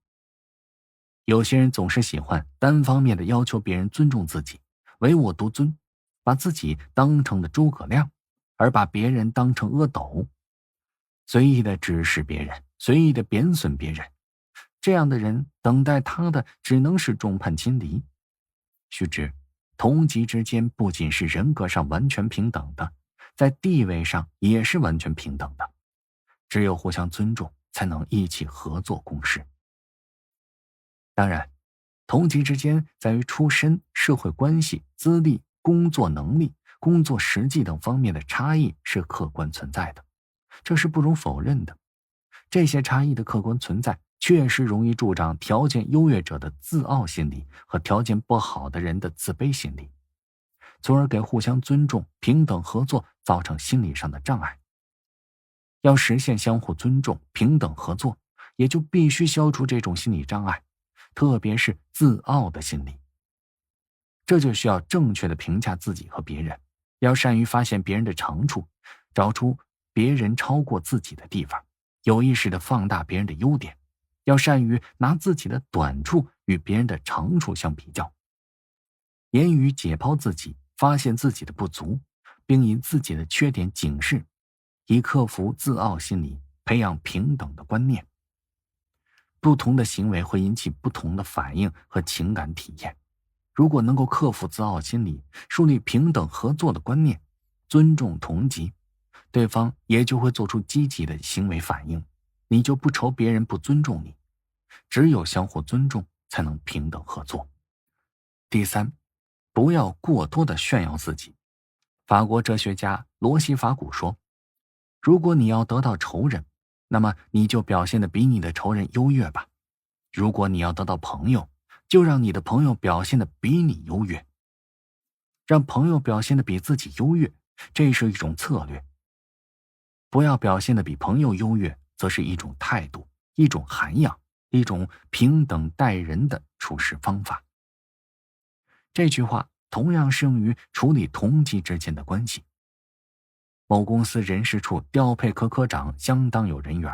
有些人总是喜欢单方面的要求别人尊重自己，唯我独尊，把自己当成了诸葛亮，而把别人当成阿斗，随意的指使别人，随意的贬损别人。这样的人等待他的只能是众叛亲离。须知，同级之间不仅是人格上完全平等的，在地位上也是完全平等的。只有互相尊重，才能一起合作共事。当然，同级之间在于出身、社会关系、资历、工作能力、工作实际等方面的差异是客观存在的，这是不容否认的。这些差异的客观存在，确实容易助长条件优越者的自傲心理和条件不好的人的自卑心理，从而给互相尊重、平等合作造成心理上的障碍。要实现相互尊重、平等合作，也就必须消除这种心理障碍，特别是自傲的心理。这就需要正确的评价自己和别人，要善于发现别人的长处，找出别人超过自己的地方，有意识地放大别人的优点，要善于拿自己的短处与别人的长处相比较，言语解剖自己，发现自己的不足，并以自己的缺点警示，以克服自傲心理，培养平等的观念。不同的行为会引起不同的反应和情感体验。如果能够克服自傲心理，树立平等合作的观念，尊重同级，对方也就会做出积极的行为反应，你就不愁别人不尊重你。只有相互尊重，才能平等合作。第三，不要过多的炫耀自己。法国哲学家罗西法古说，如果你要得到仇人，那么你就表现得比你的仇人优越吧。如果你要得到朋友，就让你的朋友表现得比你优越。让朋友表现得比自己优越，这是一种策略。不要表现得比朋友优越，则是一种态度，一种涵养，一种平等待人的处事方法。这句话同样适用于处理同级之间的关系。某公司人事处调配科长相当有人缘，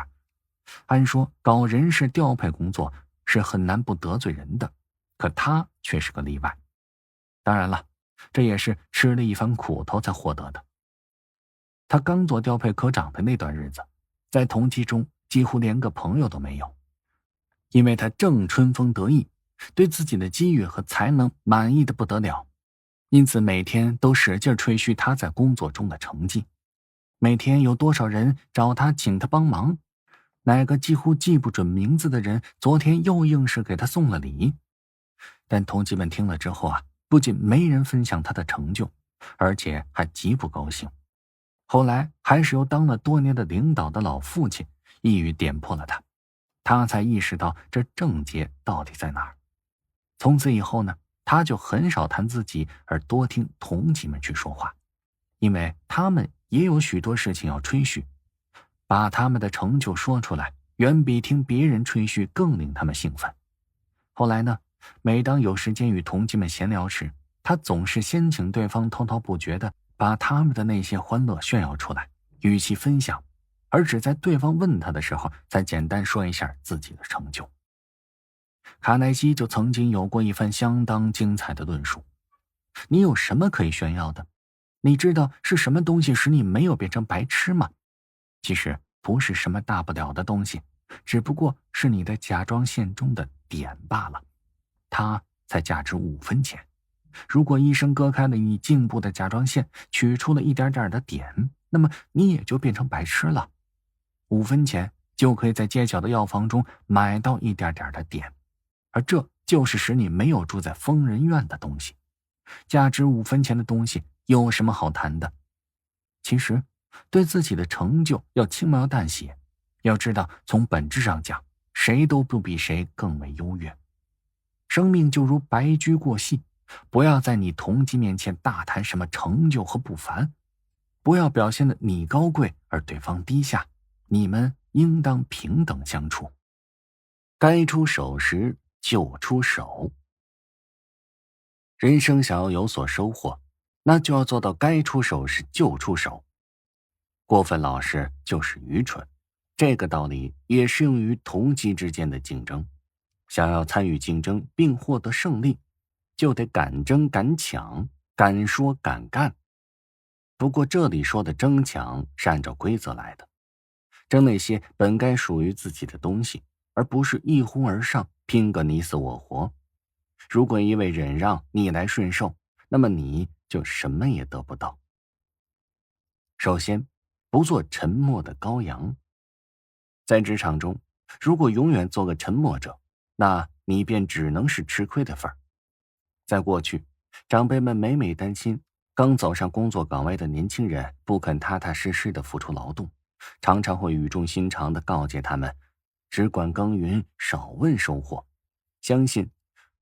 按说搞人事调配工作是很难不得罪人的，可他却是个例外。当然了，这也是吃了一番苦头才获得的。他刚做调配科长的那段日子，在同期中几乎连个朋友都没有，因为他正春风得意，对自己的机遇和才能满意的不得了，因此每天都使劲吹嘘他在工作中的成绩。每天有多少人找他请他帮忙，哪个几乎记不准名字的人昨天又硬是给他送了礼。但同级们听了之后不仅没人分享他的成就，而且还极不高兴。后来还是由当了多年的领导的老父亲一语点破了他，他才意识到这症结到底在哪儿。从此以后呢，他就很少谈自己，而多听同级们去说话，因为他们也有许多事情要吹嘘，把他们的成就说出来，远比听别人吹嘘更令他们兴奋。后来呢，每当有时间与同级们闲聊时，他总是先请对方滔滔不绝地把他们的那些欢乐炫耀出来，与其分享，而只在对方问他的时候，才简单说一下自己的成就。卡耐基就曾经有过一番相当精彩的论述。你有什么可以炫耀的？你知道是什么东西使你没有变成白痴吗？其实不是什么大不了的东西，只不过是你的甲状腺中的碘罢了，它才价值5分钱。如果医生割开了你颈部的甲状腺，取出了一点点的碘，那么你也就变成白痴了。5分钱就可以在街角的药房中买到一点点的碘，而这就是使你没有住在疯人院的东西。价值5分钱的东西有什么好谈的？其实对自己的成就要轻描淡写，要知道从本质上讲，谁都不比谁更为优越。生命就如白驹过隙，不要在你同级面前大谈什么成就和不凡，不要表现得你高贵而对方低下，你们应当平等相处。该出手时就出手。人生想要有所收获，那就要做到该出手时就出手。过分老实就是愚蠢，这个道理也适用于同级之间的竞争。想要参与竞争并获得胜利，就得敢争敢抢，敢说敢干。不过这里说的争抢是按照规则来的，争那些本该属于自己的东西，而不是一哄而上拼个你死我活。如果一味忍让逆来顺受，那么你就什么也得不到。首先，不做沉默的羔羊。在职场中，如果永远做个沉默者，那你便只能是吃亏的份儿。在过去，长辈们每担心刚走上工作岗位的年轻人不肯踏踏实实的付出劳动，常常会语重心长地告诫他们，只管耕耘，少问收获，相信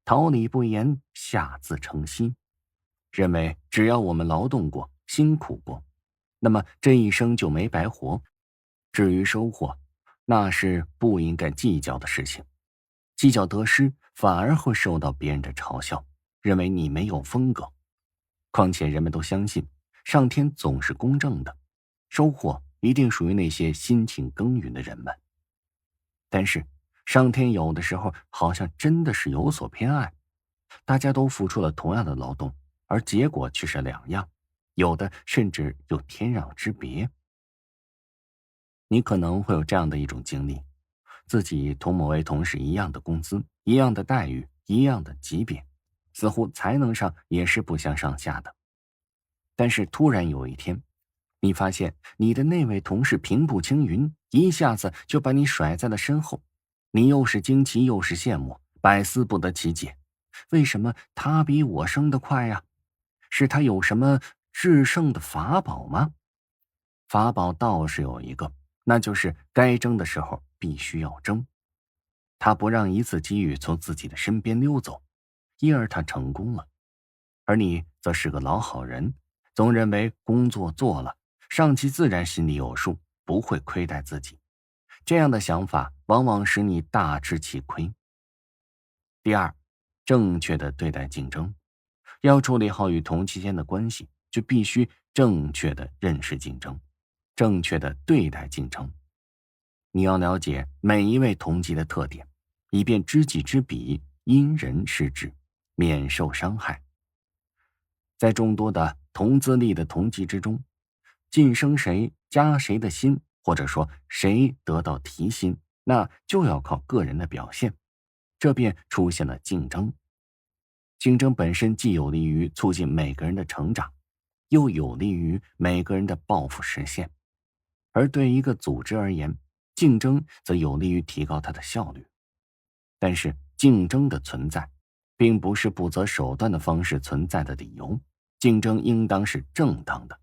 桃李不言，下自成蹊，认为只要我们劳动过，辛苦过，那么这一生就没白活。至于收获，那是不应该计较的事情，计较得失反而会受到别人的嘲笑，认为你没有风格。况且人们都相信上天总是公正的，收获一定属于那些辛勤耕耘的人们。但是上天有的时候好像真的是有所偏爱，大家都付出了同样的劳动，而结果却是两样，有的甚至有天壤之别。你可能会有这样的一种经历，自己同某位同事一样的工资，一样的待遇，一样的级别，似乎才能上也是不相上下的。但是突然有一天，你发现你的那位同事平步青云，一下子就把你甩在了身后，你又是惊奇又是羡慕，百思不得其解。为什么他比我升得快呀？是他有什么制胜的法宝吗？法宝倒是有一个，那就是该争的时候必须要争。他不让一次机遇从自己的身边溜走，因而他成功了。而你则是个老好人，总认为工作做了，上级自然心里有数，不会亏待自己。这样的想法往往使你大吃其亏。第二，正确的对待竞争。要处理好与同期间的关系，就必须正确的认识竞争，正确的对待竞争。你要了解每一位同级的特点，以便知己知彼，因人施之，免受伤害。在众多的同资历的同级之中，晋升谁，加谁的薪，或者说谁得到提薪，那就要靠个人的表现，这便出现了竞争。竞争本身既有利于促进每个人的成长，又有利于每个人的抱负实现。而对一个组织而言，竞争则有利于提高它的效率。但是竞争的存在并不是不择手段的方式存在的理由，竞争应当是正当的。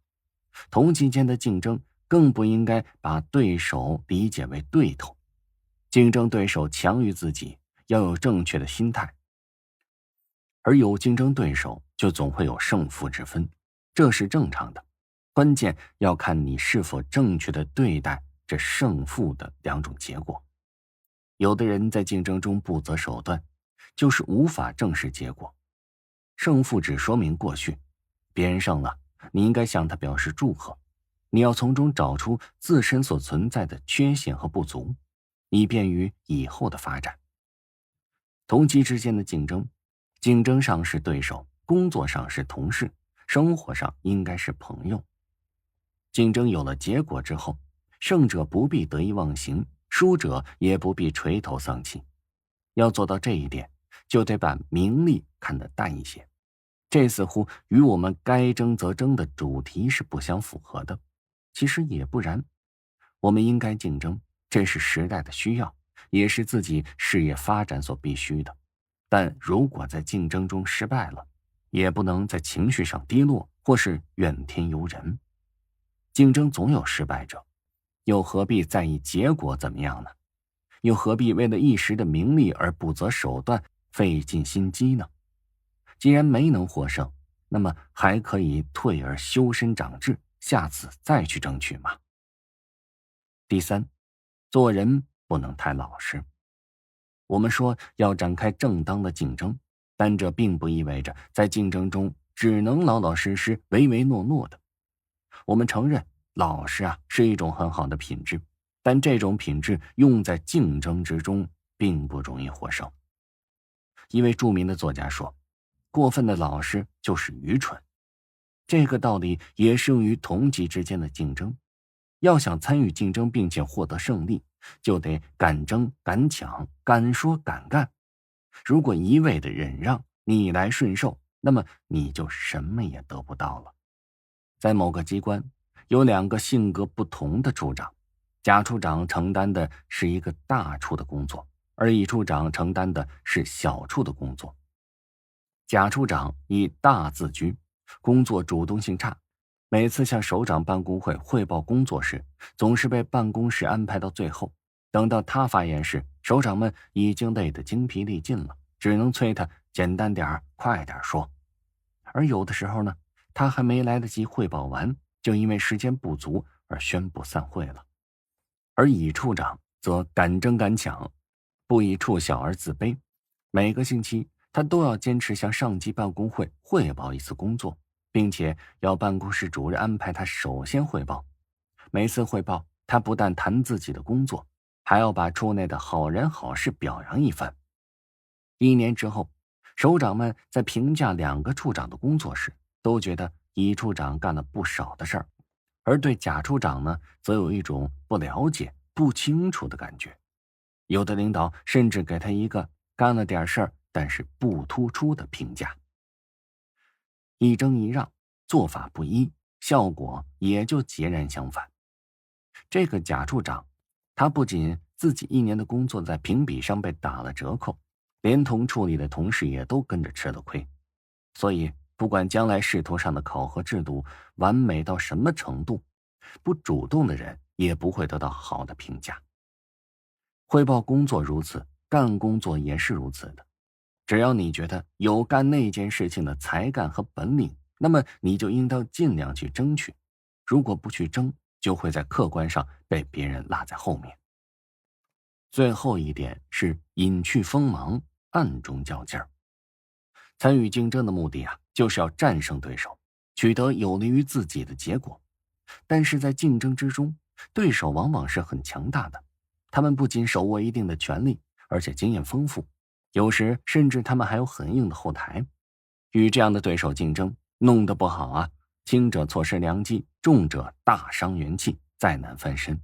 同级间的竞争更不应该把对手理解为对头，竞争对手强于自己，要有正确的心态。而有竞争对手，就总会有胜负之分，这是正常的。关键要看你是否正确的对待这胜负的两种结果。有的人在竞争中不择手段，就是无法正视结果。胜负只说明过去，别人胜了，你应该向他表示祝贺，你要从中找出自身所存在的缺陷和不足，以便于以后的发展。同级之间的竞争，竞争上是对手，工作上是同事，生活上应该是朋友。竞争有了结果之后，胜者不必得意忘形，输者也不必垂头丧气。要做到这一点，就得把名利看得淡一些。这似乎与我们该争则争的主题是不相符合的。其实也不然，我们应该竞争，这是时代的需要，也是自己事业发展所必须的。但如果在竞争中失败了，也不能在情绪上低落或是怨天尤人。竞争总有失败者，又何必在意结果怎么样呢？又何必为了一时的名利而不择手段，费尽心机呢？既然没能获胜，那么还可以退而修身长志，下次再去争取嘛。第三，做人不能太老实。我们说要展开正当的竞争，但这并不意味着在竞争中只能老老实实、唯唯诺诺的。我们承认老实是一种很好的品质，但这种品质用在竞争之中并不容易获胜。一位著名的作家说，过分的老实就是愚蠢。这个道理也适用于同级之间的竞争。要想参与竞争并且获得胜利，就得敢争敢抢，敢说敢干。如果一味的忍让，逆来顺受，那么你就什么也得不到了。在某个机关，有两个性格不同的处长，甲处长承担的是一个大处的工作，而乙处长承担的是小处的工作。甲处长以大自居，工作主动性差，每次向首长办公会汇报工作时，总是被办公室安排到最后。等到他发言时，首长们已经累得精疲力尽了，只能催他简单点儿，快点说。而有的时候呢，他还没来得及汇报完，就因为时间不足而宣布散会了。而乙处长则敢争敢抢，不以处小而自卑。每个星期，他都要坚持向上级办公会汇报一次工作，并且要办公室主任安排他首先汇报。每次汇报，他不但谈自己的工作，还要把处内的好人好事表扬一番。1年之后，首长们在评价2个处长的工作时，都觉得乙处长干了不少的事儿，而对甲处长呢，则有一种不了解、不清楚的感觉。有的领导甚至给他一个干了点事儿，但是不突出的评价。一争一让，做法不一，效果也就截然相反。这个贾处长，他不仅自己1年的工作在评比上被打了折扣，连同处里的同事也都跟着吃了亏。所以不管将来仕途上的考核制度完美到什么程度，不主动的人也不会得到好的评价。汇报工作如此，干工作也是如此的。只要你觉得有干那件事情的才干和本领，那么你就应当尽量去争取。如果不去争，就会在客观上被别人落在后面。最后一点是隐去锋芒，暗中较劲儿。参与竞争的目的就是要战胜对手，取得有利于自己的结果。但是在竞争之中，对手往往是很强大的，他们不仅手握一定的权力，而且经验丰富，有时甚至他们还有很硬的后台。与这样的对手竞争，弄得不好轻者错失良机，重者大伤元气，再难翻身。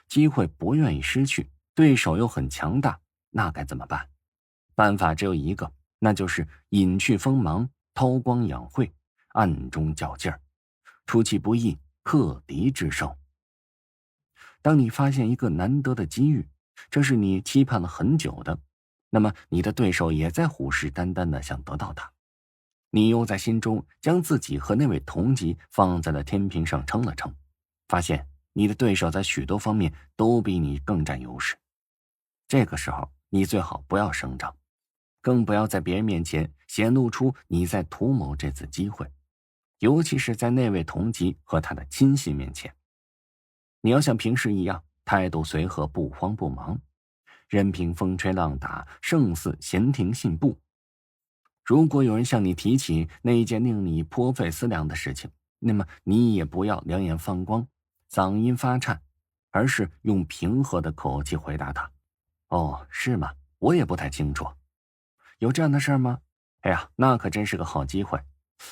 机会不愿意失去，对手又很强大，那该怎么办？办法只有一个，那就是隐去锋芒，韬光养晦，暗中较劲儿，出其不意，克敌制胜。当你发现一个难得的机遇，这是你期盼了很久的，那么你的对手也在虎视眈眈地想得到它。你又在心中将自己和那位同级放在了天平上称了称，发现你的对手在许多方面都比你更占优势。这个时候，你最好不要声张，更不要在别人面前显露出你在图谋这次机会，尤其是在那位同级和他的亲信面前。你要像平时一样，态度随和，不慌不忙，任凭风吹浪打，胜似闲庭信步。如果有人向你提起那一件令你颇费思量的事情，那么你也不要两眼放光，嗓音发颤，而是用平和的口气回答他：哦，是吗？我也不太清楚。有这样的事吗？哎呀，那可真是个好机会。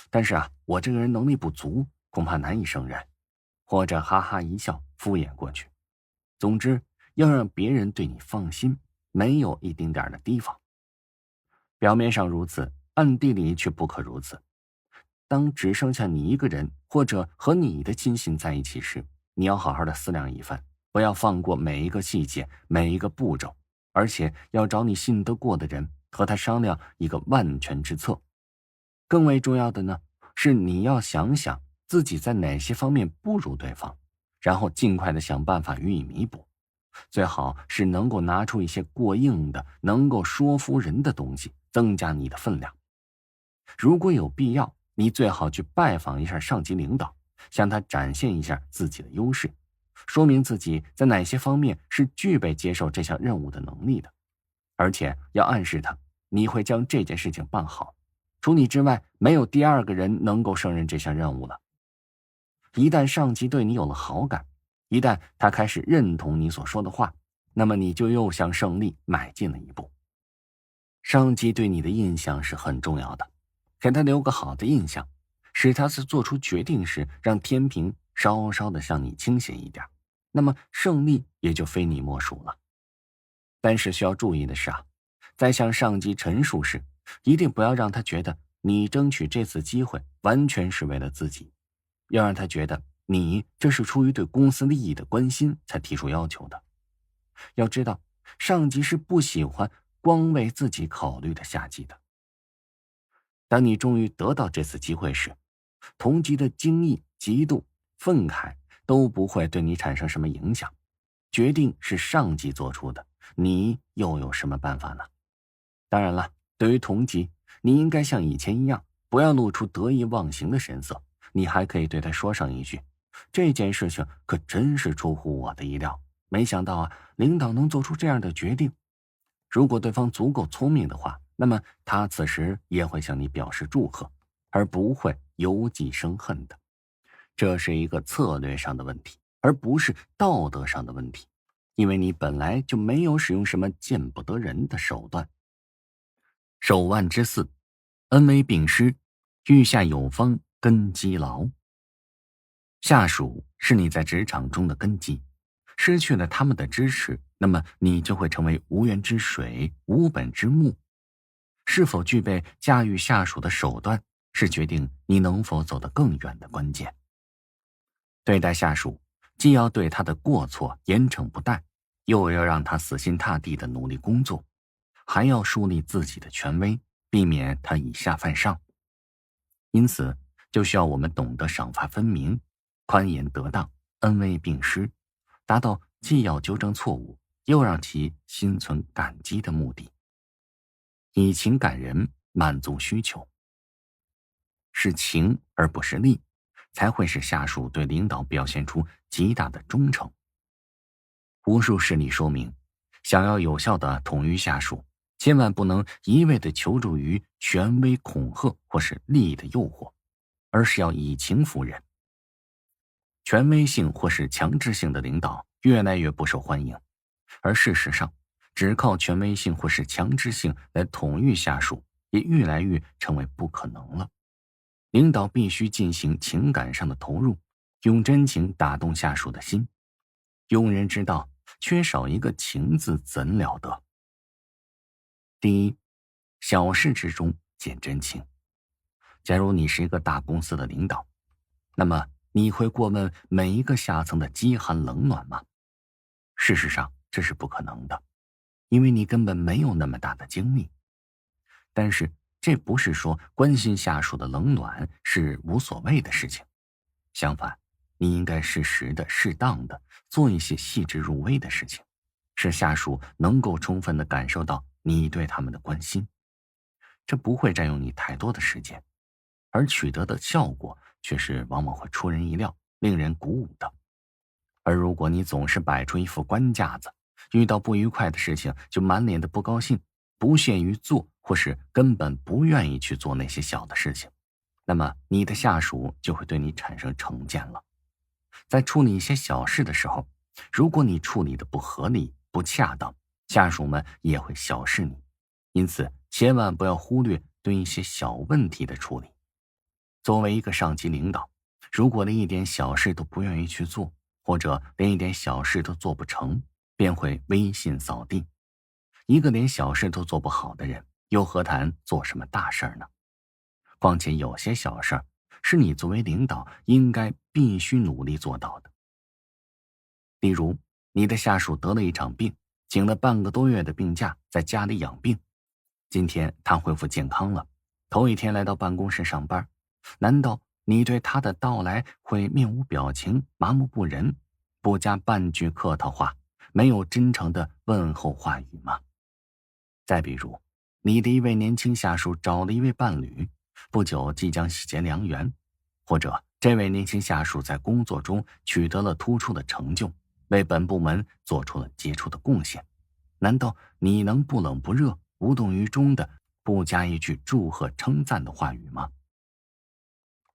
但是我这个人能力不足，恐怕难以胜任。或者哈哈一笑，敷衍过去。总之，要让别人对你放心，没有一丁点的提防。表面上如此，暗地里却不可如此。当只剩下你一个人，或者和你的亲信在一起时，你要好好的思量一番，不要放过每一个细节，每一个步骤，而且要找你信得过的人，和他商量一个万全之策。更为重要的呢，是你要想想自己在哪些方面不如对方，然后尽快的想办法予以弥补。最好是能够拿出一些过硬的，能够说服人的东西，增加你的分量。如果有必要，你最好去拜访一下上级领导，向他展现一下自己的优势，说明自己在哪些方面是具备接受这项任务的能力的，而且要暗示他你会将这件事情办好，除你之外没有第二个人能够胜任这项任务了。一旦上级对你有了好感，一旦他开始认同你所说的话，那么你就又向胜利迈进了一步。上级对你的印象是很重要的，给他留个好的印象，使他在做出决定时让天平稍稍的向你倾斜一点，那么胜利也就非你莫属了。但是需要注意的是在向上级陈述时，一定不要让他觉得你争取这次机会完全是为了自己，要让他觉得你这是出于对公司利益的关心才提出要求的。要知道，上级是不喜欢光为自己考虑的下级的。当你终于得到这次机会时，同级的惊异嫉妒、愤慨都不会对你产生什么影响。决定是上级做出的，你又有什么办法呢？当然了，对于同级，你应该像以前一样，不要露出得意忘形的神色，你还可以对他说上一句：这件事情可真是出乎我的意料，没想到啊，领导能做出这样的决定。如果对方足够聪明的话，那么他此时也会向你表示祝贺，而不会由己生恨的。这是一个策略上的问题，而不是道德上的问题，因为你本来就没有使用什么见不得人的手段。手腕之四，恩威并施，欲下有方，根基牢。下属是你在职场中的根基，失去了他们的支持，那么你就会成为无源之水，无本之木。是否具备驾驭下属的手段，是决定你能否走得更远的关键。对待下属，既要对他的过错严惩不贷，又要让他死心塌地的努力工作，还要树立自己的权威，避免他以下犯上。因此，就需要我们懂得赏罚分明，宽严得当，恩威并施，达到既要纠正错误，又让其心存感激的目的。以情感人，满足需求，是情而不是利，才会使下属对领导表现出极大的忠诚。无数事例说明，想要有效地统御下属，千万不能一味地求助于权威恐吓或是利益的诱惑，而是要以情服人。权威性或是强制性的领导越来越不受欢迎，而事实上，只靠权威性或是强制性来统御下属，也越来越成为不可能了。领导必须进行情感上的投入，用真情打动下属的心。庸人之道，缺少一个情字怎了得？第一，小事之中见真情。假如你是一个大公司的领导，那么你会过问每一个下层的饥寒冷暖吗？事实上，这是不可能的，因为你根本没有那么大的精力。但是这不是说关心下属的冷暖是无所谓的事情，相反，你应该适时的、适当的做一些细致入微的事情，使下属能够充分的感受到你对他们的关心。这不会占用你太多的时间，而取得的效果却是往往会出人意料，令人鼓舞的。而如果你总是摆出一副官架子，遇到不愉快的事情就满脸的不高兴，不屑于做，或是根本不愿意去做那些小的事情，那么你的下属就会对你产生成见了。在处理一些小事的时候，如果你处理的不合理、不恰当，下属们也会小视你。因此，千万不要忽略对一些小问题的处理。作为一个上级领导，如果连一点小事都不愿意去做，或者连一点小事都做不成，便会威信扫地。一个连小事都做不好的人，又何谈做什么大事呢？况且有些小事是你作为领导应该必须努力做到的。例如，你的下属得了一场病，请了半个多月的病假，在家里养病。今天他恢复健康了，头一天来到办公室上班，难道你对他的到来会面无表情、麻木不仁，不加半句客套话，没有真诚的问候话语吗？再比如，你的一位年轻下属找了一位伴侣，不久即将喜结良缘，或者这位年轻下属在工作中取得了突出的成就，为本部门做出了杰出的贡献，难道你能不冷不热、无动于衷的不加一句祝贺称赞的话语吗？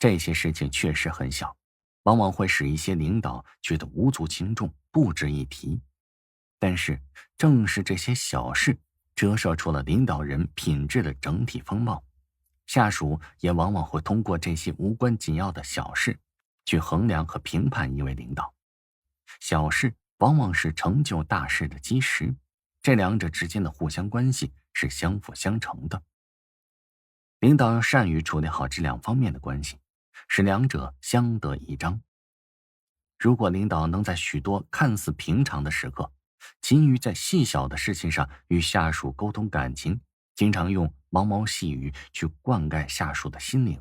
这些事情确实很小，往往会使一些领导觉得无足轻重，不值一提。但是正是这些小事折射出了领导人品质的整体风貌，下属也往往会通过这些无关紧要的小事去衡量和评判一位领导。小事往往是成就大事的基石，这两者之间的互相关系是相辅相成的。领导要善于处理好这两方面的关系，使两者相得益彰。如果领导能在许多看似平常的时刻，勤于在细小的事情上与下属沟通感情，经常用毛毛细语去灌溉下属的心灵，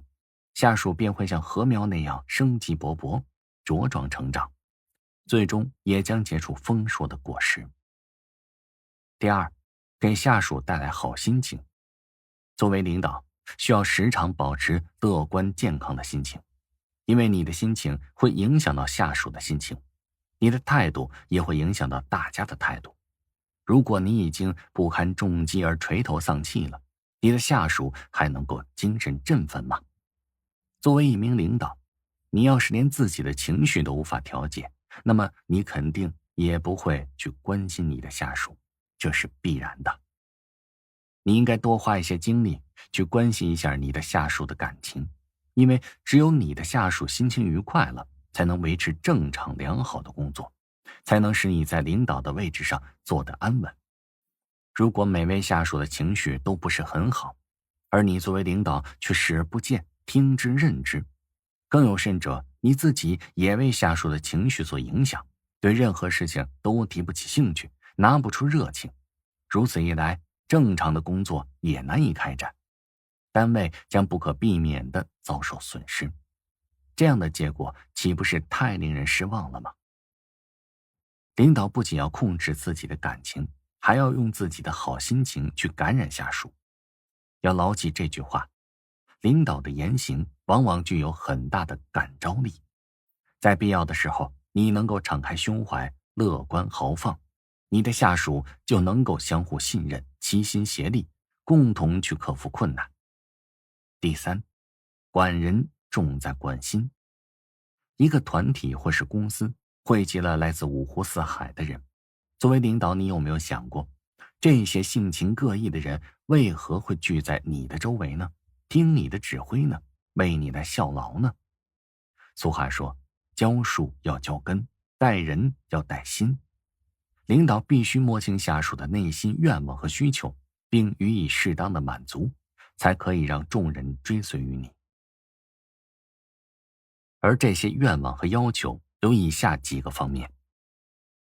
下属便会像禾苗那样生机勃勃，茁壮成长，最终也将结出丰硕的果实。第二，给下属带来好心情。作为领导，需要时常保持乐观健康的心情，因为你的心情会影响到下属的心情，你的态度也会影响到大家的态度。如果你已经不堪重击而垂头丧气了，你的下属还能够精神振奋吗？作为一名领导，你要是连自己的情绪都无法调节，那么你肯定也不会去关心你的下属，这是必然的。你应该多花一些精力去关心一下你的下属的感情，因为只有你的下属心情愉快了，才能维持正常良好的工作，才能使你在领导的位置上坐得安稳。如果每位下属的情绪都不是很好，而你作为领导却视而不见，听之任之，更有甚者，你自己也为下属的情绪所影响，对任何事情都提不起兴趣，拿不出热情，如此一来，正常的工作也难以开展，单位将不可避免地遭受损失。这样的结果岂不是太令人失望了吗？领导不仅要控制自己的感情，还要用自己的好心情去感染下属。要牢记这句话，领导的言行往往具有很大的感召力。在必要的时候，你能够敞开胸怀，乐观豪放，你的下属就能够相互信任，齐心协力，共同去克服困难。第三，管人重在管心。一个团体或是公司汇集了来自五湖四海的人，作为领导，你有没有想过，这些性情各异的人为何会聚在你的周围呢？听你的指挥呢？为你来效劳呢？俗话说，教树要教根，带人要带心。领导必须摸清下属的内心愿望和需求，并予以适当的满足，才可以让众人追随于你。而这些愿望和要求有以下几个方面：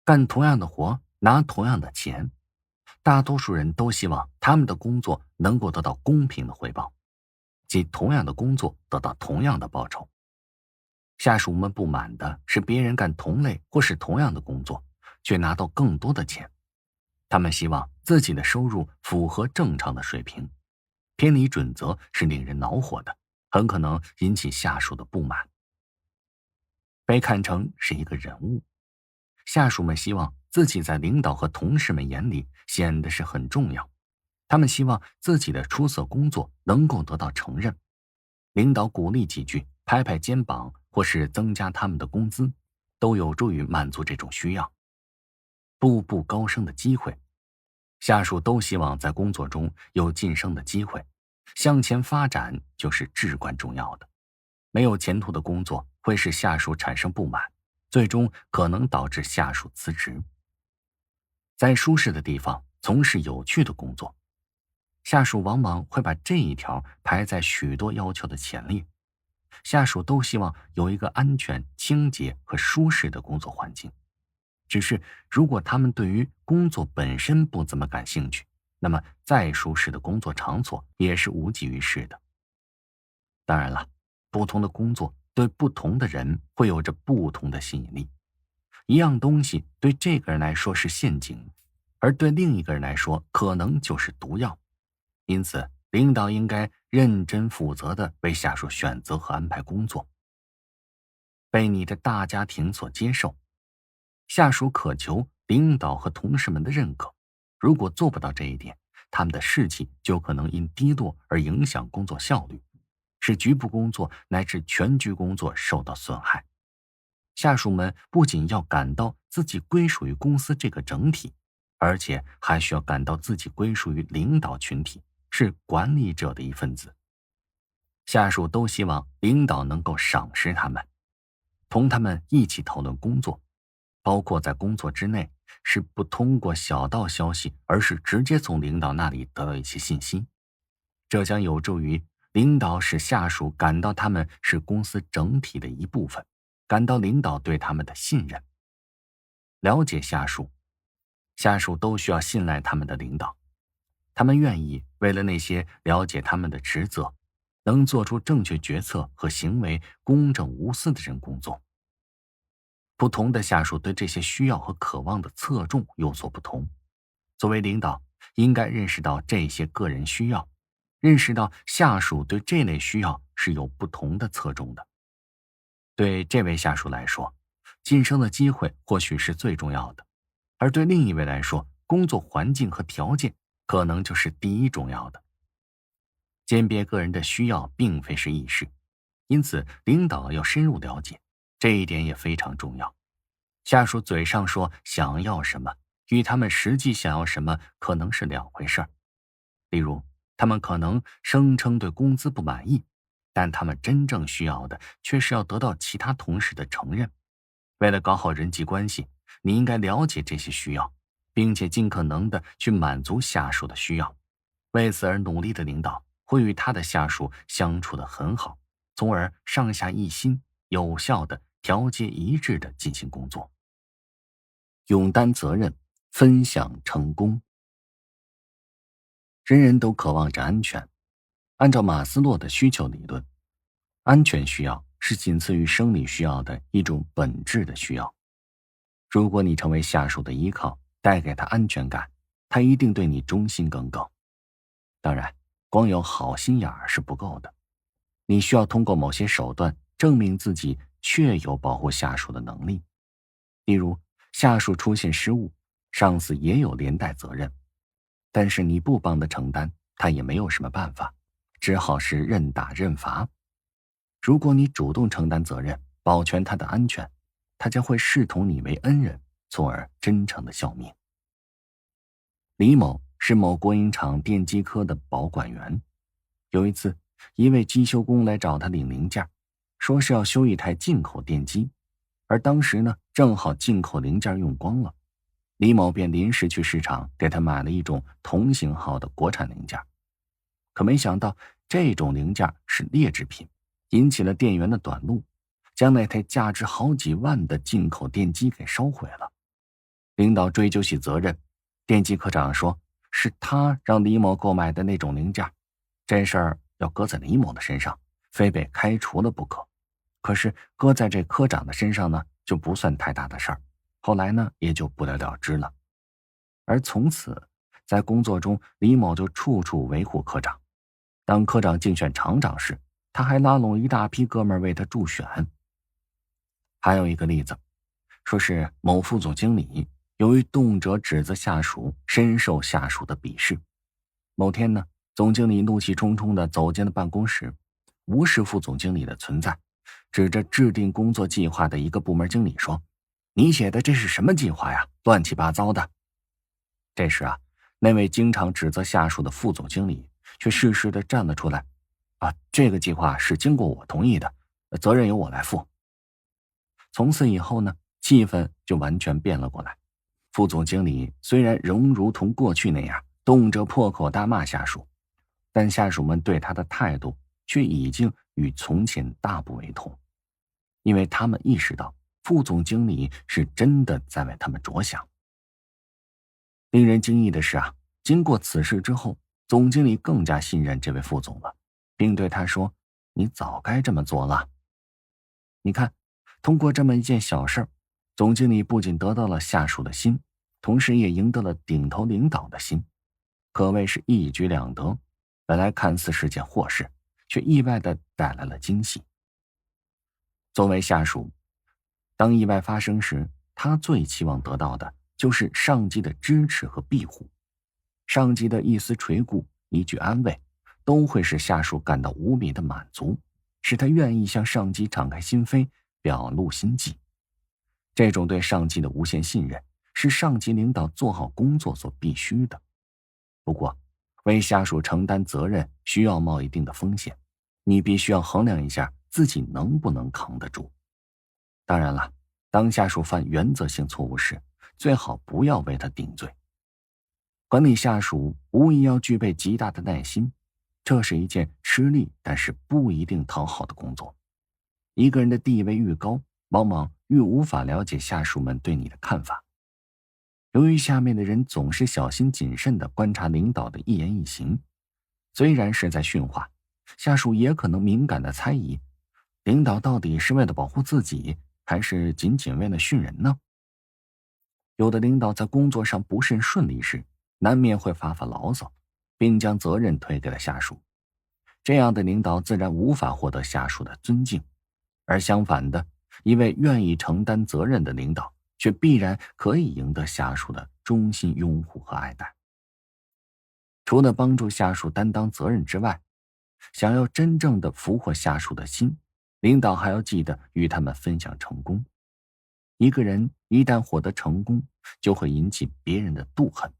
干同样的活，拿同样的钱。大多数人都希望他们的工作能够得到公平的回报，即同样的工作得到同样的报酬。下属们不满的是别人干同类或是同样的工作，却拿到更多的钱。他们希望自己的收入符合正常的水平，偏离准则是令人恼火的，很可能引起下属的不满。被看成是一个人物，下属们希望自己在领导和同事们眼里显得是很重要，他们希望自己的出色工作能够得到承认，领导鼓励几句，拍拍肩膀，或是增加他们的工资，都有助于满足这种需要。步步高升的机会，下属都希望在工作中有晋升的机会，向前发展就是至关重要的。没有前途的工作会使下属产生不满，最终可能导致下属辞职。在舒适的地方从事有趣的工作，下属往往会把这一条排在许多要求的前列。下属都希望有一个安全、清洁和舒适的工作环境。只是如果他们对于工作本身不怎么感兴趣，那么再舒适的工作场所也是无济于事的。当然了，不同的工作对不同的人会有着不同的吸引力。一样东西对这个人来说是陷阱，而对另一个人来说可能就是毒药。因此，领导应该认真负责地为下属选择和安排工作。被你的大家庭所接受，下属渴求领导和同事们的认可，如果做不到这一点，他们的士气就可能因低落而影响工作效率，使局部工作乃至全局工作受到损害。下属们不仅要感到自己归属于公司这个整体，而且还需要感到自己归属于领导群体，是管理者的一份子。下属都希望领导能够赏识他们，同他们一起讨论工作，包括在工作之内是不通过小道消息，而是直接从领导那里得到一些信息。这将有助于领导使下属感到他们是公司整体的一部分，感到领导对他们的信任。了解下属，下属都需要信赖他们的领导，他们愿意为了那些了解他们的职责，能做出正确决策和行为公正无私的人工作。不同的下属对这些需要和渴望的侧重有所不同。作为领导，应该认识到这些个人需要，认识到下属对这类需要是有不同的侧重的。对这位下属来说，晋升的机会或许是最重要的，而对另一位来说，工作环境和条件可能就是第一重要的。鉴别个人的需要并非是易事，因此领导要深入了解，这一点也非常重要。下属嘴上说想要什么，与他们实际想要什么可能是两回事儿。例如，他们可能声称对工资不满意，但他们真正需要的却是要得到其他同事的承认。为了搞好人际关系，你应该了解这些需要，并且尽可能的去满足下属的需要。为此而努力的领导会与他的下属相处得很好，从而上下一心，有效的调节一致的进行工作。勇担责任，分享成功。人人都渴望着安全。按照马斯洛的需求理论，安全需要是仅次于生理需要的一种本质的需要。如果你成为下属的依靠，带给他安全感，他一定对你忠心耿耿。当然，光有好心眼儿是不够的，你需要通过某些手段证明自己确有保护下属的能力。例如，下属出现失误，上司也有连带责任，但是你不帮他承担，他也没有什么办法，只好是认打认罚。如果你主动承担责任，保全他的安全，他将会视同你为恩人，从而真诚的效命。李某是某国营厂电机科的保管员。有一次，一位机修工来找他领零件，说是要修一台进口电机，而当时呢，正好进口零件用光了。李某便临时去市场给他买了一种同型号的国产零件，可没想到这种零件是劣质品，引起了电源的短路，将那台价值好几万的进口电机给烧毁了。领导追究起责任，电机科长说是他让李某购买的那种零件，这事儿要搁在李某的身上，非被开除了不可。可是搁在这科长的身上呢，就不算太大的事儿，后来呢，也就不了了之了。而从此，在工作中，李某就处处维护科长。当科长竞选厂长时，他还拉拢一大批哥们儿为他助选。还有一个例子，说是某副总经理由于动辄指责下属，深受下属的鄙视。某天呢，总经理怒气冲冲地走进了办公室，无视副总经理的存在，指着制定工作计划的一个部门经理说：“你写的这是什么计划呀？乱七八糟的。”这时啊，那位经常指责下属的副总经理却适时地站了出来：“这个计划是经过我同意的，责任由我来负。”从此以后呢，气氛就完全变了过来。副总经理虽然仍如同过去那样动辄破口大骂下属，但下属们对他的态度却已经与从前大不为同，因为他们意识到副总经理是真的在为他们着想。令人惊异的是啊，经过此事之后，总经理更加信任这位副总了，并对他说：“你早该这么做了。”你看，通过这么一件小事，总经理不仅得到了下属的心，同时也赢得了顶头领导的心，可谓是一举两得。本来看似是件祸事，却意外地带来了惊喜。作为下属，当意外发生时，他最期望得到的就是上级的支持和庇护。上级的一丝垂顾，一句安慰，都会使下属感到无比的满足，使他愿意向上级敞开心扉，表露心迹。这种对上级的无限信任，是上级领导做好工作所必须的。不过，为下属承担责任需要冒一定的风险，你必须要衡量一下自己能不能扛得住。当然了，当下属犯原则性错误时，最好不要为他顶罪。管理下属无疑要具备极大的耐心，这是一件吃力但是不一定讨好的工作。一个人的地位愈高，往往愈无法了解下属们对你的看法。由于下面的人总是小心谨慎地观察领导的一言一行，虽然是在训话，下属也可能敏感地猜疑，领导到底是为了保护自己，还是仅仅为了训人呢？有的领导在工作上不甚顺利时，难免会发牢骚，并将责任推给了下属。这样的领导自然无法获得下属的尊敬，而相反的，一位愿意承担责任的领导，却必然可以赢得下属的衷心拥护和爱戴。除了帮助下属担当责任之外，想要真正的俘获下属的心，领导还要记得与他们分享成功。一个人一旦获得成功，就会引起别人的妒恨。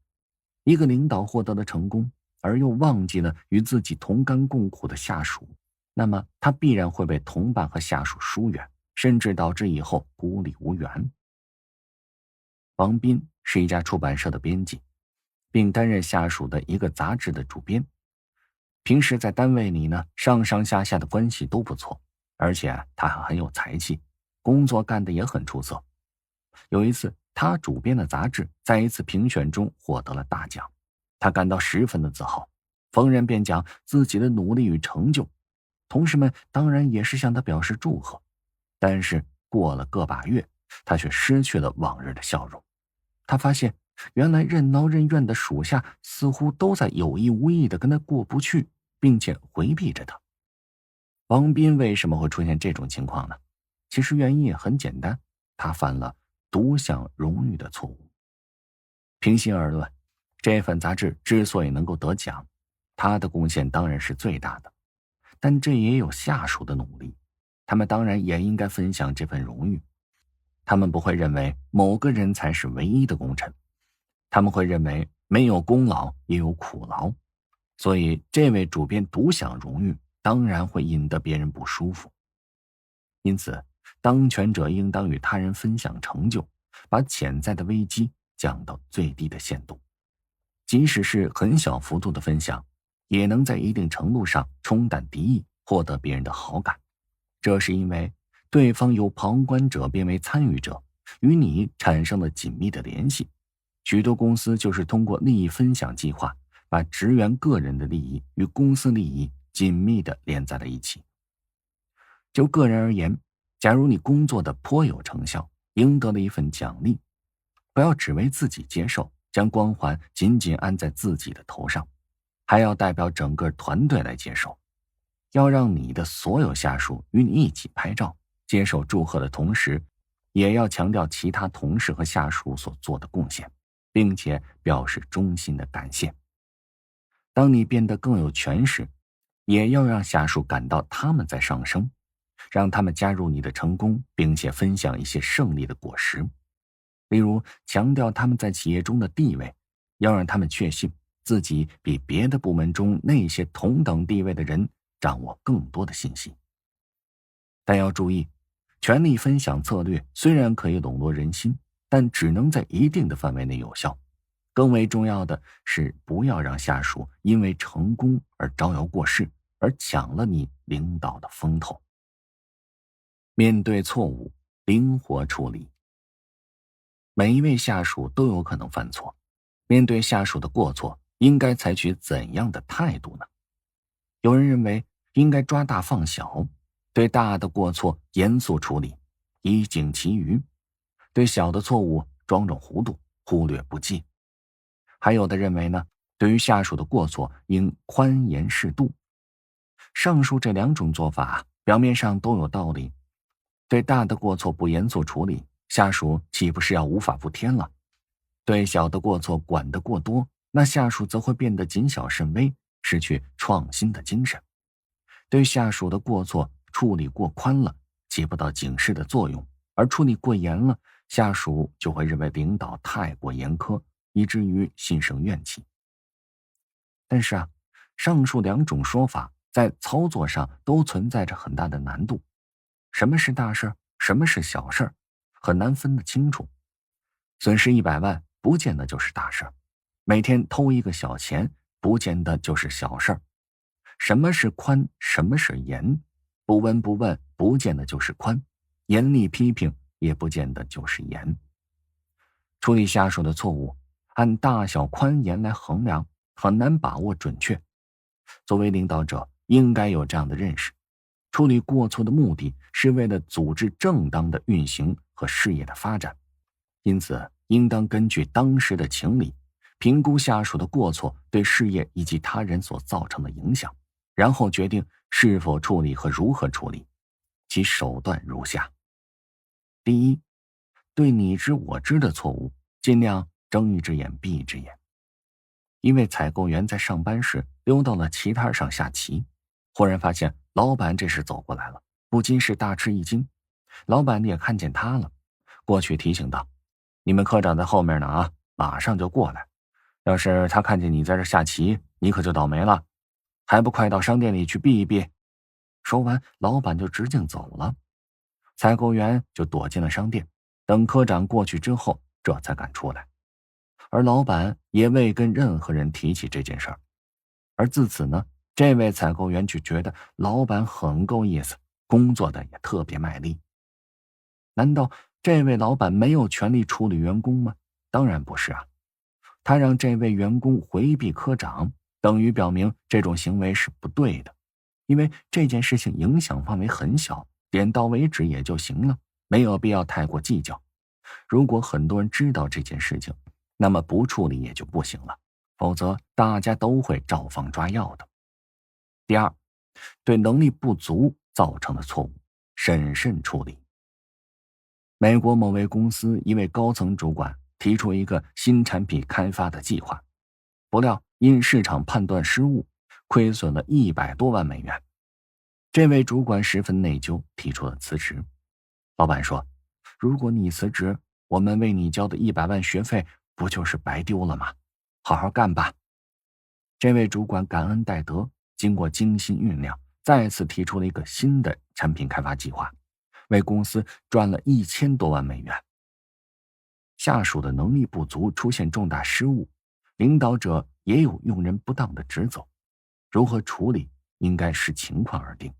一个领导获得了成功，而又忘记了与自己同甘共苦的下属，那么他必然会被同伴和下属疏远，甚至导致以后孤立无援。王斌是一家出版社的编辑，并担任下属的一个杂志的主编。平时在单位里呢，上上下下的关系都不错，而且他还很有才气，工作干得也很出色。有一次，他主编的杂志在一次评选中获得了大奖，他感到十分的自豪，逢人便讲自己的努力与成就。同事们当然也是向他表示祝贺，但是过了个把月，他却失去了往日的笑容。他发现原来任劳任怨的属下似乎都在有意无意地跟他过不去，并且回避着他。王斌为什么会出现这种情况呢？其实原因也很简单，他犯了独享荣誉的错误。平心而论，这份杂志之所以能够得奖，他的贡献当然是最大的，但这也有下属的努力，他们当然也应该分享这份荣誉。他们不会认为某个人才是唯一的功臣，他们会认为没有功劳也有苦劳，所以这位主编独享荣誉，当然会引得别人不舒服。因此，当权者应当与他人分享成就，把潜在的危机降到最低的限度。即使是很小幅度的分享，也能在一定程度上冲淡敌意，获得别人的好感。这是因为对方由旁观者变为参与者，与你产生了紧密的联系。许多公司就是通过利益分享计划，把职员个人的利益与公司利益紧密地连在了一起。就个人而言，假如你工作的颇有成效，赢得了一份奖励，不要只为自己接受，将光环紧紧安在自己的头上，还要代表整个团队来接受。要让你的所有下属与你一起拍照，接受祝贺的同时，也要强调其他同事和下属所做的贡献，并且表示衷心的感谢。当你变得更有权势，也要让下属感到他们在上升，让他们加入你的成功，并且分享一些胜利的果实。例如，强调他们在企业中的地位，要让他们确信自己比别的部门中那些同等地位的人掌握更多的信息。但要注意，权力分享策略虽然可以笼络人心，但只能在一定的范围内有效。更为重要的是，不要让下属因为成功而招摇过市，而抢了你领导的风头。面对错误，灵活处理。每一位下属都有可能犯错，面对下属的过错，应该采取怎样的态度呢？有人认为应该抓大放小，对大的过错严肃处理，以警其余；对小的错误装装糊涂，忽略不计。还有的认为呢，对于下属的过错应宽严适度。上述这两种做法表面上都有道理，对大的过错不严肃处理，下属岂不是要无法无天了？对小的过错管得过多，那下属则会变得谨小慎微，失去创新的精神。对下属的过错处理过宽了，起不到警示的作用，而处理过严了，下属就会认为领导太过严苛，以至于心生怨气。但是上述两种说法在操作上都存在着很大的难度。什么是大事，什么是小事，很难分得清楚。损失100万不见得就是大事，每天偷一个小钱不见得就是小事。什么是宽，什么是严，不闻不问不见得就是宽，严厉批评也不见得就是严。处理下属的错误，按大小宽严来衡量，很难把握准确。作为领导者，应该有这样的认识：处理过错的目的是为了组织正当的运行和事业的发展，因此应当根据当时的情理，评估下属的过错对事业以及他人所造成的影响，然后决定是否处理和如何处理。其手段如下：第一，对你知我知的错误，尽量睁一只眼闭一只眼。一位采购员在上班时溜到了棋摊上下棋，忽然发现老板这时走过来了，不禁是大吃一惊。老板也看见他了，过去提醒道：“你们科长在后面呢啊，马上就过来。要是他看见你在这下棋，你可就倒霉了，还不快到商店里去避一避。”说完，老板就直径走了，采购员就躲进了商店，等科长过去之后，这才敢出来。而老板也未跟任何人提起这件事儿。而自此呢，这位采购员就觉得老板很够意思，工作的也特别卖力。难道这位老板没有权利处理员工吗？当然不是啊。他让这位员工回避科长，等于表明这种行为是不对的，因为这件事情影响范围很小，点到为止也就行了，没有必要太过计较。如果很多人知道这件事情，那么不处理也就不行了，否则大家都会照方抓药的。第二，对能力不足造成的错误，审慎处理。美国某位公司一位高层主管提出一个新产品开发的计划，不料因市场判断失误，亏损了100多万美元。这位主管十分内疚，提出了辞职。老板说：“如果你辞职，我们为你交的100万学费不就是白丢了吗？好好干吧。”这位主管感恩戴德，经过精心酝酿，再次提出了一个新的产品开发计划，为公司赚了1000多万美元。下属的能力不足出现重大失误，领导者也有用人不当的职责，如何处理应该视情况而定。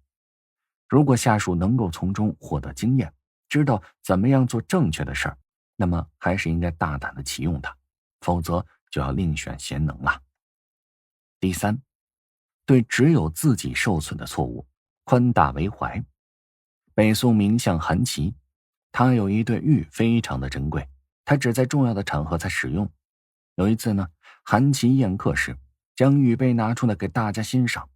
如果下属能够从中获得经验，知道怎么样做正确的事儿，那么还是应该大胆的启用它，否则就要另选贤能了。第三，对只有自己受损的错误宽大为怀。北宋名相韩琦，他有一对玉非常的珍贵，他只在重要的场合才使用。有一次呢，韩琦宴客时，将玉杯拿出来给大家欣赏，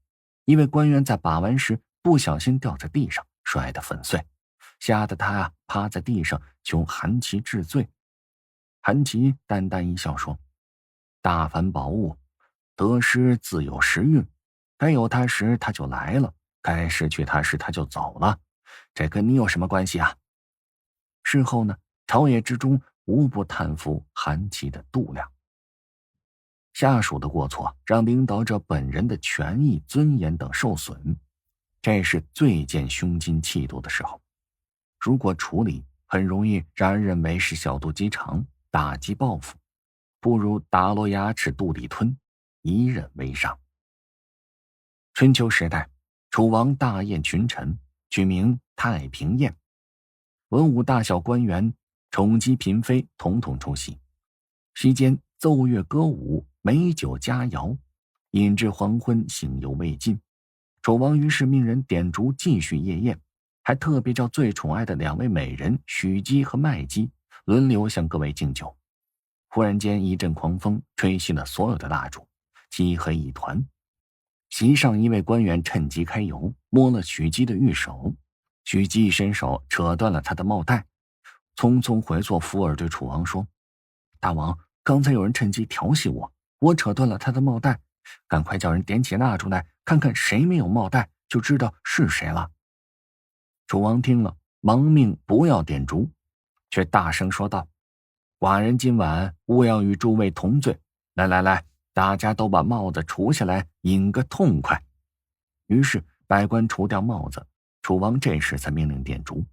一位官员在把玩时不小心掉在地上，摔得粉碎，吓得他趴在地上求韩琦治罪。韩琦淡淡一笑说：“大凡宝物，得失自有时运，该有它时它就来了，该失去它时它就走了，这跟你有什么关系啊？”事后呢，朝野之中无不叹服韩琦的度量。下属的过错让领导者本人的权益、尊严等受损，这是最见胸襟气度的时候。如果处理，很容易让人认为是小肚鸡肠，打击报复，不如打落牙齿肚里吞，一忍为上。春秋时代，楚王大宴群臣，取名太平宴，文武大小官员、宠姬嫔妃统统出席。席间奏乐歌舞，美酒佳肴，饮至黄昏，兴犹未尽。楚王于是命人点烛继续夜宴，还特别叫最宠爱的2位美人许姬和麦姬轮流向各位敬酒。忽然间一阵狂风吹熄了所有的蜡烛，漆黑一团。席上一位官员趁机揩油，摸了许姬的玉手，许姬一伸手扯断了他的帽带，匆匆回坐扶耳对楚王说：“大王，刚才有人趁机调戏我，我扯断了他的帽带，赶快叫人点起蜡烛来，看看谁没有帽带，就知道是谁了。”楚王听了，忙命不要点烛，却大声说道：“寡人今晚务要与诸位同醉，来来来，大家都把帽子除下来，饮个痛快。”于是百官除掉帽子，楚王这时才命令点烛。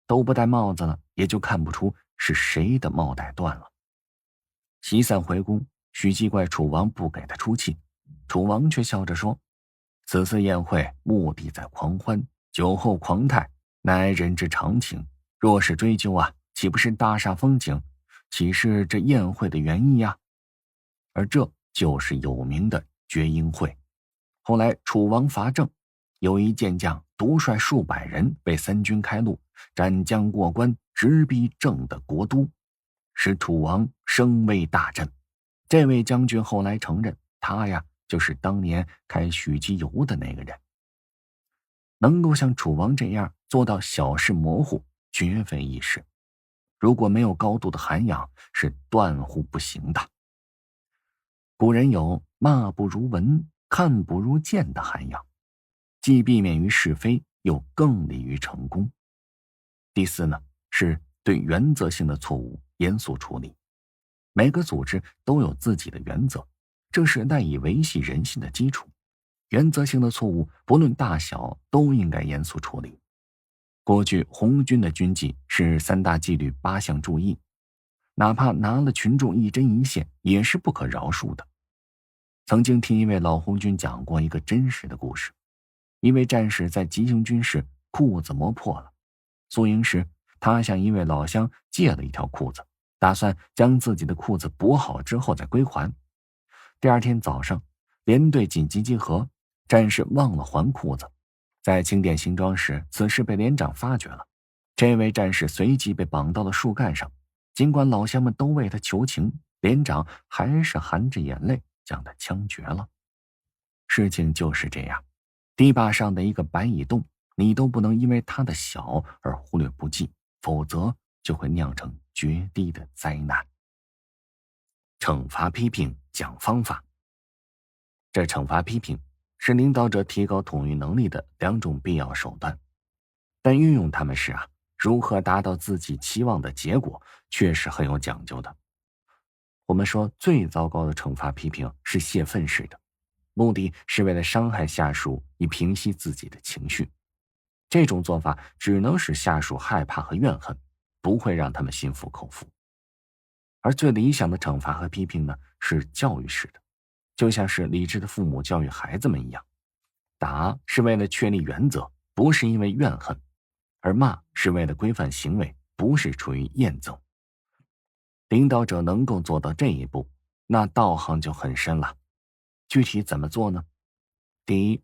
都不戴帽子了，也就看不出是谁的帽带断了。席散回宫，许姬怪楚王不给他出气，楚王却笑着说：“此次宴会目的在狂欢，酒后狂态，乃人之常情。若是追究岂不是大煞风景？岂是这宴会的原意呀？”而这就是有名的绝缨会。后来楚王伐郑，有一健将独率数百人为三军开路，斩将过关，直逼郑的国都，使楚王声威大振。这位将军后来承认，他呀就是当年开许基游的那个人。能够像楚王这样做到小事模糊，绝非易事。如果没有高度的涵养，是断乎不行的。古人有骂不如闻，看不如见的涵养，既避免于是非，又更利于成功。第四呢，是对原则性的错误严肃处理。每个组织都有自己的原则，这是赖以维系人心的基础。原则性的错误不论大小，都应该严肃处理。过去红军的军纪是3大纪律8项注意，哪怕拿了群众一针一线，也是不可饶恕的。曾经听一位老红军讲过一个真实的故事。一位战士在急行军时裤子磨破了，宿营时他向一位老乡借了一条裤子，打算将自己的裤子补好之后再归还。第二天早上连队紧急集合，战士忘了还裤子，在清点行装时，此事被连长发觉了。这位战士随即被绑到了树干上，尽管老乡们都为他求情，连长还是含着眼泪将他枪决了。事情就是这样，堤坝上的一个白蚁洞，你都不能因为它的小而忽略不计，否则就会酿成决堤的灾难。惩罚批评讲方法。这惩罚批评是领导者提高统御能力的2种必要手段，但运用它们时如何达到自己期望的结果，却是很有讲究的。我们说最糟糕的惩罚批评是泄愤式的，目的是为了伤害下属，以平息自己的情绪。这种做法只能使下属害怕和怨恨，不会让他们心服口服。而最理想的惩罚和批评呢，是教育式的，就像是理智的父母教育孩子们一样。打是为了确立原则，不是因为怨恨；而骂是为了规范行为，不是出于厌憎。领导者能够做到这一步，那道行就很深了。具体怎么做呢？第一，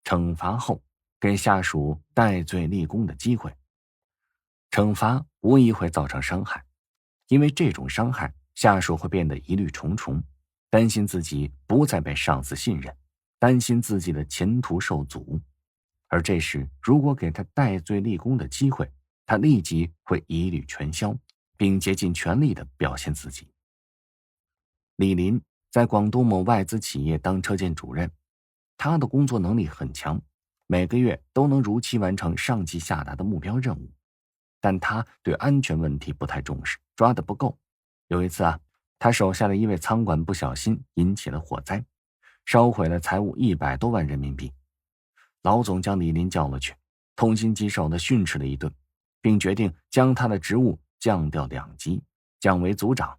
惩罚后给下属戴罪立功的机会。惩罚无疑会造成伤害，因为这种伤害，下属会变得疑虑重重，担心自己不再被上司信任，担心自己的前途受阻。而这时如果给他戴罪立功的机会，他立即会疑虑全消，并竭尽全力地表现自己。李林在广东某外资企业当车间主任，他的工作能力很强，每个月都能如期完成上级下达的目标任务。但他对安全问题不太重视，抓得不够。有一次他手下的一位仓管不小心引起了火灾，烧毁了财物100多万人民币。老总将李林叫了去，痛心疾首地训斥了一顿，并决定将他的职务降掉2级，降为组长，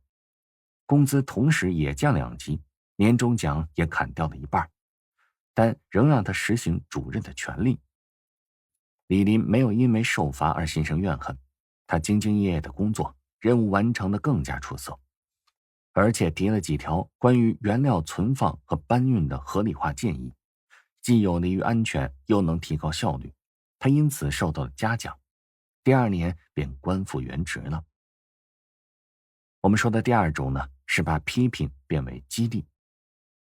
工资同时也降2级，年终奖也砍掉了一半，但仍让他实行主任的权利。李林没有因为受罚而心生怨恨，他兢兢业业的工作，任务完成得更加出色，而且提了几条关于原料存放和搬运的合理化建议，既有利于安全，又能提高效率，他因此受到了嘉奖，第2年便官复原职了。我们说的第2种呢，是把批评变为激励。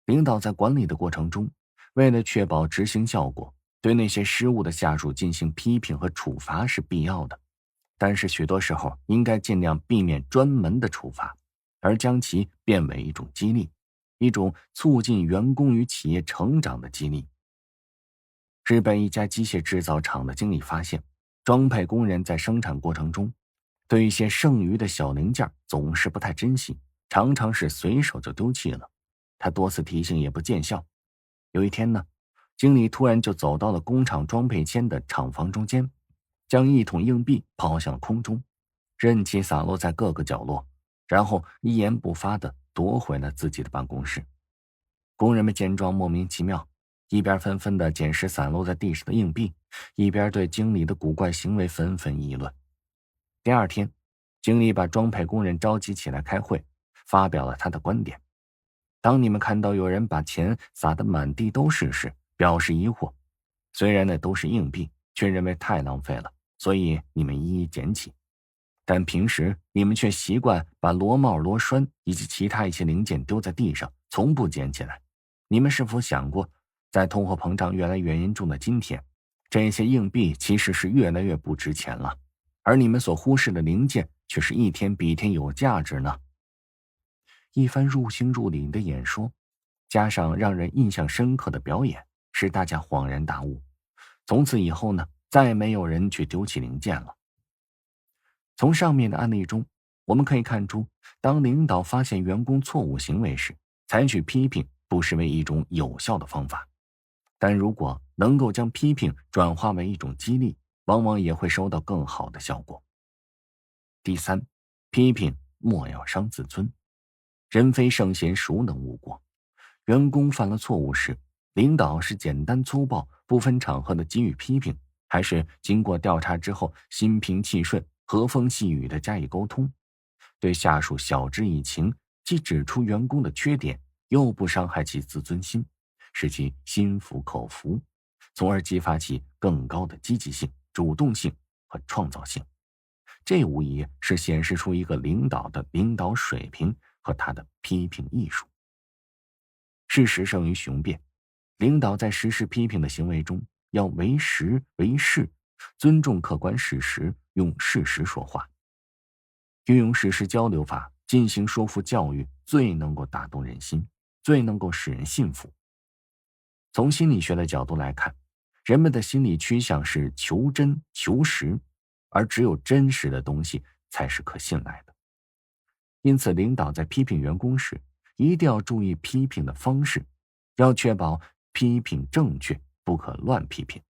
领导在管理的过程中，为了确保执行效果，对那些失误的下属进行批评和处罚是必要的，但是许多时候应该尽量避免专门的处罚，而将其变为一种激励，一种促进员工与企业成长的激励。日本一家机械制造厂的经理发现，装配工人在生产过程中对一些剩余的小零件总是不太珍惜，常常是随手就丢弃了。他多次提醒也不见效。有一天呢，经理突然就走到了工厂装配间的厂房中间，将1桶硬币抛向空中，任其洒落在各个角落，然后一言不发地夺回了自己的办公室。工人们见状莫名其妙，一边纷纷地捡拾散落在地上的硬币，一边对经理的古怪行为纷纷议论。第2天，经理把装配工人召集起来开会，发表了他的观点。当你们看到有人把钱撒得满地都是时，表示疑惑。虽然那都是硬币，却认为太浪费了，所以你们一一捡起。但平时你们却习惯把螺帽、螺栓以及其他一些零件丢在地上，从不捡起来。你们是否想过，在通货膨胀越来越严重的今天，这些硬币其实是越来越不值钱了，而你们所忽视的零件却是一天比一天有价值呢？一番入心入理的演说，加上让人印象深刻的表演，使大家恍然大悟。从此以后呢，再没有人去丢弃零件了。从上面的案例中，我们可以看出，当领导发现员工错误行为时，采取批评不失为一种有效的方法。但如果能够将批评转化为一种激励，往往也会收到更好的效果。第三，批评莫要伤自尊。人非圣贤，孰能无过？员工犯了错误时，领导是简单粗暴、不分场合的给予批评，还是经过调查之后心平气顺、和风细雨的加以沟通？对下属晓之以情，既指出员工的缺点，又不伤害其自尊心，使其心服口服，从而激发其更高的积极性、主动性和创造性。这无疑是显示出一个领导的领导水平和他的批评艺术。事实胜于雄辩，领导在实施批评的行为中要为实为事，尊重客观事实，用事实说话。运用事实交流法进行说服教育，最能够打动人心，最能够使人信服。从心理学的角度来看，人们的心理趋向是求真求实，而只有真实的东西才是可信赖的。因此，领导在批评员工时，一定要注意批评的方式，要确保批评正确，不可乱批评，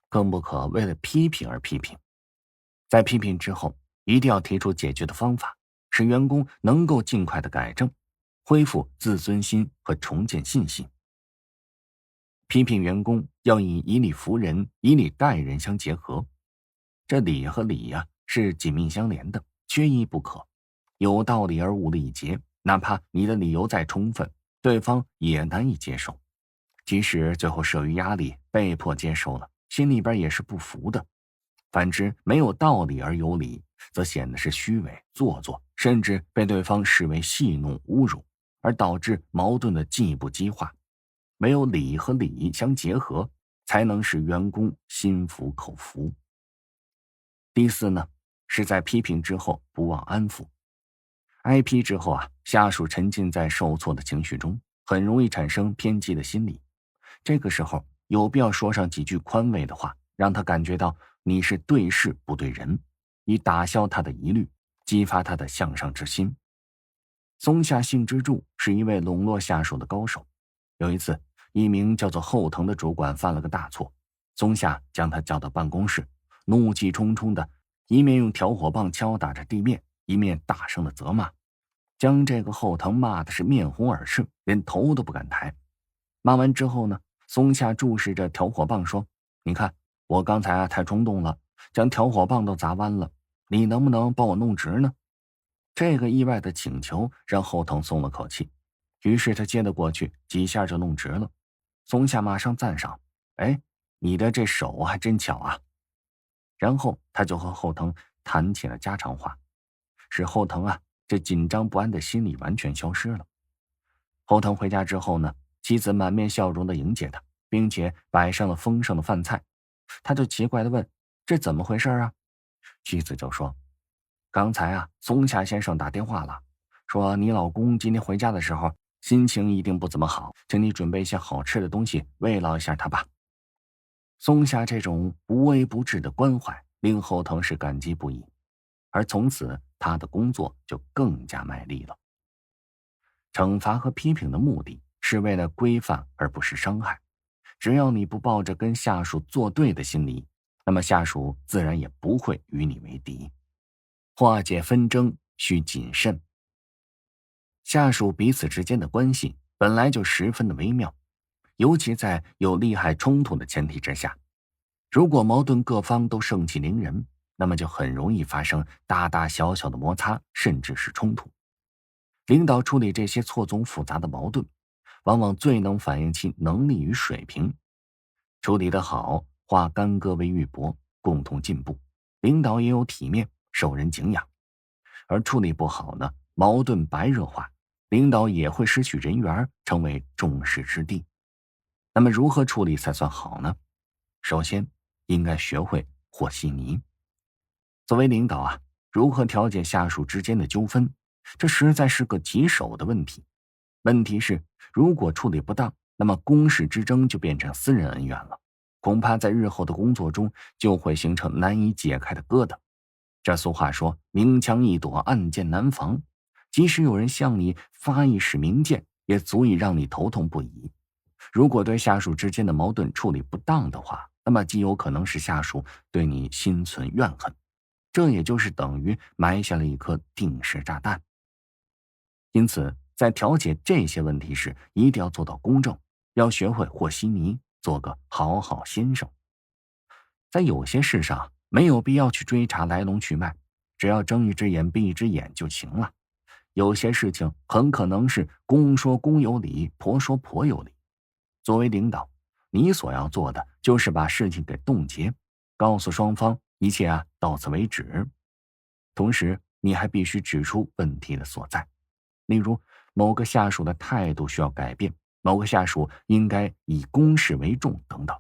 更不可为了批评而批评。在批评之后，一定要提出解决的方法，使员工能够尽快的改正，恢复自尊心和重建信心。批评员工要以理服人、以理待人相结合，这理和理是紧密相连的，缺一不可。有道理而无礼节，哪怕你的理由再充分，对方也难以接受。即使最后慑于压力被迫接受了，心里边也是不服的。反之，没有道理而有理，则显得是虚伪做作，甚至被对方视为戏弄侮辱，而导致矛盾的进一步激化。没有理和理相结合，才能使员工心服口服。第四呢，是在批评之后不忘安抚。挨批之后下属沉浸在受挫的情绪中，很容易产生偏激的心理。这个时候有必要说上几句宽慰的话，让他感觉到你是对事不对人，以打消他的疑虑，激发他的向上之心。松下幸之助是一位笼络下属的高手。有一次，一名叫做后藤的主管犯了个大错，松下将他叫到办公室，怒气冲冲的一面用挑火棒敲打着地面，一面大声的责骂，将这个后藤骂的是面红耳赤，连头都不敢抬。骂完之后呢，松下注视着挑火棒说，你看我刚才太冲动了，将挑火棒都砸弯了，你能不能帮我弄直呢？这个意外的请求让后藤松了口气，于是他接了过去，几下就弄直了。松下马上赞赏，哎，你的这手还真巧啊。然后他就和后藤谈起了家常话，使后藤这紧张不安的心理完全消失了。后藤回家之后呢，妻子满面笑容的迎接他，并且摆上了丰盛的饭菜。他就奇怪的问，这怎么回事啊？妻子就说，刚才松下先生打电话了，说你老公今天回家的时候心情一定不怎么好，请你准备一些好吃的东西慰劳一下他吧。松下这种无微不至的关怀令后藤是感激不已，而从此他的工作就更加卖力了。惩罚和批评的目的是为了规范而不是伤害，只要你不抱着跟下属作对的心理，那么下属自然也不会与你为敌。化解纷争需谨慎。下属彼此之间的关系本来就十分的微妙，尤其在有利害冲突的前提之下，如果矛盾各方都盛气凌人，那么就很容易发生大大小小的摩擦，甚至是冲突。领导处理这些错综复杂的矛盾，往往最能反映其能力与水平。处理得好，化干戈为玉帛，共同进步，领导也有体面，受人敬仰。而处理不好呢，矛盾白热化，领导也会失去人缘，成为众矢之的。那么如何处理才算好呢？首先应该学会和稀泥。作为领导啊，如何调解下属之间的纠纷，这实在是个棘手的问题。问题是，如果处理不当，那么公事之争就变成私人恩怨了，恐怕在日后的工作中就会形成难以解开的疙瘩。这俗话说，明枪易躲，暗箭难防，即使有人向你发一使明箭，也足以让你头痛不已。如果对下属之间的矛盾处理不当的话，那么极有可能是下属对你心存怨恨，这也就是等于埋下了一颗定时炸弹。因此在调解这些问题时，一定要做到公正，要学会和稀泥，做个好好先生。在有些事上没有必要去追查来龙去脉，只要睁一只眼闭一只眼就行了。有些事情很可能是公说公有理，婆说婆有理。作为领导，你所要做的就是把事情给冻结，告诉双方一切到此为止。同时你还必须指出问题的所在，例如某个下属的态度需要改变，某个下属应该以公事为重等等。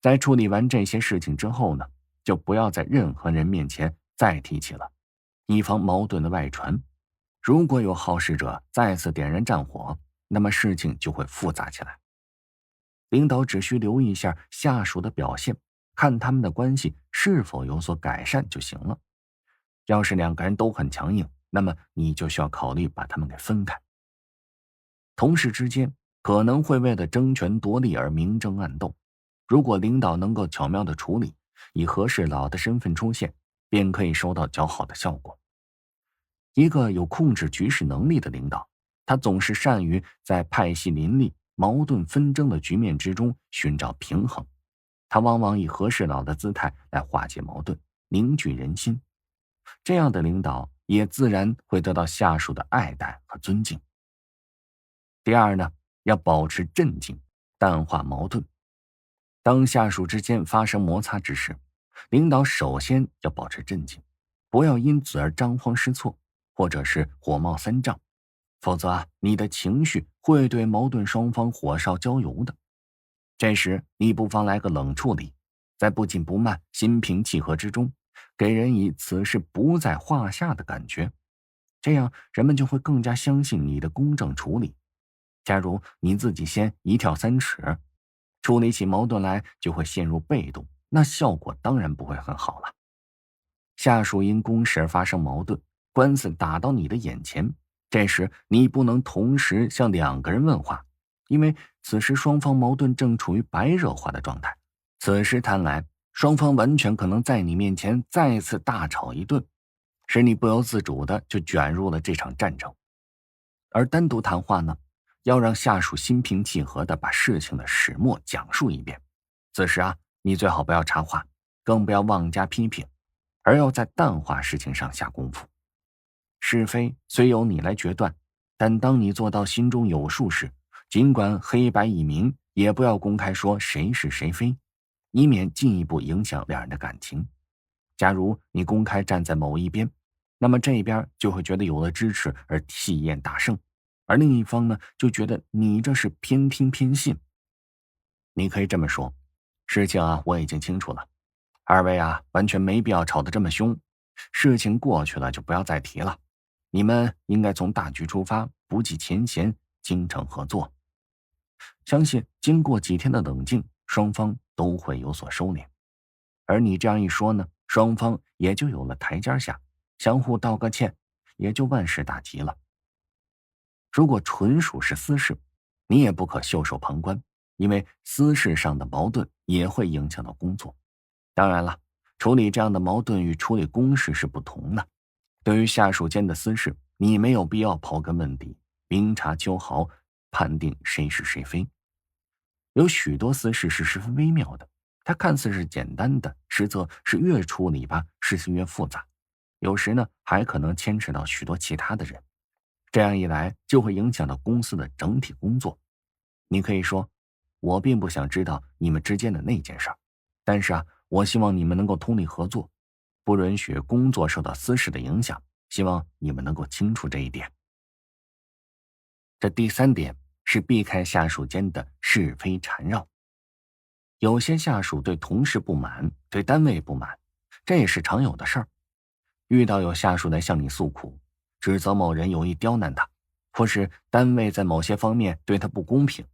在处理完这些事情之后呢，就不要在任何人面前再提起了，以防矛盾的外传。如果有好事者再次点燃战火，那么事情就会复杂起来。领导只需留意一下下属的表现，看他们的关系是否有所改善就行了。要是两个人都很强硬，那么你就需要考虑把他们给分开。同事之间可能会为了争权夺利而明争暗斗，如果领导能够巧妙地处理，以和事佬的身份出现，便可以收到较好的效果。一个有控制局势能力的领导，他总是善于在派系林立、矛盾纷争的局面之中寻找平衡，他往往以和事佬的姿态来化解矛盾，凝聚人心。这样的领导也自然会得到下属的爱戴和尊敬。第二呢，要保持镇静，淡化矛盾。当下属之间发生摩擦之时，领导首先要保持镇静，不要因此而张慌失措，或者是火冒三丈，否则你的情绪会对矛盾双方火烧浇油的。这时你不妨来个冷处理，在不紧不慢、心平气和之中，给人以此事不在话下的感觉，这样人们就会更加相信你的公正处理。假如你自己先一跳三尺，处理起矛盾来就会陷入被动，那效果当然不会很好了。下属因公事而发生矛盾，官司打到你的眼前，这时你不能同时向两个人问话，因为此时双方矛盾正处于白热化的状态。此时谈来，双方完全可能在你面前再次大吵一顿，使你不由自主的就卷入了这场战争。而单独谈话呢，要让下属心平气和地把事情的始末讲述一遍。此时你最好不要插话，更不要妄加批评，而要在淡化事情上下功夫。是非虽由你来决断，但当你做到心中有数时，尽管黑白已明，也不要公开说谁是谁非，以免进一步影响两人的感情。假如你公开站在某一边，那么这边就会觉得有了支持而气焰大盛，而另一方呢，就觉得你这是偏听偏信。你可以这么说，事情我已经清楚了，二位完全没必要吵得这么凶，事情过去了就不要再提了，你们应该从大局出发，不计前嫌，精诚合作。相信经过几天的冷静，双方都会有所收敛。而你这样一说呢，双方也就有了台阶下，相互道个歉，也就万事大吉了。如果纯属是私事，你也不可袖手旁观，因为私事上的矛盾也会影响到工作。当然了，处理这样的矛盾与处理公事是不同的。对于下属间的私事，你没有必要刨根问底，明察秋毫，判定谁是谁非。有许多私事是十分微妙的，它看似是简单的，实则是越处理吧，事情越复杂。有时呢，还可能牵扯到许多其他的人。这样一来就会影响到公司的整体工作。你可以说，我并不想知道你们之间的那件事儿，但是我希望你们能够通力合作，不允许工作受到私事的影响，希望你们能够清楚这一点。这第3点是避开下属间的是非缠绕。有些下属对同事不满，对单位不满，这也是常有的事儿。遇到有下属来向你诉苦，指责某人有意刁难他，或是单位在某些方面对他不公平，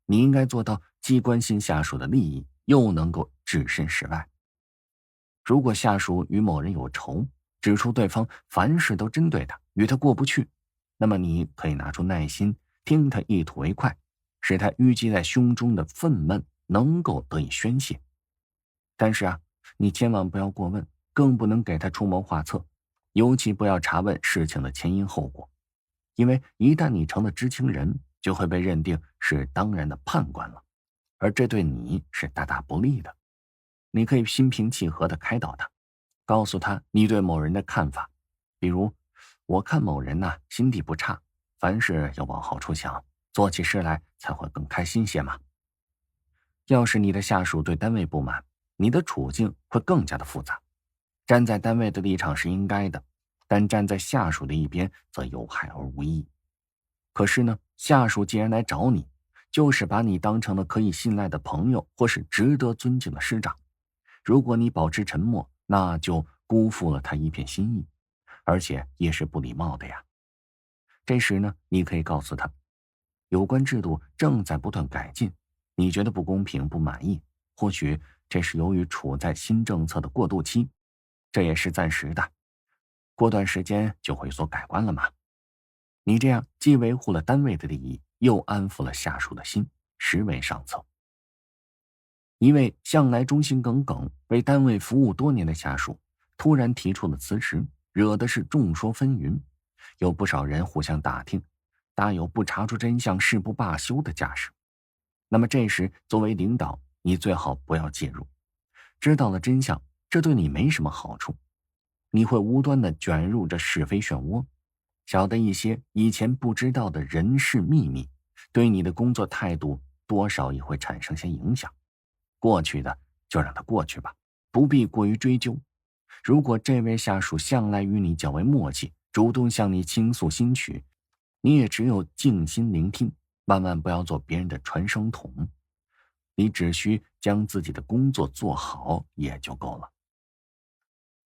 你应该做到既关心下属的利益，又能够置身事外。如果下属与某人有仇，指出对方凡事都针对他，与他过不去，那么你可以拿出耐心，听他一吐为快，使他淤积在胸中的愤懑能够得以宣泄。但是你千万不要过问，更不能给他出谋划策，尤其不要查问事情的前因后果，因为一旦你成了知情人，就会被认定是当然的叛官了，而这对你是大大不利的。你可以心平气和地开导他，告诉他你对某人的看法，比如，我看某人心地不差，凡事要往好处想，做起事来才会更开心些嘛。要是你的下属对单位不满，你的处境会更加的复杂。站在单位的立场是应该的，但站在下属的一边则有害而无益。可是呢，下属既然来找你，就是把你当成了可以信赖的朋友，或是值得尊敬的师长。如果你保持沉默，那就辜负了他一片心意，而且也是不礼貌的呀。这时呢，你可以告诉他，有关制度正在不断改进，你觉得不公平、不满意，或许这是由于处在新政策的过渡期，这也是暂时的，过段时间就会有所改观了嘛。你这样既维护了单位的利益，又安抚了下属的心，实为上策。一位向来忠心耿耿、为单位服务多年的下属突然提出了辞职，惹的是众说纷纭，有不少人互相打听，大有不查出真相誓不罢休的架势。那么这时作为领导，你最好不要介入，知道了真相，这对你没什么好处，你会无端地卷入这是非漩涡，晓得一些以前不知道的人事秘密，对你的工作态度多少也会产生些影响。过去的就让它过去吧，不必过于追究。如果这位下属向来与你较为默契，主动向你倾诉心曲，你也只有静心聆听，万万不要做别人的传声筒。你只需将自己的工作做好也就够了。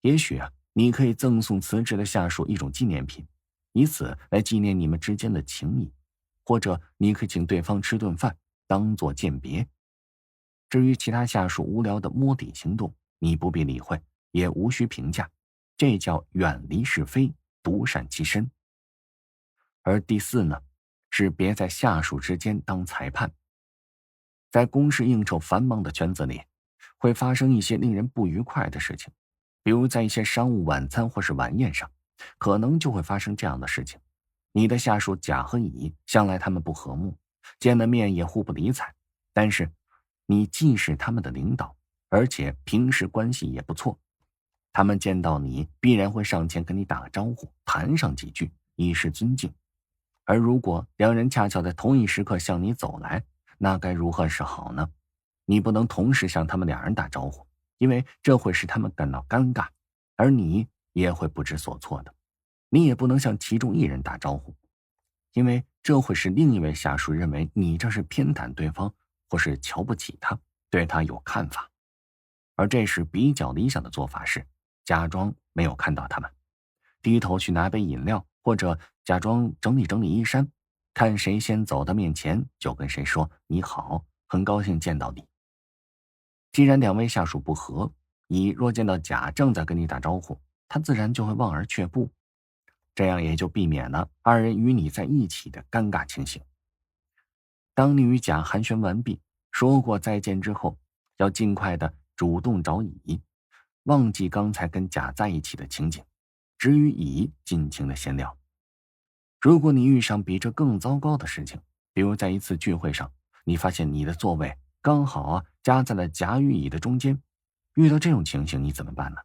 也许你可以赠送辞职的下属一种纪念品，以此来纪念你们之间的情谊，或者你可以请对方吃顿饭，当作鉴别。至于其他下属无聊的摸底行动，你不必理会，也无需评价，这叫远离是非，独善其身。而第4呢，是别在下属之间当裁判。在公事应酬繁忙的圈子里，会发生一些令人不愉快的事情，比如在一些商务晚餐或是晚宴上，可能就会发生这样的事情。你的下属甲和乙向来他们不和睦，见了面也互不理睬，但是你既是他们的领导，而且平时关系也不错，他们见到你必然会上前跟你打个招呼，谈上几句，以示尊敬。而如果两人恰巧在同一时刻向你走来，那该如何是好呢？你不能同时向他们两人打招呼，因为这会使他们感到尴尬，而你也会不知所措的。你也不能向其中一人打招呼，因为这会使另一位下属认为你这是偏袒对方，或是瞧不起他，对他有看法。而这时比较理想的做法是假装没有看到他们，低头去拿杯饮料，或者假装整理整理衣衫，看谁先走到面前就跟谁说你好，很高兴见到你。既然两位下属不和，乙若见到甲正在跟你打招呼，他自然就会望而却步，这样也就避免了二人与你在一起的尴尬情形。当你与甲寒暄完毕，说过再见之后，要尽快的主动找乙，忘记刚才跟甲在一起的情景，只与乙尽情的闲聊。如果你遇上比这更糟糕的事情，比如在一次聚会上，你发现你的座位刚好夹在了甲与乙的中间，遇到这种情形你怎么办呢？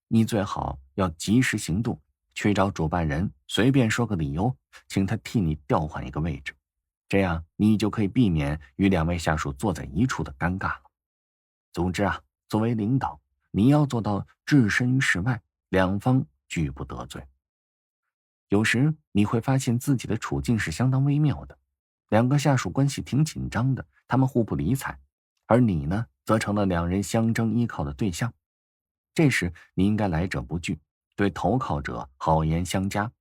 你最好要及时行动，去找主办人，随便说个理由，请他替你调换一个位置，这样你就可以避免与两位下属坐在一处的尴尬了。总之啊，作为领导，你要做到置身于事外，两方拒不得罪。有时你会发现自己的处境是相当微妙的，两个下属关系挺紧张的，他们互不理睬，而你呢，则成了两人相争依靠的对象。这时你应该来者不拒，对投靠者好言相加。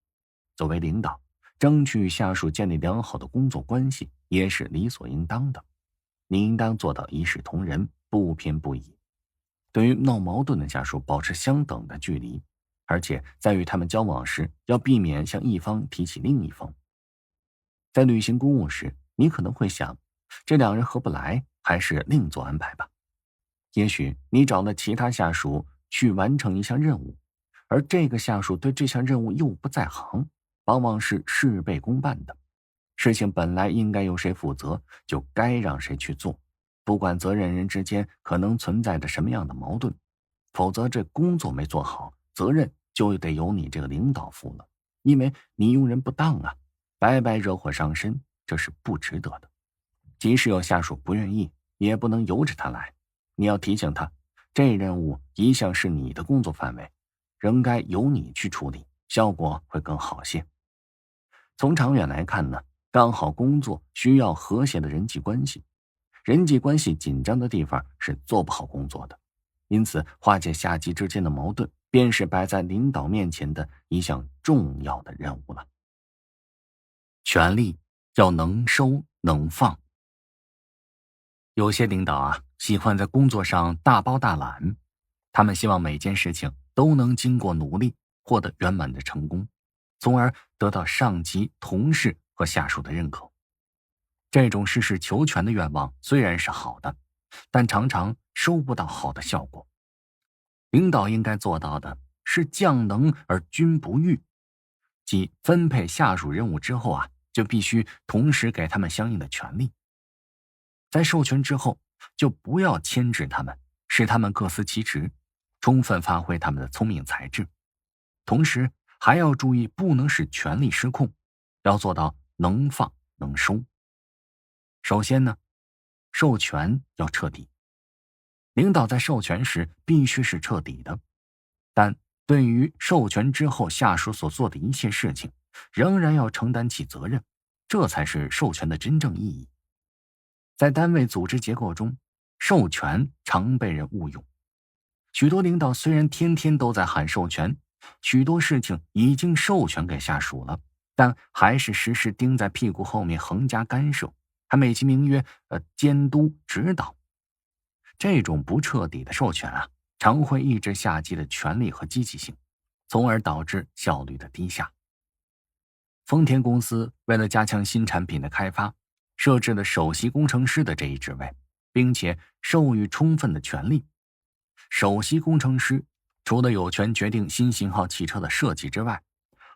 作为领导，争取与下属建立良好的工作关系也是理所应当的。你应当做到一视同仁，不偏不倚。对于闹矛盾的下属，保持相等的距离，而且在与他们交往时，要避免向一方提起另一方。在履行公务时，你可能会想，这两人合不来，还是另做安排吧。也许你找了其他下属去完成一项任务，而这个下属对这项任务又不在行，往往是事倍功半的。事情本来应该由谁负责，就该让谁去做，不管责任人之间可能存在着什么样的矛盾，否则这工作没做好，责任就得由你这个领导负了，因为你用人不当啊，白白惹火上身，这是不值得的。即使有下属不愿意，也不能由着他来，你要提醒他，这任务一向是你的工作范围，仍该由你去处理，效果会更好些。从长远来看呢，干好工作需要和谐的人际关系，人际关系紧张的地方是做不好工作的，因此化解下级之间的矛盾，便是摆在领导面前的一项重要的任务了。权力要能收能放。有些领导啊，喜欢在工作上大包大揽，他们希望每件事情都能经过努力获得圆满的成功，从而得到上级、同事和下属的认可。这种实事求全的愿望虽然是好的，但常常收不到好的效果。领导应该做到的是将能而君不欲，即分配下属任务之后啊，就必须同时给他们相应的权利。在授权之后，就不要牵制他们，使他们各司其职，充分发挥他们的聪明才智。同时还要注意不能使权力失控，要做到能放能收。首先呢，授权要彻底。领导在授权时必须是彻底的，但对于授权之后下属所做的一切事情，仍然要承担起责任，这才是授权的真正意义。在单位组织结构中，授权常被人误用。许多领导虽然天天都在喊授权，许多事情已经授权给下属了，但还是时时盯在屁股后面横加干涉，还美其名曰监督指导。这种不彻底的授权啊，常会抑制下级的权力和积极性，从而导致效率的低下。丰田公司为了加强新产品的开发，设置了首席工程师的这一职位，并且授予充分的权利。首席工程师除了有权决定新型号汽车的设计之外，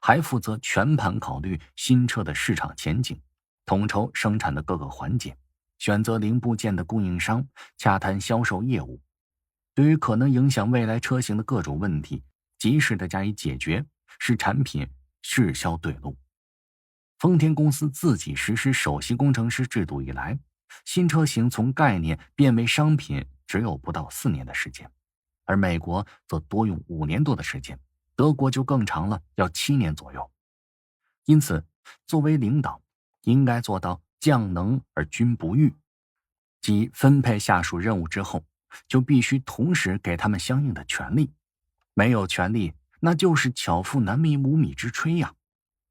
还负责全盘考虑新车的市场前景，统筹生产的各个环节，选择零部件的供应商，洽谈销售业务。对于可能影响未来车型的各种问题，及时的加以解决，使产品适销对路。丰田公司自己实施首席工程师制度以来，新车型从概念变为商品只有不到4年的时间，而美国则多用5年多的时间，德国就更长了，要7年左右。因此，作为领导，应该做到将能而君不欲，即分配下属任务之后，就必须同时给他们相应的权利。没有权利，那就是巧妇难弥无米之炊呀。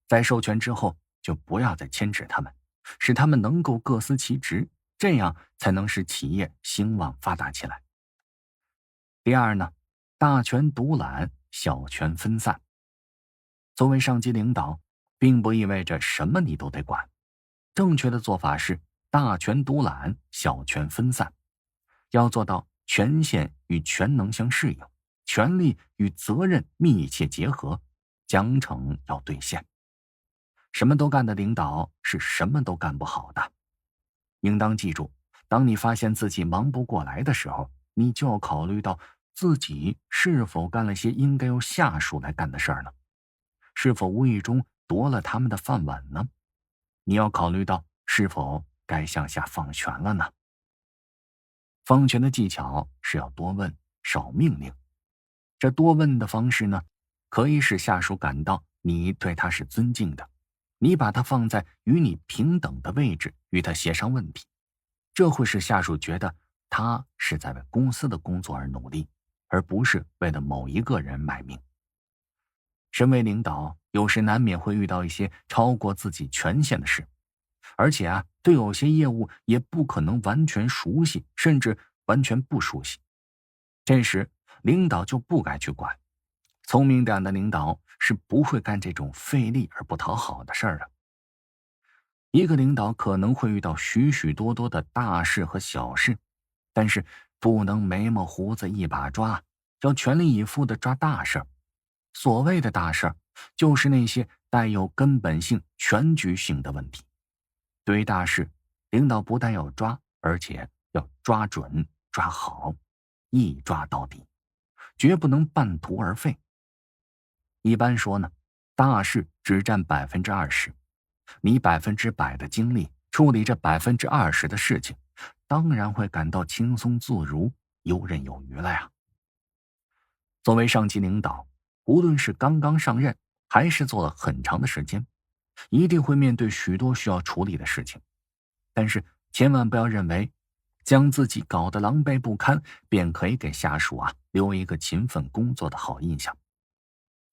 在授权之后，就不要再牵制他们，使他们能够各司其职，这样才能使企业兴旺发达起来。第二呢，大权独揽，小权分散。作为上级领导，并不意味着什么你都得管。正确的做法是大权独揽，小权分散。要做到权限与权能相适应，权力与责任密切结合，奖惩要兑现。什么都干的领导是什么都干不好的。应当记住，当你发现自己忙不过来的时候，你就要考虑到自己是否干了些应该由下属来干的事儿呢？是否无意中夺了他们的饭碗呢？你要考虑到是否该向下放权了呢？放权的技巧是要多问，少命令。这多问的方式呢，可以使下属感到你对他是尊敬的，你把他放在与你平等的位置，与他协商问题，这会使下属觉得他是在为公司的工作而努力，而不是为了某一个人卖命。身为领导，有时难免会遇到一些超过自己权限的事，而且对有些业务也不可能完全熟悉，甚至完全不熟悉。这时，领导就不该去管。聪明点的领导是不会干这种费力而不讨好的事儿的。一个领导可能会遇到许许多多的大事和小事，但是不能眉毛胡子一把抓，要全力以赴地抓大事。所谓的大事，就是那些带有根本性、全局性的问题。对于大事，领导不但要抓，而且要抓准、抓好，一抓到底，绝不能半途而废。一般说呢，大事只占20%，你100%的精力处理这20%的事情，当然会感到轻松自如、游刃有余了呀。作为上级领导，无论是刚刚上任，还是做了很长的时间，一定会面对许多需要处理的事情。但是千万不要认为将自己搞得狼狈不堪，便可以给下属留一个勤奋工作的好印象。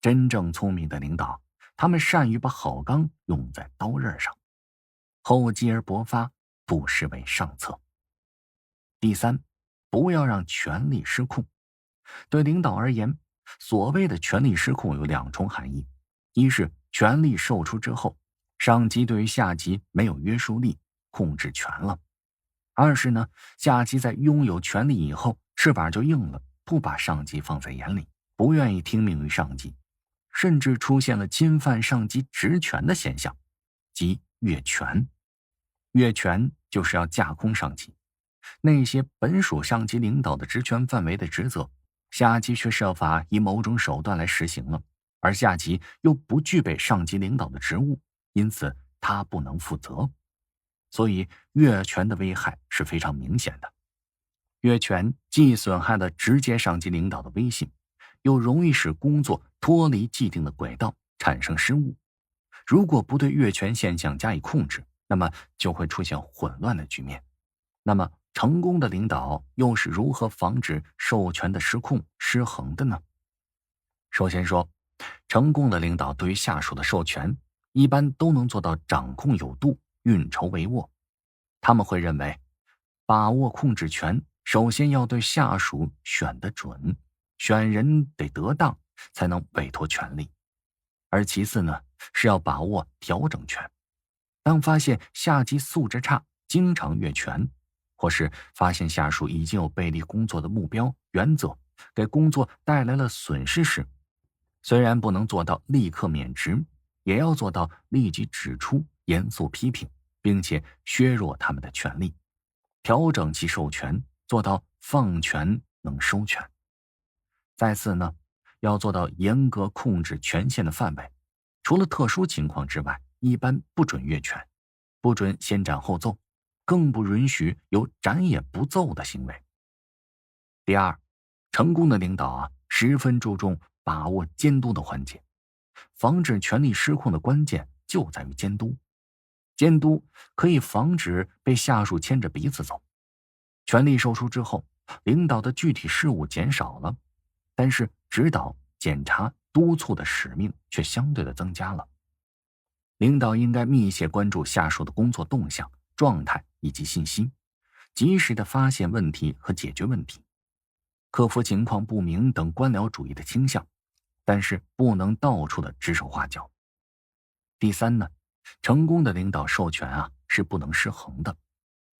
真正聪明的领导，他们善于把好钢用在刀刃上，厚积而薄发，不失为上策。第三，不要让权力失控。对领导而言，所谓的权力失控有2重含义：一是权力授出之后，上级对于下级没有约束力，控制权了；二是呢，下级在拥有权力以后，翅膀就硬了，不把上级放在眼里，不愿意听命于上级，甚至出现了侵犯上级职权的现象，即越权。越权就是要架空上级，那些本属上级领导的职权范围的职责，下级却设法以某种手段来实行了，而下级又不具备上级领导的职务，因此他不能负责。所以越权的危害是非常明显的。越权既损害了直接上级领导的威信，又容易使工作脱离既定的轨道，产生失误。如果不对越权现象加以控制，那么就会出现混乱的局面。那么成功的领导又是如何防止授权的失控、失衡的呢？首先说，成功的领导对于下属的授权，一般都能做到掌控有度，运筹帷幄。他们会认为，把握控制权，首先要对下属选得准，选人得得当，才能委托权力。而其次呢，是要把握调整权。当发现下级素质差，经常越权，或是发现下属已经有背离工作的目标、原则，给工作带来了损失时，虽然不能做到立刻免职，也要做到立即指出、严肃批评，并且削弱他们的权利，调整其授权，做到放权能收权。再次呢，要做到严格控制权限的范围，除了特殊情况之外，一般不准越权，不准先斩后奏，更不允许有斩也不奏的行为。第二，成功的领导十分注重把握监督的环节。防止权力失控的关键就在于监督。监督可以防止被下属牵着鼻子走。权力授出之后，领导的具体事务减少了，但是指导、检查、督促的使命却相对的增加了。领导应该密切关注下属的工作动向、状态以及信息，及时的发现问题和解决问题，克服情况不明等官僚主义的倾向，但是不能到处的指手画脚。第三呢，成功的领导授权是不能失衡的，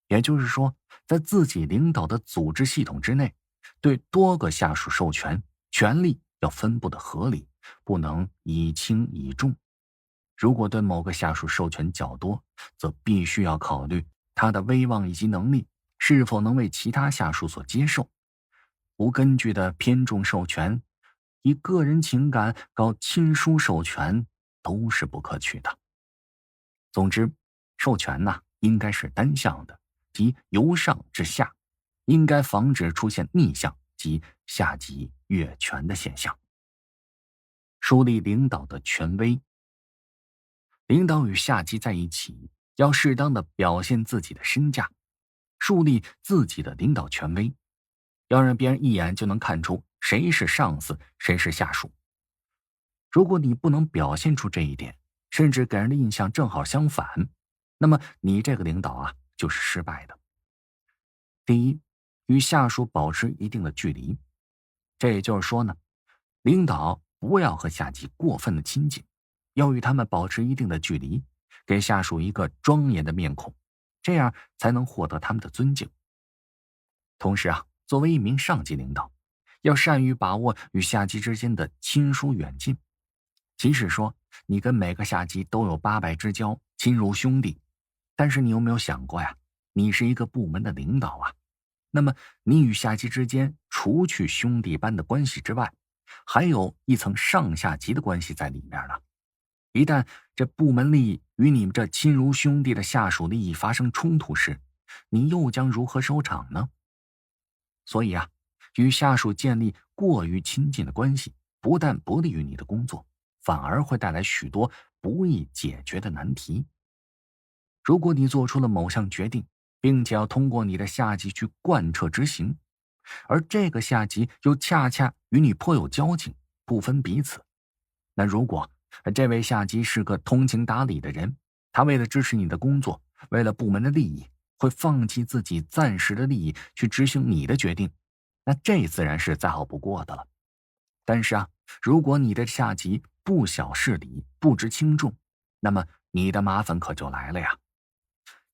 也就是说，在自己领导的组织系统之内，对多个下属授权，权力要分布的合理，不能以轻以重。如果对某个下属授权较多，则必须要考虑他的威望以及能力是否能为其他下属所接受。无根据的偏重授权，以个人情感搞亲疏授权，都是不可取的。总之，授权应该是单向的，即由上至下，应该防止出现逆向，即下级越权的现象。树立领导的权威。领导与下级在一起，要适当的表现自己的身价，树立自己的领导权威，要让别人一眼就能看出谁是上司，谁是下属。如果你不能表现出这一点，甚至给人的印象正好相反，那么你这个领导就是失败的。第一，与下属保持一定的距离。这也就是说呢，领导不要和下级过分的亲近，要与他们保持一定的距离，给下属一个庄严的面孔，这样才能获得他们的尊敬。同时作为一名上级领导，要善于把握与下级之间的亲疏远近。即使说你跟每个下级都有800之交，亲如兄弟，但是你有没有想过你是一个部门的领导那么你与下级之间除去兄弟般的关系之外，还有一层上下级的关系在里面呢。一旦这部门利益与你们这亲如兄弟的下属利益发生冲突时，你又将如何收场呢？所以与下属建立过于亲近的关系，不但不利于你的工作，反而会带来许多不易解决的难题。如果你做出了某项决定，并且要通过你的下级去贯彻执行，而这个下级又恰恰与你颇有交情，不分彼此，那如果这位下级是个通情达理的人，他为了支持你的工作，为了部门的利益，会放弃自己暂时的利益去执行你的决定，那这自然是再好不过的了。但是如果你的下级不晓事理，不知轻重，那么你的麻烦可就来了呀。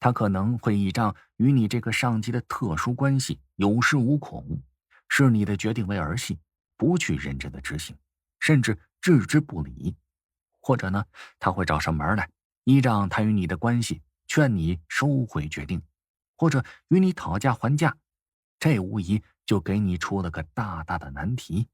他可能会倚仗与你这个上级的特殊关系，有恃无恐，视你的决定为儿戏，不去认真的执行，甚至置之不理。或者呢，他会找上门来，依仗他与你的关系，劝你收回决定，或者与你讨价还价，这无疑就给你出了个大大的难题。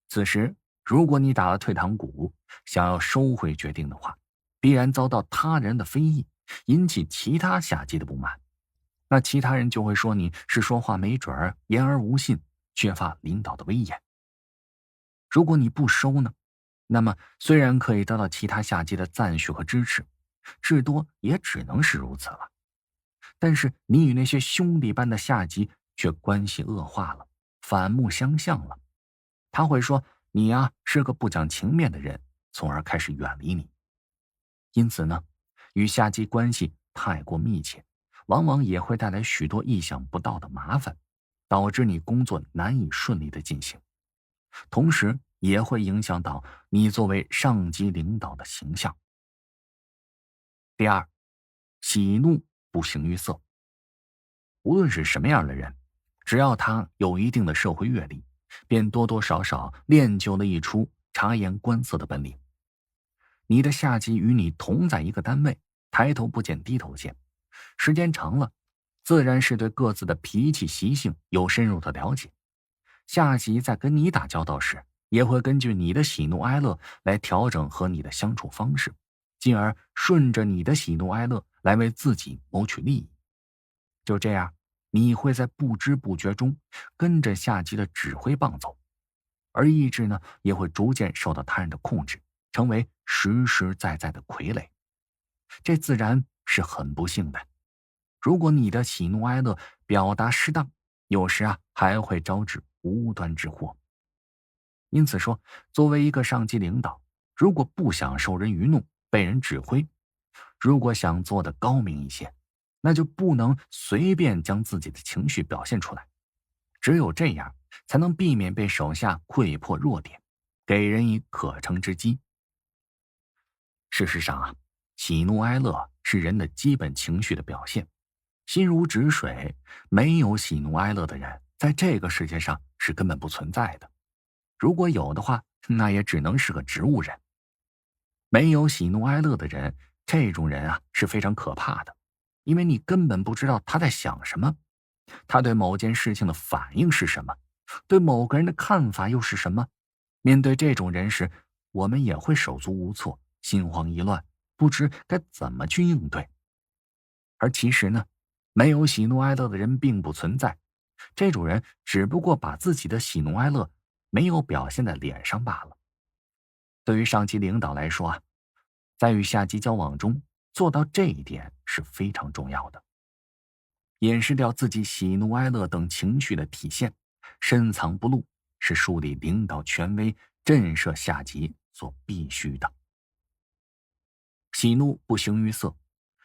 此时如果你打了退堂鼓，想要收回决定的话，必然遭到他人的非议，引起其他下级的不满。那其他人就会说你是说话没准儿，言而无信，缺乏领导的威严。如果你不收呢，那么虽然可以得到其他下级的赞许和支持，至多也只能是如此了。但是你与那些兄弟般的下级却关系恶化了，反目相向了。他会说你是个不讲情面的人，从而开始远离你。因此呢，与下级关系太过密切，往往也会带来许多意想不到的麻烦，导致你工作难以顺利的进行，同时也会影响到你作为上级领导的形象。第二，喜怒不形于色。无论是什么样的人，只要他有一定的社会阅历，便多多少少练就了一出察言观色的本领。你的下级与你同在一个单位，抬头不见低头见，时间长了，自然是对各自的脾气习性有深入的了解。下级在跟你打交道时，也会根据你的喜怒哀乐来调整和你的相处方式，进而顺着你的喜怒哀乐来为自己谋取利益。就这样，你会在不知不觉中跟着下级的指挥棒走，而意志呢，也会逐渐受到他人的控制，成为实实在在的傀儡。这自然是很不幸的。如果你的喜怒哀乐表达失当，有时还会招致无端之祸。因此说，作为一个上级领导，如果不想受人愚弄，被人指挥，如果想做得高明一些，那就不能随便将自己的情绪表现出来。只有这样，才能避免被手下窥破弱点，给人以可乘之机。事实上喜怒哀乐是人的基本情绪的表现。心如止水，没有喜怒哀乐的人，在这个世界上是根本不存在的。如果有的话，那也只能是个植物人。没有喜怒哀乐的人，这种人是非常可怕的，因为你根本不知道他在想什么，他对某件事情的反应是什么，对某个人的看法又是什么。面对这种人时，我们也会手足无措，心慌意乱，不知该怎么去应对。而其实呢，没有喜怒哀乐的人并不存在，这种人只不过把自己的喜怒哀乐没有表现在脸上罢了。对于上级领导来说啊，在与下级交往中做到这一点是非常重要的。掩饰掉自己喜怒哀乐等情绪的体现，深藏不露，是树立领导权威、震慑下级所必须的。喜怒不形于色，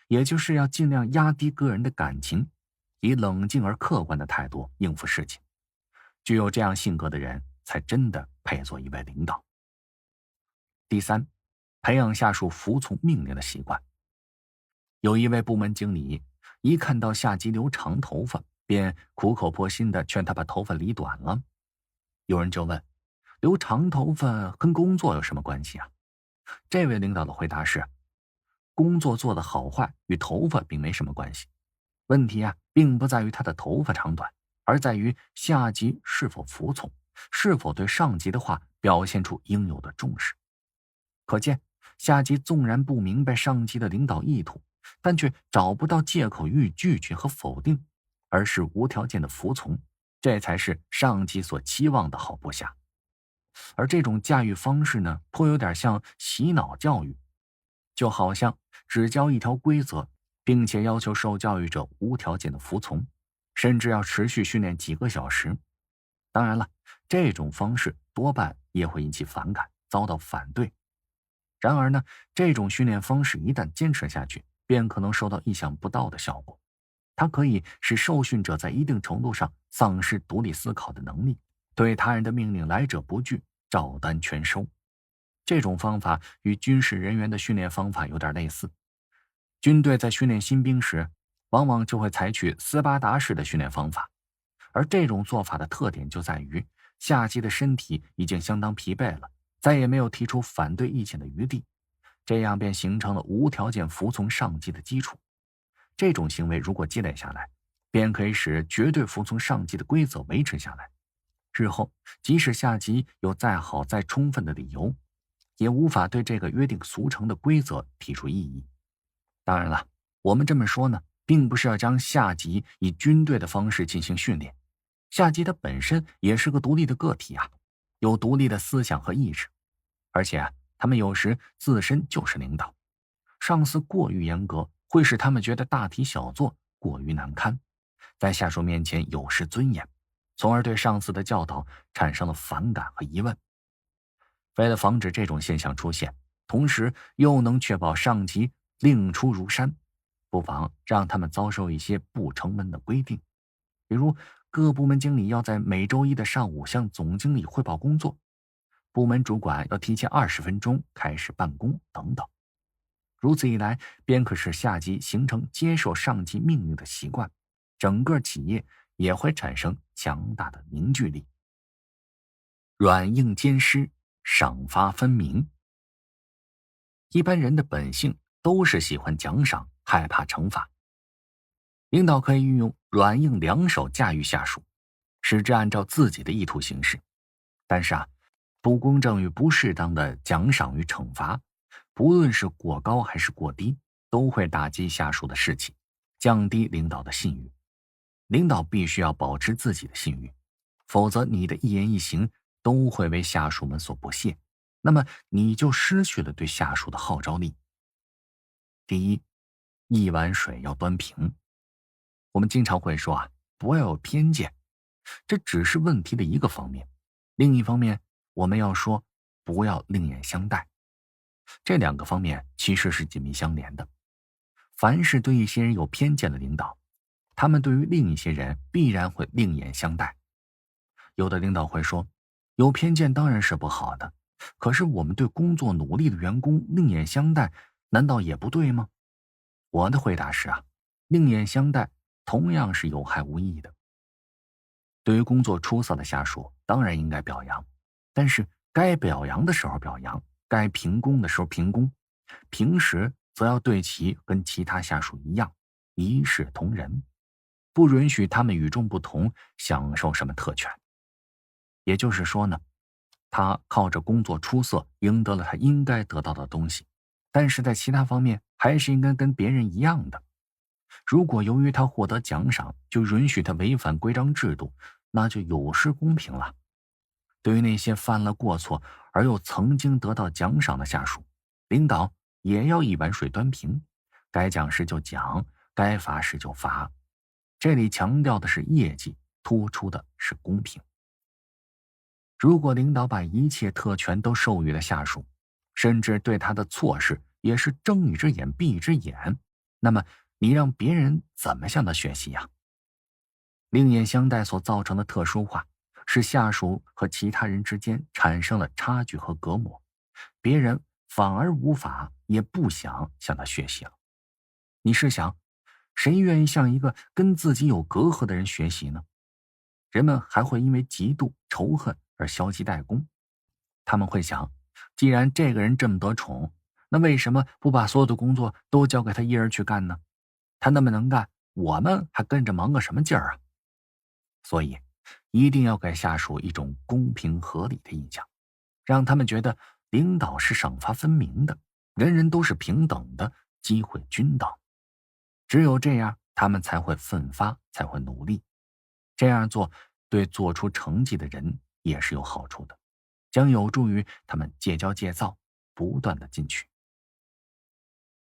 也就是要尽量压低个人的感情，以冷静而客观的态度应付事情。具有这样性格的人，才真的配做一位领导。第三，培养下属服从命令的习惯。有一位部门经理，一看到下级留长头发，便苦口婆心地劝他把头发理短了。有人就问，留长头发跟工作有什么关系啊？这位领导的回答是，工作做得好坏与头发并没什么关系，问题啊，并不在于他的头发长短，而在于下级是否服从，是否对上级的话表现出应有的重视。可见，下级纵然不明白上级的领导意图，但却找不到借口予以拒绝和否定，而是无条件的服从，这才是上级所期望的好部下。而这种驾驭方式呢，颇有点像洗脑教育，就好像只教一条规则，并且要求受教育者无条件的服从，甚至要持续训练几个小时。当然了，这种方式多半也会引起反感，遭到反对。然而呢，这种训练方式一旦坚持下去，便可能收到意想不到的效果。它可以使受训者在一定程度上丧失独立思考的能力，对他人的命令来者不拒，照单全收。这种方法与军事人员的训练方法有点类似。军队在训练新兵时，往往就会采取斯巴达式的训练方法，而这种做法的特点就在于，下级的身体已经相当疲惫了，再也没有提出反对意见的余地，这样便形成了无条件服从上级的基础。这种行为如果积累下来，便可以使绝对服从上级的规则维持下来。日后即使下级有再好再充分的理由，也无法对这个约定俗成的规则提出异议。当然了，我们这么说呢，并不是要将下级以军队的方式进行训练。下级它本身也是个独立的个体啊，有独立的思想和意志，而且他们有时自身就是领导。上司过于严格，会使他们觉得大题小做，过于难堪，在下属面前有失尊严，从而对上司的教导产生了反感和疑问。为了防止这种现象出现，同时又能确保上级令出如山，不妨让他们遭受一些不成文的规定，比如各部门经理要在每周一的上午向总经理汇报工作，部门主管要提前20分钟开始办公等等。如此一来，便可使下级形成接受上级命令的习惯，整个企业也会产生强大的凝聚力。软硬兼施，赏罚分明。一般人的本性都是喜欢奖赏，害怕惩罚。领导可以运用软硬两手驾驭下属，使之按照自己的意图行事。但是不公正与不适当的奖赏与惩罚，不论是过高还是过低，都会打击下属的士气，降低领导的信誉。领导必须要保持自己的信誉，否则你的一言一行都会为下属们所不屑，那么你就失去了对下属的号召力。第一，一碗水要端平。我们经常会说不要有偏见，这只是问题的一个方面。另一方面，我们要说不要另眼相待。这两个方面其实是紧密相连的。凡是对一些人有偏见的领导，他们对于另一些人必然会另眼相待。有的领导会说，有偏见当然是不好的，可是我们对工作努力的员工另眼相待，难道也不对吗？我的回答是另眼相待同样是有害无益的。对于工作出色的下属，当然应该表扬，但是该表扬的时候表扬，该评功的时候评功，平时则要对其跟其他下属一样，一视同仁，不允许他们与众不同，享受什么特权。也就是说呢，他靠着工作出色赢得了他应该得到的东西，但是在其他方面还是应该跟别人一样的。如果由于他获得奖赏就允许他违反规章制度，那就有失公平了。对于那些犯了过错而又曾经得到奖赏的下属，领导也要一碗水端平，该奖时就奖，该罚时就罚。这里强调的是业绩，突出的是公平。如果领导把一切特权都授予了下属，甚至对他的错事也是睁一只眼闭一只眼，那么你让别人怎么向他学习呀？另眼相待所造成的特殊化，使下属和其他人之间产生了差距和隔膜，别人反而无法也不想向他学习了。你试想，谁愿意向一个跟自己有隔阂的人学习呢？人们还会因为嫉妒、仇恨而消极怠工。他们会想，既然这个人这么得宠，那为什么不把所有的工作都交给他一人去干呢？他那么能干，我们还跟着忙个什么劲儿啊？所以一定要给下属一种公平合理的印象，让他们觉得领导是赏罚分明的，人人都是平等的，机会均等。只有这样，他们才会奋发，才会努力。这样做对做出成绩的人也是有好处的，将有助于他们戒骄戒躁，不断的进取。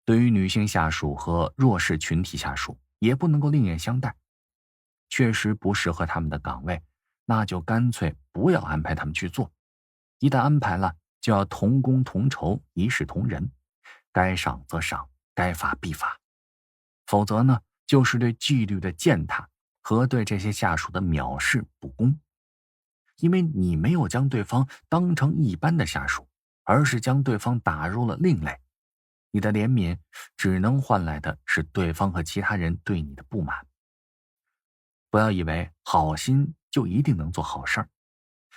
对于女性下属和弱势群体下属，也不能够另眼相待。确实不适合他们的岗位，那就干脆不要安排他们去做。一旦安排了，就要同工同酬，一视同仁，该赏则赏，该罚必罚。否则呢，就是对纪律的践踏和对这些下属的藐视不公。因为你没有将对方当成一般的下属，而是将对方打入了另类，你的怜悯只能换来的是对方和其他人对你的不满。不要以为好心就一定能做好事儿，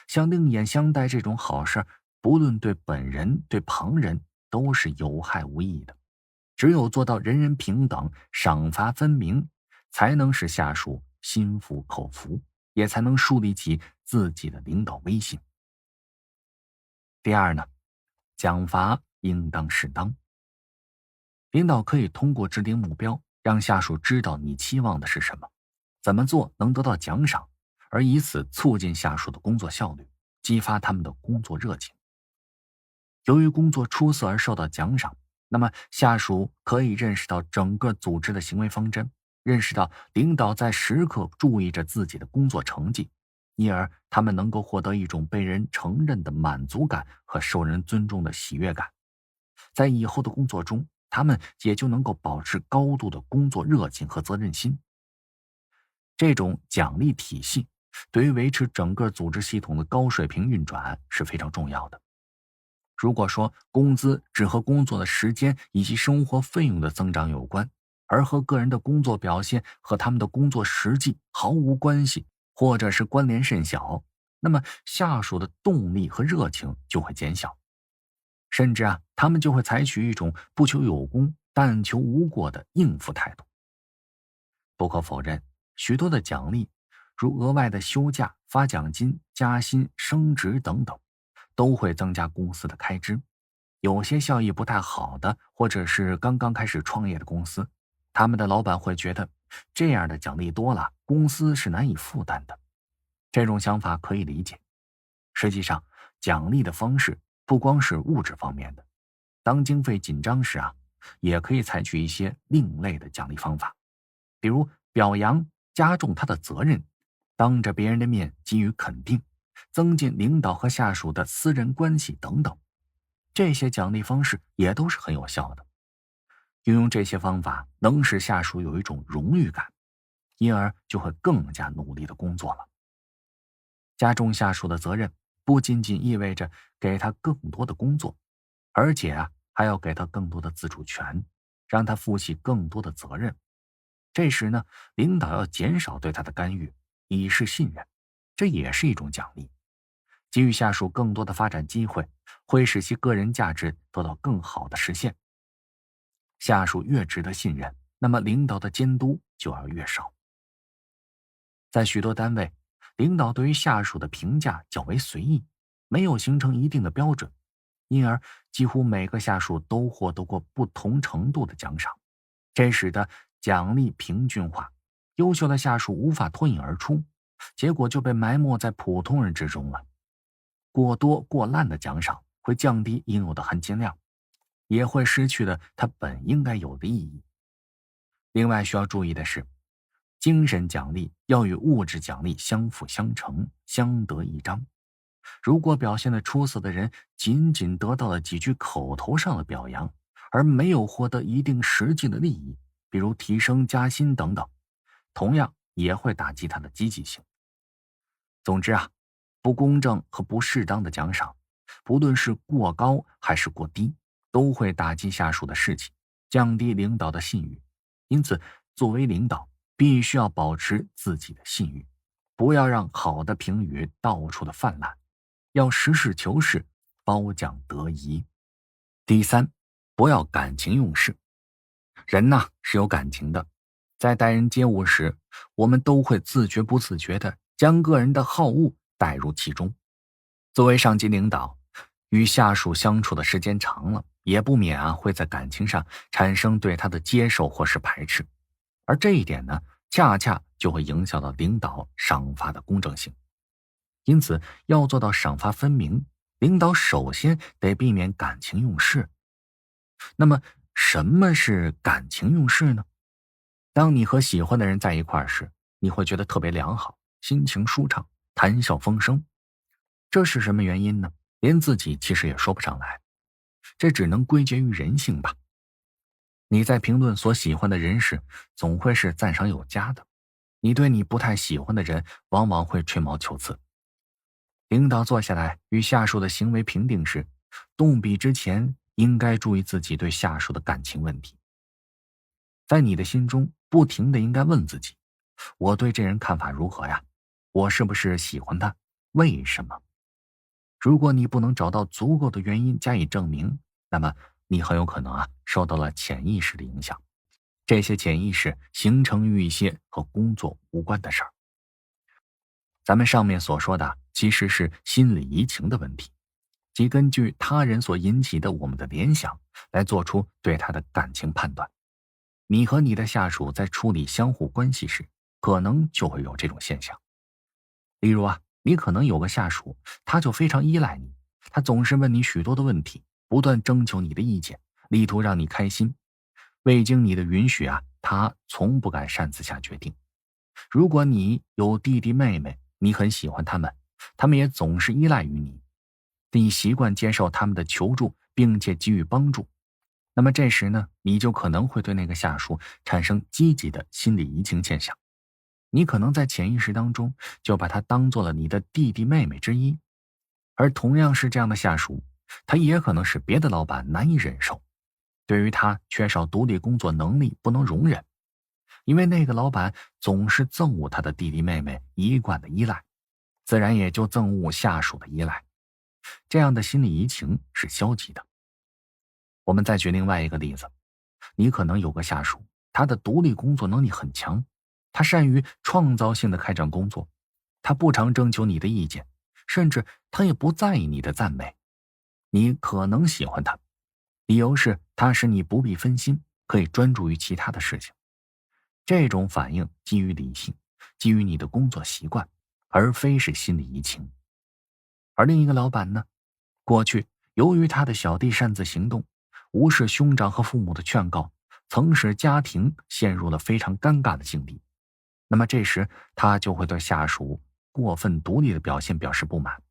像另眼相待这种好事儿，不论对本人对旁人都是有害无益的。只有做到人人平等，赏罚分明，才能使下属心服口服，也才能树立起自己的领导威信。第二呢，奖罚应当适当。领导可以通过制定目标，让下属知道你期望的是什么，怎么做能得到奖赏，而以此促进下属的工作效率，激发他们的工作热情。由于工作出色而受到奖赏，那么下属可以认识到整个组织的行为方针，认识到领导在时刻注意着自己的工作成绩，因而他们能够获得一种被人承认的满足感和受人尊重的喜悦感。在以后的工作中，他们也就能够保持高度的工作热情和责任心。这种奖励体系对于维持整个组织系统的高水平运转是非常重要的。如果说工资只和工作的时间以及生活费用的增长有关，而和个人的工作表现和他们的工作实际毫无关系，或者是关联甚小，那么下属的动力和热情就会减小，甚至他们就会采取一种不求有功但求无过的应付态度。不可否认，许多的奖励，如额外的休假、发奖金、加薪、升职等等，都会增加公司的开支。有些效益不太好的，或者是刚刚开始创业的公司，他们的老板会觉得这样的奖励多了，公司是难以负担的。这种想法可以理解。实际上，奖励的方式不光是物质方面的，当经费紧张时也可以采取一些另类的奖励方法，比如表扬、加重他的责任，当着别人的面给予肯定，增进领导和下属的私人关系等等。这些奖励方式也都是很有效的。运用这些方法能使下属有一种荣誉感，因而就会更加努力的工作了。加重下属的责任不仅仅意味着给他更多的工作，而且还要给他更多的自主权，让他负起更多的责任。这时呢，领导要减少对他的干预，以示信任，这也是一种奖励。给予下属更多的发展机会，会使其个人价值得到更好的实现。下属越值得信任，那么领导的监督就要越少。在许多单位，领导对于下属的评价较为随意，没有形成一定的标准。因而几乎每个下属都获得过不同程度的奖赏，这使得奖励平均化，优秀的下属无法脱颖而出，结果就被埋没在普通人之中了。过多过烂的奖赏会降低应有的含金量，也会失去了它本应该有的意义。另外需要注意的是，精神奖励要与物质奖励相辅相成，相得益彰。如果表现得出色的人仅仅得到了几句口头上的表扬，而没有获得一定实际的利益，比如提升加薪等等，同样也会打击他的积极性。总之啊，不公正和不适当的奖赏，不论是过高还是过低，都会打击下属的士气，降低领导的信誉。因此，作为领导，必须要保持自己的信誉，不要让好的评语到处的泛滥，要实事求是，褒奖得宜。第三，不要感情用事。人呐，是有感情的，在待人接物时，我们都会自觉不自觉地将个人的好恶带入其中。作为上级领导，与下属相处的时间长了，也不免会在感情上产生对他的接受或是排斥，而这一点呢，恰恰就会影响到领导赏罚的公正性。因此，要做到赏罚分明，领导首先得避免感情用事。那么，什么是感情用事呢？当你和喜欢的人在一块儿时，你会觉得特别良好，心情舒畅，谈笑风生。这是什么原因呢？连自己其实也说不上来，这只能归结于人性吧。你在评论所喜欢的人时，总会是赞赏有加的，你对你不太喜欢的人，往往会吹毛求疵。领导坐下来与下属的行为评定时，动笔之前应该注意自己对下属的感情问题。在你的心中不停地应该问自己，我对这人看法如何呀？我是不是喜欢他？为什么？如果你不能找到足够的原因加以证明，那么你很有可能受到了潜意识的影响。这些潜意识形成于一些和工作无关的事儿。咱们上面所说的其实是心理移情的问题，即根据他人所引起的我们的联想来做出对他的感情判断。你和你的下属在处理相互关系时，可能就会有这种现象。例如你可能有个下属，他就非常依赖你，他总是问你许多的问题，不断征求你的意见，力图让你开心。未经你的允许他从不敢擅自下决定。如果你有弟弟妹妹，你很喜欢他们，他们也总是依赖于你，你习惯接受他们的求助，并且给予帮助。那么这时呢，你就可能会对那个下属产生积极的心理移情现象。你可能在潜意识当中就把他当做了你的弟弟妹妹之一。而同样是这样的下属，他也可能是别的老板难以忍受，对于他缺少独立工作能力不能容忍，因为那个老板总是憎恶他的弟弟妹妹一贯的依赖，自然也就憎恶下属的依赖。这样的心理移情是消极的。我们再举另外一个例子，你可能有个下属，他的独立工作能力很强，他善于创造性的开展工作，他不常征求你的意见，甚至他也不在意你的赞美。你可能喜欢他，理由是他使你不必分心，可以专注于其他的事情。这种反应基于理性，基于你的工作习惯，而非是心理移情。而另一个老板呢，过去由于他的小弟擅自行动，无视兄长和父母的劝告，曾使家庭陷入了非常尴尬的境地。那么这时他就会对下属过分独立的表现表示不满，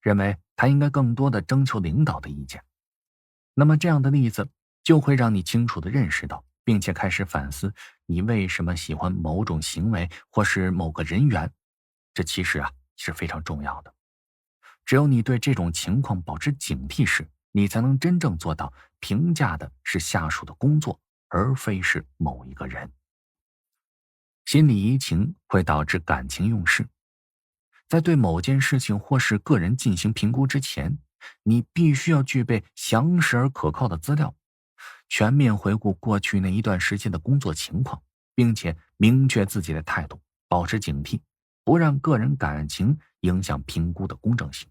认为他应该更多的征求领导的意见。那么这样的例子就会让你清楚地认识到，并且开始反思你为什么喜欢某种行为或是某个人员。这其实是非常重要的。只有你对这种情况保持警惕时，你才能真正做到评价的是下属的工作，而非是某一个人。心理移情会导致感情用事。在对某件事情或是个人进行评估之前，你必须要具备详实而可靠的资料，全面回顾过去那一段时间的工作情况，并且明确自己的态度，保持警惕，不让个人感情影响评估的公正性。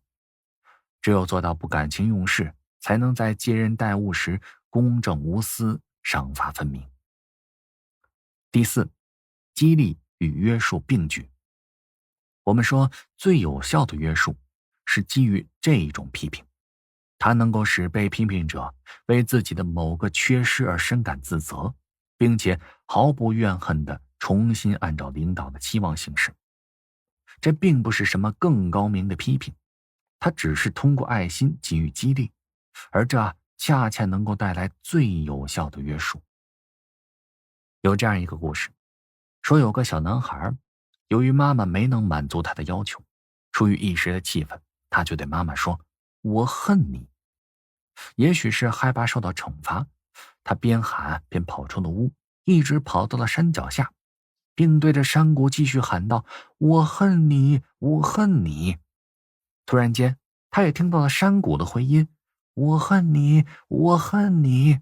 只有做到不感情用事，才能在接人待物时公正无私，赏罚分明。第四，激励与约束并举。我们说最有效的约束是基于这一种批评，它能够使被批评者为自己的某个缺失而深感自责，并且毫不怨恨地重新按照领导的期望行事。这并不是什么更高明的批评，它只是通过爱心给予激励，而这恰恰能够带来最有效的约束。有这样一个故事，说有个小男孩，由于妈妈没能满足他的要求，出于一时的气愤，他就对妈妈说：“我恨你。”也许是害怕受到惩罚，他边喊边跑出了屋，一直跑到了山脚下，并对着山谷继续喊道：“我恨你，我恨你。”突然间，他也听到了山谷的回音：“我恨你，我恨你。”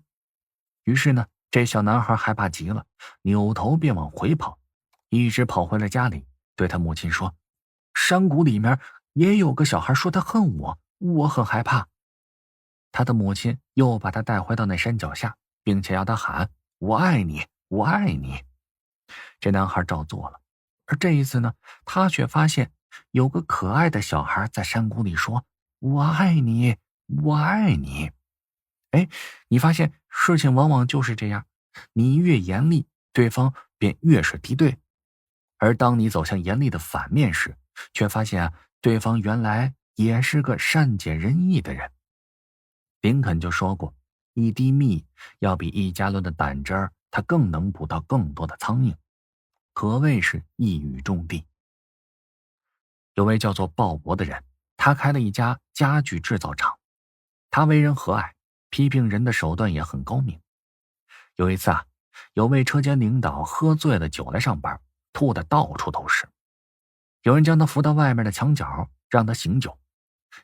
于是呢，这小男孩害怕极了，扭头便往回跑，一直跑回了家里，对他母亲说：“山谷里面也有个小孩说他恨我，我很害怕。”他的母亲又把他带回到那山脚下，并且要他喊：“我爱你，我爱你。”这男孩照做了，而这一次呢，他却发现有个可爱的小孩在山谷里说：“我爱你，我爱你。”哎，你发现事情往往就是这样，你越严厉，对方便越是敌对，而当你走向严厉的反面时，却发现对方原来也是个善解人意的人。林肯就说过，一滴蜜要比1加仑的胆汁儿，它更能捕到更多的苍蝇，可谓是一语中的。有位叫做鲍勃的人，他开了一家家具制造厂，他为人和蔼，批评人的手段也很高明。有一次有位车间领导喝醉了酒来上班，吐得到处都是。有人将他扶到外面的墙角，让他醒酒。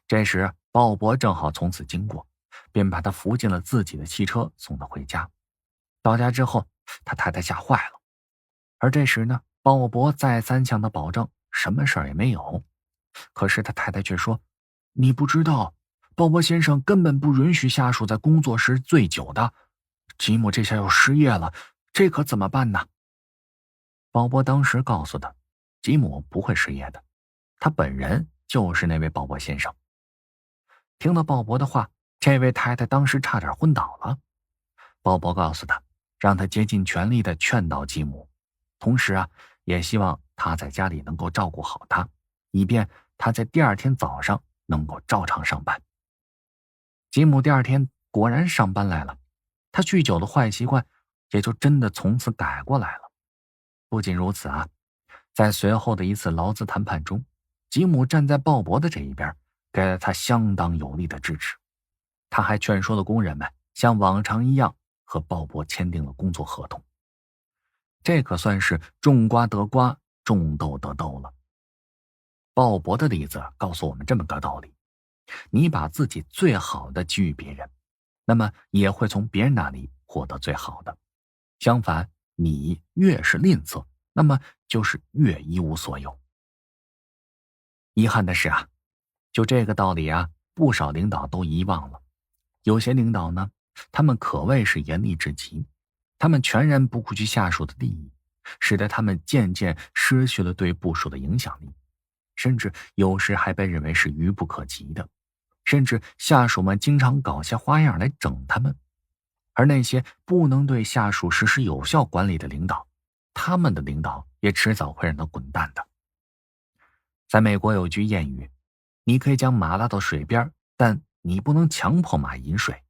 这时鲍勃正好从此经过，便把他扶进了自己的汽车，送他回家。到家之后，他太太吓坏了。而这时呢，鲍勃再三向他保证什么事儿也没有。可是他太太却说：“你不知道，鲍勃先生根本不允许下属在工作时醉酒的。吉姆这下要失业了，这可怎么办呢？”鲍勃当时告诉他，吉姆不会失业的，他本人就是那位鲍勃先生。听了鲍勃的话，这位太太当时差点昏倒了。鲍勃告诉他，让他竭尽全力地劝导吉姆，同时也希望他在家里能够照顾好他，以便他在第二天早上能够照常上班。吉姆第二天果然上班来了，他酗酒的坏习惯也就真的从此改过来了。不仅如此在随后的一次劳资谈判中，吉姆站在鲍勃的这一边，给了他相当有力的支持。他还劝说了工人们像往常一样和鲍勃签订了工作合同。这可算是种瓜得瓜，种豆得豆了。鲍勃的例子告诉我们这么个道理：你把自己最好的给予别人，那么也会从别人那里获得最好的。相反，你越是吝啬，那么就是越一无所有。遗憾的是就这个道理不少领导都遗忘了。有些领导呢，他们可谓是严厉至极，他们全然不顾及下属的利益，使得他们渐渐失去了对部属的影响力，甚至有时还被认为是愚不可及的，甚至下属们经常搞些花样来整他们。而那些不能对下属实施有效管理的领导，他们的领导也迟早会让他滚蛋的。在美国有句谚语，你可以将马拉到水边，但你不能强迫马饮水。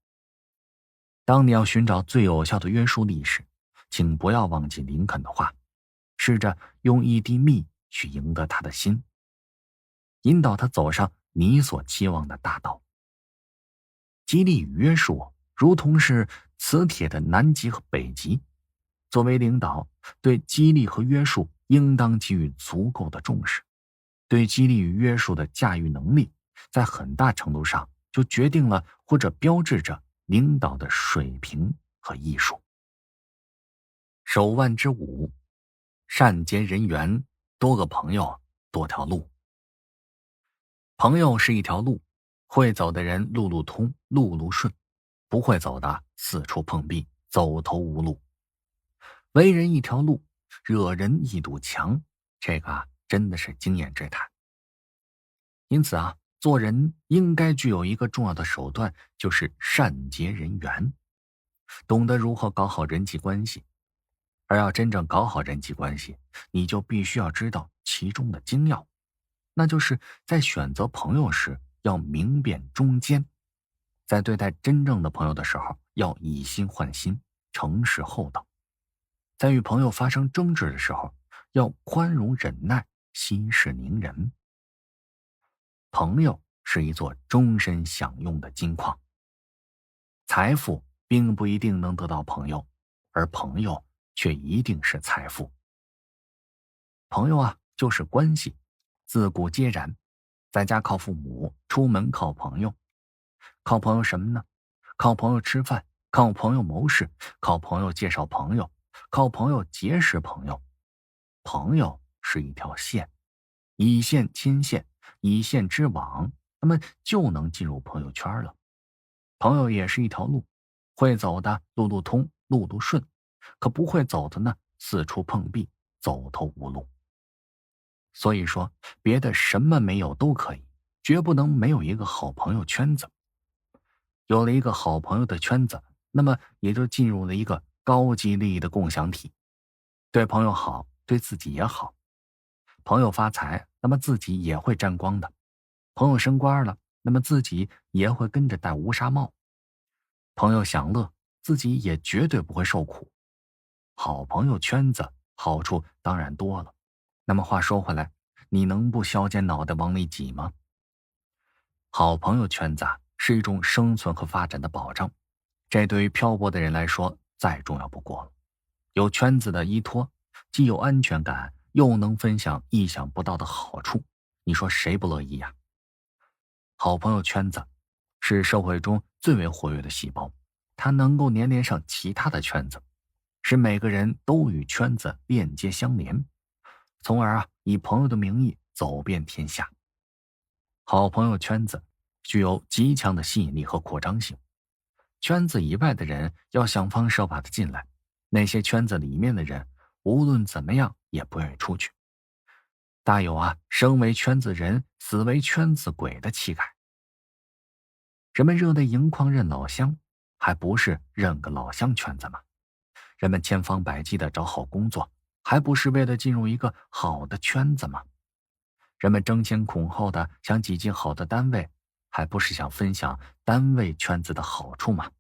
当你要寻找最有效的约束力时，请不要忘记林肯的话，试着用一滴蜜去赢得他的心，引导他走上你所期望的大道。激励与约束如同是磁铁的南极和北极，作为领导，对激励和约束应当给予足够的重视。对激励与约束的驾驭能力，在很大程度上就决定了或者标志着领导的水平和艺术。手腕之5，善结人缘，多个朋友多条路。朋友是一条路，会走的人路路通，路路顺；不会走的四处碰壁，走投无路。为人一条路，惹人一堵墙，这个真的是经验之谈。因此做人应该具有一个重要的手段，就是善结人缘，懂得如何搞好人际关系。而要真正搞好人际关系，你就必须要知道其中的精要，那就是在选择朋友时要明辨忠奸，在对待真正的朋友的时候要以心换心，诚实厚道，在与朋友发生争执的时候要宽容忍耐，息事宁人。朋友是一座终身享用的金矿，财富并不一定能得到朋友，而朋友却一定是财富。朋友就是关系，自古皆然，在家靠父母，出门靠朋友。靠朋友什么呢？靠朋友吃饭，靠朋友谋事，靠朋友介绍朋友，靠朋友结识朋友。朋友是一条线，以线牵线，以线织网，那么就能进入朋友圈了。朋友也是一条路，会走的路路通，路路顺，可不会走的呢，四处碰壁，走投无路。所以说，别的什么没有都可以，绝不能没有一个好朋友圈子。有了一个好朋友的圈子，那么也就进入了一个高级利益的共享体。对朋友好，对自己也好。朋友发财，那么自己也会沾光的。朋友升官了，那么自己也会跟着戴乌纱帽。朋友享乐，自己也绝对不会受苦。好朋友圈子好处当然多了，那么话说回来，你能不削尖脑袋往里挤吗？好朋友圈子是一种生存和发展的保障，这对于漂泊的人来说再重要不过了。有圈子的依托，既有安全感，又能分享意想不到的好处，你说谁不乐意呀？好朋友圈子是社会中最为活跃的细胞，它能够粘连上其他的圈子，使每个人都与圈子链接相连，从而以朋友的名义走遍天下。好朋友圈子具有极强的吸引力和扩张性，圈子以外的人要想方设法的进来，那些圈子里面的人无论怎么样也不愿意出去，大有生为圈子人，死为圈子鬼的气概。人们热泪盈眶认老乡，还不是认个老乡圈子吗？人们千方百计的找好工作，还不是为了进入一个好的圈子吗？人们争先恐后的想挤进好的单位，还不是想分享单位圈子的好处吗？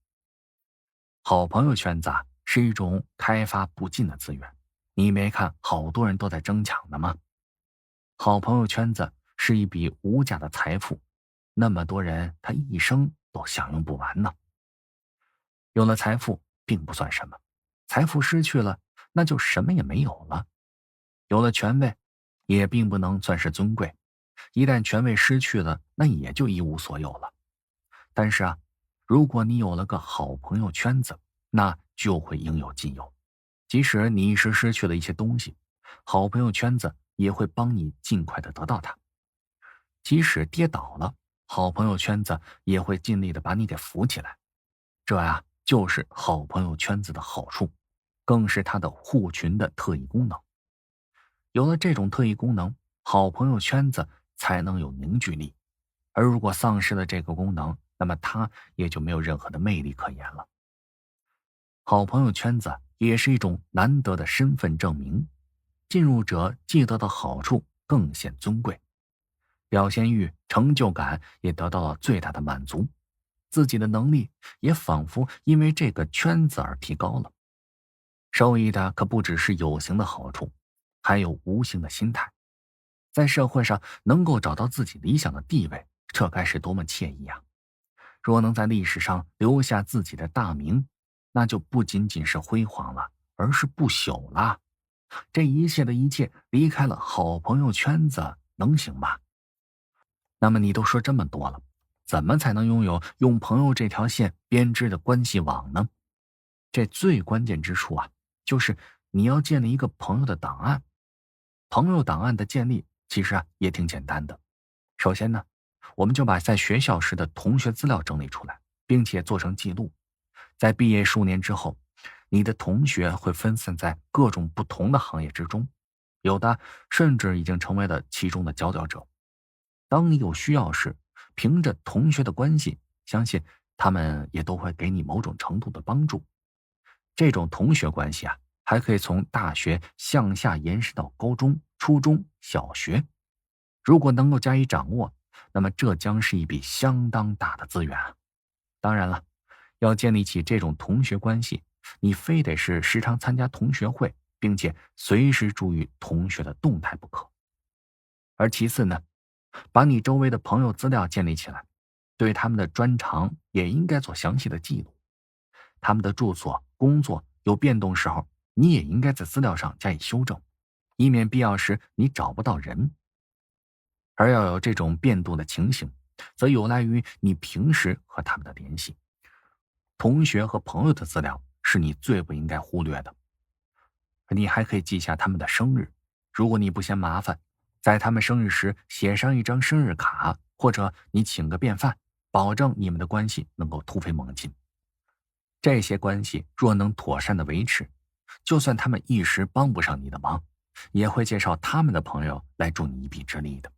好朋友圈子是一种开发不尽的资源，你没看好多人都在争抢的吗？好朋友圈子是一笔无价的财富，那么多人他一生都享用不完呢。有了财富并不算什么，财富失去了，那就什么也没有了。有了权位，也并不能算是尊贵，一旦权位失去了，那也就一无所有了。但是如果你有了个好朋友圈子，那就会应有尽有。即使你一时失去了一些东西，好朋友圈子也会帮你尽快的得到它。即使跌倒了，好朋友圈子也会尽力的把你给扶起来。这就是好朋友圈子的好处，更是它的护群的特异功能。有了这种特异功能，好朋友圈子才能有凝聚力，而如果丧失了这个功能，那么它也就没有任何的魅力可言了。好朋友圈子也是一种难得的身份证明，进入者既得到好处，更显尊贵，表现欲、成就感也得到了最大的满足，自己的能力也仿佛因为这个圈子而提高了。受益的可不只是有形的好处，还有无形的心态。在社会上能够找到自己理想的地位，这该是多么惬意啊！若能在历史上留下自己的大名，那就不仅仅是辉煌了，而是不朽了。这一切的一切，离开了好朋友圈子，能行吗？那么你都说这么多了，怎么才能拥有用朋友这条线编织的关系网呢？这最关键之处就是你要建立一个朋友的档案。朋友档案的建立其实也挺简单的。首先呢，我们就把在学校时的同学资料整理出来，并且做成记录。在毕业数年之后，你的同学会分散在各种不同的行业之中，有的甚至已经成为了其中的佼佼者。当你有需要时，凭着同学的关系，相信他们也都会给你某种程度的帮助。这种同学关系啊，还可以从大学向下延伸到高中、初中、小学。如果能够加以掌握，那么这将是一笔相当大的资源啊。当然了，要建立起这种同学关系，你非得是时常参加同学会，并且随时注意同学的动态不可。而其次呢，把你周围的朋友资料建立起来，对他们的专长也应该做详细的记录。他们的住所、工作有变动时候，你也应该在资料上加以修正，以免必要时你找不到人。而要有这种变动的情形，则有赖于你平时和他们的联系。同学和朋友的资料是你最不应该忽略的。你还可以记下他们的生日，如果你不嫌麻烦，在他们生日时写上一张生日卡，或者你请个便饭，保证你们的关系能够突飞猛进。这些关系若能妥善的维持，就算他们一时帮不上你的忙，也会介绍他们的朋友来助你一臂之力的。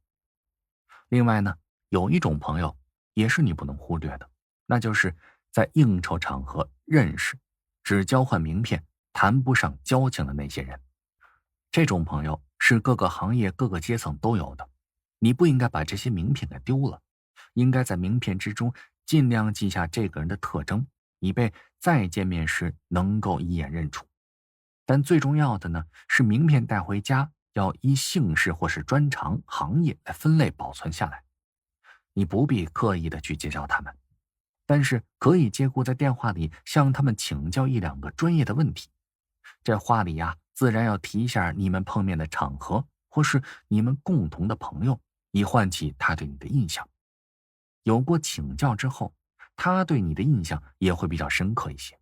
另外呢，有一种朋友也是你不能忽略的，那就是在应酬场合认识，只交换名片，谈不上交情的那些人。这种朋友是各个行业各个阶层都有的，你不应该把这些名片给丢了，应该在名片之中尽量记下这个人的特征，以备再见面时能够一眼认出。但最重要的呢，是名片带回家要依姓氏或是专长、行业来分类保存下来。你不必刻意的去结交他们，但是可以借故在电话里向他们请教一两个专业的问题。这话里呀，自然要提一下你们碰面的场合，或是你们共同的朋友，以唤起他对你的印象。有过请教之后，他对你的印象也会比较深刻一些。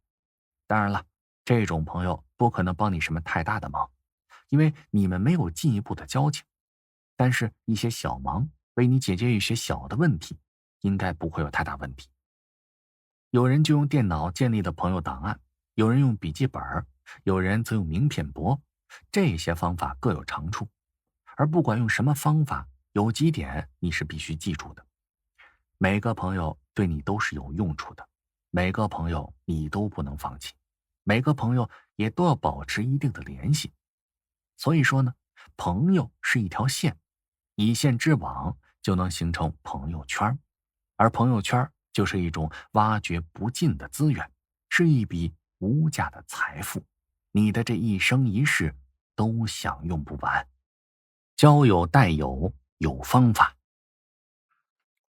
当然了，这种朋友不可能帮你什么太大的忙，因为你们没有进一步的交情。但是一些小忙，为你解决一些小的问题，应该不会有太大问题。有人就用电脑建立了朋友档案，有人用笔记本，有人则用名片簿，这些方法各有长处。而不管用什么方法，有几点你是必须记住的：每个朋友对你都是有用处的，每个朋友你都不能放弃，每个朋友也都要保持一定的联系。所以说呢，朋友是一条线，以线之网就能形成朋友圈，而朋友圈就是一种挖掘不尽的资源，是一笔无价的财富，你的这一生一世都享用不完。交友带友，有方法。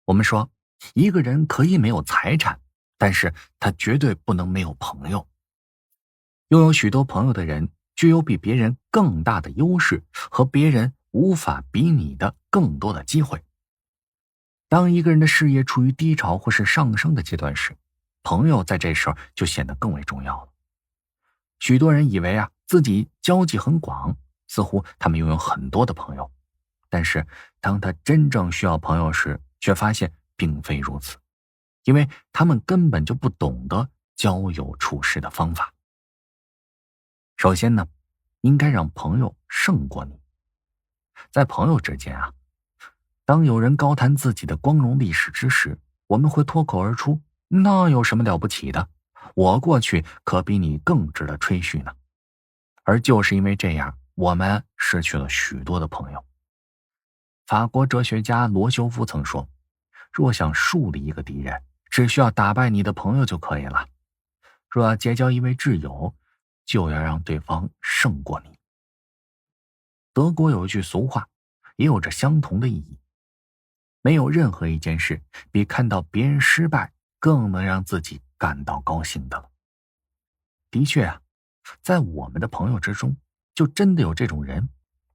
我们说，一个人可以没有财产，但是他绝对不能没有朋友。拥有许多朋友的人，具有比别人更大的优势和别人无法比拟的更多的机会。当一个人的事业处于低潮或是上升的阶段时，朋友在这时候就显得更为重要了。许多人以为自己交际很广，似乎他们拥有很多的朋友，但是当他真正需要朋友时，却发现并非如此，因为他们根本就不懂得交友处事的方法。首先呢，应该让朋友胜过你。在朋友之间当有人高谈自己的光荣历史之时，我们会脱口而出：那有什么了不起的？我过去可比你更值得吹嘘呢。而就是因为这样，我们失去了许多的朋友。法国哲学家罗修夫曾说，若想树立一个敌人，只需要打败你的朋友就可以了。若要结交一位挚友，就要让对方胜过你。德国有一句俗话，也有着相同的意义。没有任何一件事比看到别人失败更能让自己感到高兴的了。的确在我们的朋友之中，就真的有这种人，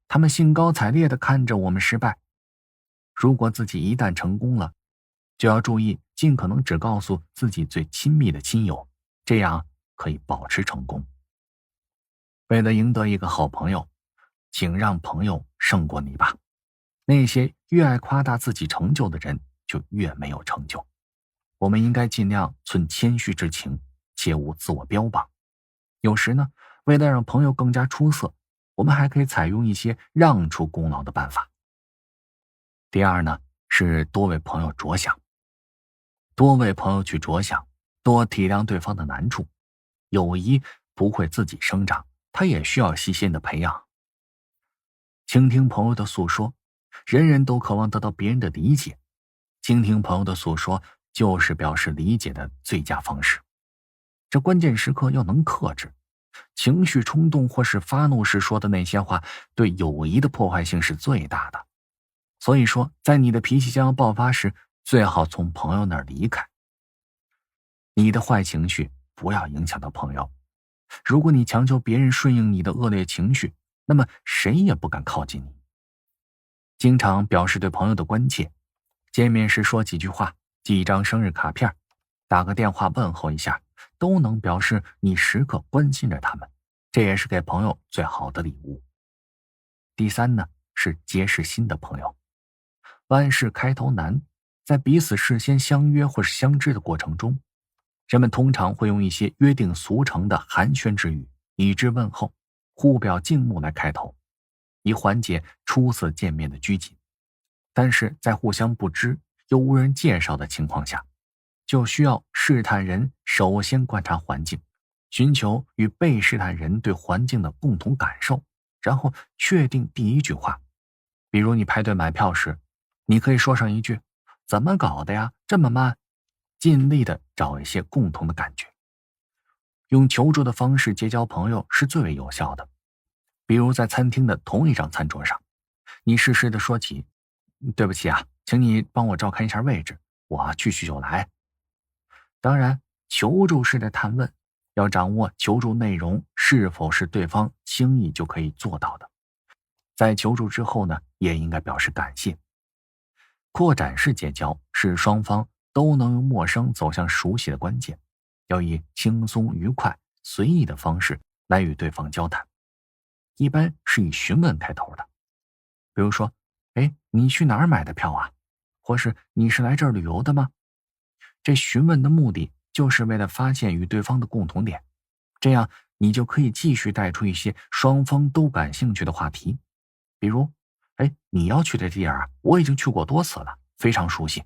他们兴高采烈地看着我们失败。如果自己一旦成功了，就要注意尽可能只告诉自己最亲密的亲友，这样可以保持成功。为了赢得一个好朋友，请让朋友胜过你吧。那些越爱夸大自己成就的人，就越没有成就。我们应该尽量存谦虚之情，切勿自我标榜。有时呢，为了让朋友更加出色，我们还可以采用一些让出功劳的办法。第二呢，是多为朋友着想。多为朋友去着想，多体谅对方的难处。友谊不会自己生长，它也需要细心的培养。倾听朋友的诉说，人人都渴望得到别人的理解。倾听朋友的诉说，就是表示理解的最佳方式。这关键时刻要能克制，情绪冲动或是发怒时说的那些话，对友谊的破坏性是最大的。所以说，在你的脾气将要爆发时，最好从朋友那儿离开。你的坏情绪不要影响到朋友。如果你强求别人顺应你的恶劣情绪，那么谁也不敢靠近你。经常表示对朋友的关切，见面时说几句话，寄一张生日卡片，打个电话问候一下，都能表示你时刻关心着他们，这也是给朋友最好的礼物。第三呢，是结识新的朋友。万事开头难，在彼此事先相约或是相知的过程中，人们通常会用一些约定俗成的寒暄之语，以致问候、互表敬慕来开头，以缓解初次见面的拘谨。但是在互相不知又无人介绍的情况下，就需要试探人首先观察环境，寻求与被试探人对环境的共同感受，然后确定第一句话。比如你排队买票时，你可以说上一句，怎么搞的呀，这么慢，尽力的找一些共同的感觉。用求助的方式结交朋友是最为有效的。比如在餐厅的同一张餐桌上，你适时的说起，对不起啊，请你帮我照看一下位置，我去就来。当然，求助式的探问要掌握求助内容是否是对方轻易就可以做到的。在求助之后呢，也应该表示感谢。扩展式结交是双方都能由陌生走向熟悉的关键，要以轻松愉快随意的方式来与对方交谈，一般是以询问开头的。比如说，你去哪儿买的票啊？或是你是来这儿旅游的吗？这询问的目的就是为了发现与对方的共同点，这样你就可以继续带出一些双方都感兴趣的话题。比如，你要去的地儿我已经去过多次了，非常熟悉。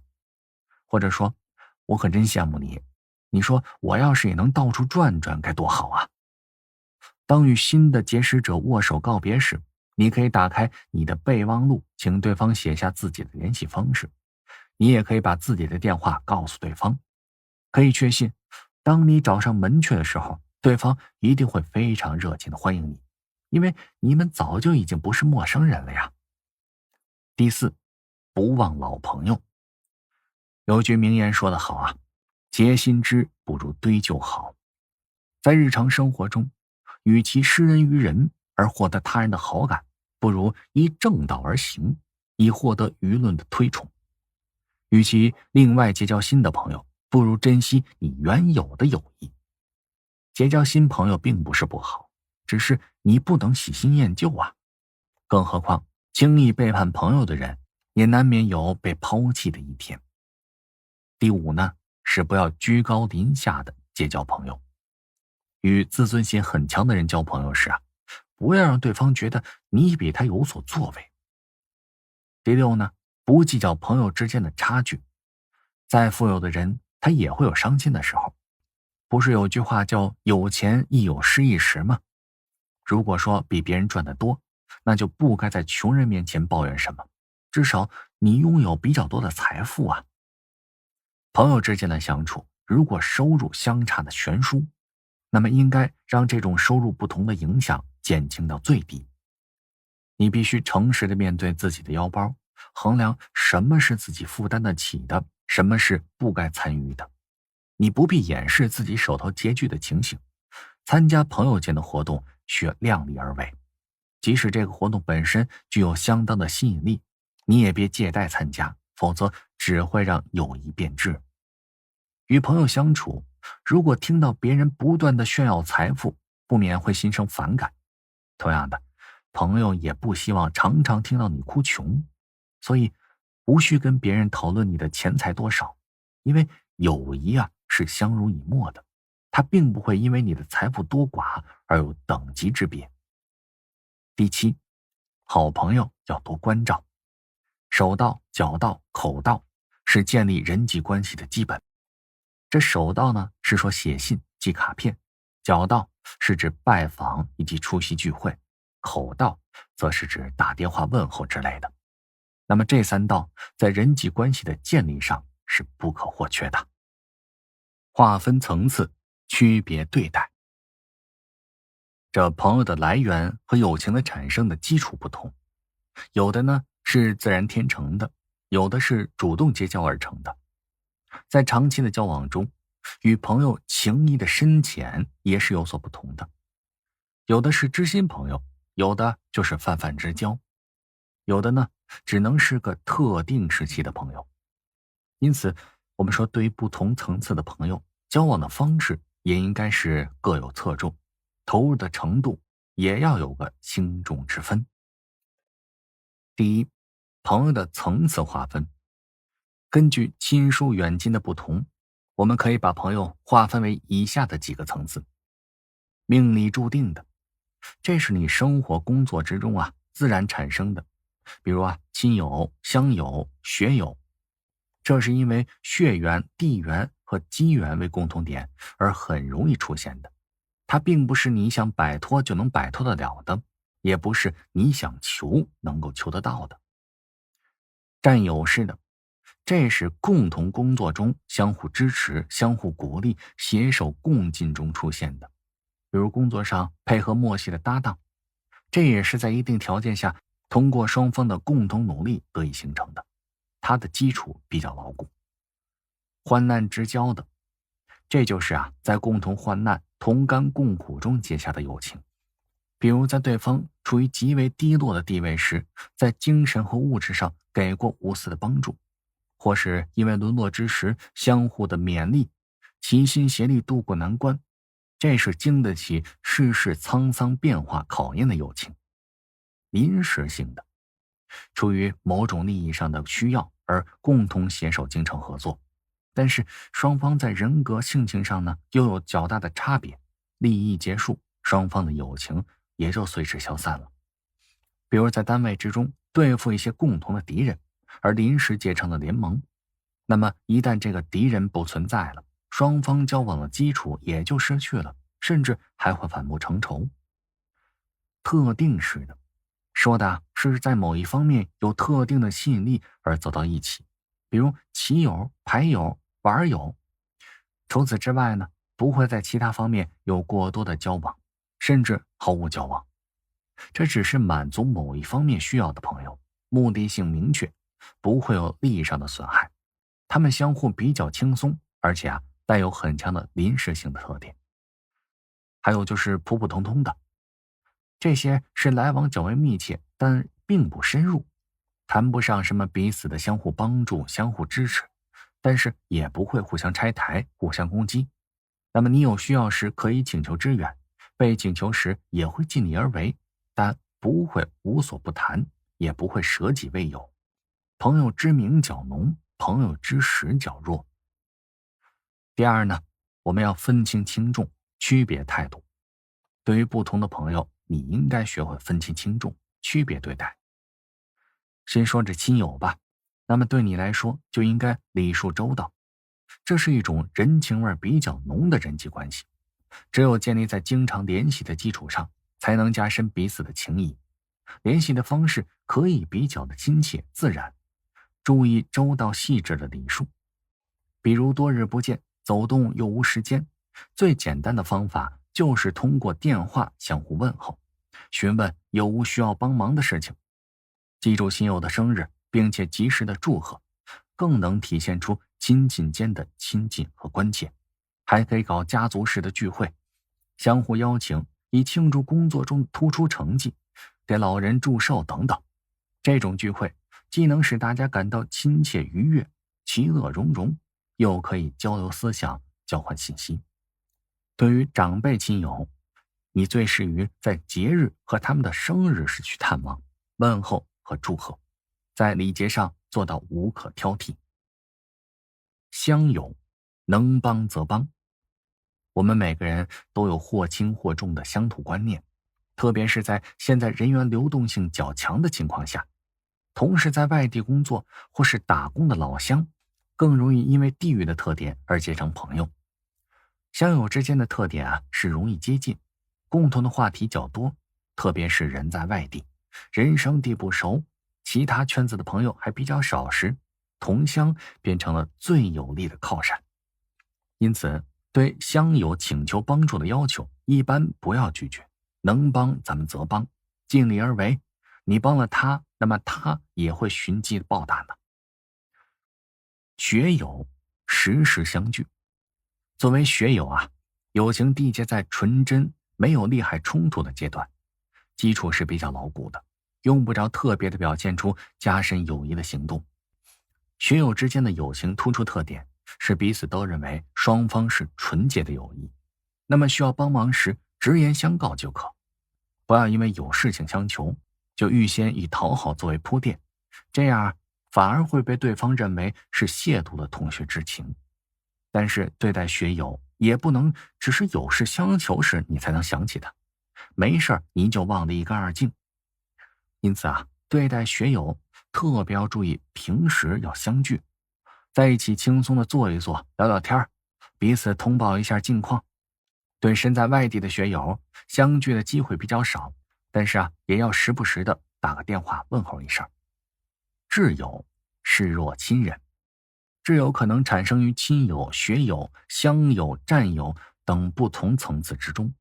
或者说，我可真羡慕你，你说我要是也能到处转转该多好啊。当与新的结识者握手告别时，你可以打开你的备忘录，请对方写下自己的联系方式。你也可以把自己的电话告诉对方。可以确信，当你找上门去的时候，对方一定会非常热情的欢迎你，因为你们早就已经不是陌生人了呀。第四，不忘老朋友。有句名言说得好啊，结新知不如堆旧好。在日常生活中，与其施恩于人而获得他人的好感，不如依正道而行，以获得舆论的推崇。与其另外结交新的朋友，不如珍惜你原有的友谊。结交新朋友并不是不好，只是你不能喜新厌旧啊。更何况，轻易背叛朋友的人，也难免有被抛弃的一天。第五呢，是不要居高临下的结交朋友。与自尊心很强的人交朋友时不要让对方觉得你比他有所作为。第六呢，不计较朋友之间的差距。再富有的人，他也会有伤心的时候。不是有句话叫有钱亦有失意时吗？如果说比别人赚得多，那就不该在穷人面前抱怨什么，至少你拥有比较多的财富啊。朋友之间的相处，如果收入相差的悬殊，那么应该让这种收入不同的影响减轻到最低。你必须诚实的面对自己的腰包，衡量什么是自己负担得起的，什么是不该参与的。你不必掩饰自己手头拮据的情形，参加朋友间的活动需量力而为。即使这个活动本身具有相当的吸引力，你也别借贷参加，否则只会让友谊变质。与朋友相处，如果听到别人不断的炫耀财富，不免会心生反感。同样的，朋友也不希望常常听到你哭穷，所以无需跟别人讨论你的钱财多少，因为友谊是相濡以沫的，它并不会因为你的财富多寡而有等级之别。第七，好朋友要多关照。手到、脚到、口到是建立人际关系的基本。这手到呢，是说写信、寄卡片；脚到是指拜访以及出席聚会；口到则是指打电话问候之类的。那么这三道在人际关系的建立上是不可或缺的。划分层次，区别对待。这朋友的来源和友情的产生的基础不同，有的呢是自然天成的，有的是主动结交而成的。在长期的交往中，与朋友情谊的深浅也是有所不同的。有的是知心朋友，有的就是泛泛之交，有的呢只能是个特定时期的朋友。因此我们说，对于不同层次的朋友，交往的方式也应该是各有侧重，投入的程度也要有个轻重之分。第一，朋友的层次划分。根据亲疏远近的不同，我们可以把朋友划分为以下的几个层次。命里注定的，这是你生活工作之中自然产生的，比如亲友、乡友、学友，这是因为血缘、地缘和机缘为共同点而很容易出现的。它并不是你想摆脱就能摆脱得了的，也不是你想求能够求得到的。战友式的，这是共同工作中相互支持、相互鼓励、携手共进中出现的，比如工作上配合默契的搭档，这也是在一定条件下通过双方的共同努力得以形成的，它的基础比较牢固。患难之交的，这就是在共同患难、同甘共苦中结下的友情。比如在对方处于极为低落的地位时，在精神和物质上给过无私的帮助，或是因为沦落之时相互的勉励，齐心协力度过难关，这是经得起世事沧桑变化考验的友情。临时性的，出于某种利益上的需要而共同携手精诚合作，但是双方在人格性情上呢又有较大的差别，利益结束，双方的友情也就随之消散了。比如在单位之中对付一些共同的敌人，而临时结成了联盟，那么一旦这个敌人不存在了，双方交往的基础也就失去了，甚至还会反目成仇。特定式的，说的是在某一方面有特定的吸引力而走到一起，比如棋友、牌友、玩友。除此之外呢，不会在其他方面有过多的交往，甚至毫无交往。这只是满足某一方面需要的朋友，目的性明确，不会有利益上的损害。他们相互比较轻松，而且带有很强的临时性的特点。还有就是普普通通的，这些是来往较为密切，但并不深入，谈不上什么彼此的相互帮助、相互支持，但是也不会互相拆台、互相攻击。那么你有需要时可以请求支援，被请求时也会尽力而为，但不会无所不谈，也不会舍己为友。朋友之名较浓，朋友之实较弱。第二呢，我们要分清轻重，区别态度。对于不同的朋友，你应该学会分清轻重，区别对待。先说这亲友吧，那么对你来说就应该礼数周到，这是一种人情味比较浓的人际关系，只有建立在经常联系的基础上，才能加深彼此的情谊。联系的方式可以比较的亲切自然，注意周到细致的礼数。比如多日不见，走动又无时间，最简单的方法就是通过电话相互问候，询问有无需要帮忙的事情。记住亲友的生日，并且及时的祝贺，更能体现出亲近间的亲近和关切。还可以搞家族式的聚会，相互邀请，以庆祝工作中的突出成绩，给老人祝寿等等。这种聚会既能使大家感到亲切愉悦、其乐融融，又可以交流思想、交换信息。对于长辈亲友，你最适于在节日和他们的生日时去探望、问候和祝贺，在礼节上做到无可挑剔。乡友，能帮则帮。我们每个人都有或轻或重的乡土观念，特别是在现在人员流动性较强的情况下，同时在外地工作或是打工的老乡，更容易因为地域的特点而结成朋友。乡友之间的特点是容易接近，共同的话题较多，特别是人在外地，人生地不熟，其他圈子的朋友还比较少时，同乡变成了最有力的靠山。因此，对乡友请求帮助的要求，一般不要拒绝，能帮咱们则帮，尽力而为。你帮了他，那么他也会寻机报答呢。学友，时时相聚。作为学友友情缔结在纯真没有利害冲突的阶段，基础是比较牢固的，用不着特别的表现出加深友谊的行动。学友之间的友情突出特点是彼此都认为双方是纯洁的友谊，那么需要帮忙时直言相告就可，不要因为有事情相求就预先以讨好作为铺垫，这样反而会被对方认为是亵渎了同学之情。但是对待学友也不能只是有事相求时你才能想起他，没事你就忘得一干二净。因此对待学友特别要注意平时要相聚，在一起轻松的坐一坐，聊聊天，彼此通报一下近况。对身在外地的学友，相聚的机会比较少，但是也要时不时的打个电话问候一声。挚友，视若亲人。挚友可能产生于亲友、学友、乡友、战友等不同层次之中，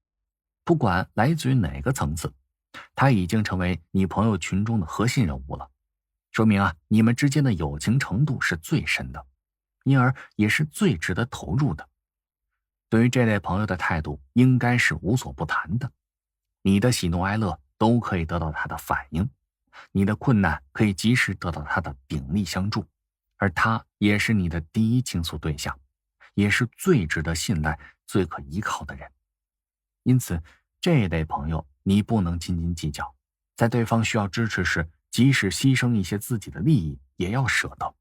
不管来自于哪个层次，他已经成为你朋友群中的核心人物了，说明你们之间的友情程度是最深的，因而也是最值得投入的。对于这类朋友的态度应该是无所不谈的，你的喜怒哀乐都可以得到他的反应，你的困难可以及时得到他的鼎力相助，而他也是你的第一倾诉对象，也是最值得信赖、最可依靠的人。因此，这类朋友你不能斤斤计较，在对方需要支持时，即使牺牲一些自己的利益，也要舍得。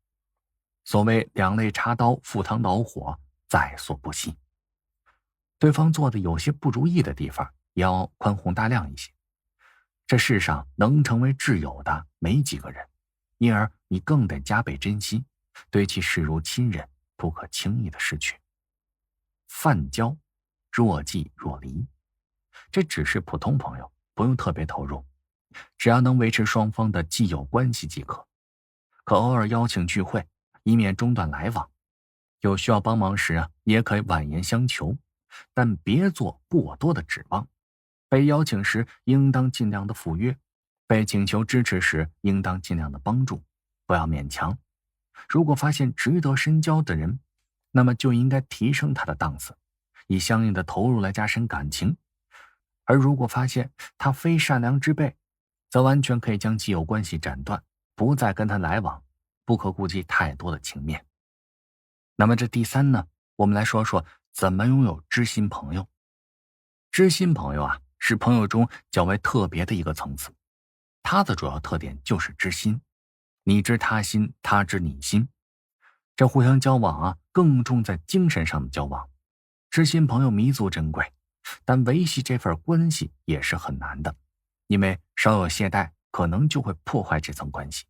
所谓两肋插刀，赴汤蹈火，在所不惜。对方做的有些不如意的地方，也要宽宏大量一些。这世上能成为挚友的没几个人，因而你更得加倍珍惜，对其视如亲人，不可轻易的失去。泛交，若即若离。这只是普通朋友，不用特别投入，只要能维持双方的既有关系即可。可偶尔邀请聚会，以免中断来往。有需要帮忙时也可以婉言相求，但别做过多的指望。被邀请时应当尽量的赴约，被请求支持时应当尽量的帮助，不要勉强。如果发现值得深交的人，那么就应该提升他的档次，以相应的投入来加深感情。而如果发现他非善良之辈，则完全可以将既有关系斩断，不再跟他来往，不可顾及太多的情面。那么这第三呢，我们来说说怎么拥有知心朋友。知心朋友是朋友中较为特别的一个层次，他的主要特点就是知心，你知他心，他知你心。这互相交往更重在精神上的交往。知心朋友弥足珍贵，但维系这份关系也是很难的，因为稍有懈怠，可能就会破坏这层关系。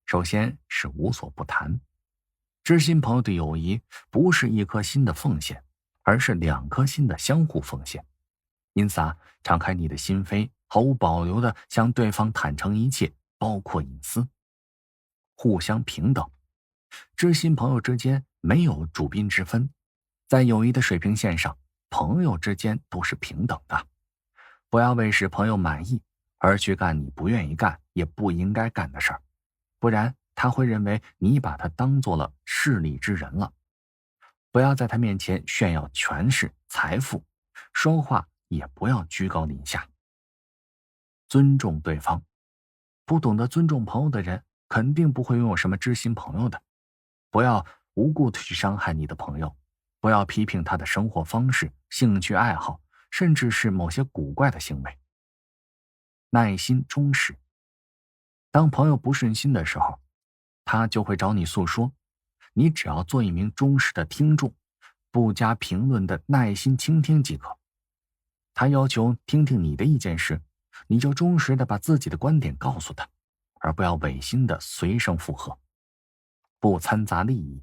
首先是无所不谈。知心朋友的友谊不是一颗心的奉献，而是两颗心的相互奉献。因此敞开你的心扉，毫无保留地向对方坦诚一切，包括隐私。互相平等。知心朋友之间没有主宾之分，在友谊的水平线上，朋友之间都是平等的。不要为使朋友满意而去干你不愿意干也不应该干的事儿，不然他会认为你把他当做了势利之人了。不要在他面前炫耀权势、财富，说话也不要居高临下。尊重对方。不懂得尊重朋友的人，肯定不会拥有什么知心朋友的。不要无故的去伤害你的朋友，不要批评他的生活方式、兴趣爱好，甚至是某些古怪的行为。耐心忠实。当朋友不顺心的时候，他就会找你诉说，你只要做一名忠实的听众，不加评论的耐心倾听即可。他要求听听你的意见时，你就忠实的把自己的观点告诉他，而不要违心的随声附和，不掺杂利益。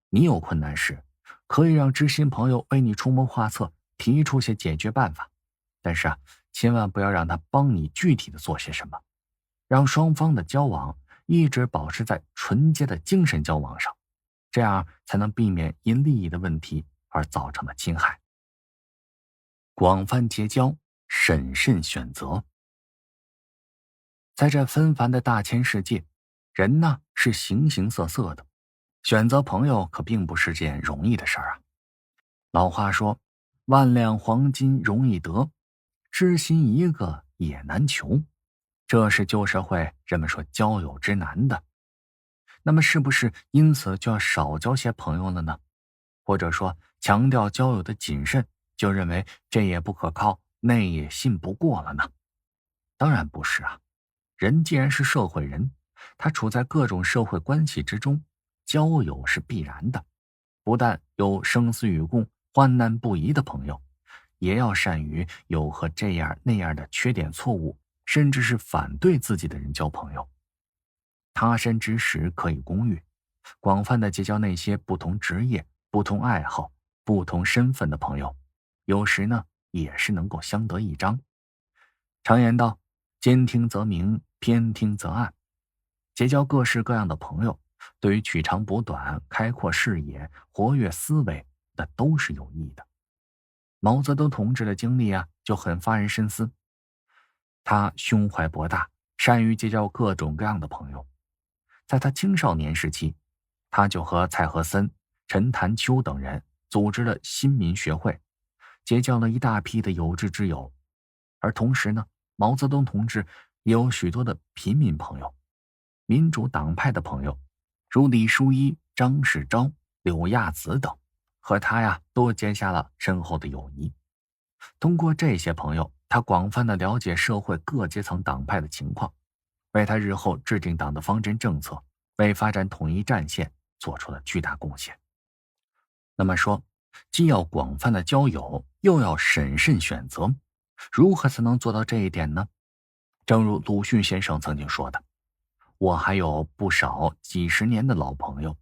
你有困难时，可以让知心朋友为你出谋划策，提出些解决办法，但是千万不要让他帮你具体的做些什么，让双方的交往一直保持在纯洁的精神交往上，这样才能避免因利益的问题而造成的侵害。广泛结交，审慎选择。在这纷繁的大千世界，人呢是形形色色的，选择朋友可并不是件容易的事儿啊。老话说，万两黄金容易得，知心一个也难求，这是旧社会人们说交友之难的。那么是不是因此就要少交些朋友了呢？或者说强调交友的谨慎，就认为这也不可靠，那也信不过了呢？当然不是啊。人既然是社会人，他处在各种社会关系之中，交友是必然的。不但有生死与共、患难不移的朋友，也要善于有和这样那样的缺点错误，甚至是反对自己的人交朋友。他山之石可以攻玉，广泛的结交那些不同职业、不同爱好、不同身份的朋友，有时呢也是能够相得益彰。常言道，兼听则明，偏听则暗。结交各式各样的朋友，对于取长补短、开阔视野、活跃思维，那都是有益的。毛泽东同志的经历就很发人深思。他胸怀博大，善于结交各种各样的朋友。在他青少年时期，他就和蔡和森、陈潭秋等人组织了新民学会，结交了一大批的有志之友。而同时呢，毛泽东同志也有许多的平民朋友，民主党派的朋友，如李书一、张世钊、柳亚子等，和他都结下了深厚的友谊。通过这些朋友，他广泛的了解社会各阶层党派的情况，为他日后制定党的方针政策，为发展统一战线做出了巨大贡献。那么说，既要广泛的交友，又要审慎选择，如何才能做到这一点呢？正如鲁迅先生曾经说的，我还有不少几十年的老朋友，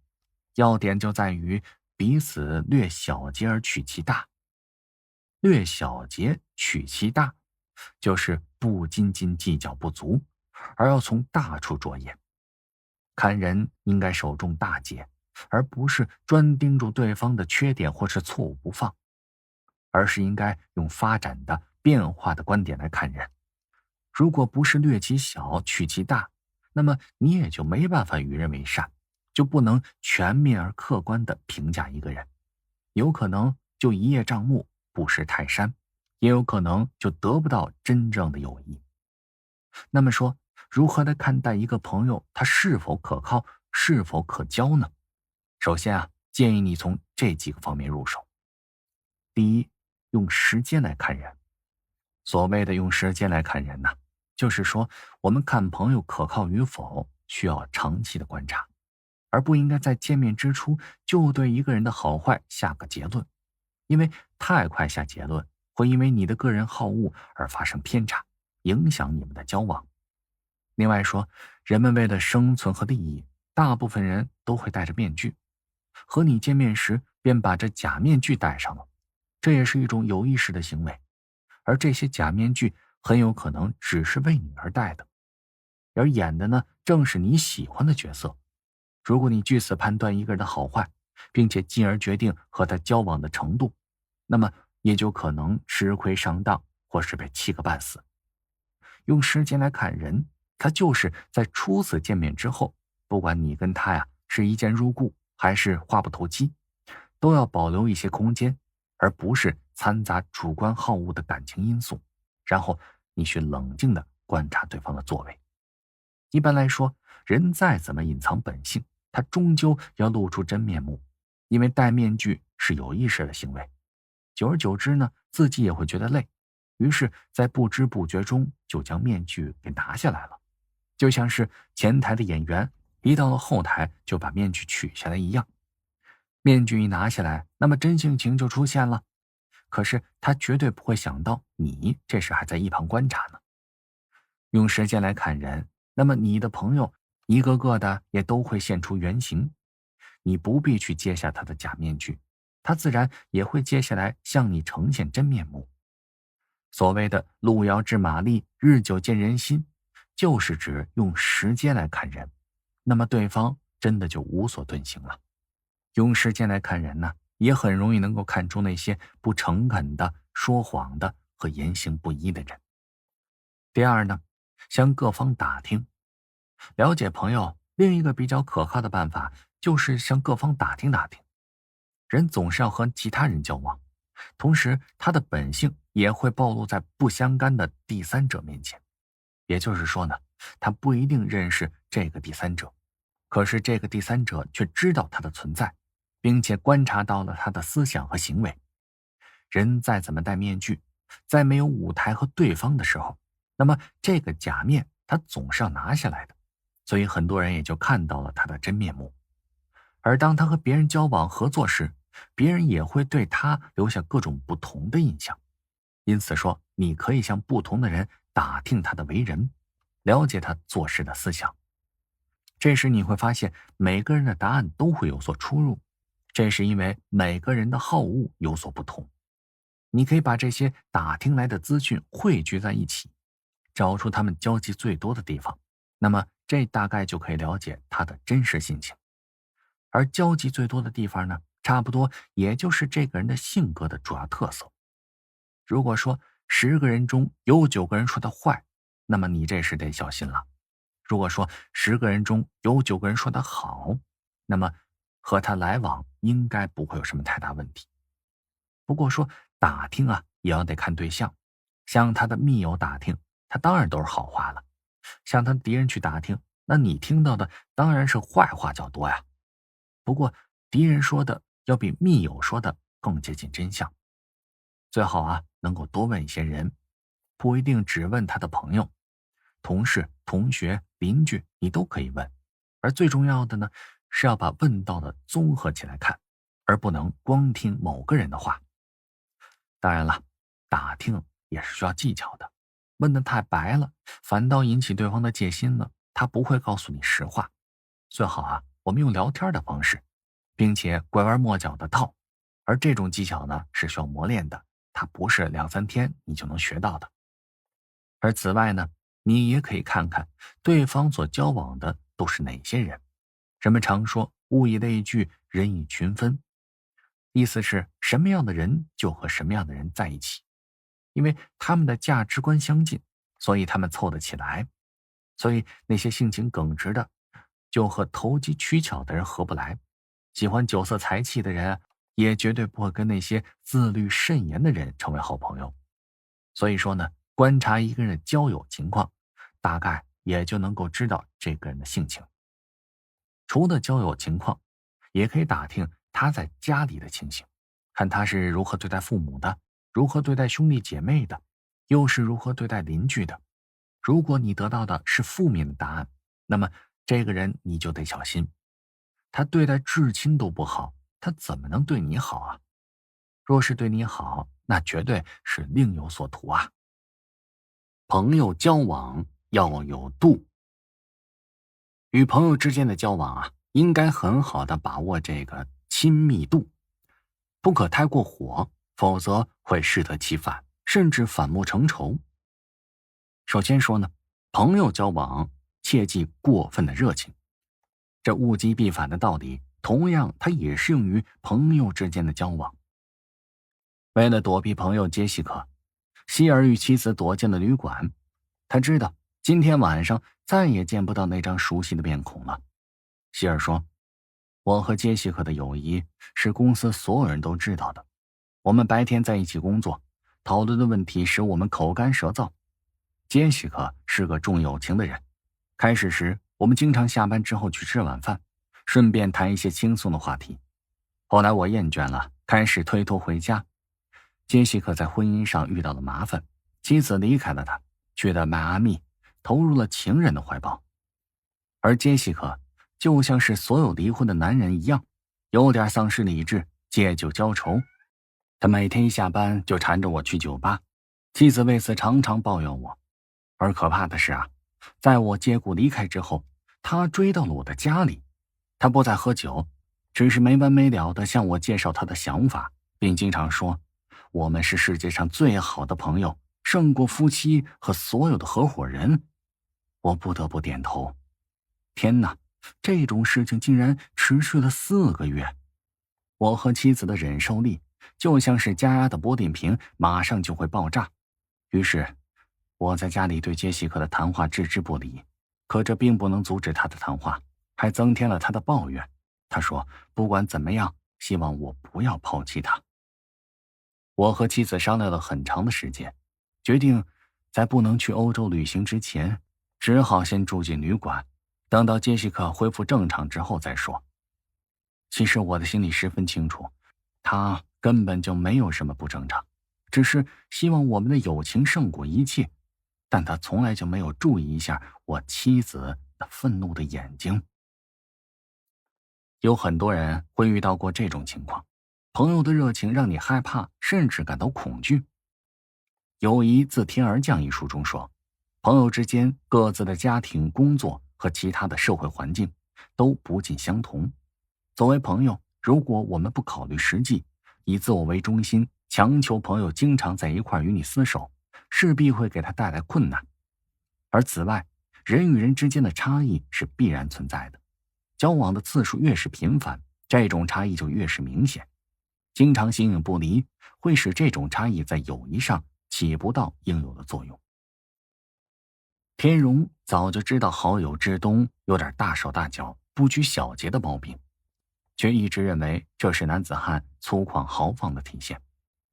要点就在于彼此略小节而取其大。略小节取其大，就是不斤斤计较不足，而要从大处着眼。看人应该首重大节，而不是专盯住对方的缺点或是错误不放，而是应该用发展的、变化的观点来看人。如果不是略其小取其大，那么你也就没办法与人为善，就不能全面而客观地评价一个人，有可能就一叶障目，不识泰山，也有可能就得不到真正的友谊。那么说，如何来看待一个朋友，他是否可靠，是否可交呢？首先建议你从这几个方面入手。第一，用时间来看人。所谓的用时间来看人就是说我们看朋友可靠与否，需要长期的观察，而不应该在见面之初就对一个人的好坏下个结论，因为太快下结论，会因为你的个人好恶而发生偏差，影响你们的交往。另外说，人们为了生存和利益，大部分人都会戴着面具，和你见面时便把这假面具戴上了，这也是一种有意识的行为，而这些假面具很有可能只是为你而戴的，而演的呢，正是你喜欢的角色。如果你据此判断一个人的好坏，并且进而决定和他交往的程度，那么也就可能吃亏上当，或是被气个半死。用时间来看人，他就是在初次见面之后，不管你跟他是一见如故还是话不投机，都要保留一些空间，而不是掺杂主观好恶的感情因素，然后你去冷静地观察对方的作为。一般来说，人再怎么隐藏本性，他终究要露出真面目，因为戴面具是有意识的行为，久而久之呢，自己也会觉得累，于是在不知不觉中就将面具给拿下来了。就像是前台的演员一到了后台就把面具取下来一样。面具一拿下来，那么真性情就出现了。可是他绝对不会想到你这时还在一旁观察呢。用时间来看人，那么你的朋友一个个的也都会现出原形。你不必去揭下他的假面具，他自然也会接下来向你呈现真面目。所谓的路遥知马力，日久见人心，就是指用时间来看人，那么对方真的就无所遁形了。用时间来看人呢，也很容易能够看出那些不诚恳的、说谎的和言行不一的人。第二呢，向各方打听。了解朋友，另一个比较可靠的办法就是向各方打听打听。人总是要和其他人交往，同时他的本性也会暴露在不相干的第三者面前。也就是说呢，他不一定认识这个第三者，可是这个第三者却知道他的存在，并且观察到了他的思想和行为。人再怎么戴面具，在没有舞台和对方的时候，那么这个假面他总是要拿下来的，所以很多人也就看到了他的真面目。而当他和别人交往合作时，别人也会对他留下各种不同的印象。因此说，你可以向不同的人打听他的为人，了解他做事的思想。这时你会发现每个人的答案都会有所出入，这是因为每个人的好恶有所不同。你可以把这些打听来的资讯汇聚在一起，找出他们交集最多的地方，那么这大概就可以了解他的真实性情。而交集最多的地方呢，差不多也就是这个人的性格的主要特色。如果说10个人中有9个人说他坏，那么你这时得小心了。如果说10个人中有9个人说他好，那么和他来往应该不会有什么太大问题。不过说打听啊，也要得看对象。向他的密友打听，他当然都是好话了；向他的敌人去打听，那你听到的当然是坏话较多呀。不过敌人说的要比密友说的更接近真相。最好啊，能够多问一些人，不一定只问他的朋友、同事、同学、邻居，你都可以问。而最重要的呢，是要把问到的综合起来看，而不能光听某个人的话。当然了，打听也是需要技巧的，问得太白了，反倒引起对方的戒心了，他不会告诉你实话。最好啊，我们用聊天的方式，并且拐弯抹角的套，而这种技巧呢是需要磨练的，它不是2、3天你就能学到的。而此外呢，你也可以看看对方所交往的都是哪些人。人们常说物以类聚，人以群分，意思是什么样的人就和什么样的人在一起，因为他们的价值观相近，所以他们凑得起来。所以那些性情耿直的就和投机取巧的人合不来，喜欢酒色财气的人也绝对不会跟那些自律慎言的人成为好朋友。所以说呢，观察一个人的交友情况，大概也就能够知道这个人的性情。除了交友情况，也可以打听他在家里的情形，看他是如何对待父母的，如何对待兄弟姐妹的，又是如何对待邻居的。如果你得到的是负面的答案，那么这个人你就得小心，他对待至亲都不好，他怎么能对你好啊？若是对你好，那绝对是另有所图啊。朋友交往要有度，与朋友之间的交往啊，应该很好的把握这个亲密度，不可太过火，否则会适得其反，甚至反目成仇。首先说呢，朋友交往切忌过分的热情，这物极必反的道理，同样它也适用于朋友之间的交往。为了躲避朋友杰西克，希尔与妻子躲进了旅馆。他知道今天晚上再也见不到那张熟悉的面孔了。希尔说，我和杰西克的友谊是公司所有人都知道的，我们白天在一起工作，讨论的问题使我们口干舌燥。杰西克是个重友情的人，开始时我们经常下班之后去吃晚饭，顺便谈一些轻松的话题。后来我厌倦了，开始推脱回家。杰西克在婚姻上遇到了麻烦，妻子离开了他，去了迈阿密，投入了情人的怀抱。而杰西克就像是所有离婚的男人一样，有点丧失理智，借酒浇愁。他每天一下班就缠着我去酒吧，妻子为此常常抱怨我。而可怕的是啊，在我接骨离开之后，他追到了我的家里。他不再喝酒，只是没完没了地向我介绍他的想法，并经常说我们是世界上最好的朋友，胜过夫妻和所有的合伙人。我不得不点头。天哪，这种事情竟然持续了4个月。我和妻子的忍受力就像是加压的玻璃瓶，马上就会爆炸。于是我在家里对杰西克的谈话置之不理，可这并不能阻止他的谈话，还增添了他的抱怨。他说不管怎么样，希望我不要抛弃他。我和妻子商量了很长的时间，决定在不能去欧洲旅行之前，只好先住进旅馆，等到杰西克恢复正常之后再说。其实我的心里十分清楚，他根本就没有什么不正常，只是希望我们的友情胜过一切。但他从来就没有注意一下我妻子那愤怒的眼睛。有很多人会遇到过这种情况，朋友的热情让你害怕，甚至感到恐惧。《友谊自天而降》一书中说，朋友之间各自的家庭、工作和其他的社会环境都不尽相同。作为朋友，如果我们不考虑实际，以自我为中心，强求朋友经常在一块与你厮守，势必会给他带来困难。而此外，人与人之间的差异是必然存在的，交往的次数越是频繁，这种差异就越是明显。经常形影不离，会使这种差异在友谊上起不到应有的作用。田荣早就知道好友志东有点大手大脚、不拘小节的毛病，却一直认为这是男子汉粗犷豪放的体现，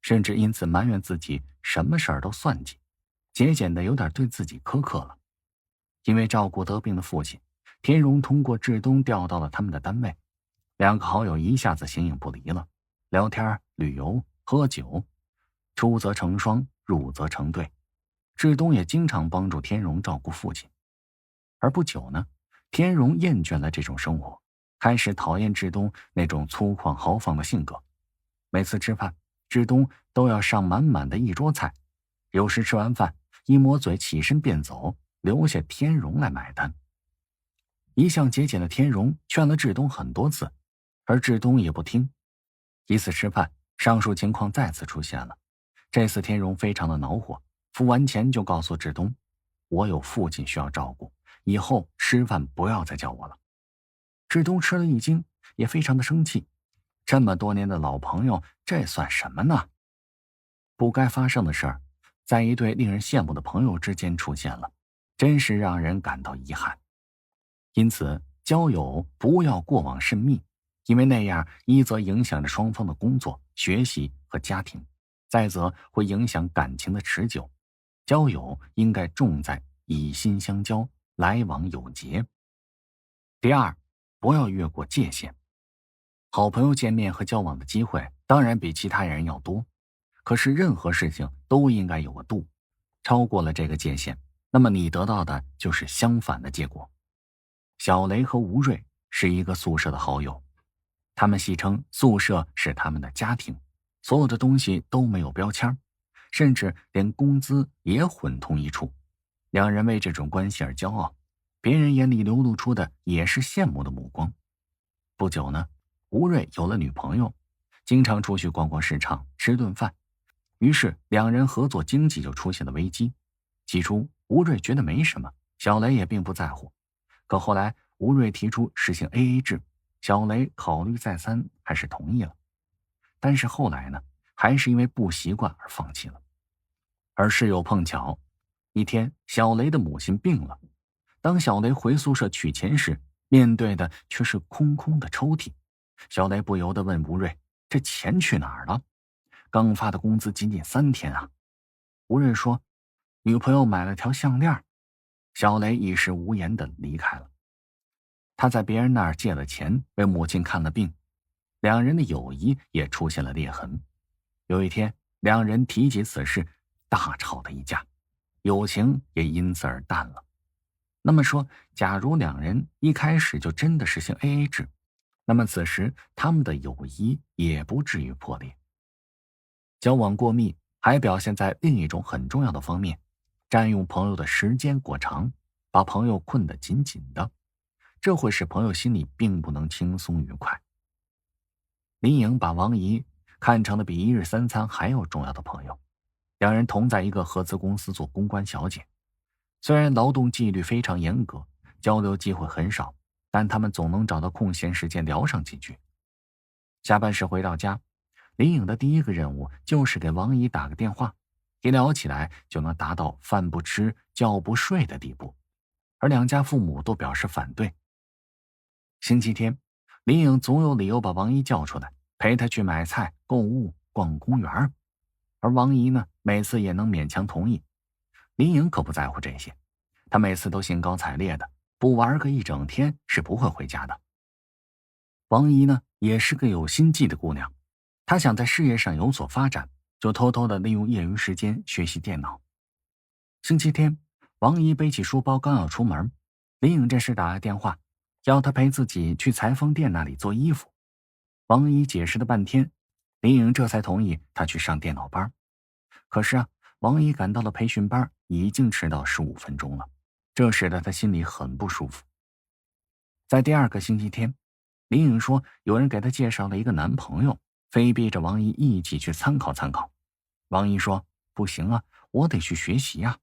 甚至因此埋怨自己什么事儿都算计，节俭的有点对自己苛刻了。因为照顾得病的父亲，田荣通过志东调到了他们的单位，两个好友一下子形影不离了，聊天、旅游、喝酒，出则成双，入则成对。志东也经常帮助田荣照顾父亲。而不久呢，田荣厌倦了这种生活，开始讨厌志东那种粗犷豪放的性格。每次吃饭，志东都要上满满的一桌菜，有时吃完饭一抹嘴起身便走，留下田荣来买单。一向节俭的田荣劝了志东很多次，而志东也不听。一次吃饭，上述情况再次出现了。这次田荣非常的恼火，付完钱就告诉志东，我有父亲需要照顾，以后吃饭不要再叫我了。志东吃了一惊，也非常的生气，这么多年的老朋友，这算什么呢？不该发生的事儿，在一对令人羡慕的朋友之间出现了，真是让人感到遗憾。因此，交友不要过往甚密，因为那样一则影响着双方的工作、学习和家庭，再则会影响感情的持久。交友应该重在以心相交，来往有节。第二，不要越过界限。好朋友见面和交往的机会当然比其他人要多，可是任何事情都应该有个度，超过了这个界限，那么你得到的就是相反的结果。小雷和吴瑞是一个宿舍的好友，他们戏称宿舍是他们的家庭，所有的东西都没有标签，甚至连工资也混同一处。两人为这种关系而骄傲，别人眼里流露出的也是羡慕的目光。不久呢，吴瑞有了女朋友，经常出去逛逛市场，吃顿饭，于是两人合作经济就出现了危机。起初吴瑞觉得没什么，小雷也并不在乎，可后来吴瑞提出实行 AA 制，小雷考虑再三，还是同意了。但是后来呢，还是因为不习惯而放弃了。而事有碰巧，一天小雷的母亲病了，当小雷回宿舍取钱时，面对的却是空空的抽屉。小雷不由得问吴瑞，这钱去哪儿了？刚发的工资仅仅3天啊。吴瑞说，女朋友买了条项链。小雷一时无言地离开了。他在别人那儿借了钱，为母亲看了病，两人的友谊也出现了裂痕。有一天，两人提及此事，大吵了一架，友情也因此而淡了。那么说，假如两人一开始就真的实行 AA 制，那么此时他们的友谊也不至于破裂。交往过密还表现在另一种很重要的方面，占用朋友的时间过长，把朋友困得紧紧的，这会使朋友心里并不能轻松愉快。林颖把王姨看成了比一日三餐还要重要的朋友，两人同在一个合资公司做公关小姐，虽然劳动纪律非常严格，交流机会很少，但他们总能找到空闲时间聊上几句。下班时回到家，林颖的第一个任务就是给王姨打个电话，一聊起来就能达到饭不吃觉不睡的地步，而两家父母都表示反对。星期天，林颖总有理由把王姨叫出来，陪她去买菜、购物、逛公园，而王姨呢，每次也能勉强同意。林颖可不在乎这些，她每次都兴高采烈的，不玩个一整天是不会回家的。王姨呢，也是个有心计的姑娘，她想在事业上有所发展，就偷偷的利用业余时间学习电脑。星期天，王姨背起书包刚要出门，林颖这时打来电话，要她陪自己去裁缝店那里做衣服。王姨解释了半天，林颖这才同意她去上电脑班。可是啊，王姨赶到了培训班，已经迟到15分钟了，这使得她心里很不舒服。在第二个星期天，林颖说有人给她介绍了一个男朋友，非逼着王姨一起去参考参考。王姨说不行啊，我得去学习啊。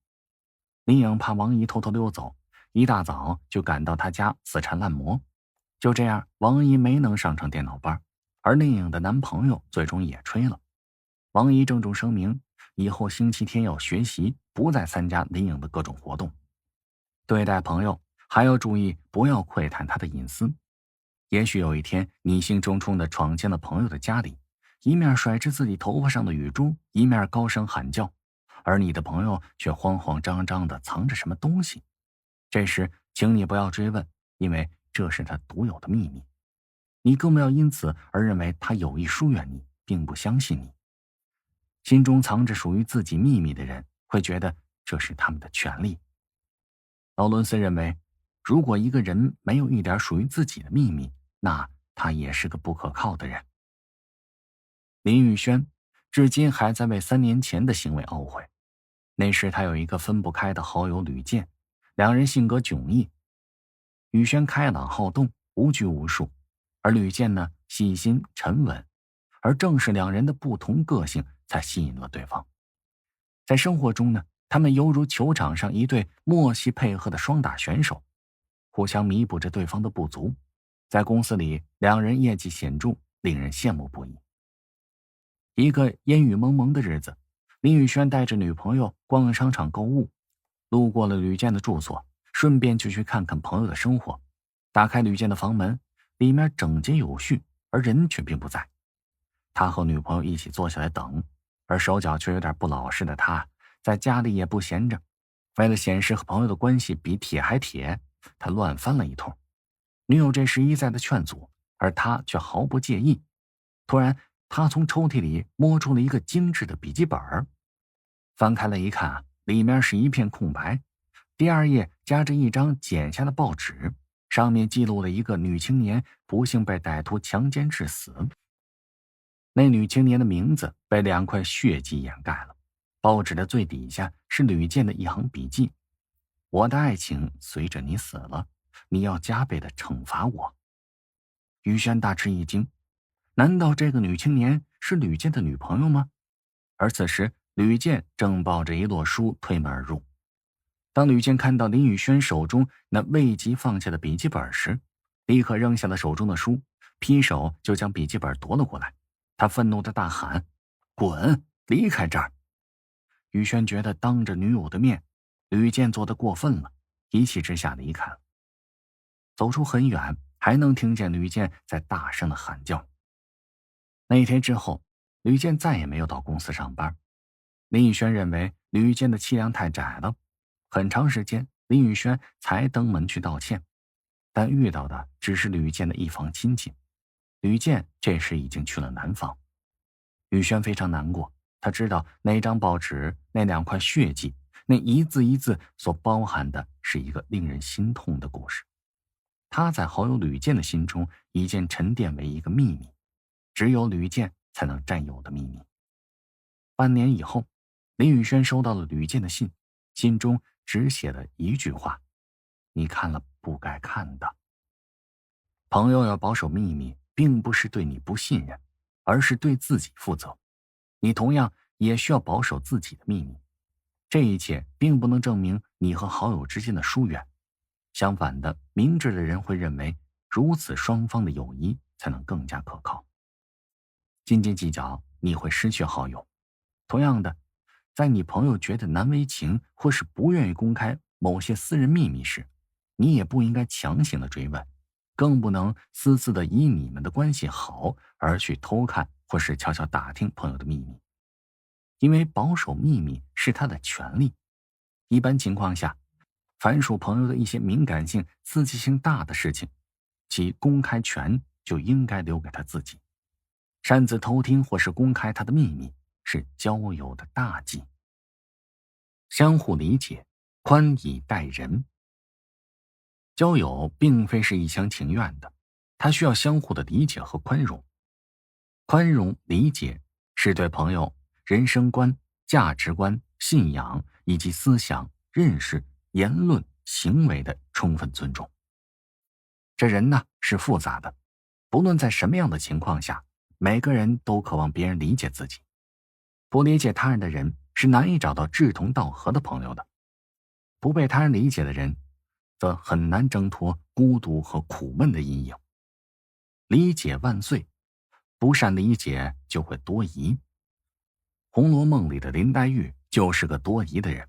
林颖怕王姨偷偷溜走，一大早就赶到她家死缠烂磨。就这样，王姨没能上成电脑班，而林颖的男朋友最终也吹了。王姨郑重声明，以后星期天要学习，不再参加林颖的各种活动。对待朋友还要注意，不要窥探他的隐私。也许有一天，你兴冲冲地闯进了朋友的家里，一面甩着自己头发上的雨珠，一面高声喊叫，而你的朋友却慌慌张张地藏着什么东西。这时，请你不要追问，因为这是他独有的秘密。你更不要因此而认为他有意疏远你，并不相信你。心中藏着属于自己秘密的人，会觉得这是他们的权利。劳伦斯认为，如果一个人没有一点属于自己的秘密，那他也是个不可靠的人。林宇轩至今还在为3年前的行为懊悔。那时他有一个分不开的好友吕健，两人性格迥异。宇轩开朗好动，无拘无束，而吕健呢，细心沉稳，而正是两人的不同个性才吸引了对方。在生活中呢，他们犹如球场上一对默契配合的双打选手，互相弥补着对方的不足。在公司里，两人业绩显著，令人羡慕不已。一个烟雨蒙蒙的日子，林宇轩带着女朋友逛商场购物，路过了吕健的住所，顺便就去看看朋友的生活。打开吕健的房门，里面整洁有序，而人却并不在。他和女朋友一起坐下来等，而手脚却有点不老实的他，在家里也不闲着。为了显示和朋友的关系比铁还铁，他乱翻了一通。女友这时一再的劝阻，而他却毫不介意。突然，他从抽屉里摸出了一个精致的笔记本，翻开了一看，里面是一片空白。第2页夹着一张剪下的报纸，上面记录了一个女青年不幸被歹徒强奸致死。那女青年的名字被2块血迹掩盖了。报纸的最底下是吕健的一行笔记：我的爱情随着你死了，你要加倍的惩罚我。于轩大吃一惊，难道这个女青年是吕健的女朋友吗？而此时吕健正抱着一摞书推门而入。当吕健看到林宇轩手中那未及放下的笔记本时，立刻扔下了手中的书，劈手就将笔记本夺了过来。他愤怒地大喊：滚，离开这儿！宇轩觉得当着女友的面，吕健做得过分了，一气之下离开了。走出很远，还能听见吕健在大声地喊叫。那天之后，吕健再也没有到公司上班。林宇轩认为吕健的气量太窄了，很长时间林宇轩才登门去道歉，但遇到的只是吕健的一房亲戚。吕健这时已经去了南方。宇轩非常难过，他知道那张报纸那2块血迹那一字一字所包含的是一个令人心痛的故事。他在好友吕健的心中已经沉淀为一个秘密，只有吕健才能占有的秘密。半年以后，林宇轩收到了吕健的信，信中只写了一句话：你看了不该看的。朋友要保守秘密，并不是对你不信任，而是对自己负责。你同样也需要保守自己的秘密。这一切并不能证明你和好友之间的疏远，相反的，明智的人会认为如此双方的友谊才能更加可靠。斤斤计较，你会失去好友。同样的，在你朋友觉得难为情或是不愿意公开某些私人秘密时，你也不应该强行的追问，更不能私自的以你们的关系好而去偷看或是悄悄打听朋友的秘密。因为保守秘密是他的权利。一般情况下，凡属朋友的一些敏感性、刺激性大的事情，其公开权就应该留给他自己。擅自偷听或是公开他的秘密，是交友的大忌。相互理解，宽以待人。交友并非是一厢情愿的，它需要相互的理解和宽容。宽容、理解是对朋友人生观、价值观、信仰以及思想、认识、言论、行为的充分尊重。这人呢，是复杂的，不论在什么样的情况下，每个人都渴望别人理解自己。不理解他人的人是难以找到志同道合的朋友的。不被他人理解的人，则很难挣脱孤独和苦闷的阴影。理解万岁，不善理解就会多疑。《红楼梦》里的林黛玉就是个多疑的人，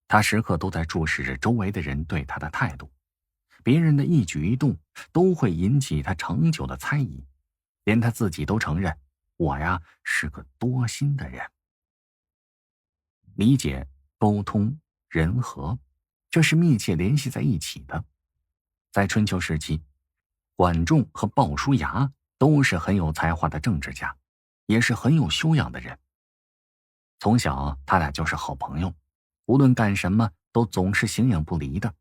她时刻都在注视着周围的人对她的态度，别人的一举一动都会引起她长久的猜疑，连她自己都承认，我呀是个多心的人。理解、沟通、人和，这是密切联系在一起的。在春秋时期，管仲和鲍叔牙都是很有才华的政治家，也是很有修养的人。从小他俩就是好朋友，无论干什么都总是形影不离的。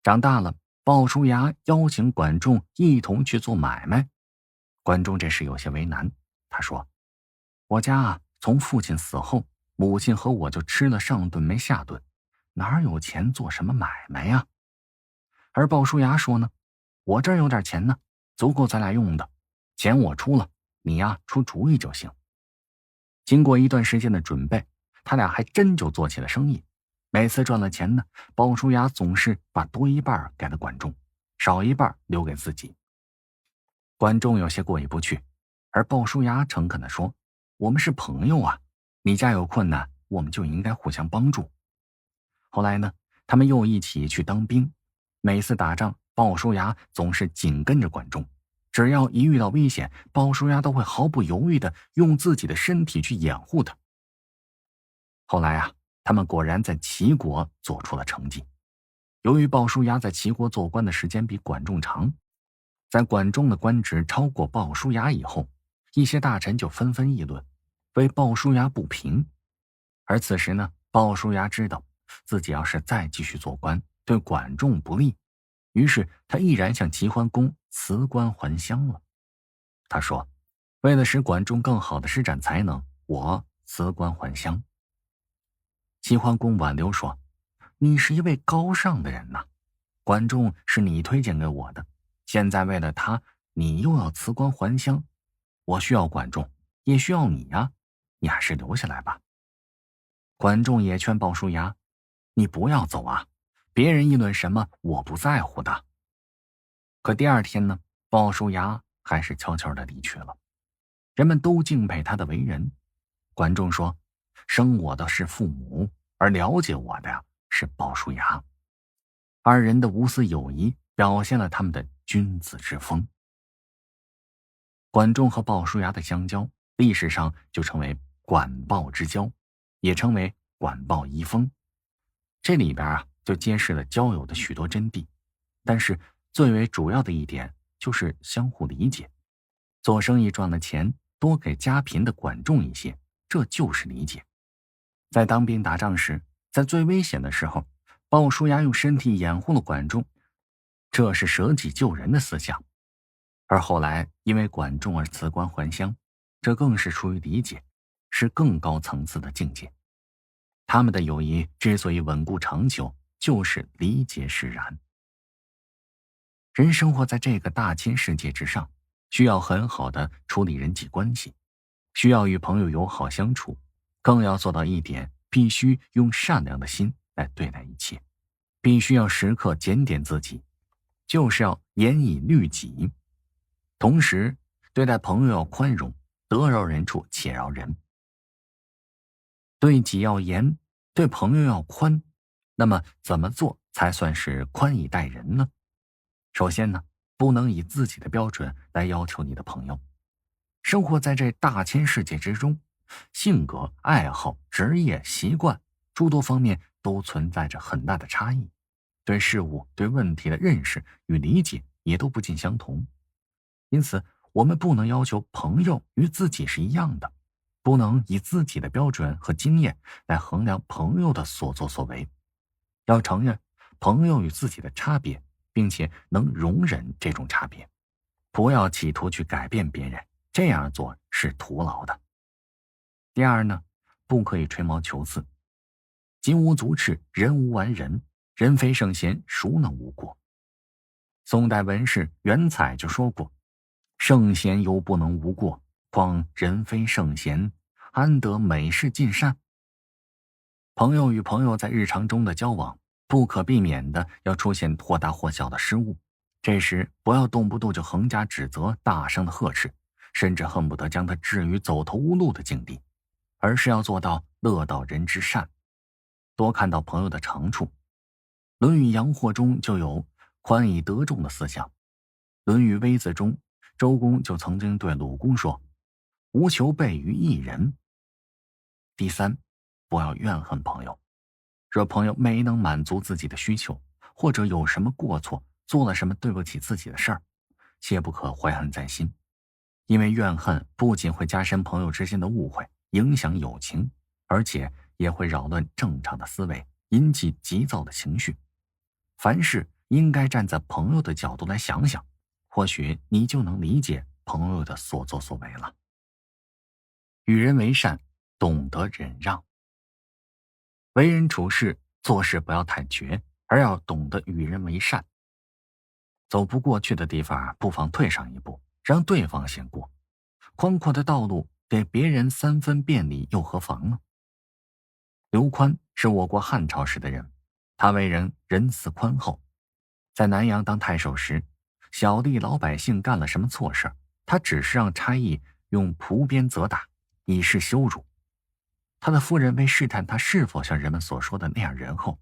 长大了，鲍叔牙邀请管仲一同去做买卖。管仲这时有些为难，他说：我家从父亲死后，母亲和我就吃了上顿没下顿，哪有钱做什么买卖呀？而鲍叔牙说呢，我这儿有点钱呢，足够咱俩用的，钱我出了，你呀出主意就行。经过一段时间的准备，他俩还真就做起了生意。每次赚了钱呢，鲍叔牙总是把多一半给了管仲，少一半留给自己。管仲有些过意不去，而鲍叔牙诚恳地说：我们是朋友啊，你家有困难，我们就应该互相帮助。后来呢，他们又一起去当兵。每次打仗，鲍叔牙总是紧跟着管仲，只要一遇到危险，鲍叔牙都会毫不犹豫地用自己的身体去掩护他。后来啊，他们果然在齐国做出了成绩。由于鲍叔牙在齐国做官的时间比管仲长，在管仲的官职超过鲍叔牙以后，一些大臣就纷纷议论，为鲍叔牙不平。而此时呢，鲍叔牙知道自己要是再继续做官，对管仲不利，于是他毅然向齐桓公辞官还乡了。他说：为了使管仲更好的施展才能，我辞官还乡。齐桓公挽留说：你是一位高尚的人呐，管仲是你推荐给我的，现在为了他，你又要辞官还乡，我需要管仲，也需要你呀，你还是留下来吧。管仲也劝鲍叔牙：你不要走啊，别人议论什么我不在乎的。可第二天呢，鲍叔牙还是悄悄地离去了。人们都敬佩他的为人。管仲说：生我的是父母，而了解我的是鲍叔牙。二人的无私友谊表现了他们的君子之风。管仲和鲍叔牙的相交，历史上就称为管鲍之交，也称为管鲍遗风。这里边就揭示了交友的许多真谛，但是最为主要的一点就是相互理解。做生意赚了钱，多给家贫的管仲一些，这就是理解。在当兵打仗时，在最危险的时候，鲍叔牙用身体掩护了管仲，这是舍己救人的思想。而后来因为管仲而辞官还乡，这更是出于理解，是更高层次的境界。他们的友谊之所以稳固长久，就是理解使然。人生活在这个大千世界之上，需要很好的处理人际关系，需要与朋友友好相处，更要做到一点，必须用善良的心来对待一切，必须要时刻检点自己，就是要严以律己。同时对待朋友要宽容，得饶人处且饶人。对己要严，对朋友要宽，那么怎么做才算是宽以待人呢？首先呢，不能以自己的标准来要求你的朋友。生活在这大千世界之中，性格、爱好、职业、习惯诸多方面都存在着很大的差异，对事物、对问题的认识与理解也都不尽相同。因此我们不能要求朋友与自己是一样的，不能以自己的标准和经验来衡量朋友的所作所为。要承认朋友与自己的差别，并且能容忍这种差别，不要企图去改变别人，这样做是徒劳的。第二呢，不可以吹毛求疵。金无足赤，人无完人，人非圣贤，孰能无过？宋代文士袁采就说过，圣贤犹不能无过，况人非圣贤，安得美事尽善？朋友与朋友在日常中的交往，不可避免的要出现或大或小的失误，这时不要动不动就横加指责，大声的呵斥，甚至恨不得将他置于走投无路的境地，而是要做到乐道人之善，多看到朋友的长处。论语阳货中就有宽以得众的思想。论语微子中，周公就曾经对鲁公说，无求备于一人。第三，不要怨恨朋友。若朋友没能满足自己的需求，或者有什么过错，做了什么对不起自己的事儿，切不可怀恨在心。因为怨恨不仅会加深朋友之间的误会，影响友情，而且也会扰乱正常的思维，引起急躁的情绪。凡事应该站在朋友的角度来想想，或许你就能理解朋友的所作所为了。与人为善，懂得忍让。为人处事，做事不要太绝，而要懂得与人为善。走不过去的地方，不妨退上一步，让对方先过。宽阔的道路，给别人3分便利又何妨呢？刘宽是我国汉朝时的人，他为人仁慈宽厚。在南阳当太守时，小弟老百姓干了什么错事，他只是让差役用蒲鞭责打，以示羞辱。他的夫人为试探他是否像人们所说的那样仁厚，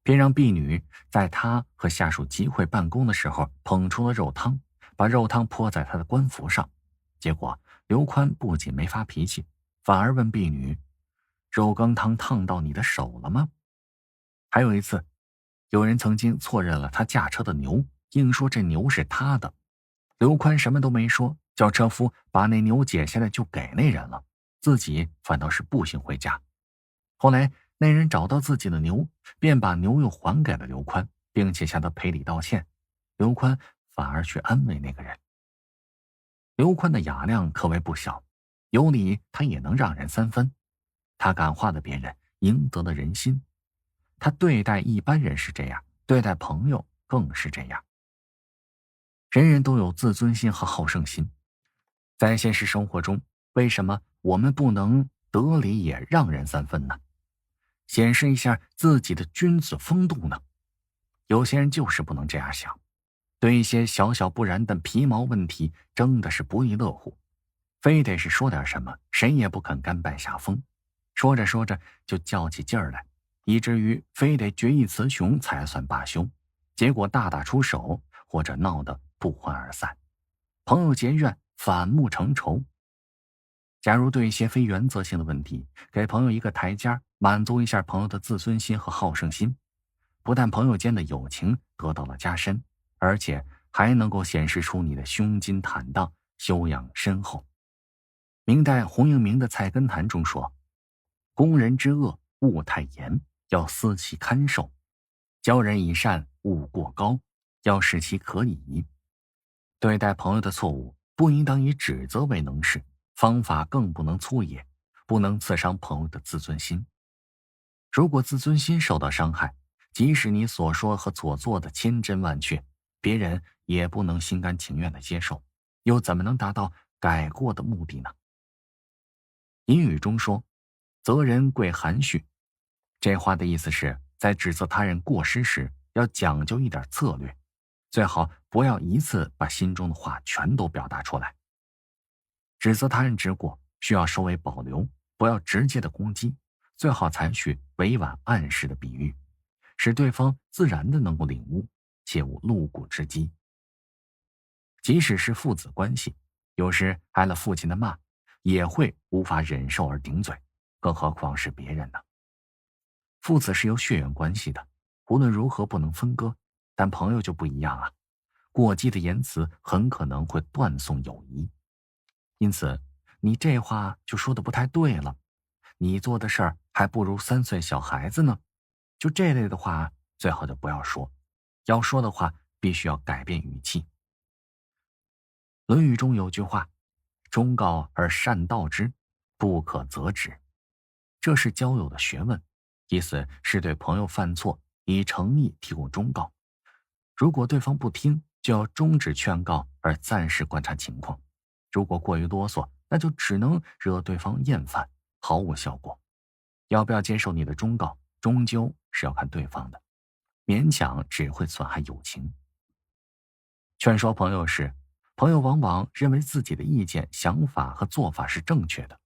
便让婢女在他和下属集会办公的时候捧出了肉汤，把肉汤泼在他的官服上。结果刘宽不仅没发脾气，反而问婢女，肉羹汤烫到你的手了吗？还有一次，有人曾经错认了他驾车的牛，硬说这牛是他的。刘宽什么都没说，叫车夫把那牛解下来就给那人了，自己反倒是步行回家。后来那人找到自己的牛，便把牛又还给了刘宽，并且向他赔礼道歉。刘宽反而去安慰那个人。刘宽的雅量可谓不小，有理他也能让人3分。他感化了别人，赢得了人心。他对待一般人是这样，对待朋友更是这样。人人都有自尊心和好胜心，在现实生活中，为什么我们不能得理也让人3分呢？显示一下自己的君子风度呢？有些人就是不能这样想，对一些小小不然的皮毛问题争的是不亦乐乎，非得是说点什么，谁也不肯甘拜下风，说着说着就较起劲儿来，以至于非得决一雌雄才算罢休，结果大打出手，或者闹得不欢而散，朋友结怨，反目成仇。假如对一些非原则性的问题，给朋友一个台阶，满足一下朋友的自尊心和好胜心，不但朋友间的友情得到了加深，而且还能够显示出你的胸襟坦荡，修养深厚。明代洪应明的《菜根谭》中说，攻人之恶，勿太严，要思其堪受；教人以善，勿过高，要使其可以。对待朋友的错误，不应当以指责为能事，方法更不能粗野，不能刺伤朋友的自尊心。如果自尊心受到伤害，即使你所说和所做的千真万确，别人也不能心甘情愿地接受，又怎么能达到改过的目的呢？隐语中说，责人贵含蓄，这话的意思是在指责他人过失时，要讲究一点策略，最好不要一次把心中的话全都表达出来。指责他人之过，需要稍微保留，不要直接的攻击，最好采取委婉暗示的比喻，使对方自然的能够领悟，切勿露骨之激。即使是父子关系，有时挨了父亲的骂，也会无法忍受而顶嘴，更何况是别人呢？父子是有血缘关系的，无论如何不能分割，但朋友就不一样啊，过激的言辞很可能会断送友谊。因此，你这话就说的不太对了，你做的事儿还不如3岁小孩子呢。就这类的话，最好就不要说，要说的话必须要改变语气。论语中有句话，忠告而善道之，不可责之。这是交友的学问，意思是对朋友犯错以诚意提供忠告，如果对方不听，就要终止劝告而暂时观察情况，如果过于啰嗦，那就只能惹对方厌烦，毫无效果。要不要接受你的忠告，终究是要看对方的，勉强只会损害友情。劝说朋友时，朋友往往认为自己的意见、想法和做法是正确的，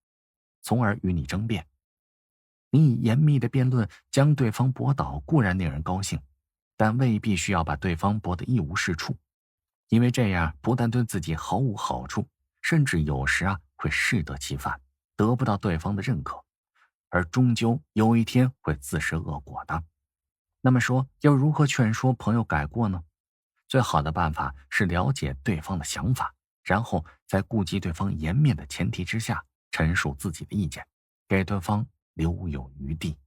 从而与你争辩。你以严密的辩论将对方驳倒固然令人高兴，但未必需要把对方驳得一无是处，因为这样不但对自己毫无好处，甚至有时会适得其反，得不到对方的认可，而终究有一天会自食恶果的。那么说，要如何劝说朋友改过呢？最好的办法是了解对方的想法，然后在顾及对方颜面的前提之下，陈述自己的意见，给对方留有余地。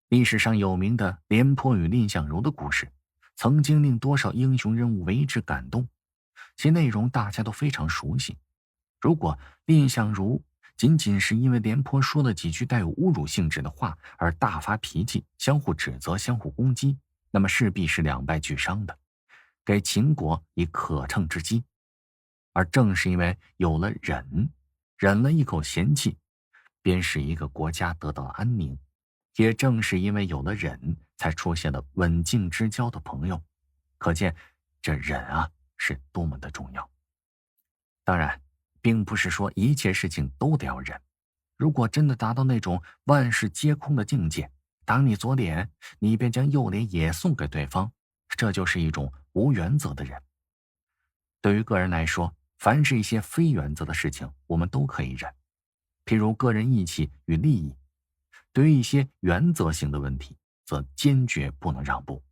历史上有名的廉颇与蔺相如的故事，曾经令多少英雄人物为之感动，其内容大家都非常熟悉。如果蔺相如仅仅是因为廉颇说了几句带有侮辱性质的话而大发脾气，相互指责，相互攻击，那么势必是两败俱伤的，给秦国以可乘之机。而正是因为有了忍了一口嫌弃，便使一个国家得到了安宁。也正是因为有了忍，才出现了稳静之交的朋友。可见这忍是多么的重要。当然，并不是说一切事情都得要忍。如果真的达到那种万事皆空的境界，挡你左脸，你便将右脸也送给对方，这就是一种无原则的人。对于个人来说，凡是一些非原则的事情，我们都可以忍，譬如个人义气与利益。对于一些原则性的问题，则坚决不能让步。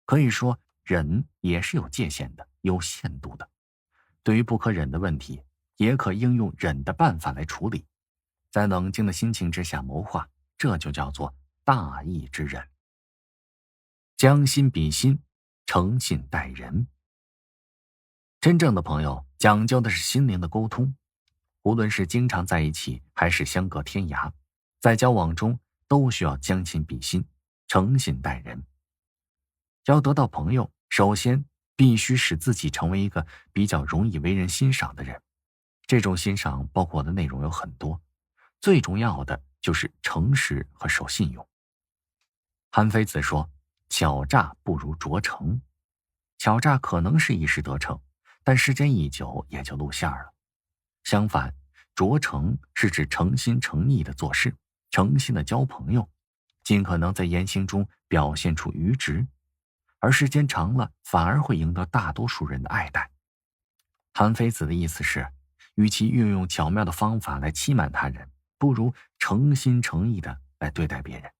可以说，忍也是有界限的，有限度的。对于不可忍的问题，也可应用忍的办法来处理，在冷静的心情之下谋划，这就叫做大义之忍。将心比心，诚信待人。真正的朋友讲究的是心灵的沟通，无论是经常在一起，还是相隔天涯，在交往中都需要将心比心，诚信待人。要得到朋友，首先必须使自己成为一个比较容易为人欣赏的人。这种欣赏包括的内容有很多，最重要的就是诚实和守信用。韩非子说，巧诈不如拙诚。巧诈可能是一时得逞，但时间一久也就露馅了。相反，拙诚是指诚心诚意的做事，诚心的交朋友，尽可能在言行中表现出愚直，而时间长了，反而会赢得大多数人的爱戴。韩非子的意思是，与其运用巧妙的方法来欺瞒他人，不如诚心诚意的来对待别人。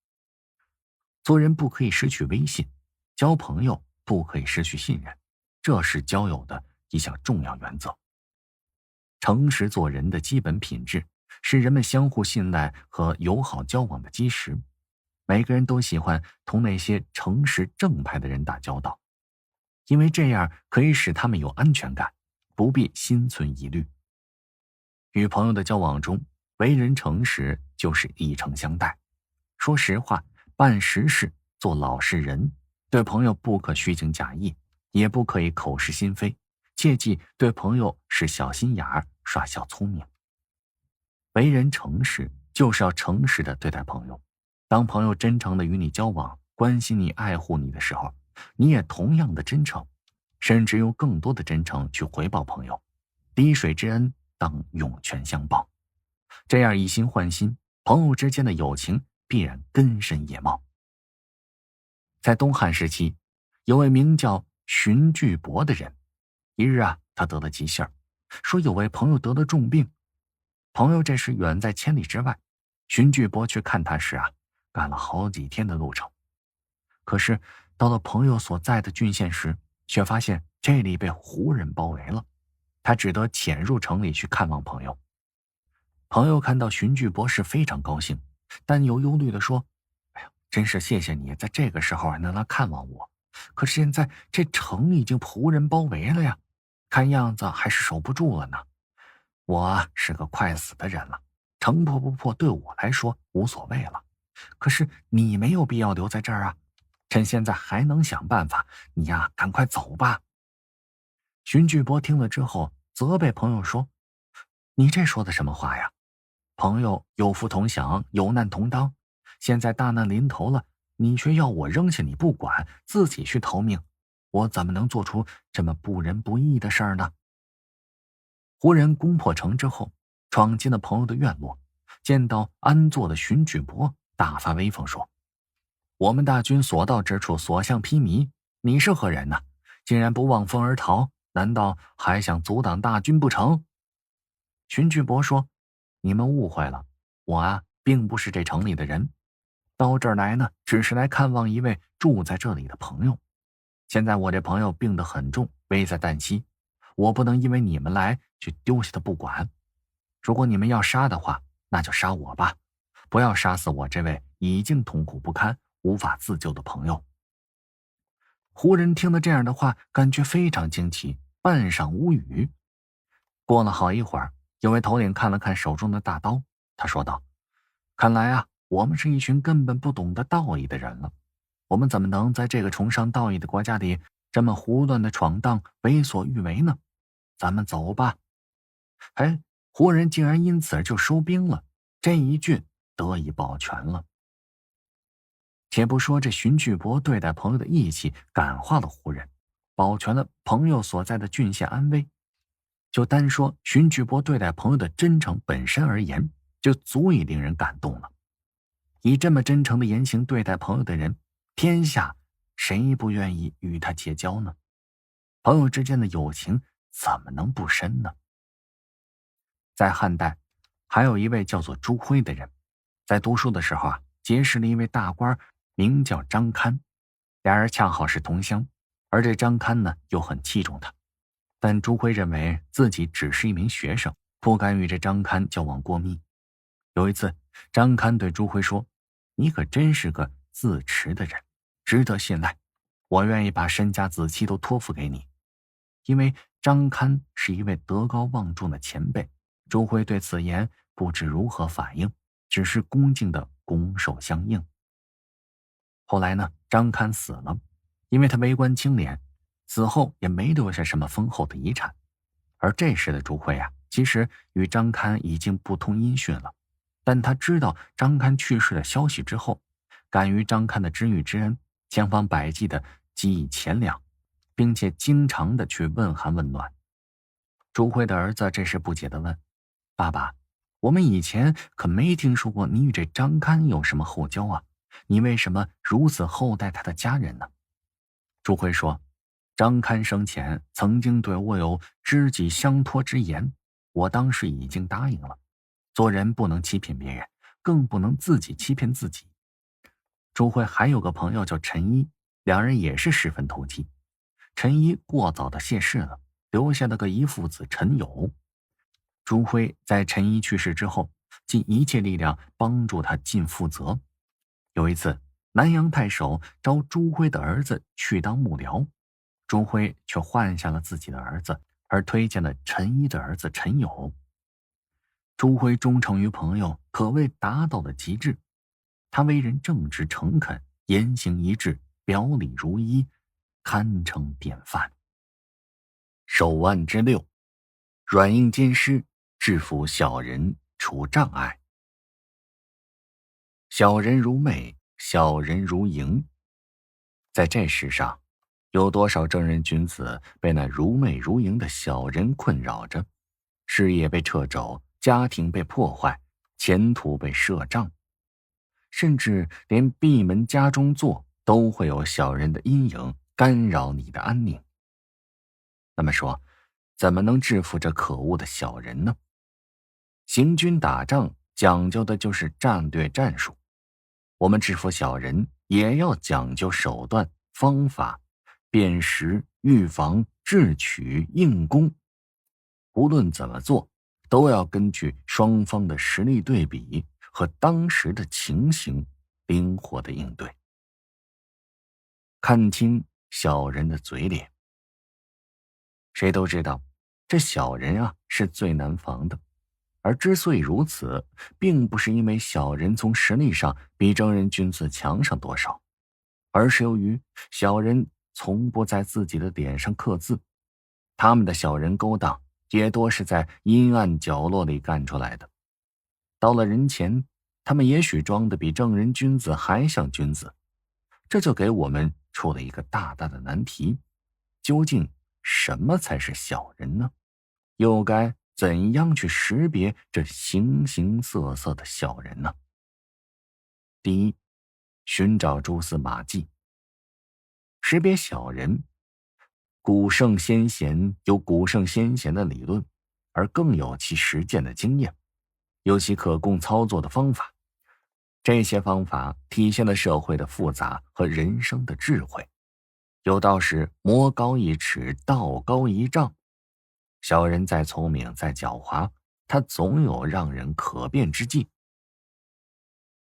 做人不可以失去威信，交朋友不可以失去信任，这是交友的一项重要原则。诚实做人的基本品质，是人们相互信赖和友好交往的基石。每个人都喜欢同那些诚实正派的人打交道，因为这样可以使他们有安全感，不必心存疑虑。与朋友的交往中，为人诚实就是一诚相待。说实话，办实事，做老实人，对朋友不可虚情假意，也不可以口是心非，切记对朋友是小心眼儿，耍小聪明。为人诚实，就是要诚实的对待朋友。当朋友真诚的与你交往，关心你、爱护你的时候，你也同样的真诚，甚至用更多的真诚去回报朋友。滴水之恩当涌泉相报，这样以心换心，朋友之间的友情必然根深叶茂。在东汉时期，有位名叫荀巨伯的人，一日他得了急信儿，说有位朋友得了重病。朋友这时远在千里之外，荀巨伯去看他时赶了好几天的路程。可是到了朋友所在的郡县时，却发现这里被胡人包围了，他只得潜入城里去看望朋友。朋友看到荀巨伯是非常高兴，但又忧虑地说：哎呀，真是谢谢你在这个时候还能来看望我，可是现在这城已经胡人包围了呀，看样子还是守不住了呢。我是个快死的人了，城破不破对我来说无所谓了，可是你没有必要留在这儿趁现在还能想办法，你赶快走吧。荀巨伯听了之后责备朋友说：你这说的什么话呀？朋友有福同享，有难同当，现在大难临头了，你却要我扔下你不管，自己去逃命，我怎么能做出这么不仁不义的事儿呢？胡人攻破城之后，闯进了朋友的院落，见到安坐的荀巨伯，大发威风说：我们大军所到之处，所向披靡，你是何人呢？竟然不望风而逃，难道还想阻挡大军不成？荀巨伯说：你们误会了，我并不是这城里的人，到这儿来呢，只是来看望一位住在这里的朋友。现在我这朋友病得很重，危在旦夕，我不能因为你们来去丢下他不管。如果你们要杀的话，那就杀我吧，不要杀死我这位已经痛苦不堪、无法自救的朋友。胡人听了这样的话，感觉非常惊奇，半晌无语。过了好一会儿，有位头领看了看手中的大刀，他说道：看来我们是一群根本不懂得道义的人了，我们怎么能在这个崇尚道义的国家里这么胡乱的闯荡、为所欲为呢？咱们走吧。胡人竟然因此就收兵了，这一郡得以保全了。且不说这荀巨伯对待朋友的义气感化了胡人，保全了朋友所在的郡县安危，就单说荀巨伯对待朋友的真诚本身而言，就足以令人感动了。以这么真诚的言行对待朋友的人，天下谁不愿意与他结交呢？朋友之间的友情怎么能不深呢？在汉代，还有一位叫做朱辉的人，在读书的时候结识了一位大官，名叫张堪，俩人恰好是同乡，而这张堪呢又很器重他。但朱辉认为自己只是一名学生，不敢与这张堪交往过密。有一次，张堪对朱辉说：你可真是个自持的人，值得信赖，我愿意把身家子妻都托付给你。因为张堪是一位德高望重的前辈，朱辉对此言不知如何反应，只是恭敬的拱手相应。后来呢，张堪死了，因为他为官清廉，死后也没留下什么丰厚的遗产。而这时的朱辉其实与张堪已经不通音讯了，但他知道张堪去世的消息之后，敢于张堪的知遇之恩，千方百计的给予钱粮，并且经常的去问寒问暖。朱辉的儿子这时不解地问：爸爸，我们以前可没听说过你与这张堪有什么后交你为什么如此厚待他的家人呢？朱辉说：张堪生前曾经对我有知己相托之言，我当时已经答应了。做人不能欺骗别人，更不能自己欺骗自己。朱辉还有个朋友叫陈一，两人也是十分投机。陈一过早的谢世了，留下了个遗父子陈友。朱辉在陈一去世之后，尽一切力量帮助他尽负责。有一次，南阳太守招朱辉的儿子去当幕僚，朱辉却换下了自己的儿子，而推荐了陈一的儿子陈友。朱辉忠诚于朋友，可谓达到了极致。他为人正直诚恳，言行一致，表里如一，堪称典范。手腕之六，软硬兼施，制服小人，除障碍。小人如魅，小人如萤。在这世上，有多少正人君子被那如魅如萤的小人困扰着，事业被掣肘，家庭被破坏，前途被设障，甚至连闭门家中坐都会有小人的阴影干扰你的安宁。那么说，怎么能制服这可恶的小人呢？行军打仗讲究的就是战略战术，我们制服小人也要讲究手段方法，辨识、预防、智取、硬攻。无论怎么做，都要根据双方的实力对比和当时的情形灵活的应对。看清小人的嘴脸。谁都知道，这小人啊是最难防的，而之所以如此，并不是因为小人从实力上比正人君子强上多少，而是由于小人从不在自己的脸上刻字，他们的小人勾当也多是在阴暗角落里干出来的。到了人前，他们也许装得比正人君子还像君子，这就给我们出了一个大大的难题：究竟什么才是小人呢？又该怎样去识别这形形色色的小人呢？第一，寻找蛛丝马迹。识别小人，古圣先贤有古圣先贤的理论，而更有其实践的经验，有其可供操作的方法。这些方法体现了社会的复杂和人生的智慧。有道是魔高一尺，道高一丈。小人再聪明再狡猾，他总有让人可变之计。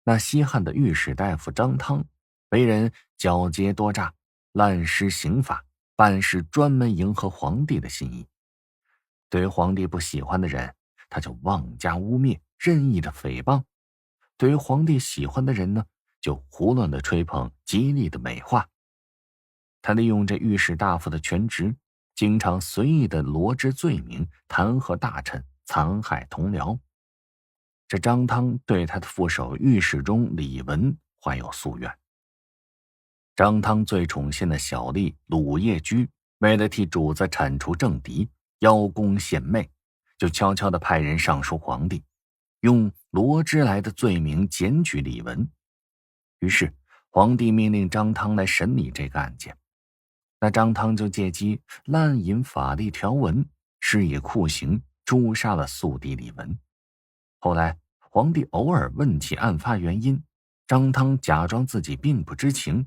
那西汉的御史大夫张汤，为人狡黠多诈，滥施刑法，办事专门迎合皇帝的心意。对于皇帝不喜欢的人，他就妄加污蔑，任意的诽谤；对于皇帝喜欢的人呢，就胡乱的吹捧，极力的美化。他利用这御史大夫的权职，经常随意的罗织罪名，弹劾大臣，残害同僚。这张汤对他的副手御史中李文怀有夙愿。张汤最宠信的小吏鲁业居，为了替主子铲除政敌，邀功献媚，就悄悄地派人上书皇帝，用罗织来的罪名检举李文。于是皇帝命令张汤来审理这个案件。那张汤就借机滥引法律条文，施以酷刑，诛杀了宿敌李文。后来皇帝偶尔问起案发原因，张汤假装自己并不知情，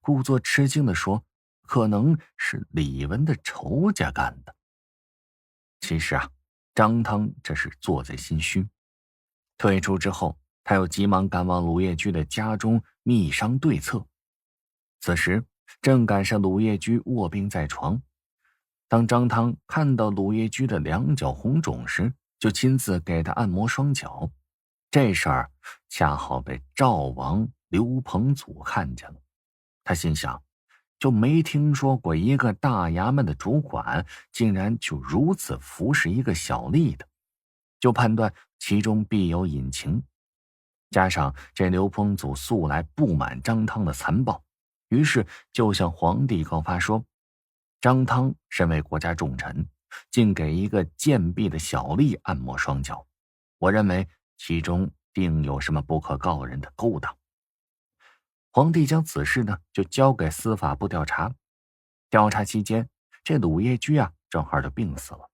故作吃惊地说，可能是李文的仇家干的。其实啊，张汤这是做贼心虚。退出之后，他又急忙赶往鲁业居的家中密商对策。此时正赶上鲁业居卧病在床，当张汤看到鲁业居的两脚红肿时，就亲自给他按摩双脚。这事儿恰好被赵王刘彭祖看见了，他心想，就没听说过一个大衙门的主管竟然就如此服侍一个小吏的，就判断其中必有隐情。加上这刘彭祖素来不满张汤的残暴，于是就向皇帝告发说，张汤身为国家重臣，竟给一个贱婢的小吏按摩双脚，我认为其中定有什么不可告人的勾当。皇帝将此事呢就交给司法部调查。调查期间，这鲁业居啊正好就病死了，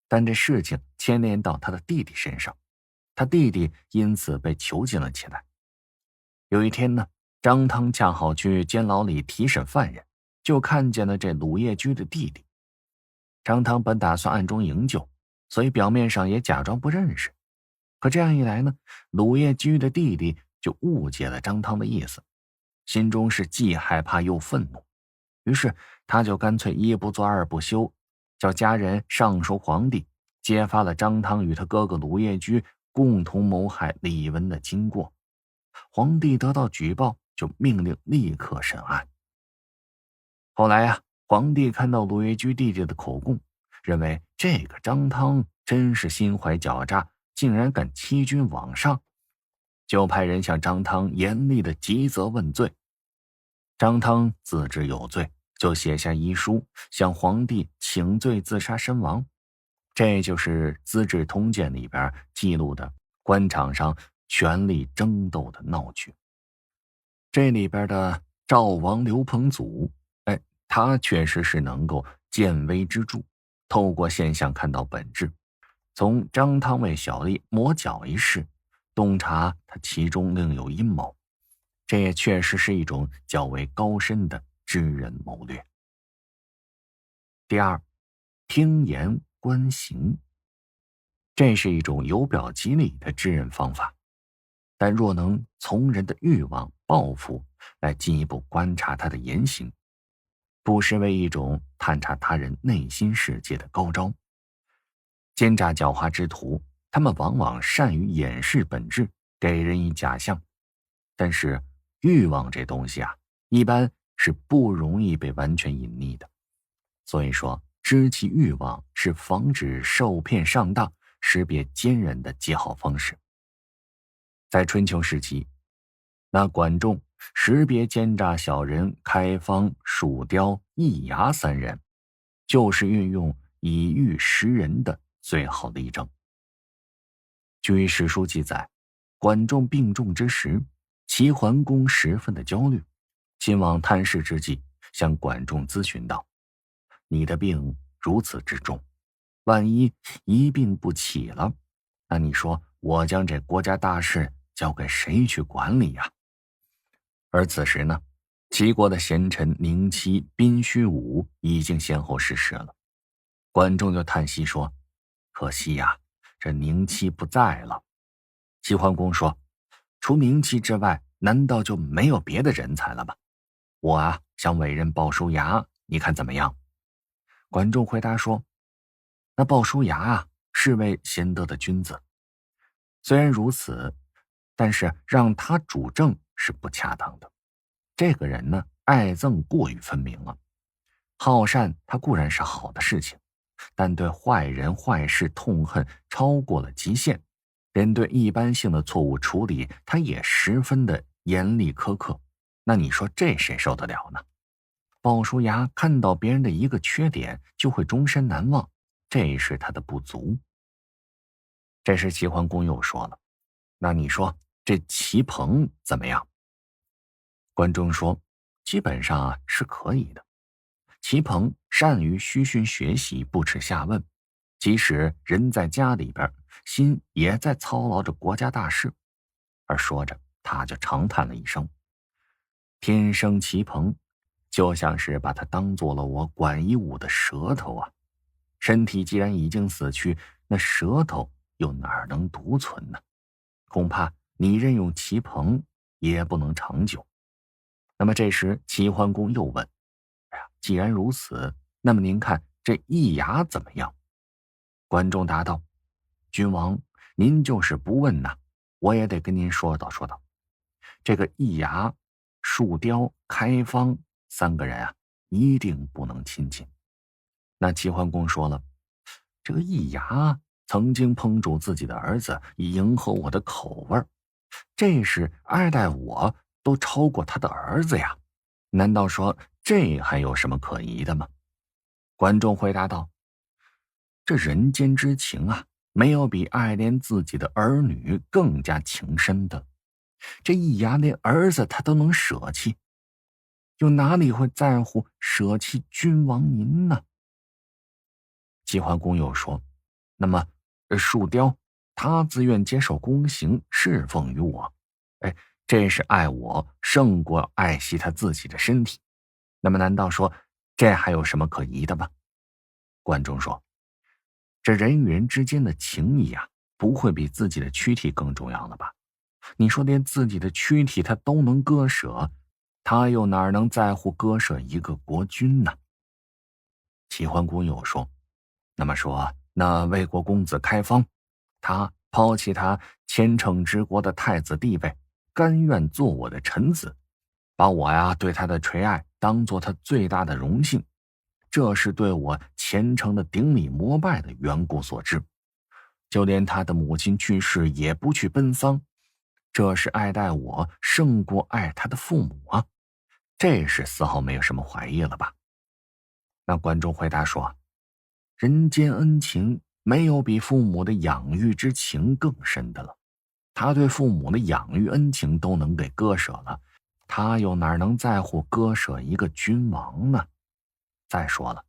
但这事情牵连到他的弟弟身上，他弟弟因此被囚禁了起来。有一天呢，张汤恰好去监牢里提审犯人，就看见了这鲁业居的弟弟。张汤本打算暗中营救，所以表面上也假装不认识。可这样一来呢，鲁业居的弟弟就误解了张汤的意思，心中是既害怕又愤怒，于是他就干脆一不做二不休，叫家人上书皇帝，揭发了张汤与他哥哥鲁业居共同谋害李文的经过。皇帝得到举报，就命令立刻审案。后来啊，皇帝看到鲁业居弟弟的口供，认为这个张汤真是心怀狡诈，竟然敢欺君罔上，就派人向张汤严厉的极责问罪。张汤自知有罪，就写下遗书，向皇帝请罪自杀身亡。这就是《资治通鉴》里边记录的官场上权力争斗的闹剧。这里边的赵王刘彭祖，他确实是能够见微知著，透过现象看到本质，从张汤为小吏磨脚一事洞察他其中另有阴谋，这也确实是一种较为高深的知人谋略。第二，听言观行，这是一种由表及里的知人方法，但若能从人的欲望抱负来进一步观察他的言行，不失为一种探查他人内心世界的高招。奸诈狡猾之徒，他们往往善于掩饰本质，给人以假象，但是欲望这东西啊，一般是不容易被完全隐匿的。所以说，知其欲望是防止受骗上当、识别奸人的极好方式。在春秋时期，那管仲识别奸诈小人开方、树雕、易牙三人，就是运用以欲识人的最好例证。据史书记载，管仲病重之时，齐桓公十分的焦虑，亲往探视之际，向管仲咨询道：你的病如此之重，万一一病不起了，那你说我将这国家大事交给谁去管理呀？而此时呢，齐国的贤臣宁戚、宾须武已经先后逝世了。管仲就叹息说：可惜呀，这宁戚不在了。齐桓公说：除宁戚之外，难道就没有别的人才了吗？我啊，想委任鲍叔牙，你看怎么样？管仲回答说：那鲍叔牙啊，是位贤德的君子，虽然如此，但是让他主政是不恰当的。这个人呢，爱憎过于分明了。好善他固然是好的事情，但对坏人坏事痛恨超过了极限，连对一般性的错误处理他也十分的严厉苛刻。那你说这谁受得了呢？鲍叔牙看到别人的一个缺点就会终身难忘，这是他的不足。这时齐桓公又说了：那你说这齐彭怎么样？管仲说：基本上啊是可以的。齐彭善于虚心学习，不耻下问，即使人在家里边，心也在操劳着国家大事。而说着，他就长叹了一声：天生齐彭，就像是把他当做了我管夷吾的舌头啊！身体既然已经死去，那舌头又哪能独存呢？恐怕你任用齐彭也不能长久。那么这时齐桓公又问：既然如此，那么您看这易牙怎么样？管仲答道：君王，您就是不问呐，我也得跟您说道说道。这个易牙、树雕、开方三个人啊，一定不能亲近。那齐桓公说了：这个易牙曾经烹煮自己的儿子，以迎合我的口味，这是爱戴我都超过他的儿子呀，难道说这还有什么可疑的吗？管仲回答道：这人间之情啊，没有比爱怜自己的儿女更加情深的。这易牙连儿子他都能舍弃，又哪里会在乎舍弃君王您呢？齐桓公又说：那么树雕他自愿接受宫刑，侍奉于我，这是爱我胜过爱惜他自己的身体，那么难道说这还有什么可疑的吗？管仲说：这人与人之间的情谊啊，不会比自己的躯体更重要了吧？你说连自己的躯体他都能割舍，他又哪能在乎割舍一个国君呢？齐桓公又说，那么说那魏国公子开方，他抛弃他千乘之国的太子地位，甘愿做我的臣子，把我呀对他的垂爱当做他最大的荣幸，这是对我虔诚的顶礼膜拜的缘故所致。就连他的母亲去世也不去奔丧，这是爱戴我胜过爱他的父母啊，这是丝毫没有什么怀疑了吧？那管仲回答说，人间恩情没有比父母的养育之情更深的了，他对父母的养育恩情都能给割舍了，他又哪能在乎割舍一个君王呢？再说了，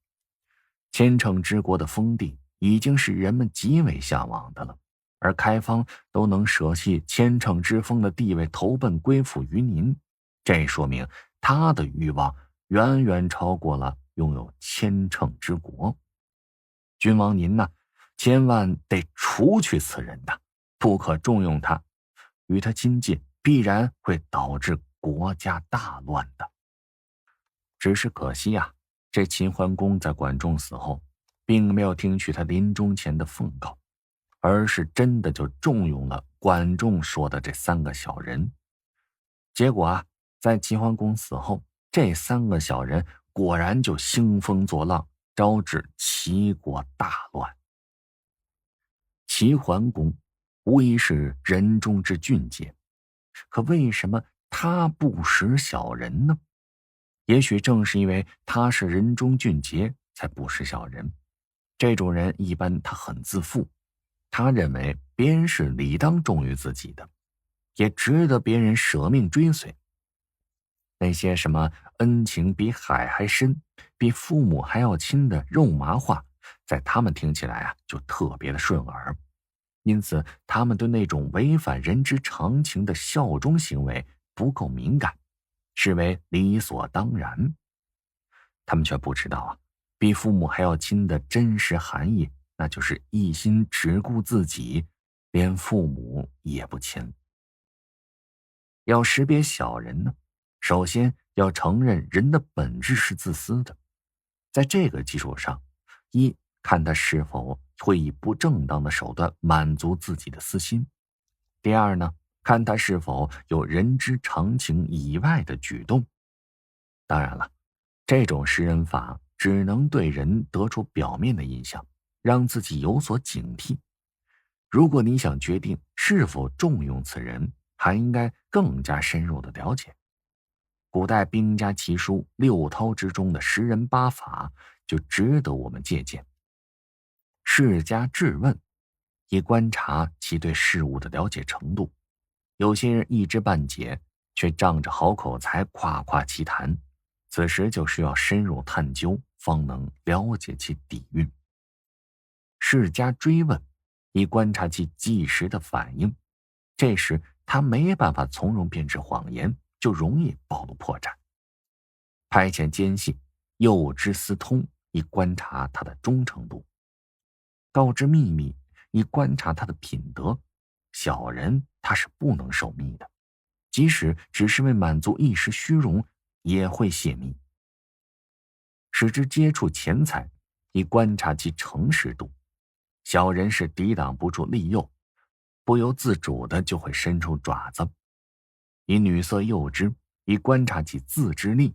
千乘之国的封地已经是人们极为向往的了，而开方都能舍弃千乘之封的地位投奔归附于您，这说明他的欲望远远超过了拥有千乘之国。君王您呢，千万得除去此人的，不可重用他，与他亲近必然会导致国家大乱的。只是可惜啊，这秦桓公在管仲死后并没有听取他临终前的奉告，而是真的就重用了管仲说的这3个小人。结果啊，在齐桓公死后，这3个小人果然就兴风作浪，招致齐国大乱。齐桓公无疑是人中之俊杰，可为什么他不识小人呢？也许正是因为他是人中俊杰，才不识小人。这种人一般他很自负，他认为别人是理当重于自己的，也值得别人舍命追随。那些什么恩情比海还深，比父母还要亲的肉麻话，在他们听起来啊就特别的顺耳，因此他们对那种违反人之常情的效忠行为不够敏感，视为理所当然。他们却不知道啊，比父母还要亲的真实含义，那就是一心只顾自己，连父母也不亲。要识别小人呢，首先要承认人的本质是自私的，在这个基础上，一看他是否会以不正当的手段满足自己的私心；第二呢，看他是否有人之常情以外的举动。当然了，这种识人法只能对人得出表面的印象，让自己有所警惕。如果你想决定是否重用此人，还应该更加深入的了解。古代兵家奇书六韬之中的识人八法就值得我们借鉴。世家质问，以观察其对事物的了解程度。有些人一知半解，却仗着好口才夸夸其谈，此时就需要深入探究，方能了解其底蕴。世家追问，以观察其即时的反应，这时他没办法从容编织谎言，就容易暴露破绽。派遣奸细，诱之私通，以观察他的忠诚度。告知秘密，以观察他的品德。小人他是不能守密的，即使只是为满足一时虚荣，也会泄密。使之接触钱财，以观察其诚实度。小人是抵挡不住利诱，不由自主的就会伸出爪子。以女色诱之，以观察其自制力。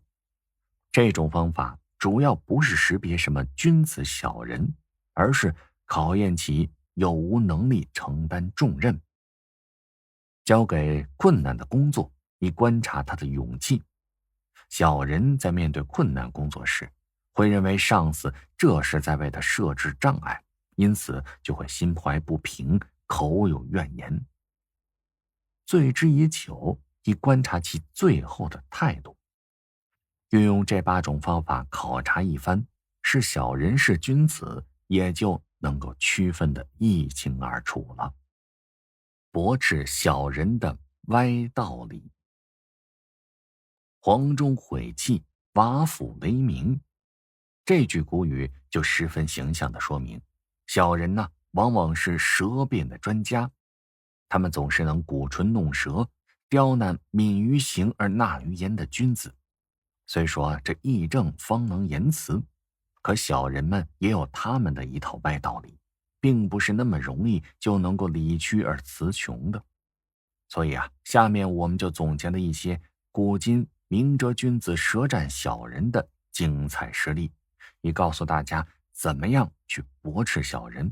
这种方法主要不是识别什么君子小人，而是考验其有无能力承担重任。交给困难的工作，以观察他的勇气。小人在面对困难工作时，会认为上司这是在为他设置障碍，因此就会心怀不平，口有怨言。醉之以酒，以观察其最后的态度。运用这8种方法考察一番，是小人是君子，也就能够区分的一清二楚了。驳斥小人的歪道理。黄钟毁弃，瓦釜雷鸣。这句古语就十分形象地说明，小人呢，往往是舌辩的专家。他们总是能鼓唇弄舌，刁难敏于行而纳于言的君子。虽说这义正方能言辞，可小人们也有他们的一套歪道理，并不是那么容易就能够理屈而词穷的。所以下面我们就总结了一些古今明哲君子舌战小人的精彩实例，以告诉大家怎么样去驳斥小人。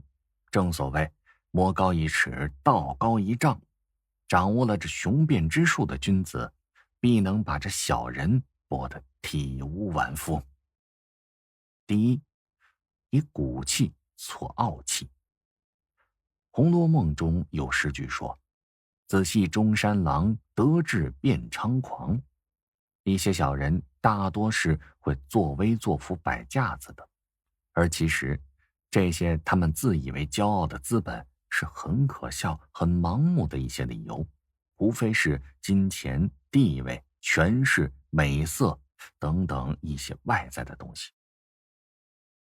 正所谓魔高一尺，道高一丈，掌握了这雄辩之术的君子，必能把这小人驳得体无完肤。第一，以骨气挫傲气。《红楼梦》中有诗句说：仔细中山狼，得志便猖狂。一些小人大多是会作威作福摆架子的，而其实这些他们自以为骄傲的资本是很可笑很盲目的一些理由，无非是金钱、地位、权势、美色等等一些外在的东西。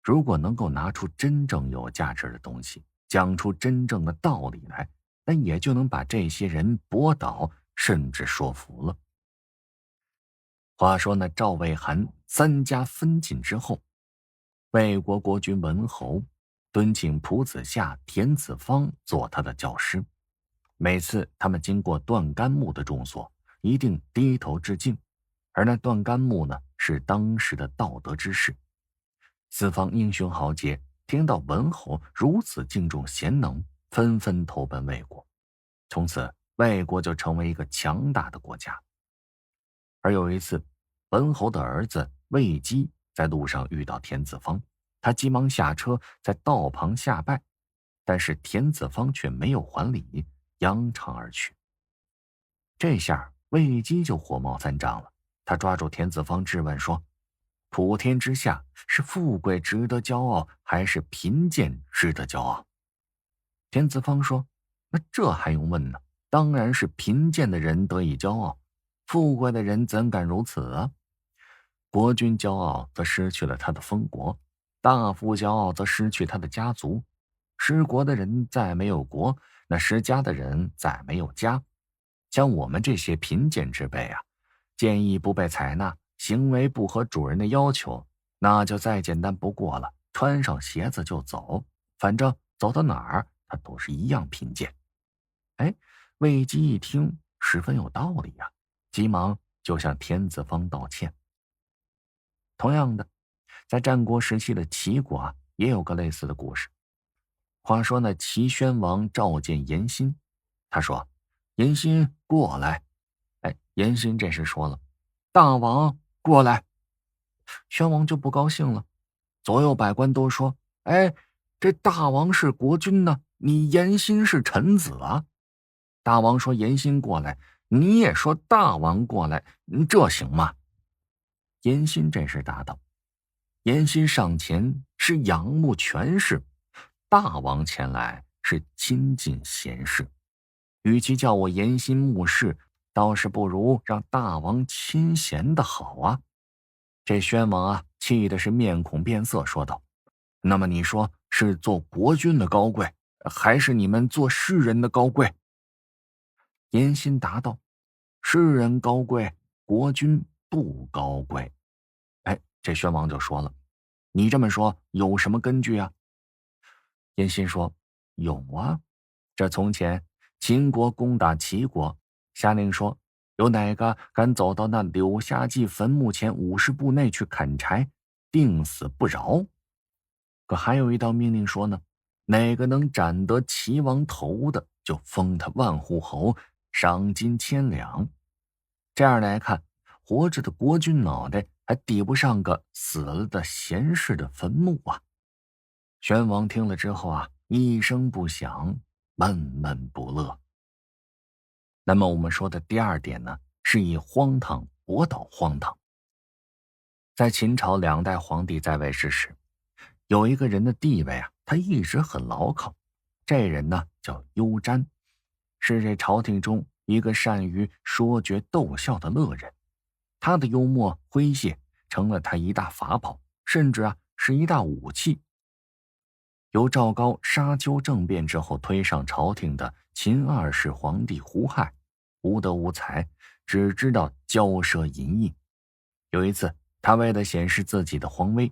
如果能够拿出真正有价值的东西，讲出真正的道理来，那也就能把这些人驳倒，甚至说服了。话说呢，赵魏韩三家分晋之后，魏国国君文侯敦请仆子夏、田子方做他的教师。每次他们经过段干木的住所，一定低头致敬，而那段干木呢，是当时的道德之士。四方英雄豪杰听到文侯如此敬重贤能，纷纷投奔魏国，从此魏国就成为一个强大的国家。而有一次，文侯的儿子魏姬在路上遇到田子方，他急忙下车，在道旁下拜，但是田子方却没有还礼，扬长而去。这下魏姬就火冒三丈了，他抓住田子方质问说：普天之下，是富贵值得骄傲，还是贫贱值得骄傲？田子方说：那这还用问呢？当然是贫贱的人得以骄傲，富贵的人怎敢如此啊？国君骄傲则失去了他的封国，大夫骄傲则失去他的家族。失国的人再没有国，那失家的人再没有家。像我们这些贫贱之辈建议不被采纳，行为不合主人的要求，那就再简单不过了，穿上鞋子就走，反正走到哪儿他都是一样贫贱。魏姬一听十分有道理急忙就向田子方道歉。同样的，在战国时期的齐国也有个类似的故事。话说呢，齐宣王召见颜辛，他说：颜辛过来。颜辛这时说了：大王过来。宣王就不高兴了，左右百官都说：这大王是国君呢，你颜辛是臣子啊。大王说颜辛过来，你也说大王过来，这行吗？颜辛这时答道：颜辛上前是仰慕权势，大王前来是亲近贤士，与其叫我颜辛目视，倒是不如让大王亲贤的好啊。这宣王气的是面孔变色，说道：那么你说是做国君的高贵，还是你们做士人的高贵？颜辛答道：士人高贵，国君不高贵。这宣王就说了：你这么说有什么根据啊？颜辛说：有啊，这从前秦国攻打齐国，下令说有哪个敢走到那柳下祭坟墓前50步内去砍柴，定死不饶。可还有一道命令说呢，哪个能斩得齐王头的，就封他万户侯，赏金1000两。这样来看，活着的国君脑袋还抵不上个死了的贤士的坟墓啊。宣王听了之后一声不响，闷闷不乐。那么我们说的第二点呢，是以荒唐驳倒荒唐。在秦朝2代皇帝在位之时，有一个人的地位他一直很牢靠。这人呢叫幽瞻，是这朝廷中一个善于说绝逗笑的乐人。他的幽默诙谐成了他一大法宝，甚至是一大武器。由赵高沙丘政变之后推上朝廷的秦二世皇帝胡亥，无德无才，只知道骄奢淫逸。有一次，他为了显示自己的皇威，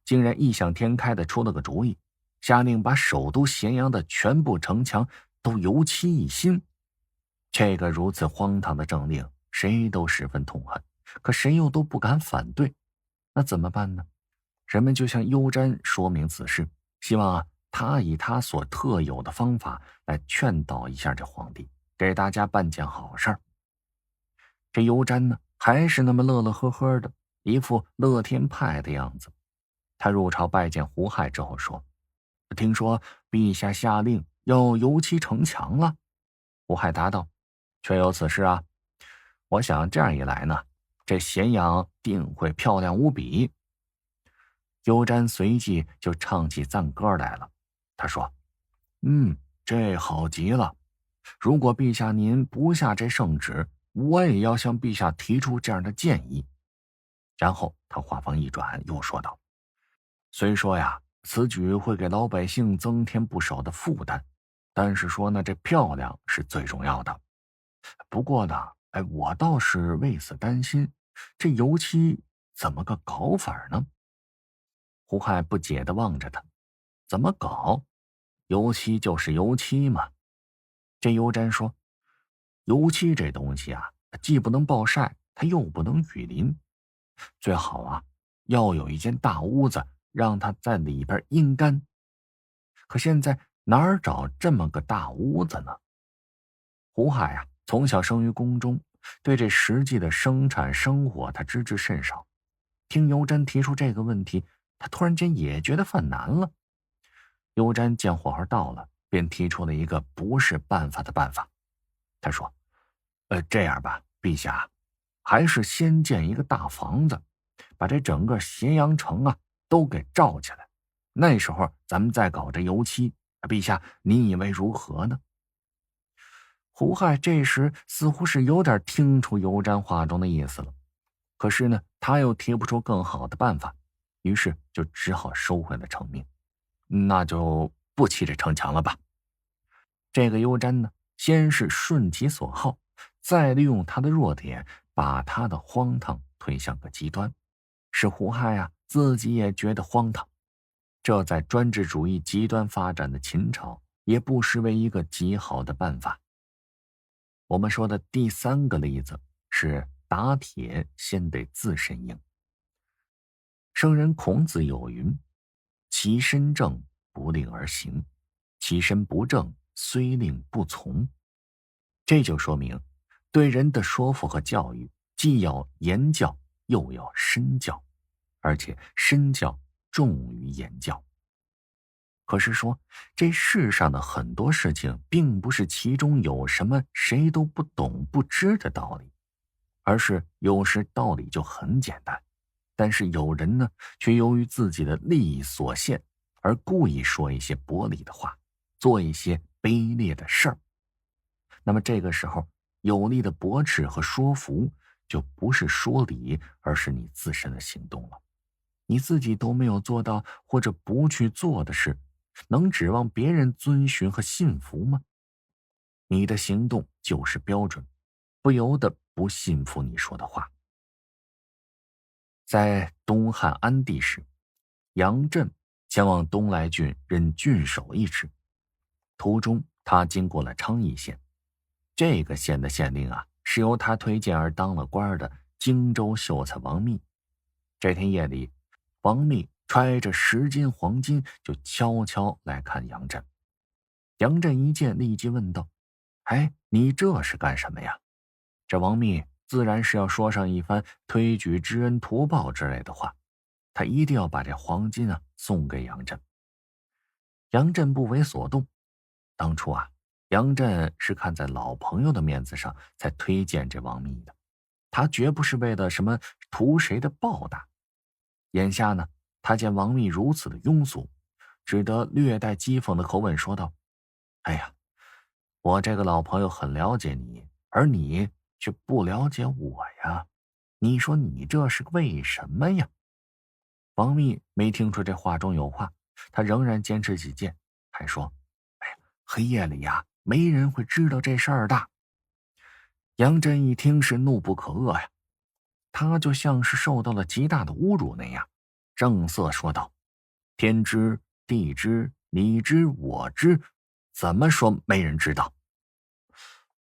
竟然异想天开地出了个主意，下令把首都咸阳的全部城墙都油漆一新。这个如此荒唐的政令，谁都十分痛恨，可谁又都不敢反对。那怎么办呢？人们就向幽瞻说明此事，希望他以他所特有的方法来劝导一下这皇帝，给大家办件好事儿。这幽瞻呢，还是那么乐乐呵呵的，一副乐天派的样子。他入朝拜见胡亥之后说：“听说陛下下令要油漆城墙了。”胡亥答道：“确有此事啊。我想这样一来呢，这咸阳定会漂亮无比。”幽瞻随即就唱起赞歌来了。他说：“这好极了。如果陛下您不下这圣旨，我也要向陛下提出这样的建议。”然后他话锋一转，又说道：“虽说呀，此举会给老百姓增添不少的负担，但是说呢，这漂亮是最重要的。不过呢，我倒是为此担心，这油漆怎么个搞法呢？”胡亥不解地望着他：“怎么搞？油漆就是油漆嘛。”这幽瞻说：“油漆这东西啊，既不能暴晒，它又不能雨淋，最好啊，要有一间大屋子，让它在里边阴干。可现在哪儿找这么个大屋子呢？”胡亥啊，从小生于宫中，对这实际的生产生活他知之甚少。听幽瞻提出这个问题，他突然间也觉得犯难了。幽瞻见火候到了，便提出了一个不是办法的办法。他说：“这样吧，陛下，还是先建一个大房子，把这整个咸阳城啊都给罩起来。那时候咱们再搞这油漆，陛下您以为如何呢？”胡亥这时似乎是有点听出幽瞻话中的意思了，可是呢，他又提不出更好的办法，于是就只好收回了成命。那就不砌这城墙了吧。这个幽瞻呢，先是顺其所好，再利用他的弱点，把他的荒唐推向个极端，使胡亥啊自己也觉得荒唐。这在专制主义极端发展的秦朝，也不失为一个极好的办法。我们说的第三个例子是打铁先得自身硬。圣人孔子有云：“其身正，不令而行；其身不正，虽令不从。”这就说明，对人的说服和教育，既要言教，又要身教，而且身教重于言教。可是说，这世上的很多事情，并不是其中有什么谁都不懂不知的道理，而是有时道理就很简单，但是有人呢，却由于自己的利益所限，而故意说一些驳理的话，做一些卑劣的事儿。那么这个时候，有力的驳斥和说服，就不是说理，而是你自身的行动了。你自己都没有做到或者不去做的事，能指望别人遵循和信服吗？你的行动就是标准，不由得不信服你说的话。在东汉安帝时，杨震前往东莱郡任郡守一职，途中他经过了昌邑县。这个县的县令啊，是由他推荐而当了官的荆州秀才王密。这天夜里，王密揣着10斤黄金，就悄悄来看杨震。杨震一见，立即问道：“你这是干什么呀？”这王密自然是要说上一番推举知恩图报之类的话，他一定要把这黄金啊送给杨震。杨震不为所动。当初啊，杨震是看在老朋友的面子上才推荐这王密的，他绝不是为了什么图谁的报答。眼下呢，他见王密如此的庸俗，只得略带讥讽的口吻说道：“哎呀，我这个老朋友很了解你，而你却不了解我呀，你说你这是为什么呀？”王密没听出这话中有话，他仍然坚持己见，还说：“哎呀，黑夜里呀，没人会知道这事儿的。”杨震一听是怒不可遏呀，他就像是受到了极大的侮辱那样，正色说道：“天知地知你知我知，怎么说没人知道？”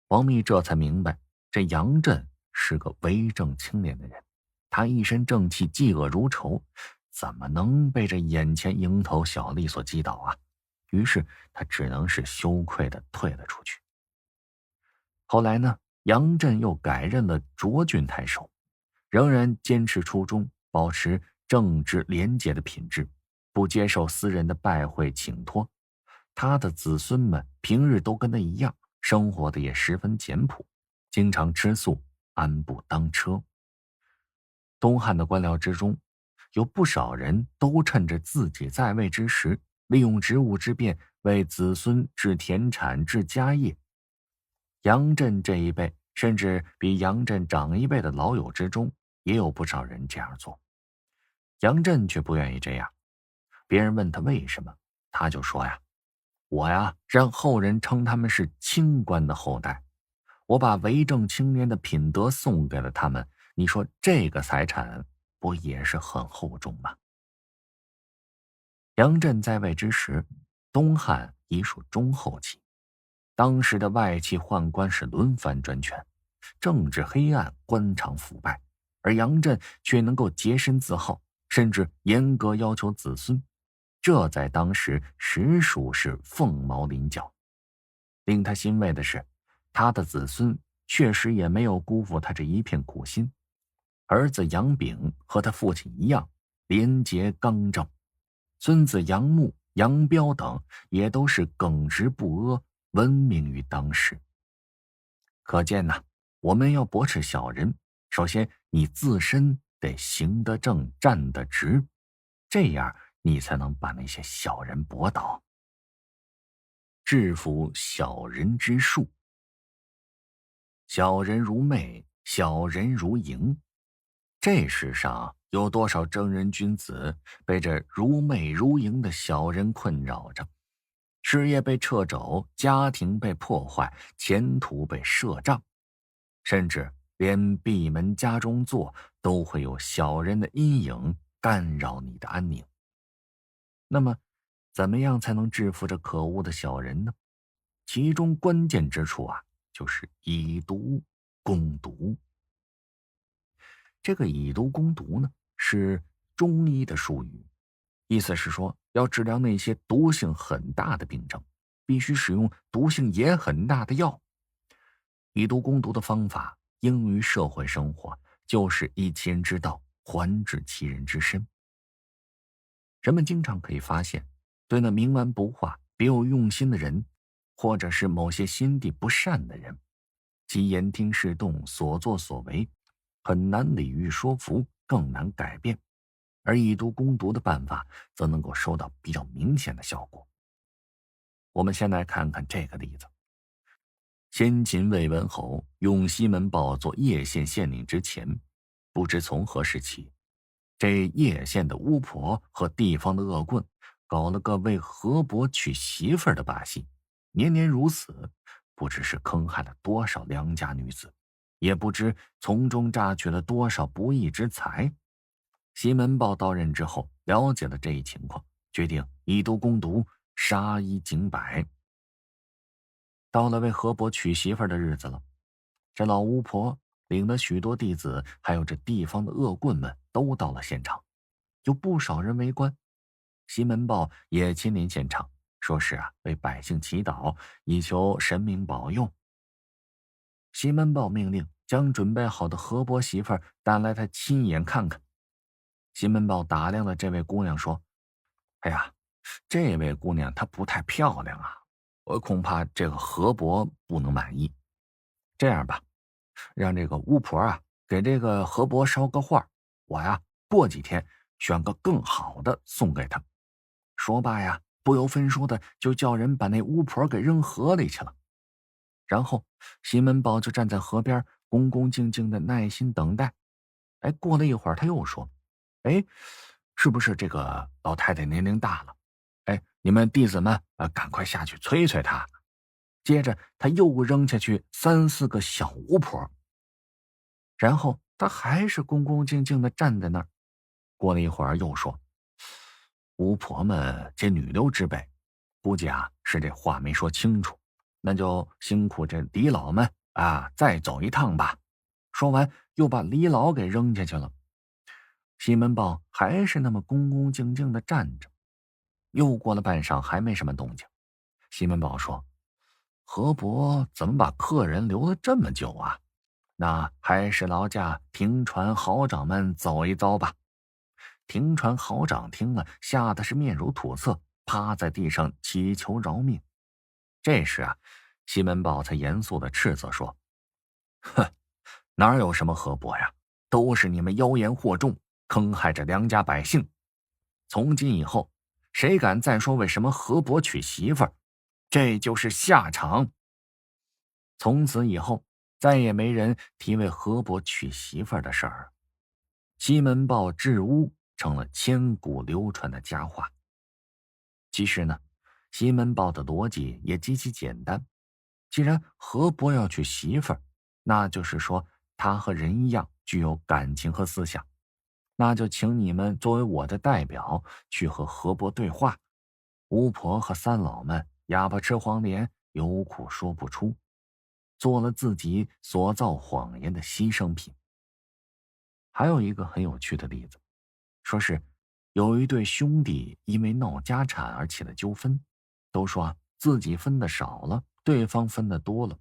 王密这才明白，这杨震是个为政清廉的人，他一身正气，嫉恶如仇，怎么能被这眼前蝇头小利所击倒啊？于是他只能是羞愧地退了出去。后来呢，杨震又改任了涿郡太守，仍然坚持初衷，保持正直廉洁的品质，不接受私人的拜会请托。他的子孙们平日都跟他一样，生活的也十分简朴，经常吃素，安步当车。东汉的官僚之中，有不少人都趁着自己在位之时，利用职务之便为子孙置田产、置家业。杨震这一辈，甚至比杨震长一辈的老友之中，也有不少人这样做。杨震却不愿意这样，别人问他为什么，他就说呀：“我呀，让后人称他们是清官的后代，我把为政清廉的品德送给了他们，你说这个财产不也是很厚重吗？”杨震在位之时，东汉已属中后期，当时的外戚宦官是轮番专权，政治黑暗，官场腐败，而杨震却能够洁身自好，甚至严格要求子孙，这在当时实属是凤毛麟角。令他欣慰的是，他的子孙确实也没有辜负他这一片苦心。儿子杨炳和他父亲一样，廉洁刚正，孙子杨牧、杨彪等也都是耿直不阿，闻名于当时。可见呐，我们要驳斥小人，首先你自身得行得正，站得直，这样你才能把那些小人驳倒。制服小人之术。小人如魅，小人如蝇。这世上有多少正人君子被这如魅如蝇的小人困扰着，事业被掣肘，家庭被破坏，前途被设障，甚至连闭门家中坐都会有小人的阴影干扰你的安宁。那么怎么样才能制服这可恶的小人呢？其中关键之处啊，就是以毒攻毒。这个以毒攻毒呢，是中医的术语，意思是说，要治疗那些毒性很大的病症，必须使用毒性也很大的药。以毒攻毒的方法应于社会生活，就是以其人之道还治其人之身。人们经常可以发现，对那冥顽不化、别有用心的人，或者是某些心地不善的人，其言听事动、所作所为很难理喻说服，更难改变，而以毒攻毒的办法则能够收到比较明显的效果。我们先来看看这个例子。先秦魏文侯用西门豹做叶县县令之前，不知从何时起，这叶县的巫婆和地方的恶棍搞了个为河伯娶媳妇儿的把戏，年年如此，不知是坑害了多少良家女子，也不知从中榨取了多少不义之财。西门豹到任之后，了解了这一情况，决定以毒攻毒，杀一儆百。到了为河伯娶媳妇的日子了，这老巫婆领了许多弟子，还有这地方的恶棍们都到了现场，有不少人围观。西门豹也亲临现场，说是为百姓祈祷，以求神明保佑。西门豹命令将准备好的河伯媳妇带来，他亲眼看看。西门豹打量了这位姑娘，说：“哎呀，这位姑娘她不太漂亮啊，我恐怕这个河伯不能满意。这样吧，让这个巫婆给这个河伯捎个话，我过几天选个更好的送给他。”说罢不由分说的就叫人把那巫婆给扔河里去了。然后西门豹就站在河边，恭恭敬敬的耐心等待。过了一会儿，他又说：“是不是这个老太太年龄大了？你们弟子们赶快下去催催他。接着他又扔下去3、4个小巫婆，然后他还是恭恭敬敬地站在那儿。过了一会儿又说，巫婆们皆女流之辈，估计是这话没说清楚，那就辛苦这李老们再走一趟吧。说完又把李老给扔下去了。西门豹还是那么恭恭敬敬地站着。又过了半晌还没什么动静。西门豹说，河伯怎么把客人留了这么久啊？那还是劳驾停船豪长们走一遭吧。停船豪长听了，吓得是面如土色，趴在地上祈求饶命。这时西门豹才严肃地斥责说，哼，哪有什么河伯呀，都是你们妖言惑众，坑害着良家百姓。从今以后，谁敢再说为什么河伯娶媳妇儿，这就是下场。从此以后，再也没人提为河伯娶媳妇儿的事儿。西门豹治巫成了千古流传的佳话。其实呢，西门豹的逻辑也极其简单。既然河伯要娶媳妇儿，那就是说他和人一样具有感情和思想，那就请你们作为我的代表去和河伯对话。巫婆和三老们哑巴吃黄连，有苦说不出，做了自己所造谎言的牺牲品。还有一个很有趣的例子，说是有一对兄弟因为闹家产而起了纠纷，都说自己分的少了，对方分的多了，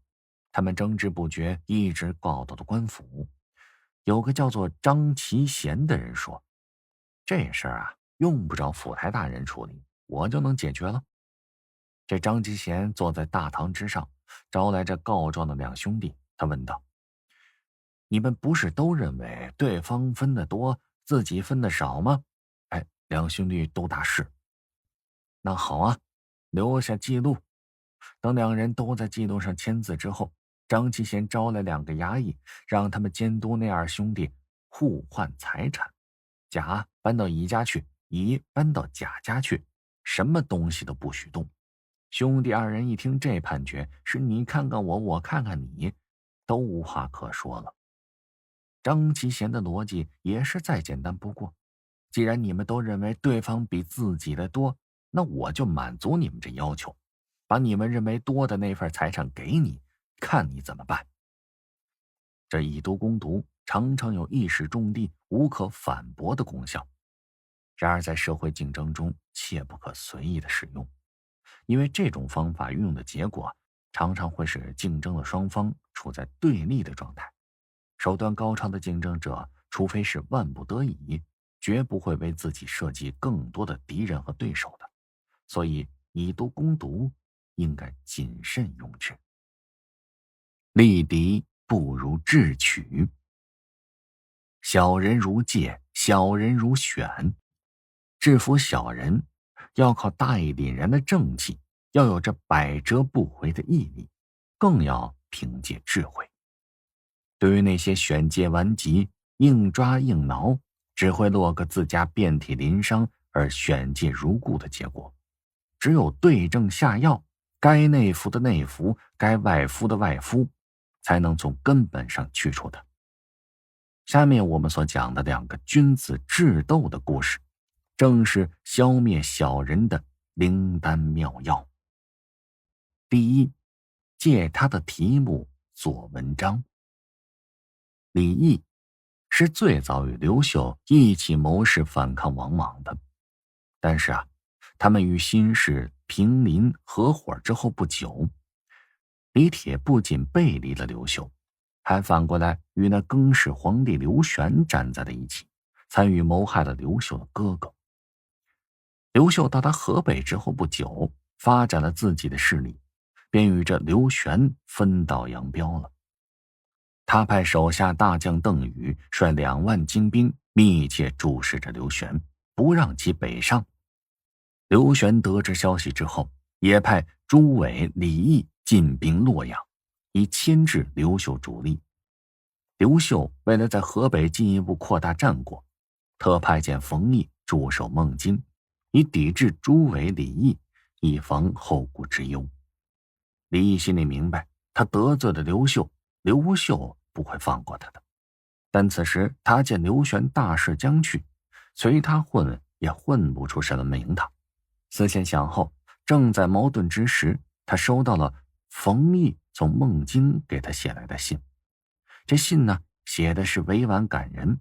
他们争执不决，一直告到了官府。有个叫做张其贤的人说，这事儿用不着府台大人处理，我就能解决了。这张其贤坐在大堂之上，招来这告状的两兄弟，他问道，你们不是都认为对方分的多，自己分的少吗？两兄弟都答是。那好留下记录。等两人都在记录上签字之后，张其贤招来2个衙役，让他们监督那2兄弟互换财产，甲搬到乙家去，乙搬到甲家去，什么东西都不许动。兄弟2人一听这判决，是你看看我，我看看你，都无话可说了。张其贤的逻辑也是再简单不过，既然你们都认为对方比自己的多，那我就满足你们这要求，把你们认为多的那份财产给你，看你怎么办。这以毒攻毒常常有一时中的无可反驳的功效，然而在社会竞争中切不可随意的使用，因为这种方法运用的结果常常会使竞争的双方处在对立的状态。手段高超的竞争者，除非是万不得已，绝不会为自己设计更多的敌人和对手的。所以以毒攻毒应该谨慎用之。力敌不如智取。小人如戒，小人如选。制服小人要靠大义凛然的正气，要有着百折不回的毅力，更要凭借智慧。对于那些选戒顽疾、硬抓硬挠，只会落个自家遍体鳞伤而选戒如故的结果。只有对症下药，该内服的内服，该外敷的外敷，才能从根本上去除它。下面我们所讲的2个君子智斗的故事，正是消灭小人的灵丹妙药。第一，借他的题目做文章。李毅是最早与刘秀一起谋士反抗王莽的，但是他们与新氏平林合伙之后不久，李铁不仅背离了刘秀，还反过来与那更始皇帝刘玄站在了一起，参与谋害了刘秀的哥哥。刘秀到达河北之后不久，发展了自己的势力，便与这刘玄分道扬镳了。他派手下大将邓禹率2万精兵密切注视着刘玄，不让其北上。刘玄得知消息之后，也派朱伟、李毅进兵洛阳，以牵制刘秀主力。刘秀为了在河北进一步扩大战果，特派遣冯异驻守孟津，以抵制朱伟、李毅以防后顾之忧。李毅心里明白，他得罪了刘秀，刘秀不会放过他的。但此时他见刘玄大势将去，随他混也混不出什么名堂。思前想后，正在矛盾之时，他收到了冯异从孟津给他写来的信。这信呢，写的是委婉感人，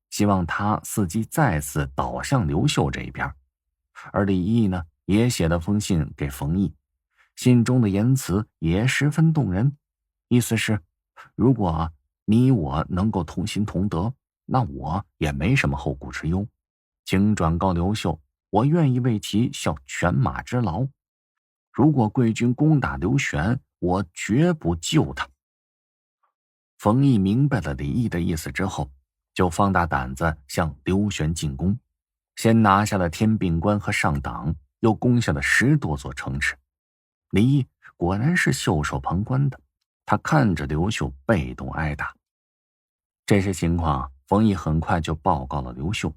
希望他伺机再次倒向刘秀这一边。而李毅呢，也写了封信给冯异，信中的言辞也十分动人，意思是如果你我能够同心同德，那我也没什么后顾之忧，请转告刘秀，我愿意为其效犬马之劳。如果贵军攻打刘玄，我绝不救他。冯异明白了李毅的意思之后，就放大胆子向刘玄进攻，先拿下了天并关和上党，又攻下了10多座城池。李毅果然是袖手旁观的，他看着刘秀被动挨打。这些情况冯异很快就报告了刘秀。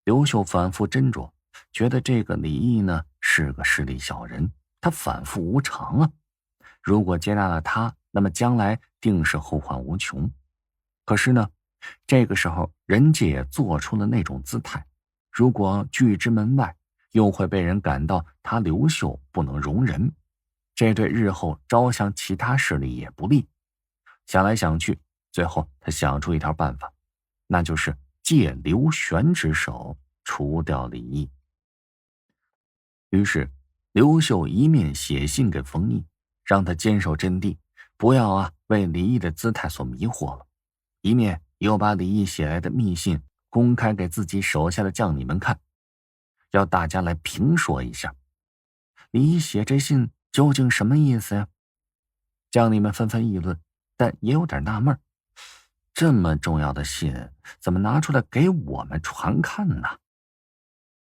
刘秀反复斟酌，觉得这个李毅呢是个势利小人，他反复无常啊。如果接纳了他，那么将来定是后患无穷。可是呢，这个时候人家也做出了那种姿态，如果拒之门外，又会被人感到他刘秀不能容人，这对日后招降其他势力也不利。想来想去，最后他想出一条办法，那就是借刘玄之手除掉李毅。于是刘秀一面写信给冯异，让他坚守阵地，不要为李毅的姿态所迷惑了，一面又把李毅写来的密信公开给自己手下的将领们看，要大家来评说一下，李毅写这信究竟什么意思呀？将领们纷纷议论，但也有点纳闷，这么重要的信怎么拿出来给我们传看呢？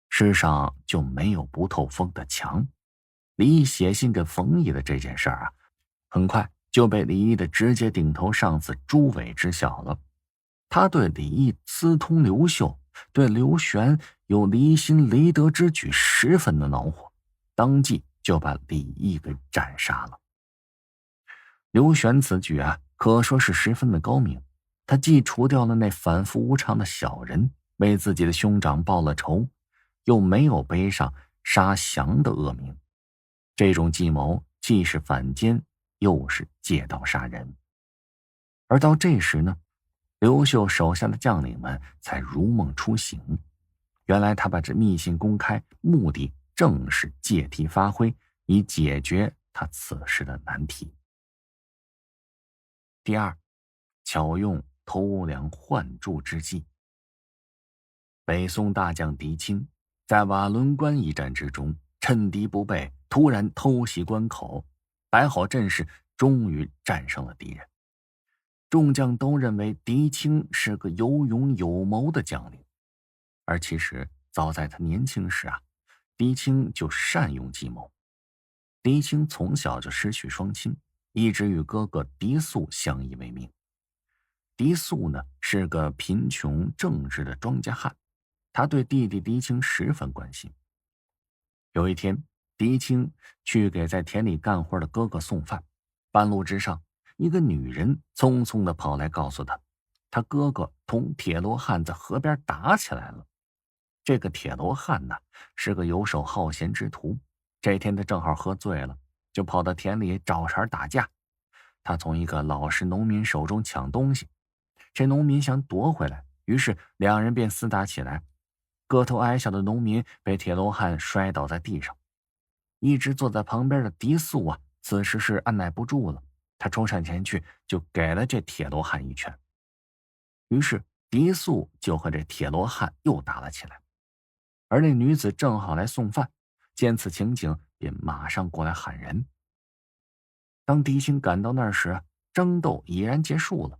世上就没有不透风的墙。李毅写信给冯异的这件事很快就被李毅的直接顶头上司朱伟知晓了。他对李毅私通刘秀，对刘玄有离心离德之举十分的恼火，当即就把李毅给斩杀了。刘玄此举可说是十分的高明，他既除掉了那反复无常的小人，为自己的兄长报了仇，又没有背上杀降的恶名。这种计谋既是反间，又是借刀杀人。而到这时呢，刘秀手下的将领们才如梦初醒，原来他把这密信公开，目的正是借题发挥，以解决他此时的难题。第二，巧用偷梁换柱之计。北宋大将狄青在瓦伦关一战之中，趁敌不备，突然偷袭关口，摆好阵势，终于战胜了敌人。众将都认为狄青是个有勇有谋的将领，而其实早在他年轻时狄青就善用计谋。狄青从小就失去双亲，一直与哥哥狄素相依为命。狄素呢是个贫穷正直的庄稼汉，他对弟弟狄青十分关心。有一天，狄青去给在田里干活的哥哥送饭，半路之上，一个女人匆匆地跑来告诉他，他哥哥同铁罗汉在河边打起来了。这个铁罗汉呢是个游手好闲之徒，这天他正好喝醉了，就跑到田里找茬打架。他从一个老实农民手中抢东西，这农民想夺回来，于是两人便厮打起来。个头矮小的农民被铁罗汉摔倒在地上，一直坐在旁边的狄素此时是按耐不住了，他冲上前去就给了这铁罗汉一拳。于是狄素就和这铁罗汉又打了起来，而那女子正好来送饭，见此情景便马上过来喊人。当狄青赶到那儿时，争斗已然结束了。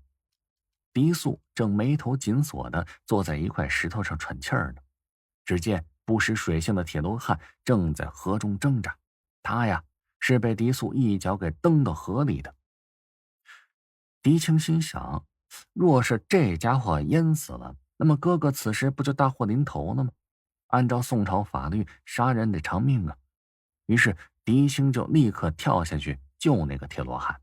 狄素正眉头紧锁地坐在一块石头上喘气儿呢，只见不识水性的铁罗汉正在河中挣扎，他是被狄素一脚给蹬到河里的。狄青心想，若是这家伙淹死了，那么哥哥此时不就大祸临头了吗？按照宋朝法律，杀人得偿命啊。于是狄青就立刻跳下去救那个铁罗汉。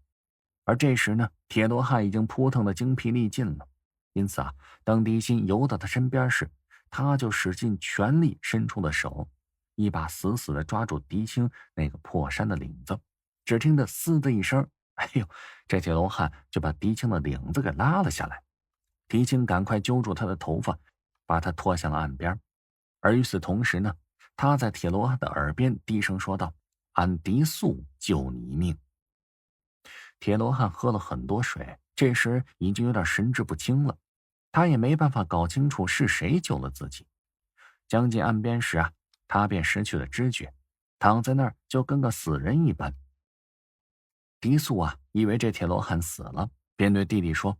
而这时呢，铁罗汉已经扑腾的精疲力尽了，因此啊，当狄青游到他身边时，他就使尽全力伸出了手，一把死死地抓住狄青那个破衫的领子。只听得嘶的一声，哎呦，这铁罗汉就把狄青的领子给拉了下来。狄青赶快揪住他的头发，把他拖向了岸边。而与此同时呢，他在铁罗汉的耳边低声说道：“俺狄素救你一命。”铁罗汉喝了很多水，这时已经有点神志不清了，他也没办法搞清楚是谁救了自己。将近岸边时啊，他便失去了知觉，躺在那儿就跟个死人一般。狄素啊，以为这铁罗汉死了，便对弟弟说：“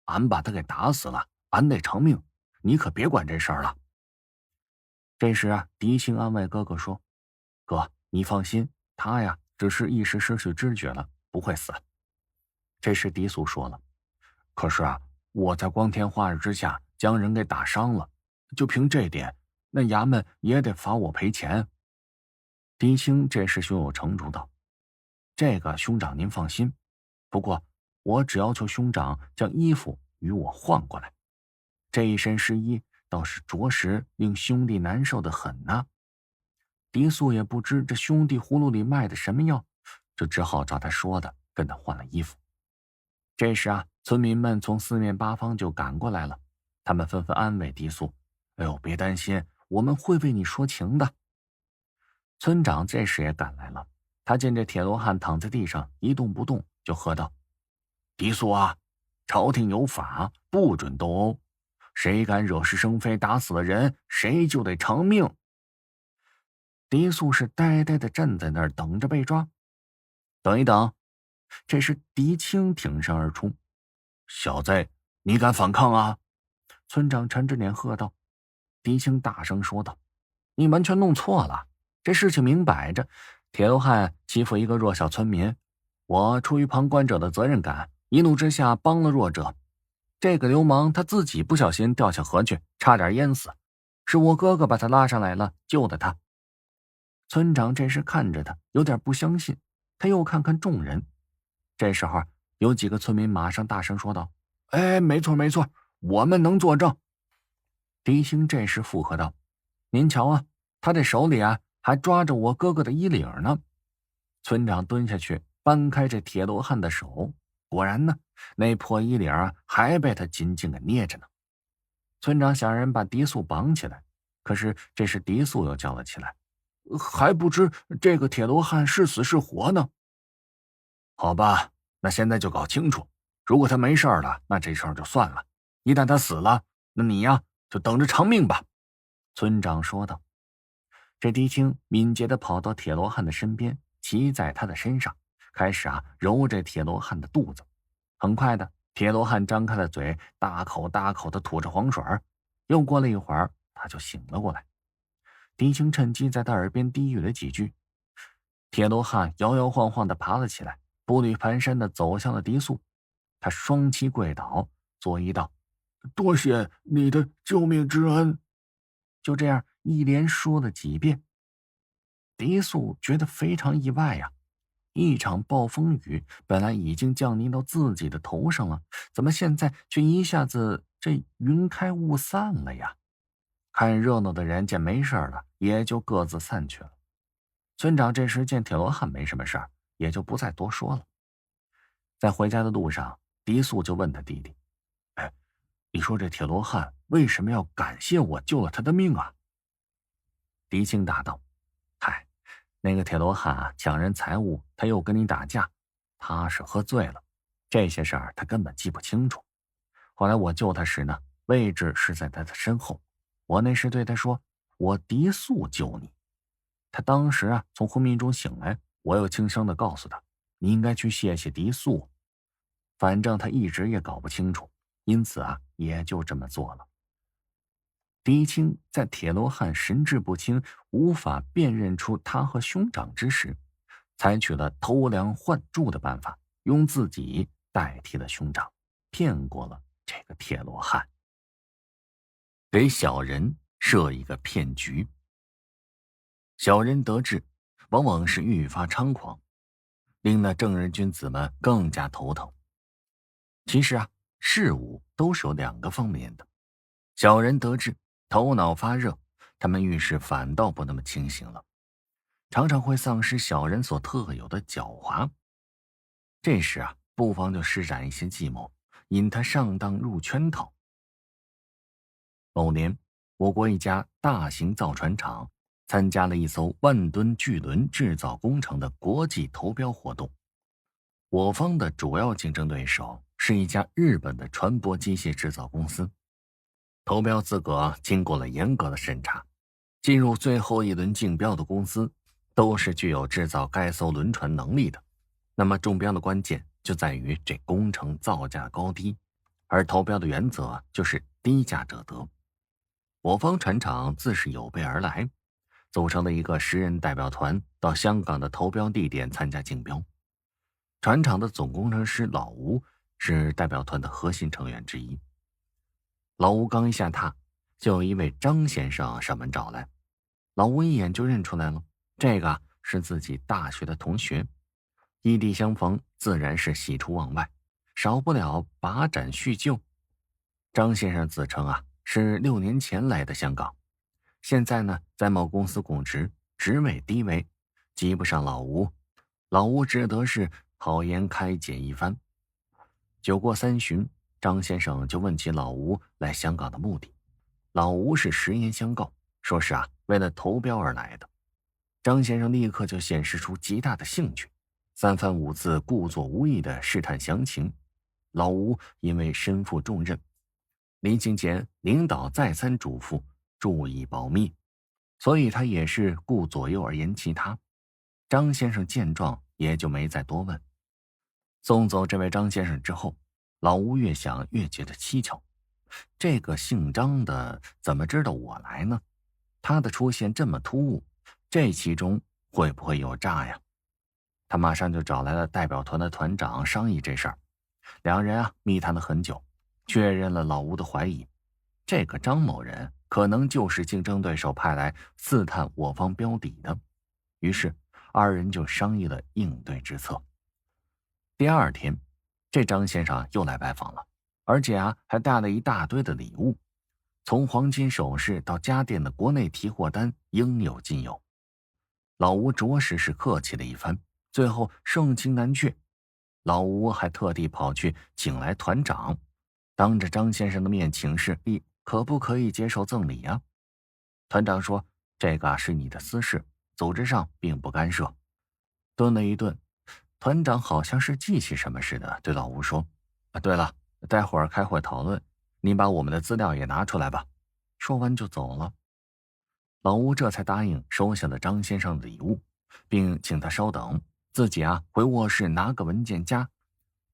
俺把他给打死了，俺得偿命，你可别管这事儿了。”这时啊，狄青安慰哥哥说：“哥，你放心，他呀只是一时失去知觉了，不会死。”这时狄素说了：“可是啊，我在光天化日之下将人给打伤了，就凭这点，那衙门也得罚我赔钱。”狄青这时胸有成竹道：“这个兄长您放心，不过我只要求兄长将衣服与我换过来。这一身湿衣倒是着实令兄弟难受得很呐。”狄素也不知这兄弟葫芦里卖的什么药，就只好照他说的跟他换了衣服。这时啊，村民们从四面八方就赶过来了，他们纷纷安慰狄素：“哎呦，别担心，我们会为你说情的。”村长这时也赶来了，他见这铁罗汉躺在地上一动不动，就喝道：“狄素啊，朝廷有法，不准斗殴，谁敢惹是生非，打死了人，谁就得偿命。”狄素是呆呆地站在那儿等着被抓。等一等，这时狄青挺身而出：“小子，你敢反抗啊？”村长沉着脸喝道。狄青大声说道：“你完全弄错了，这事情明摆着，铁罗汉欺负一个弱小村民，我出于旁观者的责任感，一怒之下帮了弱者。这个流氓他自己不小心掉下河去，差点淹死，是我哥哥把他拉上来了，救的他。”村长这时看着他，有点不相信，他又看看众人。这时候有几个村民马上大声说道：“哎，没错没错，我们能作证。”狄青这时附和道：“您瞧啊，他这手里啊还抓着我哥哥的衣领呢。”村长蹲下去搬开这铁罗汉的手，果然呢，那破衣领还被他紧紧给捏着呢。村长想让人把狄素绑起来，可是这时狄素又叫了起来：“还不知这个铁罗汉是死是活呢。”“好吧，那现在就搞清楚，如果他没事了，那这事儿就算了；一旦他死了，那你呀就等着偿命吧。”村长说道。这狄青敏捷地跑到铁罗汉的身边，骑在他的身上，开始揉这铁罗汉的肚子。很快的，铁罗汉张开了嘴，大口大口地吐着黄水。又过了一会儿，他就醒了过来。狄青趁机在他耳边低语了几句。铁罗汉摇摇晃晃地爬了起来，步履蹒跚地走向了狄素。他双膝跪倒，作揖道：“多谢你的救命之恩。”就这样一连说了几遍。狄素觉得非常意外呀，一场暴风雨本来已经降临到自己的头上了，怎么现在却一下子这云开雾散了呀？看热闹的人见没事了，也就各自散去了。村长这时见铁罗汉没什么事儿，也就不再多说了。在回家的路上，狄素就问他弟弟：“哎，你说这铁罗汉为什么要感谢我救了他的命啊？”狄青答道：“嗨，那个铁罗汉抢人财物，他又跟你打架，他是喝醉了，这些事儿他根本记不清楚。后来我救他时呢，位置是在他的身后，我那时对他说：‘我狄素救你。’他当时从昏迷中醒来，我又轻声地告诉他，你应该去谢谢狄素。反正他一直也搞不清楚，因此也就这么做了。”狄青在铁罗汉神志不清，无法辨认出他和兄长之时，采取了偷梁换柱的办法，用自己代替了兄长，骗过了这个铁罗汉，给小人设一个骗局。小人得志，往往是愈发猖狂，令那正人君子们更加头疼。其实啊，事物都是有两个方面的。小人得志，头脑发热，他们遇事反倒不那么清醒了，常常会丧失小人所特有的狡猾。这时啊，不妨就施展一些计谋，引他上当入圈套。某年，我国一家大型造船厂参加了一艘万吨巨轮制造工程的国际投标活动。我方的主要竞争对手是一家日本的船舶机械制造公司。投标资格经过了严格的审查，进入最后一轮竞标的公司都是具有制造该艘轮船能力的。那么中标的关键就在于这工程造价高低，而投标的原则就是低价者得。我方船厂自是有备而来，组成了一个10人代表团到香港的投标地点参加竞标。船厂的总工程师老吴是代表团的核心成员之一。老吴刚一下榻，就有一位张先生上门找来。老吴一眼就认出来了，这个是自己大学的同学，异地相逢，自然是喜出望外，少不了把盏叙旧。张先生自称是6年前来的香港，现在呢在某公司供职，职位低微，及不上老吴。老吴只得是好言开解一番。酒过3巡，张先生就问起老吴来香港的目的。老吴是实言相告，说是为了投标而来的。张先生立刻就显示出极大的兴趣，3番5次故作无意的试探详情。老吴因为身负重任，临行前领导再三嘱咐注意保密，所以他也是顾左右而言其他。张先生见状也就没再多问。送走这位张先生之后，老吴越想越觉得蹊跷，这个姓张的怎么知道我来呢？他的出现这么突兀，这其中会不会有诈呀？他马上就找来了代表团的团长商议这事儿。两人密谈了很久，确认了老吴的怀疑，这个张某人可能就是竞争对手派来刺探我方标底的。于是二人就商议了应对之策。第2天，这张先生又来拜访了，而且还带了一大堆的礼物，从黄金首饰到家电的国内提货单应有尽有。老吴着实是客气了一番，最后盛情难却。老吴还特地跑去请来团长，当着张先生的面请示可不可以接受赠礼啊？团长说这个是你的私事，组织上并不干涉。顿了一顿，团长好像是记起什么似的，对老吴说对了，待会儿开会讨论，您把我们的资料也拿出来吧。说完就走了。老吴这才答应收下了张先生的礼物，并请他稍等，自己回卧室拿个文件夹，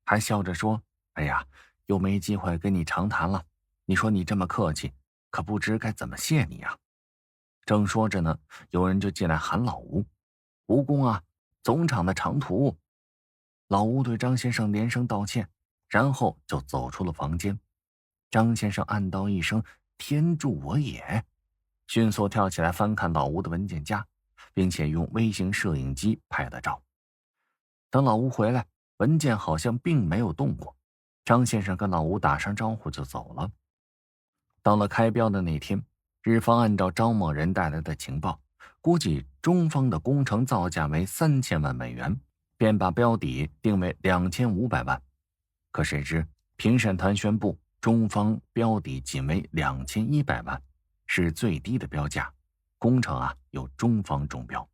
还笑着说哎呀，又没机会跟你长谈了，你说你这么客气，可不知该怎么谢你啊。正说着呢，有人就进来喊老吴，吴公总厂的长途。老吴对张先生连声道歉，然后就走出了房间。张先生暗道一声天助我也，迅速跳起来翻看老吴的文件夹，并且用微型摄影机拍了照。等老吴回来，文件好像并没有动过。张先生跟老吴打声招呼就走了。到了开标的那天，日方按照张某人带来的情报，估计中方的工程造价为3000万美元，便把标底定为2500万。可谁知评审团宣布中方标底仅为2100万，是最低的标价，工程由中方中标。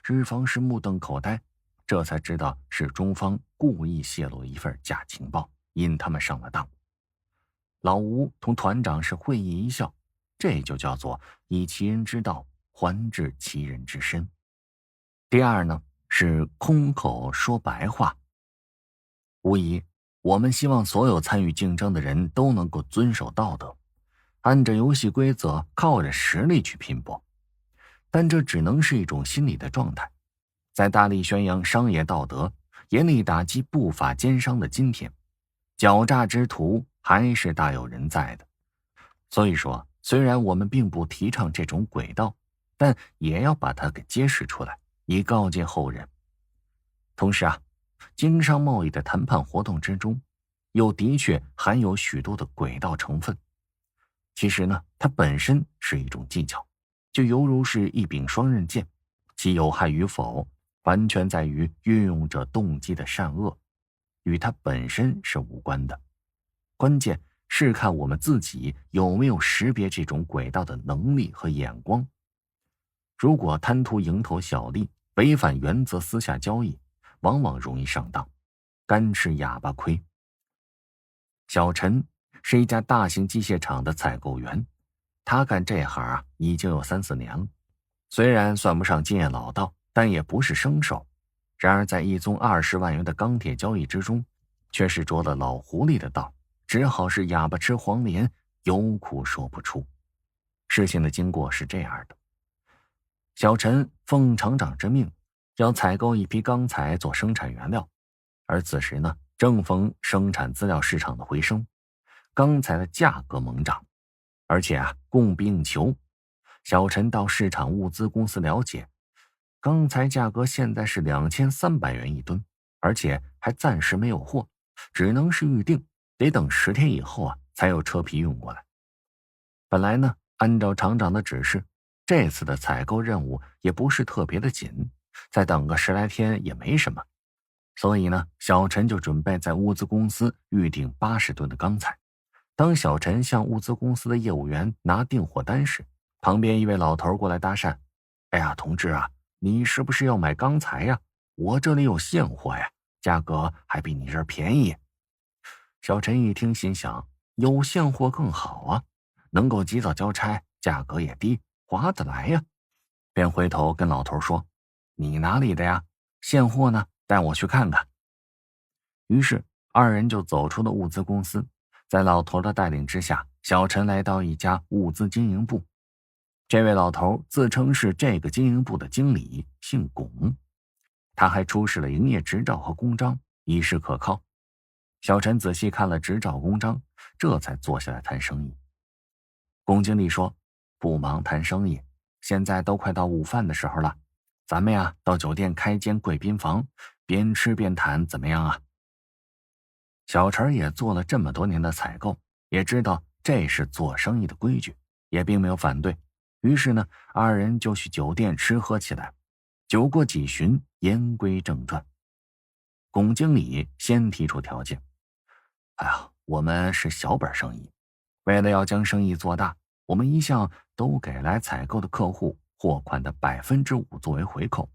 日方是目瞪口呆，这才知道是中方故意泄露一份假情报，引他们上了当。老吴同团长是会意一笑，这就叫做以其人之道还治其人之身。第2呢，是空口说白话。无疑，我们希望所有参与竞争的人都能够遵守道德，按照游戏规则，靠着实力去拼搏。但这只能是一种心理的状态。在大力宣扬商业道德，严厉打击不法奸商的今天，狡诈之徒还是大有人在的。所以说，虽然我们并不提倡这种诡道，但也要把它给揭示出来，以告诫后人。同时啊，经商贸易的谈判活动之中，又的确含有许多的诡道成分。其实呢，它本身是一种技巧，就犹如是一柄双刃剑，其有害与否，完全在于运用者动机的善恶，与它本身是无关的。关键是看我们自己有没有识别这种诡道的能力和眼光。如果贪图蝇头小利，违反原则私下交易，往往容易上当，干吃哑巴亏。小陈是一家大型机械厂的采购员，他干这行啊已经有3、4年了，虽然算不上经验老道，但也不是生手。然而在一宗20万元的钢铁交易之中，却是着了老狐狸的道，只好是哑巴吃黄连，有苦说不出。事情的经过是这样的：小陈奉厂长之命，要采购一批钢材做生产原料，而此时呢，正逢生产资料市场的回升，钢材的价格猛涨，而且啊供不应求。小陈到市场物资公司了解，钢材价格现在是2300元一吨，而且还暂时没有货，只能是预定，得等10天以后啊才有车皮运过来。本来呢，按照厂长的指示，这次的采购任务也不是特别的紧，再等个10来天也没什么。所以呢，小陈就准备在物资公司预定80吨的钢材。当小陈向物资公司的业务员拿订货单时，旁边一位老头过来搭讪：“哎呀，同志啊，你是不是要买钢材呀？我这里有现货呀，价格还比你这儿便宜。”小陈一听心想，有现货更好啊，能够及早交差，价格也低，划得来呀。便回头跟老头说：“你哪里的呀？现货呢？带我去看看。”于是二人就走出了物资公司，在老头的带领之下，小陈来到一家物资经营部。这位老头自称是这个经营部的经理，姓龚，他还出示了营业执照和公章，以示可靠。小陈仔细看了执照公章，这才坐下来谈生意。龚经理说：“不忙谈生意，现在都快到午饭的时候了，咱们呀到酒店开间贵宾房，边吃边谈，怎么样啊？”小陈也做了这么多年的采购，也知道这是做生意的规矩，也并没有反对。于是呢，二人就去酒店吃喝起来。酒过几巡，言归正传。龚经理先提出条件：“哎呀，我们是小本生意，为了要将生意做大，我们一向都给来采购的客户货款的5%作为回扣，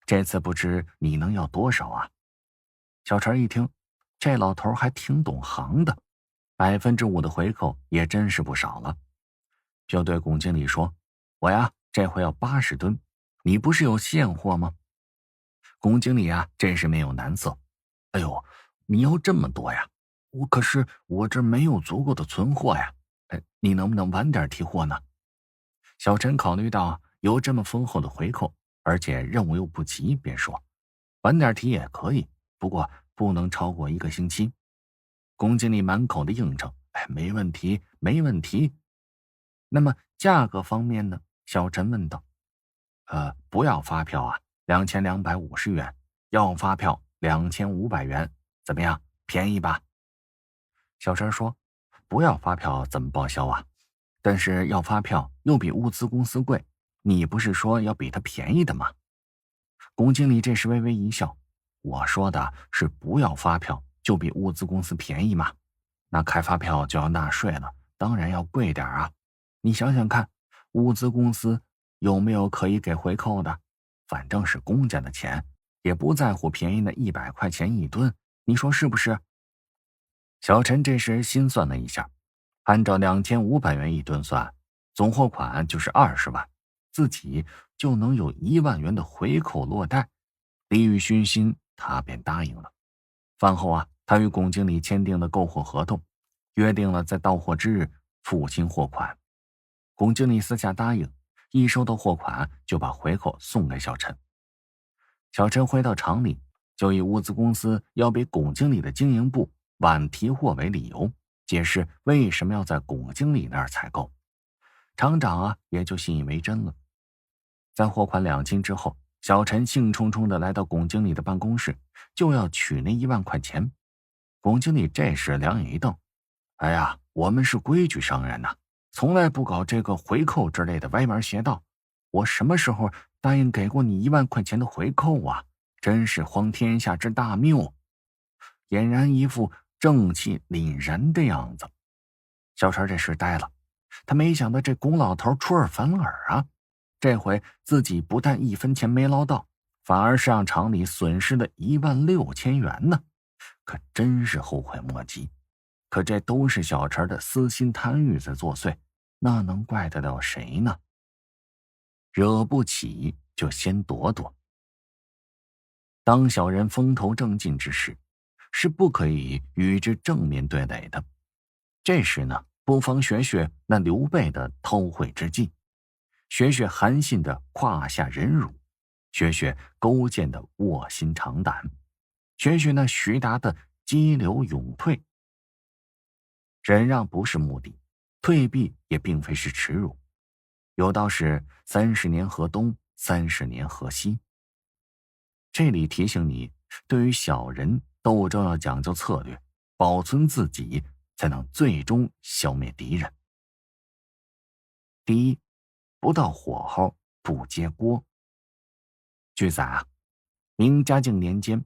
这次不知你能要多少啊？”小陈一听，这老头还挺懂行的，5%的回扣也真是不少了，就对龚经理说：“我呀，这回要80吨，你不是有现货吗？”龚经理啊，真是面有难色：“哎呦，你要这么多呀？可是我这没有足够的存货呀，你能不能晚点提货呢？”小陈考虑到有这么丰厚的回扣，而且任务又不急，便说：“晚点提也可以，不过不能超过1个星期。”龚经理满口的应承：“没问题，没问题。”那么价格方面呢？小陈问道。不要发票啊，2250元，要发票2500元，怎么样？便宜吧？小陈说：“不要发票怎么报销啊？但是要发票又比物资公司贵，你不是说要比他便宜的吗？”龚经理这时微微一笑：“我说的是不要发票就比物资公司便宜嘛，那开发票就要纳税了，当然要贵点啊。你想想看，物资公司有没有可以给回扣的？反正是公家的钱，也不在乎便宜的100块钱一吨，你说是不是？”小陈这时心算了一下，按照2500元一吨算，总货款就是20万，自己就能有1万元的回扣落袋。利欲熏心，他便答应了。饭后啊，他与龚经理签订了购货合同，约定了在到货之日付清货款。龚经理私下答应，一收到货款就把回扣送给小陈。小陈回到厂里，就以物资公司要比龚经理的经营部晚提货为理由，解释为什么要在龚经理那儿采购。厂长啊也就信以为真了。在货款2清之后，小陈兴冲冲地来到龚经理的办公室，就要取那1万块钱。龚经理这时两眼一瞪：“哎呀，我们是规矩商人呐，从来不搞这个回扣之类的歪门邪道。我什么时候答应给过你1万块钱的回扣啊？真是荒天下之大谬！”俨然一副正气凛然的样子。小陈这时呆了，他没想到这龚老头出尔反尔啊，这回自己不但1分钱没捞到，反而是让厂里损失了16000元呢，可真是后悔莫及。可这都是小陈的私心贪欲在作祟，那能怪得了谁呢？惹不起就先躲躲。当小人风头正劲之时，是不可以与之正面对垒的。这时呢，不妨学学那刘备的韬晦之计，学学韩信的胯下忍辱，学学勾践的卧薪尝胆，学学那徐达的激流勇退。忍让不是目的，退避也并非是耻辱。有道是30年河东，30年河西。这里提醒你，对于小人斗争要讲究策略，保存自己才能最终消灭敌人。第一，不到火候不接锅。据载啊，明嘉靖年间，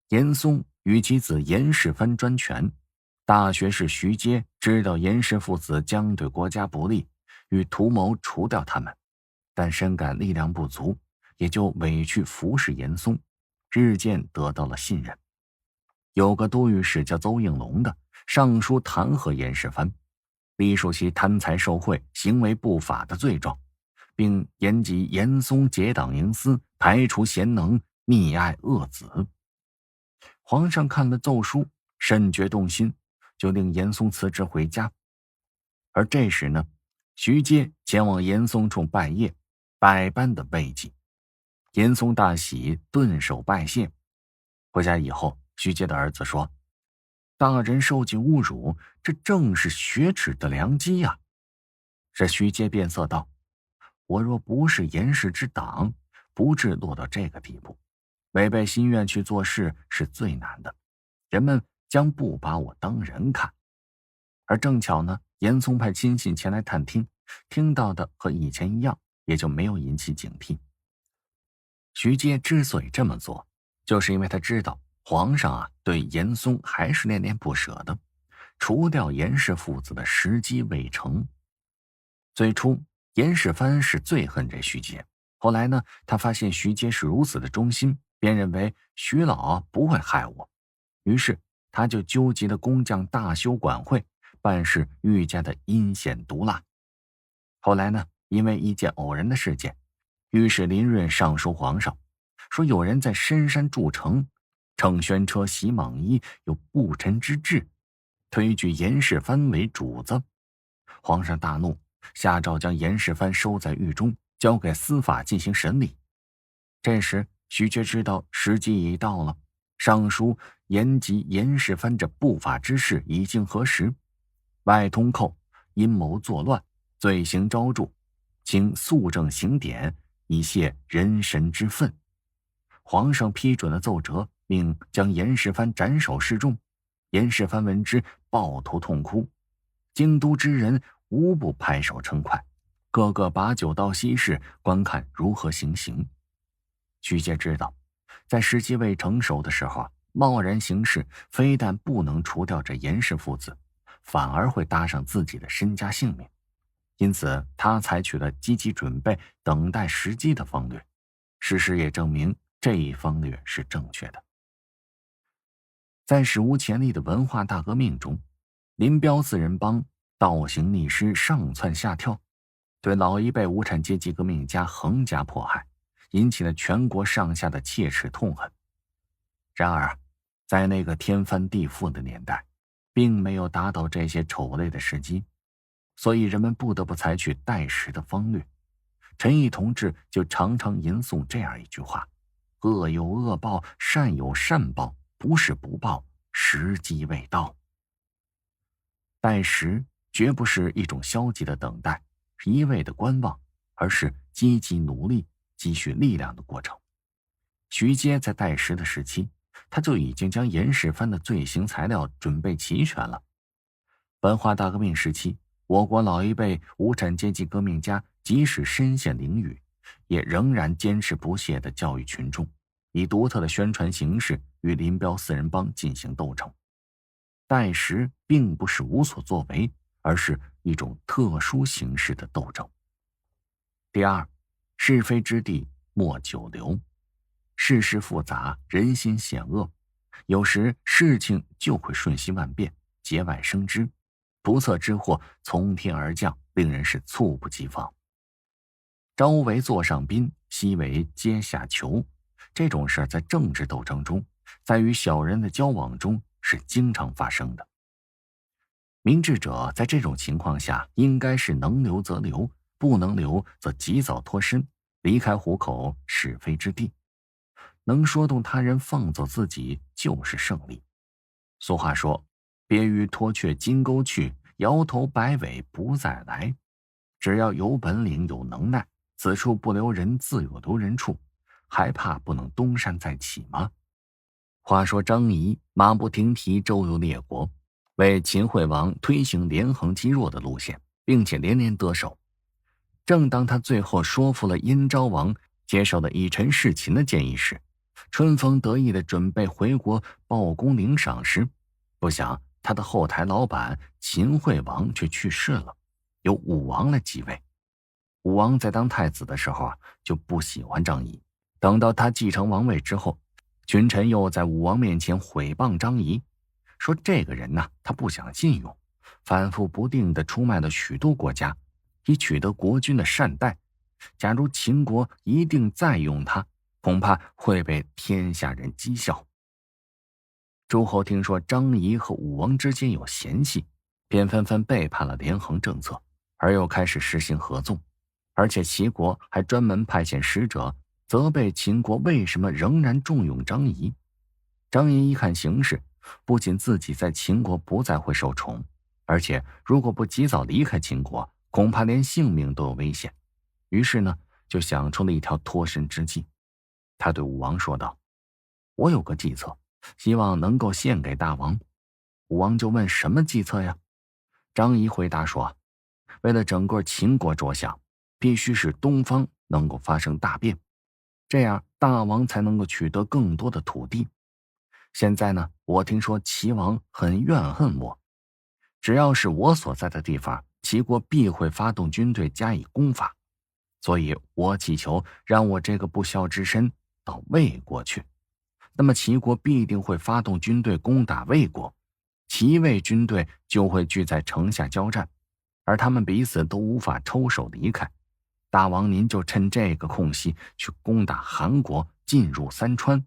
严嵩与其子严世蕃专权，大学士徐阶知道严氏父子将对国家不利，欲图谋除掉他们，但深感力量不足，也就委屈服侍严嵩，日渐得到了信任。有个都御史叫邹应龙的，上书弹劾严世蕃，隶属其贪财受贿、行为不法的罪状，并严及严嵩结党营私，排除贤能，溺爱恶子。皇上看了奏书，甚觉动心，就令严嵩辞职回家。而这时呢，徐阶前往严嵩处拜谒，百般的慰藉。严嵩大喜，顿首拜谢。回家以后，徐阶的儿子说：“大人受尽侮辱，这正是雪耻的良机呀。”这徐阶变色道：“我若不是严氏之党，不至落到这个地步。违背心愿去做事是最难的，人们将不把我当人看。”而正巧呢，严嵩派亲信前来探听，听到的和以前一样，也就没有引起警惕。徐阶之所以这么做，就是因为他知道皇上啊对严嵩还是恋恋不舍的，除掉严氏父子的时机未成。最初严世蕃是最恨这徐阶，后来呢，他发现徐阶是如此的忠心，便认为徐老不会害我，于是他就纠集了工匠大修管会，办事愈加的阴险毒辣。后来呢，因为一件偶然的事件，御史林润上书皇上，说有人在深山筑城，乘轩车袭蟒衣，有不臣之志，推举严世蕃为主子。皇上大怒，下诏将严世蕃收在狱中，交给司法进行审理。这时徐阶知道时机已到了，上书严及严世蕃这不法之事已经核实，外通寇，阴谋作乱，罪行昭著，请肃正刑典，以泄人神之愤。皇上批准了奏折，命将严世蕃斩首示众。严世蕃闻之，抱头痛哭。京都之人无不拍手称快，个个把酒到西市，观看如何行刑。徐阶知道，在时机未成熟的时候啊，贸然行事，非但不能除掉这严氏父子，反而会搭上自己的身家性命。因此他采取了积极准备、等待时机的方略。事实也证明这一方略是正确的。在史无前例的文化大革命中，林彪四人帮倒行逆施，上蹿下跳，对老一辈无产阶级革命家横加迫害，引起了全国上下的切齿痛恨。然而在那个天翻地覆的年代，并没有达到这些丑类的时机，所以人们不得不采取待时的方略。陈毅同志就常常吟诵这样一句话：恶有恶报，善有善报，不是不报，时机未到。待时绝不是一种消极的等待，一味的观望，而是积极努力、积蓄力量的过程。徐阶在代时的时期，他就已经将严世蕃的罪行材料准备齐全了。文化大革命时期，我国老一辈无产阶级革命家即使身陷囹圄，也仍然坚持不懈地教育群众，以独特的宣传形式与林彪四人帮进行斗争。代时并不是无所作为，而是一种特殊形式的斗争。第二，是非之地莫久留。世事复杂，人心险恶，有时事情就会瞬息万变，节外生枝，不测之祸从天而降，令人是猝不及防。朝为座上宾，夕为阶下囚，这种事在政治斗争中，在与小人的交往中是经常发生的。明智者在这种情况下应该是能留则留，不能留则及早脱身，离开虎口是非之地。能说动他人放走自己就是胜利。俗话说，鳖鱼脱却金钩去，摇头摆尾不再来。只要有本领有能耐，此处不留人自有留人处，还怕不能东山再起吗？话说张仪马不停蹄周游列国，为秦惠王推行连横击弱的路线，并且连连得手。正当他最后说服了殷昭王接受了以臣事秦的建议时，春风得意地准备回国报功领赏时，不想他的后台老板秦惠王却去世了，由武王来继位。武王在当太子的时候就不喜欢张仪，等到他继承王位之后，群臣又在武王面前毁谤张仪，说这个人他不想信用，反复不定地出卖了许多国家，以取得国君的善待。假如秦国一定再用他，恐怕会被天下人讥笑。诸侯听说张仪和武王之间有嫌隙，便纷纷背叛了连横政策，而又开始实行合纵。而且齐国还专门派遣使者责备秦国为什么仍然重用张仪。张仪一看形势，不仅自己在秦国不再会受宠，而且如果不及早离开秦国，恐怕连性命都有危险。于是就想出了一条脱身之计。他对武王说道：我有个计策，希望能够献给大王。武王就问什么计策呀？张仪回答说，为了整个秦国着想，必须使东方能够发生大变，这样大王才能够取得更多的土地。现在我听说齐王很怨恨我，只要是我所在的地方，齐国必会发动军队加以攻伐，所以我祈求让我这个不孝之身到魏国去，那么齐国必定会发动军队攻打魏国，齐魏军队就会聚在城下交战，而他们彼此都无法抽手离开。大王您就趁这个空隙去攻打韩国，进入三川，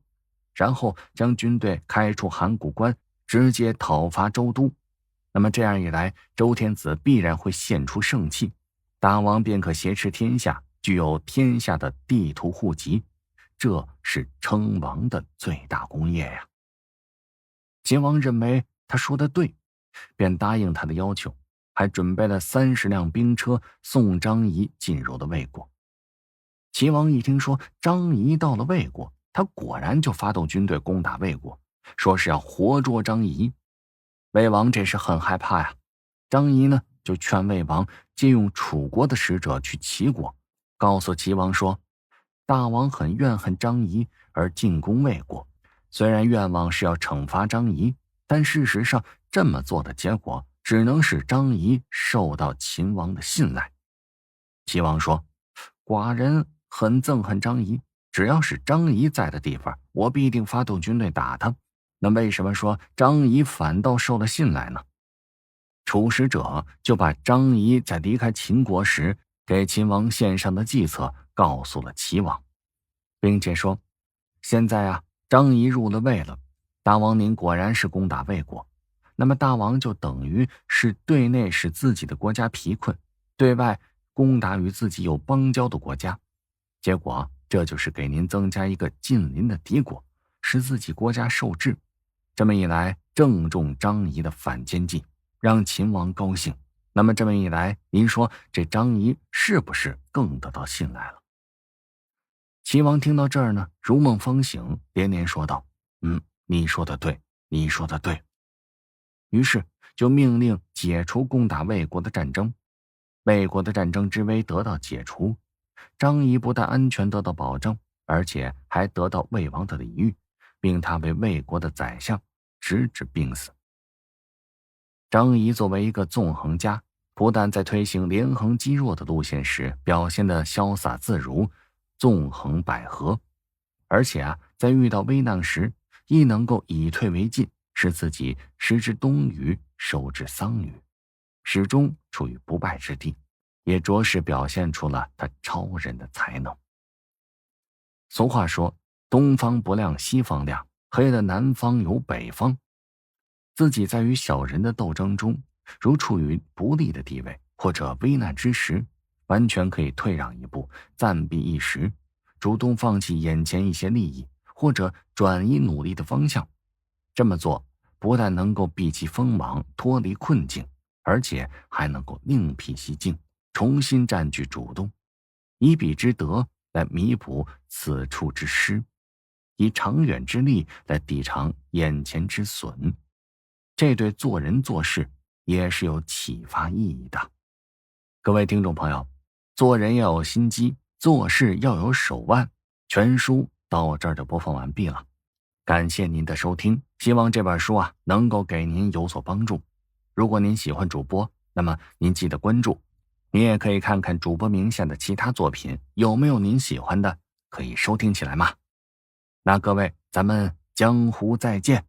然后将军队开出函谷关，直接讨伐周都。那么这样一来，周天子必然会现出盛气，大王便可挟持天下，具有天下的地图户籍，这是称王的最大功业呀。秦王认为他说的对，便答应他的要求，还准备了30辆兵车送张仪进入了魏国。齐王一听说张仪到了魏国，他果然就发动军队攻打魏国，说是要活捉张仪。魏王这时很害怕呀，张仪就劝魏王借用楚国的使者去齐国，告诉齐王说，大王很怨恨张仪而进攻魏国，虽然愿望是要惩罚张仪，但事实上这么做的结果只能使张仪受到秦王的信赖。齐王说，寡人很憎恨张仪，只要是张仪在的地方，我必定发动军队打他。那为什么说张仪反倒受了信赖呢？楚使者就把张仪在离开秦国时给秦王献上的计策告诉了齐王，并且说，现在张仪入了魏了，大王您果然是攻打魏国，那么大王就等于是对内使自己的国家疲困，对外攻打与自己有邦交的国家，结果这就是给您增加一个近邻的敌国，使自己国家受制。这么一来，正中张仪的反间计，让秦王高兴。那么这么一来，您说这张仪是不是更得到信赖了？齐王听到这儿呢，如梦方醒，连连说道：“你说的对，你说的对。”于是就命令解除攻打魏国的战争。魏国的战争之危得到解除，张仪不但安全得到保证，而且还得到魏王的礼遇，命他为魏国的宰相，直至病死。张仪作为一个纵横家，不但在推行连横击弱的路线时表现得潇洒自如、纵横捭阖，而且在遇到危难时亦能够以退为进，使自己时至冬雨，收至桑榆，始终处于不败之地，也着实表现出了他超人的才能。俗话说，东方不亮西方亮，黑了南方有北方。自己在与小人的斗争中，如处于不利的地位或者危难之时，完全可以退让一步，暂避一时，主动放弃眼前一些利益，或者转移努力的方向。这么做不但能够避其锋芒，脱离困境，而且还能够另辟蹊径，重新占据主动，以彼之德来弥补此处之失，以长远之力来抵偿眼前之损。这对做人做事也是有启发意义的。各位听众朋友，做人要有心机，做事要有手腕。全书到这儿就播放完毕了，感谢您的收听，希望这本书能够给您有所帮助。如果您喜欢主播，那么您记得关注，您也可以看看主播名下的其他作品，有没有您喜欢的，可以收听起来嘛。那各位，咱们江湖再见。